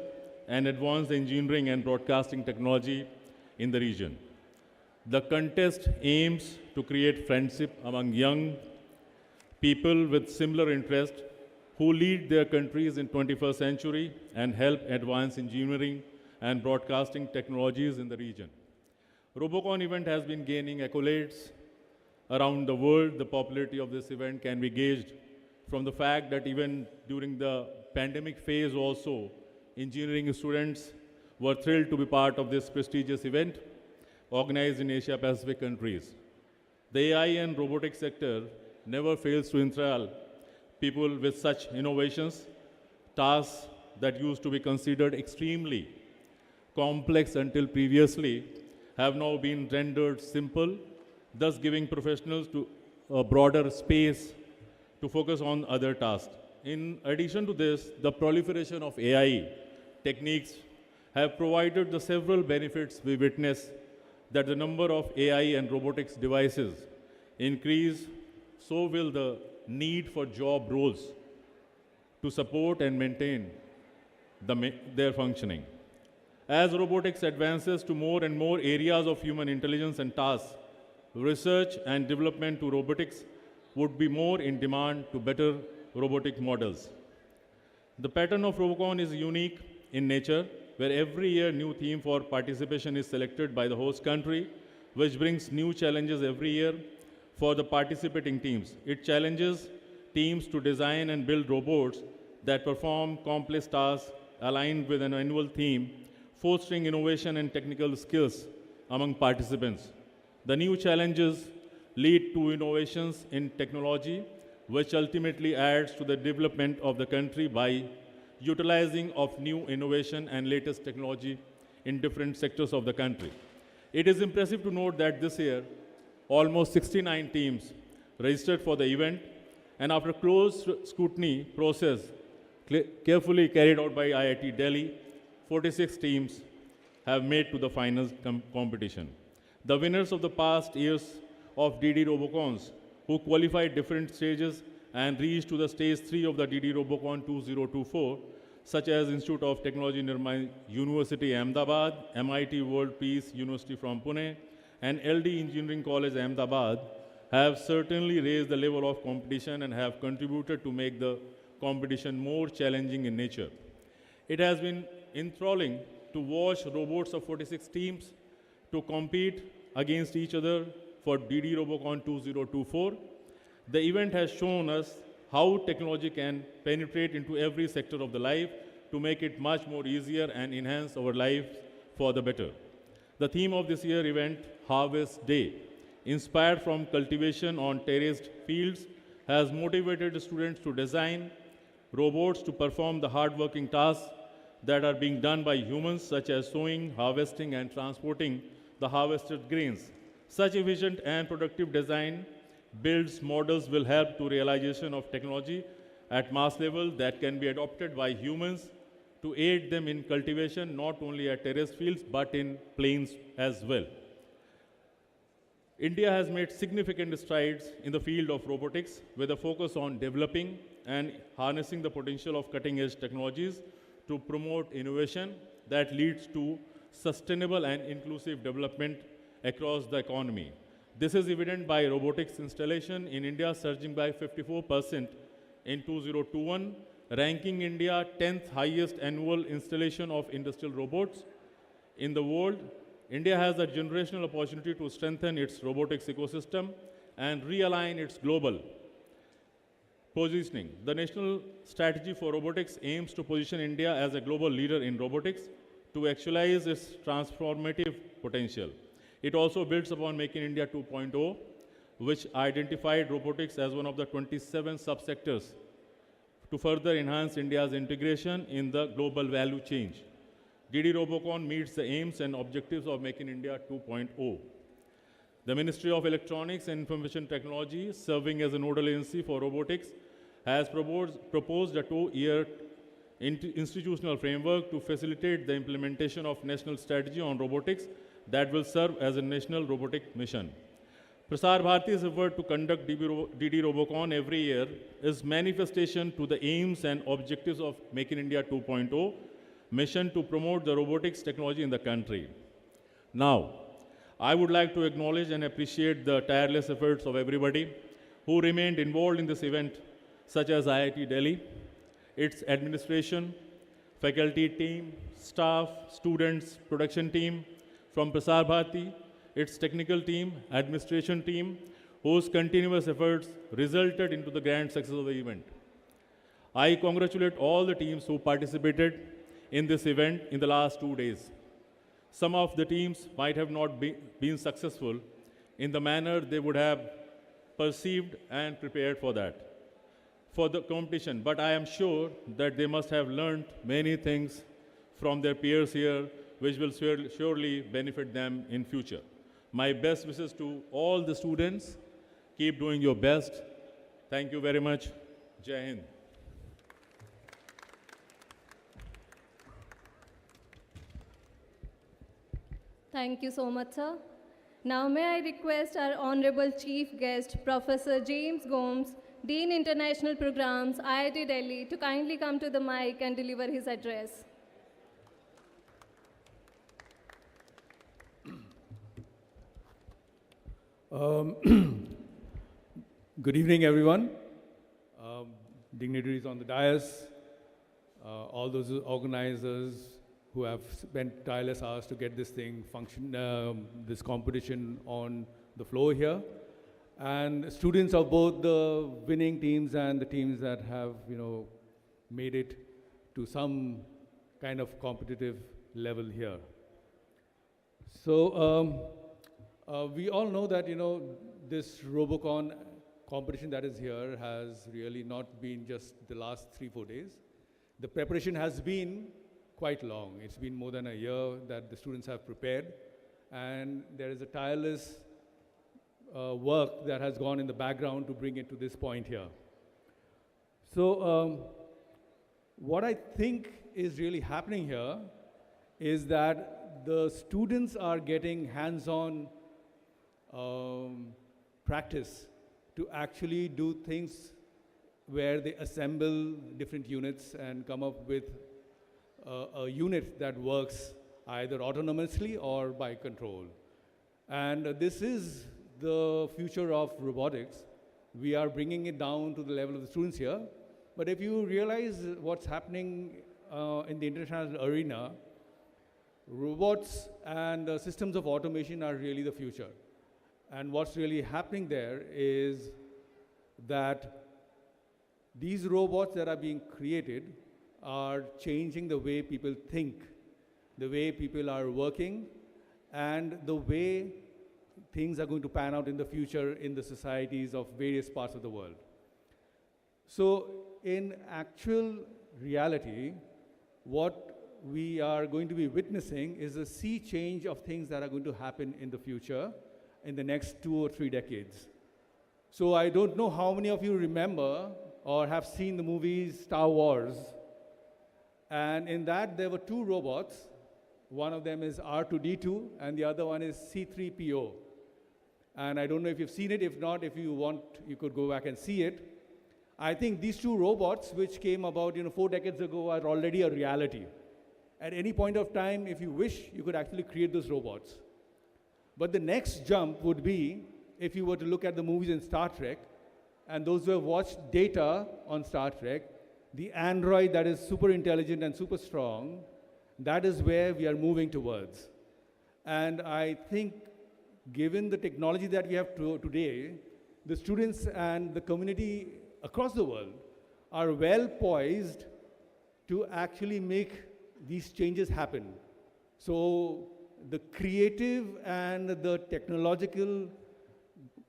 and advance the engineering and broadcasting technology in the region. The contest aims to create friendship among young people with similar interests who lead their countries in 21st century and help advance engineering and broadcasting technologies in the region. Robocon event has been gaining accolades around the world. The popularity of this event can be gauged from the fact that even during the pandemic phase also, engineering students were thrilled to be part of this prestigious event organized in Asia Pacific countries. The AI and robotics sector never fails to enthrall people with such innovations. Tasks that used to be considered extremely complex until previously have now been rendered simple, thus giving professionals to a broader space to focus on other tasks. In addition to this, the proliferation of AI techniques have provided the several benefits we witness that the number of AI and robotics devices increase, so will the need for job roles to support and maintain their functioning. As robotics advances to more and more areas of human intelligence and tasks, research and development to robotics would be more in demand to better robotic models. The pattern of Robocon is unique in nature, where every year new theme for participation is selected by the host country, which brings new challenges every year for the participating teams. It challenges teams to design and build robots that perform complex tasks aligned with an annual theme, fostering innovation and technical skills among participants. The new challenges lead to innovations in technology, which ultimately adds to the development of the country by utilizing of new innovation and latest technology in different sectors of the country. It is impressive to note that this year, almost 69 teams registered for the event, and after close scrutiny process carefully carried out by IIT Delhi, 46 teams have made to the finals competition. The winners of the past years of DD Robocons, who qualified different stages and reached to the stage 3 of the DD Robocon 2024, such as Institute of Technology Nirmai University Ahmedabad, MIT World Peace University from Pune, and LD Engineering College Ahmedabad, have certainly raised the level of competition and have contributed to make the competition more challenging in nature. It has been enthralling to watch robots of 46 teams to compete against each other for DD Robocon 2024. The event has shown us how technology can penetrate into every sector of the life to make it much more easier and enhance our lives for the better. The theme of this year event, Harvest Day, inspired from cultivation on terraced fields, has motivated students to design robots to perform the hard-working tasks that are being done by humans, such as sowing, harvesting, and transporting the harvested grains. Such efficient and productive design builds models will help to realization of technology at mass level that can be adopted by humans to aid them in cultivation, not only at terraced fields, but in plains as well. India has made significant strides in the field of robotics with a focus on developing and harnessing the potential of cutting-edge technologies to promote innovation that leads to sustainable and inclusive development across the economy. This is evident by robotics installation in India surging by 54% in 2021, ranking India 10th highest annual installation of industrial robots in the world. India has a generational opportunity to strengthen its robotics ecosystem and realign its global positioning. The national strategy for robotics aims to position India as a global leader in robotics to actualize its transformative potential. It also builds upon Make in India 2.0, which identified robotics as one of the 27 subsectors to further enhance India's integration in the global value chain. DD Robocon meets the aims and objectives of Make in India 2.0. The Ministry of Electronics and Information Technology, serving as a nodal agency for robotics, has proposed a 2-year institutional framework to facilitate the implementation of national strategy on robotics that will serve as a national robotic mission. Prasar Bharati's effort to conduct DD Robocon every year is manifestation to the aims and objectives of Make in India 2.0 mission to promote the robotics technology in the country. Now, I would like to acknowledge and appreciate the tireless efforts of everybody who remained involved in this event, such as IIT Delhi, its administration, faculty team, staff, students, production team from Prasar Bharati, its technical team, administration team, whose continuous efforts resulted into the grand success of the event. I congratulate all the teams who participated in this event in the last 2 days. Some of the teams might have not been successful in the manner they would have perceived and prepared for that, for the competition. But I am sure that they must have learned many things from their peers here, which will surely benefit them in future. My best wishes to all the students. Keep doing your best. Thank you very much. Jai Hind. Thank you so much, sir. Now may I request our Honorable Chief Guest, Professor James Gomes, Dean International Programs, IIT Delhi, to kindly come to the mic and deliver his address. Good evening, everyone. Dignitaries on the dais, all those organizers who have spent tireless hours to get this thing this competition on the floor here, and students of both the winning teams and the teams that have, made it to some kind of competitive level here. So we all know that, this Robocon competition that is here has really not been just the last 3-4 days. The preparation has been quite long. It's been more than a year that the students have prepared, and there is a tireless work that has gone in the background to bring it to this point here. So what I think is really happening here is that the students are getting hands-on practice to actually do things where they assemble different units and come up with a unit that works either autonomously or by control. And this is the future of robotics. We are bringing it down to the level of the students here. But if you realize what's happening in the international arena, robots and systems of automation are really the future. And what's really happening there is that these robots that are being created are changing the way people think, the way people are working, and the way things are going to pan out in the future in the societies of various parts of the world. So in actual reality, what we are going to be witnessing is a sea change of things that are going to happen in the future in the next 2 or 3 decades. So I don't know how many of you remember or have seen the movies Star Wars. And in that, there were 2 robots. One of them is R2-D2, and the other one is C3PO. And I don't know if you've seen it. If not, if you want, you could go back and see it. I think these 2 robots, which came about 4 decades ago, are already a reality. At any point of time, if you wish, you could actually create those robots. But the next jump would be, if you were to look at the movies in Star Trek, and those who have watched Data on Star Trek, the android that is super intelligent and super strong, that is where we are moving towards. And I think, given the technology that we have today, the students and the community across the world are well poised to actually make these changes happen. So the creative and the technological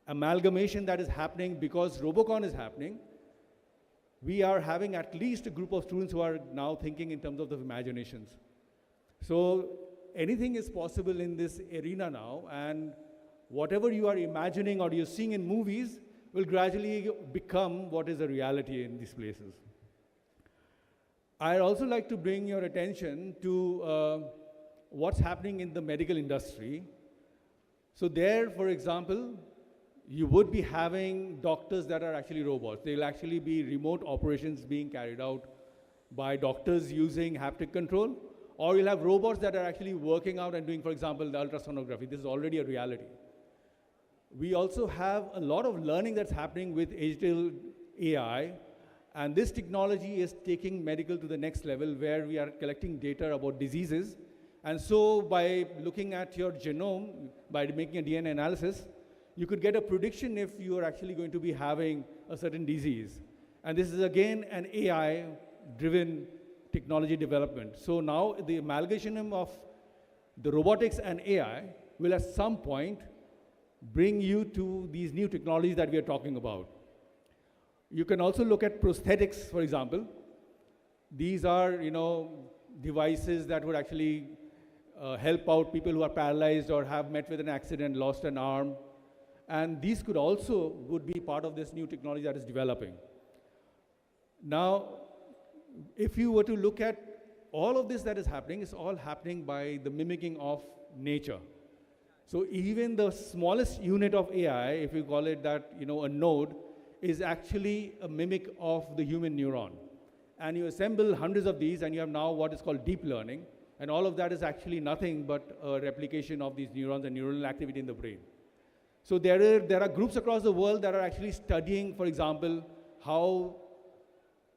amalgamation that is happening because Robocon is happening, we are having at least a group of students who are now thinking in terms of the imaginations. So anything is possible in this arena now, and whatever you are imagining or you're seeing in movies will gradually become what is a reality in these places. I'd also like to bring your attention to what's happening in the medical industry. So there, for example, you would be having doctors that are actually robots. They'll actually be remote operations being carried out by doctors using haptic control, or you'll have robots that are actually working out and doing, for example, the ultrasonography. This is already a reality. We also have a lot of learning that's happening with digital AI, and this technology is taking medical to the next level where we are collecting data about diseases And so by looking at your genome, by making a DNA analysis, you could get a prediction if you are actually going to be having a certain disease. And this is again an AI-driven technology development. So now the amalgamation of the robotics and AI will at some point bring you to these new technologies that we are talking about. You can also look at prosthetics, for example. These are, devices that would actually help out people who are paralyzed or have met with an accident, lost an arm. And these would be part of this new technology that is developing. Now, if you were to look at all of this that is happening, it's all happening by the mimicking of nature. So even the smallest unit of AI, if you call it that, a node, is actually a mimic of the human neuron. And you assemble hundreds of these, and you have now what is called deep learning. And all of that is actually nothing but a replication of these neurons and neuronal activity in the brain. So there are groups across the world that are actually studying, for example, how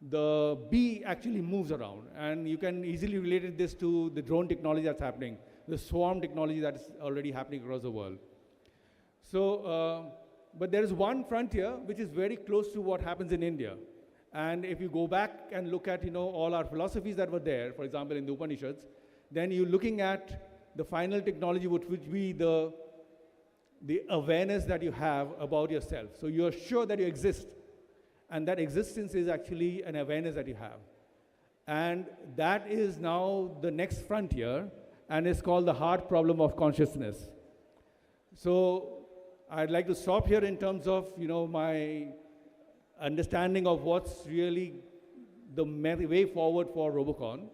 the bee actually moves around. And you can easily relate this to the drone technology that's happening, the swarm technology that is already happening across the world. So, but there is one frontier which is very close to what happens in India. And if you go back and look at, all our philosophies that were there, for example, in the Upanishads, then you're looking at the final technology which would be the awareness that you have about yourself. So you're sure that you exist. And that existence is actually an awareness that you have. And that is now the next frontier, and it's called the hard problem of consciousness. So I'd like to stop here in terms of, my understanding of what's really the way forward for Robocon.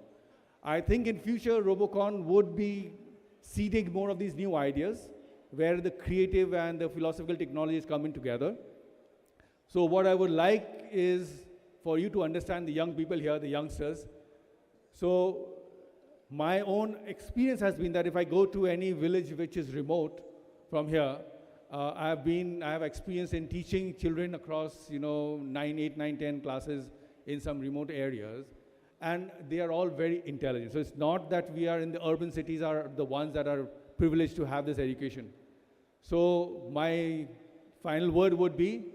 I think in future, Robocon would be seeding more of these new ideas, where the creative and the philosophical technologies come in together. So what I would like is for you to understand the young people here, the youngsters. So my own experience has been that if I go to any village which is remote from here, I have experience in teaching children across, 8, 9, 10 classes in some remote areas. And they are all very intelligent. So it's not that we are in the urban cities are the ones that are privileged to have this education. So my final word would be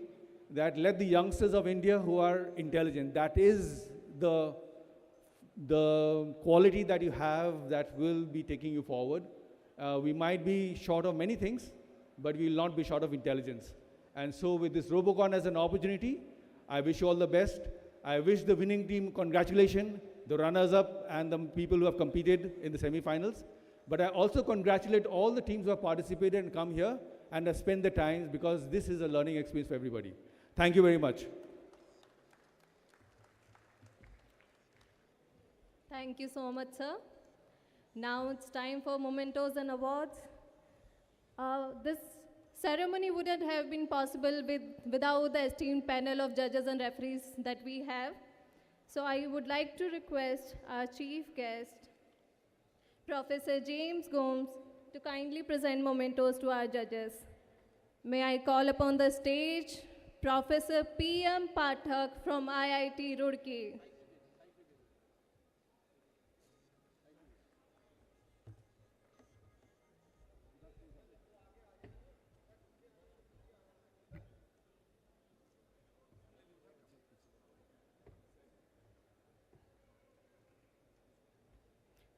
that let the youngsters of India who are intelligent, that is the quality that you have that will be taking you forward. We might be short of many things, but we will not be short of intelligence. And so with this Robocon as an opportunity, I wish you all the best. I wish the winning team congratulations, the runners-up and the people who have competed in the semifinals. But I also congratulate all the teams who have participated and come here and have spent the time, because this is a learning experience for everybody. Thank you very much. Thank you so much, sir. Now it's time for mementos and awards. This ceremony wouldn't have been possible without the esteemed panel of judges and referees that we have. So I would like to request our chief guest, Professor James Gomes, to kindly present mementos to our judges. May I call upon the stage Professor P.M. Pathak from IIT Roorkee.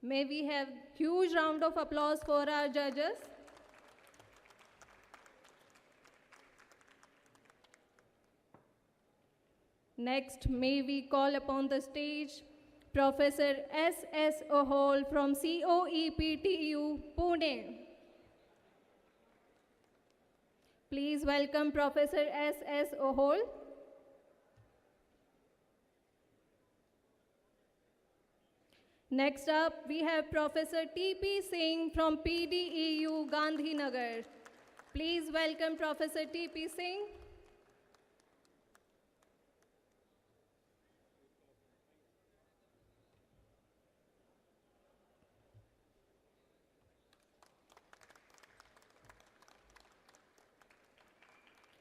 May we have huge round of applause for our judges. Next, may we call upon the stage Professor S.S. Ohol from COEPTU, Pune. Please welcome Professor S.S. Ohol. Next up, we have Professor T.P. Singh from PDEU, Gandhinagar. Please welcome Professor T.P. Singh.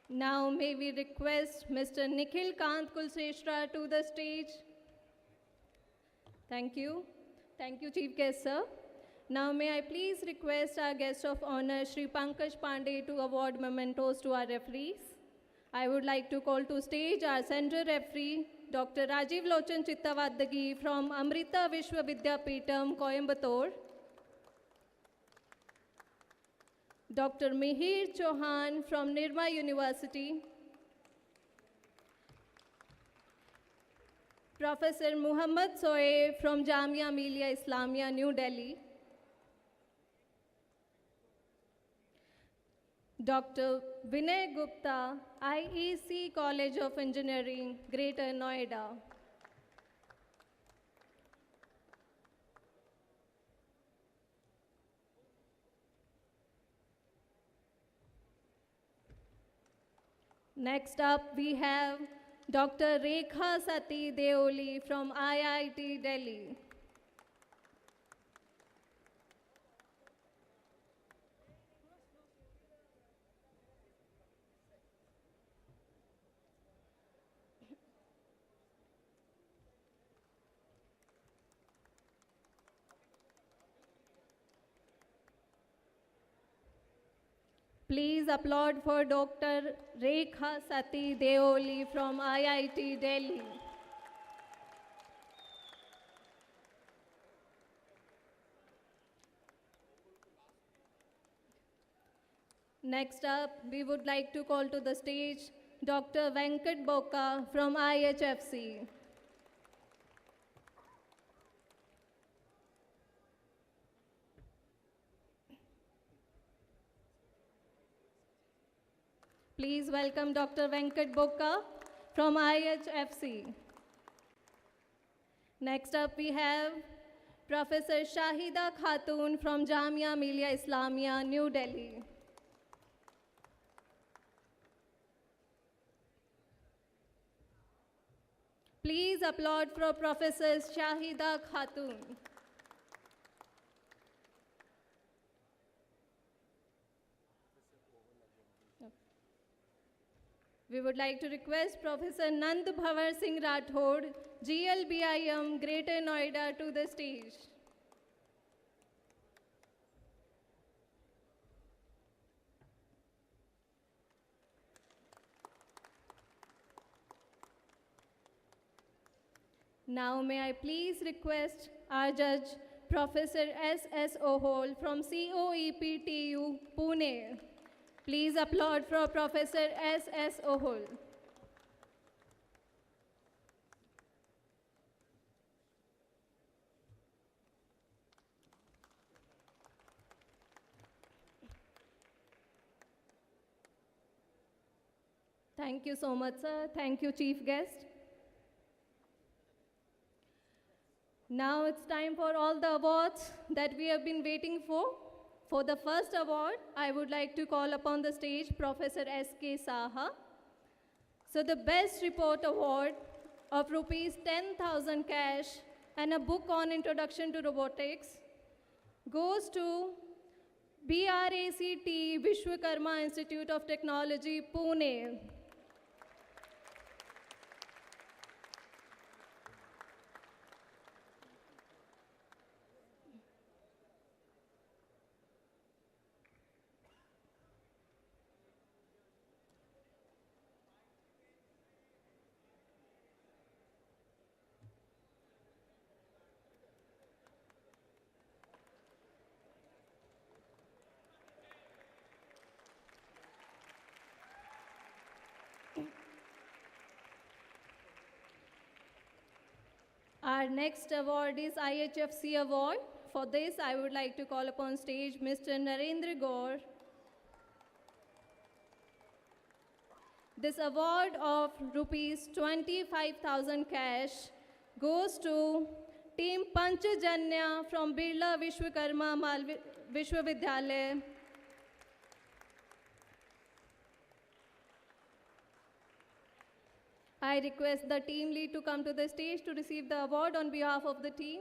Now may we request Mr. Nikhil Kant Kulseshwara to the stage. Thank you. Thank you, Chief Guest, sir. Now may I please request our guest of honor, Shri Pankaj Pandey, to award mementos to our referees. I would like to call to stage our central referee, Dr. Rajiv Lochan Chittavadagi from Amrita Vishwa Vidyapeetham, Coimbatore. Dr. Mihir Chauhan from Nirma University. Professor Muhammad Soe from Jamia Millia Islamia, New Delhi. Dr. Vinay Gupta, IEC College of Engineering, Greater Noida. Next up, we have Dr. Rekha Sati Deoli from IIT Delhi. Please applaud for Dr. Rekha Sati Deoli from IIT Delhi. Next up, we would like to call to the stage Dr. Venkat Boka from IHFC. Please welcome Dr. Venkat Boka from IHFC. Next up, we have Professor Shahida Khatun from Jamia Millia Islamia, New Delhi. Please applaud for Professor Shahida Khatun. We would like to request Professor Nand Bhavar Singh Rathod, GLBIM, Greater Noida, to the stage. Now may I please request our judge, Professor S.S. Ohol from COEPTU, Pune. Please applaud for Professor S.S. Ohol. Thank you so much, sir. Thank you, Chief Guest. Now it's time for all the awards that we have been waiting for. For the first award, I would like to call upon the stage Professor S.K. Saha. So the Best Report Award of Rs 10,000 cash and a book on Introduction to Robotics goes to BRACT Vishwakarma Institute of Technology, Pune. Our next award is IHFC Award. For this, I would like to call upon stage Mr. Narendra Gaur. This award of Rs 25,000 cash goes to Team Panchajanya from Birla Vishwakarma Vishwavidyalaya. I request the team lead to come to the stage to receive the award on behalf of the team.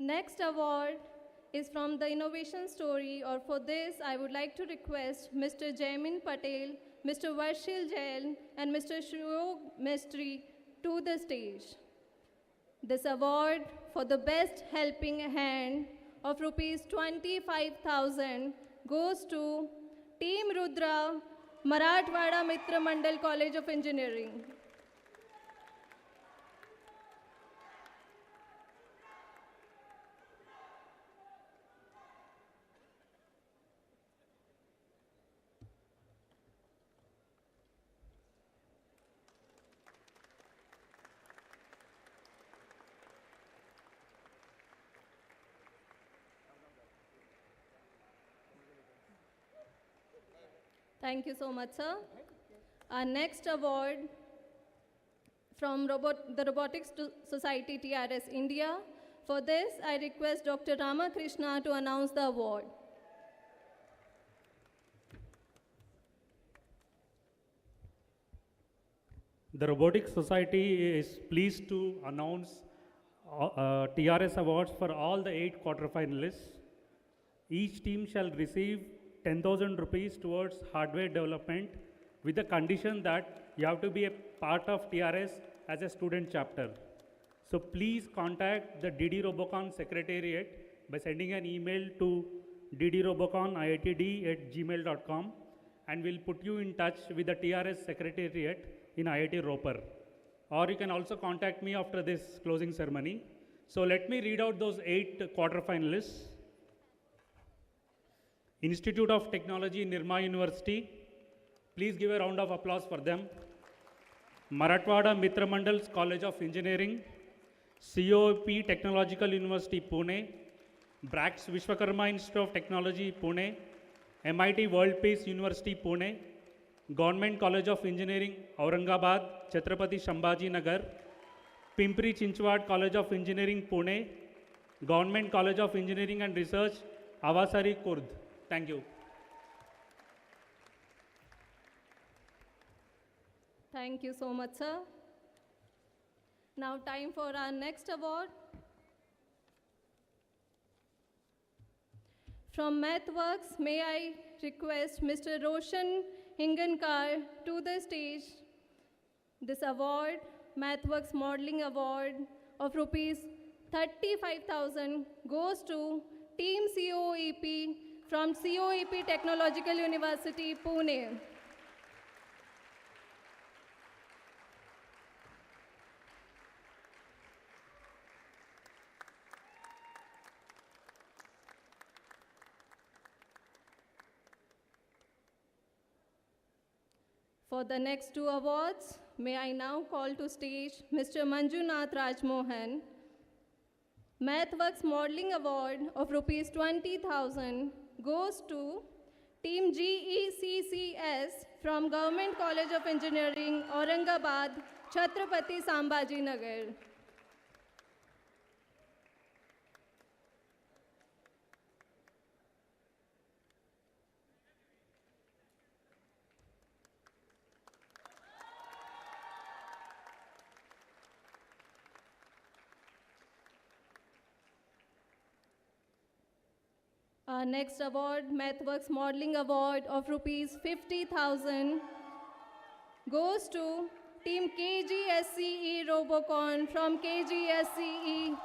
Next award is from the innovation story, or for this, I would like to request Mr. Jaimin Patel, Mr. Varshil Jain, and Mr. Shriyog Mistry to the stage. This award for the best helping hand of rupees 25,000 goes to Team Rudra, Marathwada Mitra Mandal College of Engineering. Thank you so much, sir. Our next award from the Robotics Society TRS India. For this, I request Dr. Ramakrishna to announce the award. The Robotics Society is pleased to announce TRS awards for all the 8 quarterfinalists. Each team shall receive 10,000 rupees towards hardware development with the condition that you have to be a part of TRS as a student chapter. So please contact the DD Robocon Secretariat by sending an email to ddroboconiitd@gmail.com, and we'll put you in touch with the TRS Secretariat in IIT Roper. Or you can also contact me after this closing ceremony. So let me read out those 8 quarterfinalists. Institute of Technology, Nirma University. Please give a round of applause for them. Marathwada Mitra Mandal's College of Engineering. COP Technological University, Pune. BRACS Vishwakarma Institute of Technology, Pune. MIT World Peace University, Pune. Government College of Engineering, Aurangabad, Chhatrapati Sambhaji Nagar. Pimpri Chinchwad College of Engineering, Pune. Government College of Engineering and Research, Avasari, Kurd. Thank you. Thank you so much, sir. Now time for our next award. From MathWorks, may I request Mr. Roshan Hingankar to the stage. This award, MathWorks Modeling Award of rupees 35,000 goes to Team COEP from COEP Technological University, Pune. For the next 2 awards, may I now call to stage Mr. Manjunath Rajmohan. MathWorks Modeling Award of rupees 20,000 goes to Team GECCS from Government College of Engineering, Aurangabad, Chhatrapati Sambhaji Nagar. Our next award, MathWorks Modeling Award of rupees 50,000 goes to Team KGSCE Robocon from KGSCE.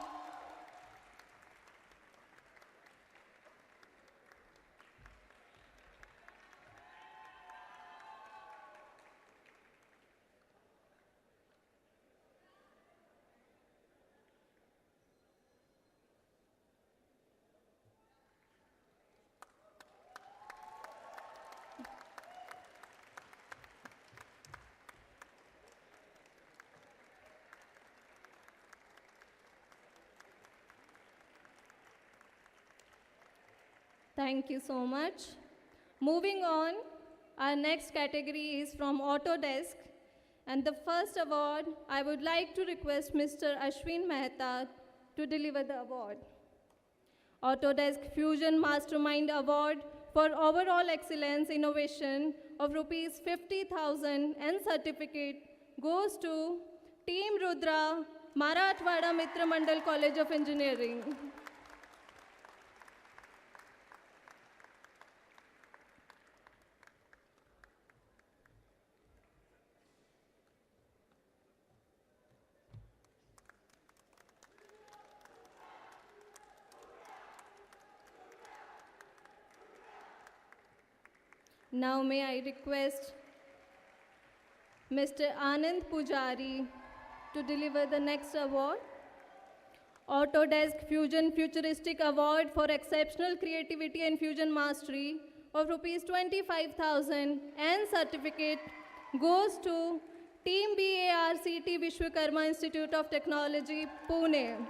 Thank you so much. Moving on, our next category is from Autodesk. And the first award, I would like to request Mr. Ashwin Mehta to deliver the award. Autodesk Fusion Mastermind Award for Overall Excellence Innovation of rupees 50,000 and certificate goes to Team Rudra, Marathwada Mitra Mandal College of Engineering. Now may I request Mr. Anand Pujari to deliver the next award. Autodesk Fusion Futuristic Award for Exceptional Creativity and Fusion Mastery of rupees 25,000 and certificate goes to Team BARCT Vishwakarma Institute of Technology, Pune.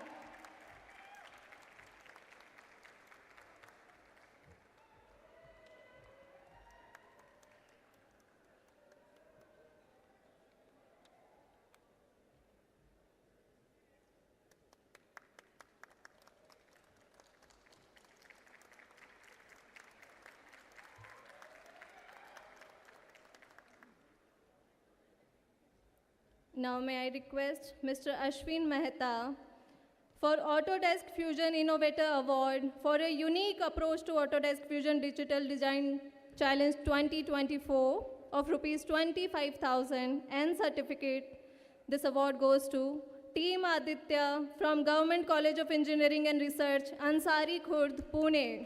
Now may I request Mr. Ashwin Mehta for Autodesk Fusion Innovator Award for a unique approach to Autodesk Fusion Digital Design Challenge 2024 of rupees 25,000 and certificate. This award goes to Team Aditya from Government College of Engineering and Research, Ansari Khurd, Pune.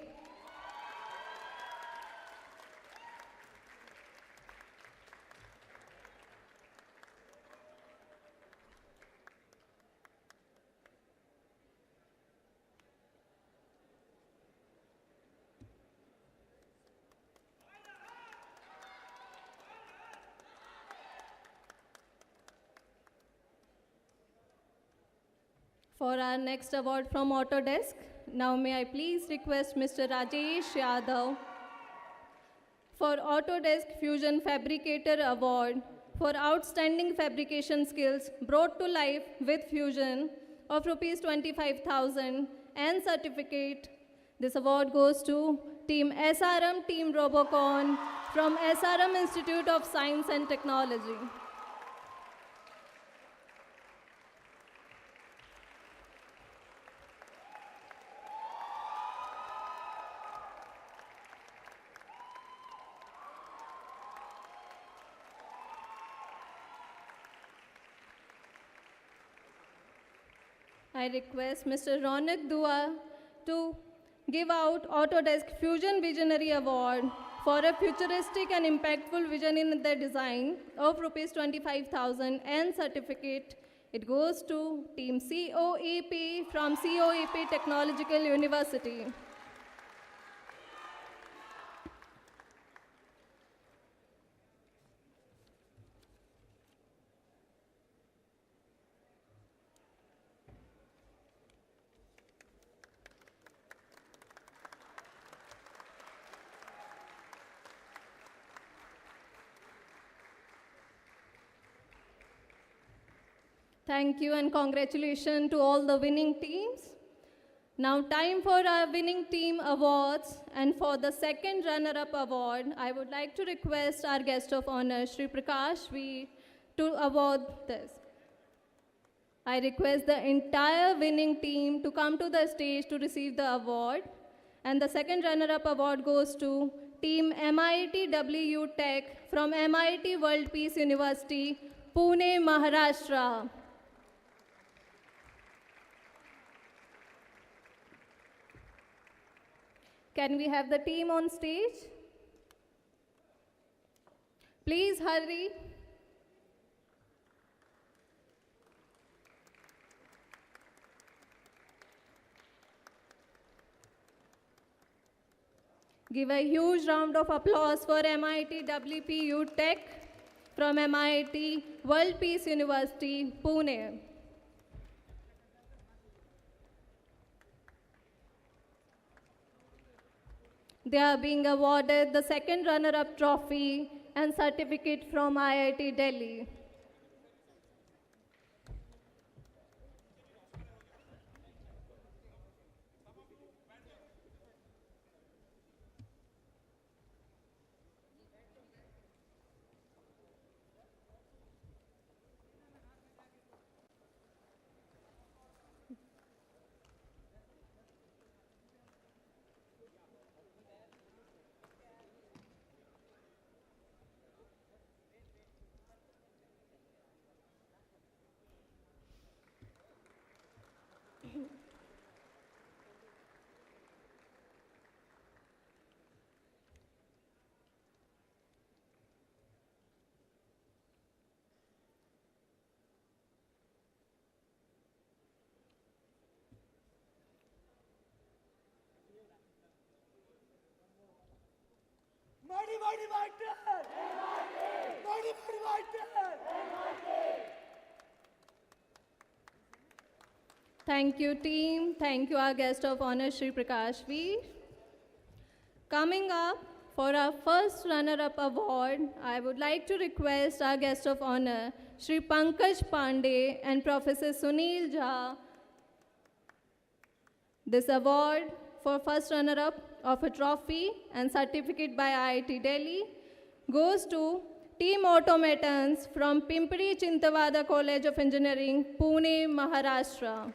For our next award from Autodesk, now may I please request Mr. Rajesh Yadav for Autodesk Fusion Fabricator Award for outstanding fabrication skills brought to life with Fusion of rupees 25,000 and certificate. This award goes to Team SRM, Team Robocon from SRM Institute of Science and Technology. I request Mr. Ronak Dua to give out Autodesk Fusion Visionary Award for a futuristic and impactful vision in the design of rupees 25,000 and certificate. It goes to Team COEP from COEP Technological University. Thank you and congratulations to all the winning teams. Now time for our winning team awards, and for the second runner-up award, I would like to request our guest of honor, Shri Prakash V, to award this. I request the entire winning team to come to the stage to receive the award, and the second runner-up award goes to Team MIT WU Tech from MIT World Peace University, Pune, Maharashtra. Can we have the team on stage? Please hurry. Give a huge round of applause for MIT WPU Tech from MIT World Peace University, Pune. They are being awarded the second runner-up trophy and certificate from IIT Delhi. Thank you, team. Thank you, our guest of honor, Shri Prakash Veer. Coming up for our first runner-up award, I would like to request our guest of honor, Shri Pankaj Pandey and Professor Sunil Jha. This award for first runner-up of a trophy and certificate by IIT Delhi goes to Team Automatons from Pimpri Chintawada College of Engineering, Pune, Maharashtra.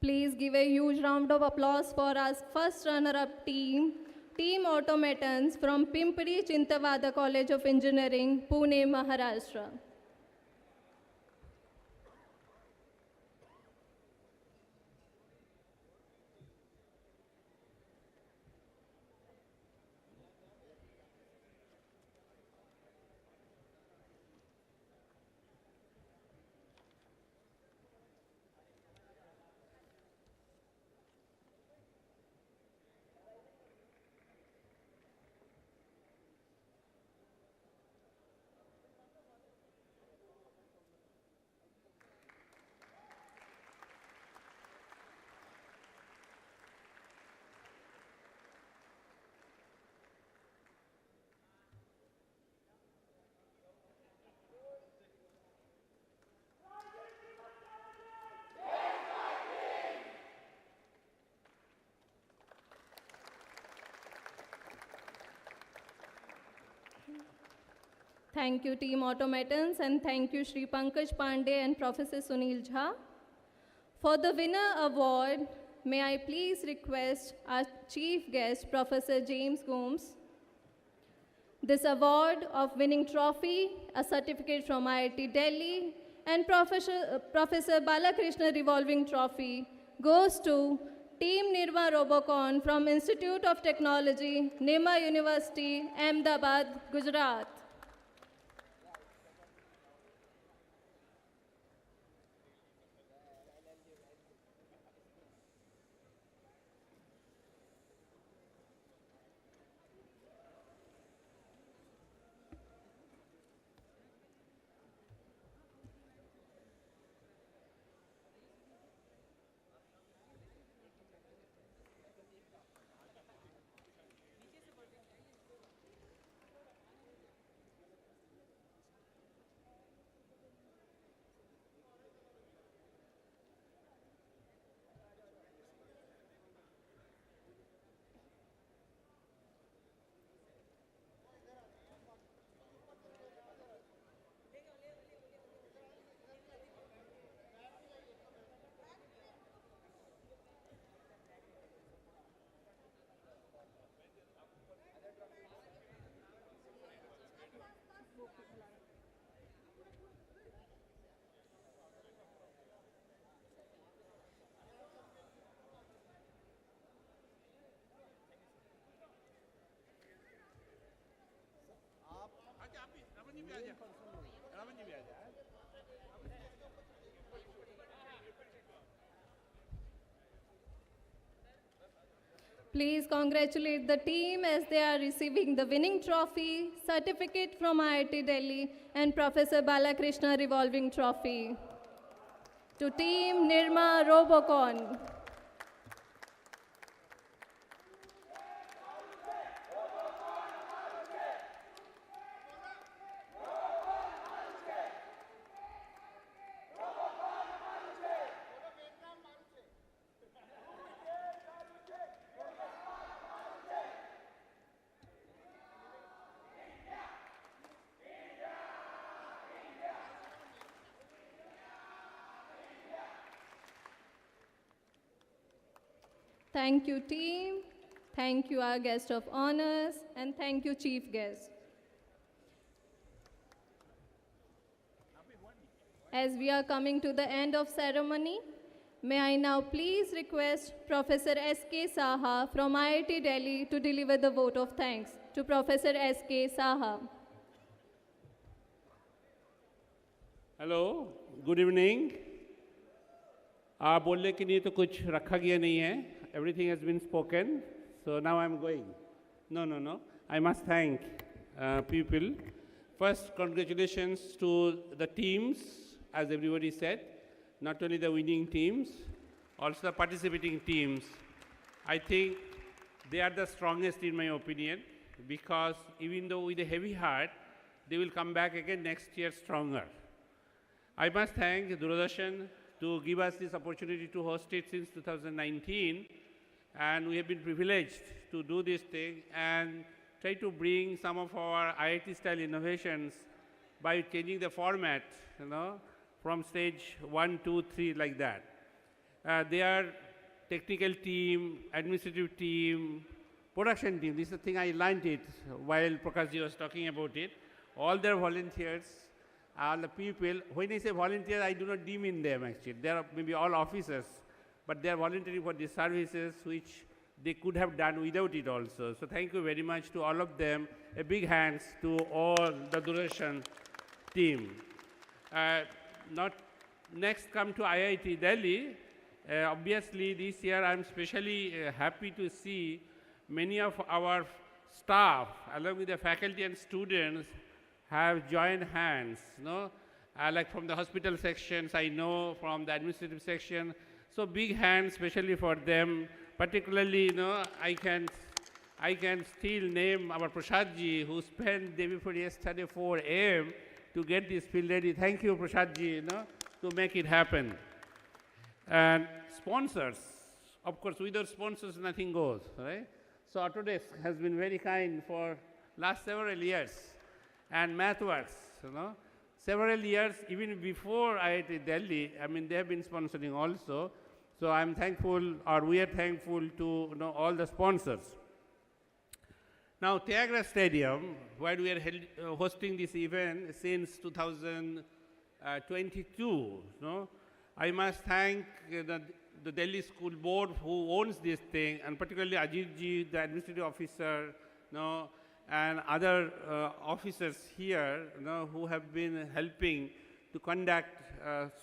Please give a huge round of applause for our first runner-up team, Team Automatons from Pimpri Chintawada College of Engineering, Pune, Maharashtra. Thank you, Team Automatons, and thank you, Shri Pankaj Pandey and Professor Sunil Jha. For the winner award, may I please request our chief guest, Professor James Gomes. This award of winning trophy, a certificate from IIT Delhi, and Professor Balakrishna Revolving Trophy goes to Team Nirma Robocon from Institute of Technology, Nirma University, Ahmedabad, Gujarat. Please congratulate the team as they are receiving the winning trophy, certificate from IIT Delhi, and Professor Balakrishna Revolving Trophy. To Team Nirma Robocon. Thank you, team. Thank you, our guest of honors, and thank you, chief guest. As we are coming to the end of ceremony, may I now please request Professor S.K. Saha from IIT Delhi to deliver the vote of thanks to Professor S.K. Saha. Hello good evening आप बोलने के लिए तो कुछ रखा गया नहीं है everything has been spoken so now I am going no I must thank people first congratulations to the teams as everybody said not only the winning teams also the participating teams I think they are the strongest in my opinion because even though with a heavy heart they will come back again next year stronger. I must thank Doordarshan to give us this opportunity to host it since 2019 and we have been privileged to do this thing and try to bring some of our IIT style innovations by changing the format, from stage 1, 2, 3 like that. They are technical team, administrative team, production team. This is the thing I learned it while Prakashji was talking about it. All their volunteers, all the people, when I say volunteers, I do not demean them actually. They are maybe all officers, but they are volunteering for these services which they could have done without it also. So thank you very much to all of them. A big hands to all the Doordarshan team. Not next come to IIT Delhi. Obviously this year I'm especially happy to see many of our staff along with the faculty and students have joined hands, like from the hospital sections, I know from the administrative section. So big hands, especially for them. Particularly, I can still name our Prasadji, who spent day before yesterday 4 a.m. to get this field ready. Thank you, Prasadji, to make it happen. And sponsors, of course, without sponsors, nothing goes, right? So Autodesk has been very kind for last several years. And MathWorks, several years, even before IIT Delhi, I mean, they have been sponsoring also. So I'm thankful, or we are thankful to all the sponsors. Now, Thiagra Stadium, where we are hosting this event since 2022, I must thank the Delhi School Board who owns this thing, and particularly Ajitji, the administrative officer, and other officers here who have been helping to conduct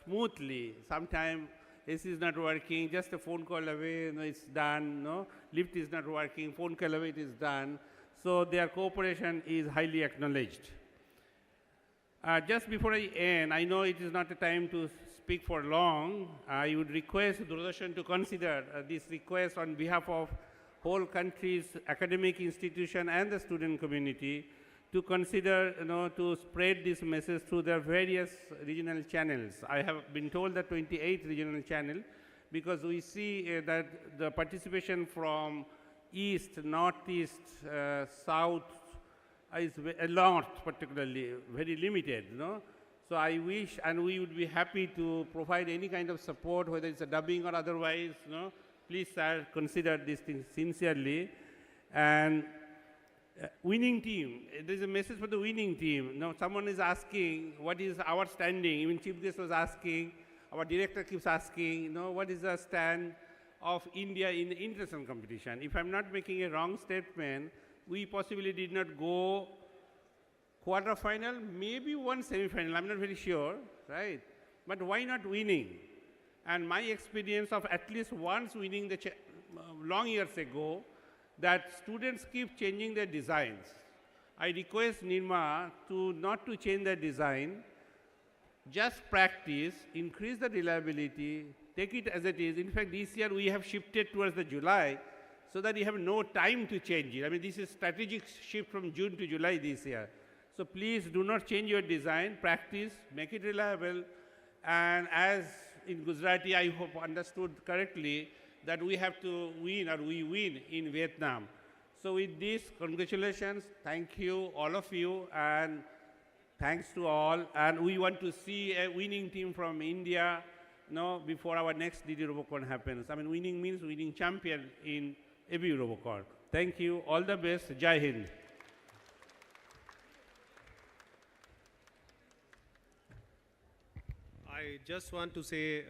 smoothly. Sometimes AC is not working, just a phone call away, it's done. Lift is not working, phone call away, it is done. So their cooperation is highly acknowledged. Just before I end, I know it is not a time to speak for long. I would request Doordarshan to consider this request on behalf of whole country's academic institution and the student community to consider, to spread this message through their various regional channels. I have been told that 28 regional channels because we see that the participation from east, northeast, south is a lot, particularly very limited. So I wish, and we would be happy to provide any kind of support, whether it's a dubbing or otherwise. Please, sir, consider this thing sincerely. And winning team, there's a message for the winning team. Now, someone is asking, what is our standing? Even Chief Guest was asking, our director keeps asking, what is the stand of India in the international competition? If I'm not making a wrong statement, we possibly did not go quarterfinal, maybe one semifinal, I'm not very sure, right? But why not winning? And my experience of at least once winning the long years ago, that students keep changing their designs. I request Nirma to not to change their design, just practice, increase the reliability, take it as it is. In fact, this year we have shifted towards the July so that you have no time to change it. I mean, this is strategic shift from June to July this year. So please do not change your design, practice, make it reliable, and as in Gujarati, I hope understood correctly, that we have to win or we win in Vietnam. So with this, congratulations, thank you, all of you, and thanks to all. And we want to see a winning team from India before our next DD Robocon happens. I mean, winning means winning champion in every Robocon. Thank you, all the best, Jai Hind. I just want to say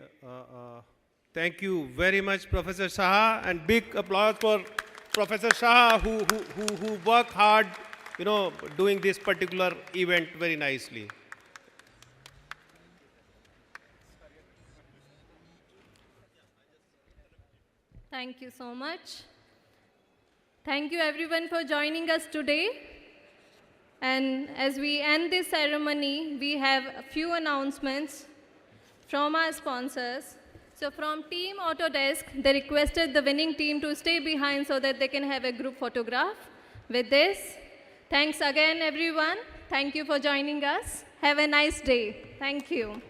thank you very much, Professor Shah, and big applause for Professor Shah, who worked hard, doing this particular event very nicely. Thank you so much. Thank you everyone for joining us today. And as we end this ceremony, we have a few announcements from our sponsors. So from Team Autodesk, they requested the winning team to stay behind so that they can have a group photograph. With this, thanks again everyone. Thank you for joining us. Have a nice day. Thank you.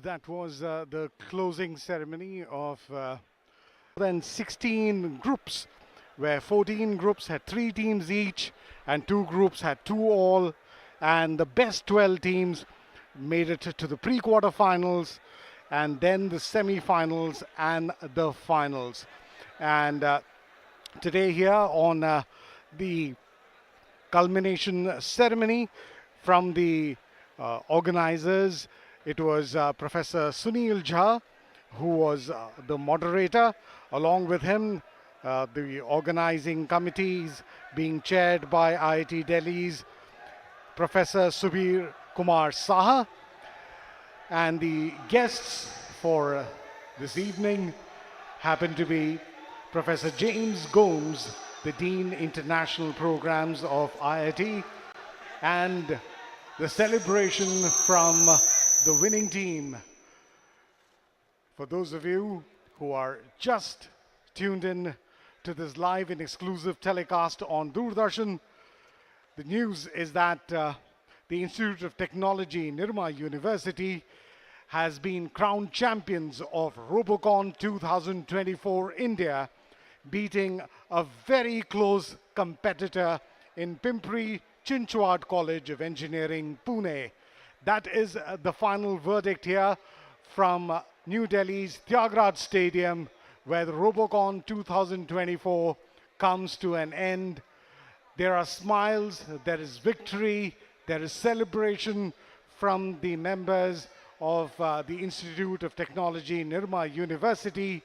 That was the closing ceremony of then 16 groups, where 14 groups had 3 teams each and 2 groups had 2 all, and the best 12 teams made it to the pre-quarterfinals and then the semi-finals and the finals. And today here on the culmination ceremony from the organizers, it was Professor Sunil Jha, who was the moderator. Along with him, the organizing committees being chaired by IIT Delhi's Professor Subir Kumar Saha. And the guests for this evening happen to be Professor James Gomes, the Dean International Programs of IIT, and the celebration from the winning team. For those of you who are just tuned in to this live and exclusive telecast on Doordarshan, the news is that the Institute of Technology, Nirma University, has been crowned champions of Robocon 2024 India, beating a very close competitor in Pimpri Chinchwad College of Engineering, Pune. That is the final verdict here from New Delhi's Tyagraj Stadium, where the Robocon 2024 comes to an end. There are smiles, there is victory, there is celebration from the members of the Institute of Technology, Nirma University.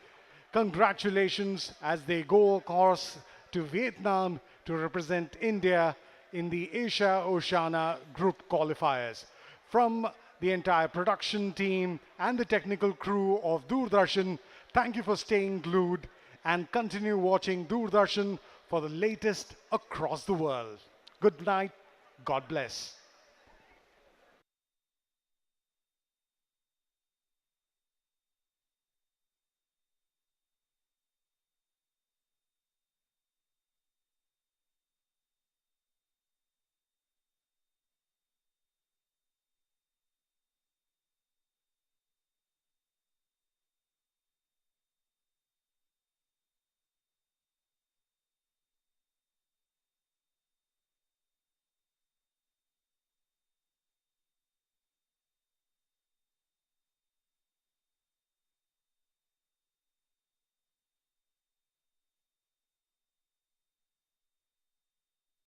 Congratulations as they go across to Vietnam to represent India in the Asia Oceania Group qualifiers. From the entire production team and the technical crew of Doordarshan, thank you for staying glued and continue watching Doordarshan for the latest across the world. Good night. God bless.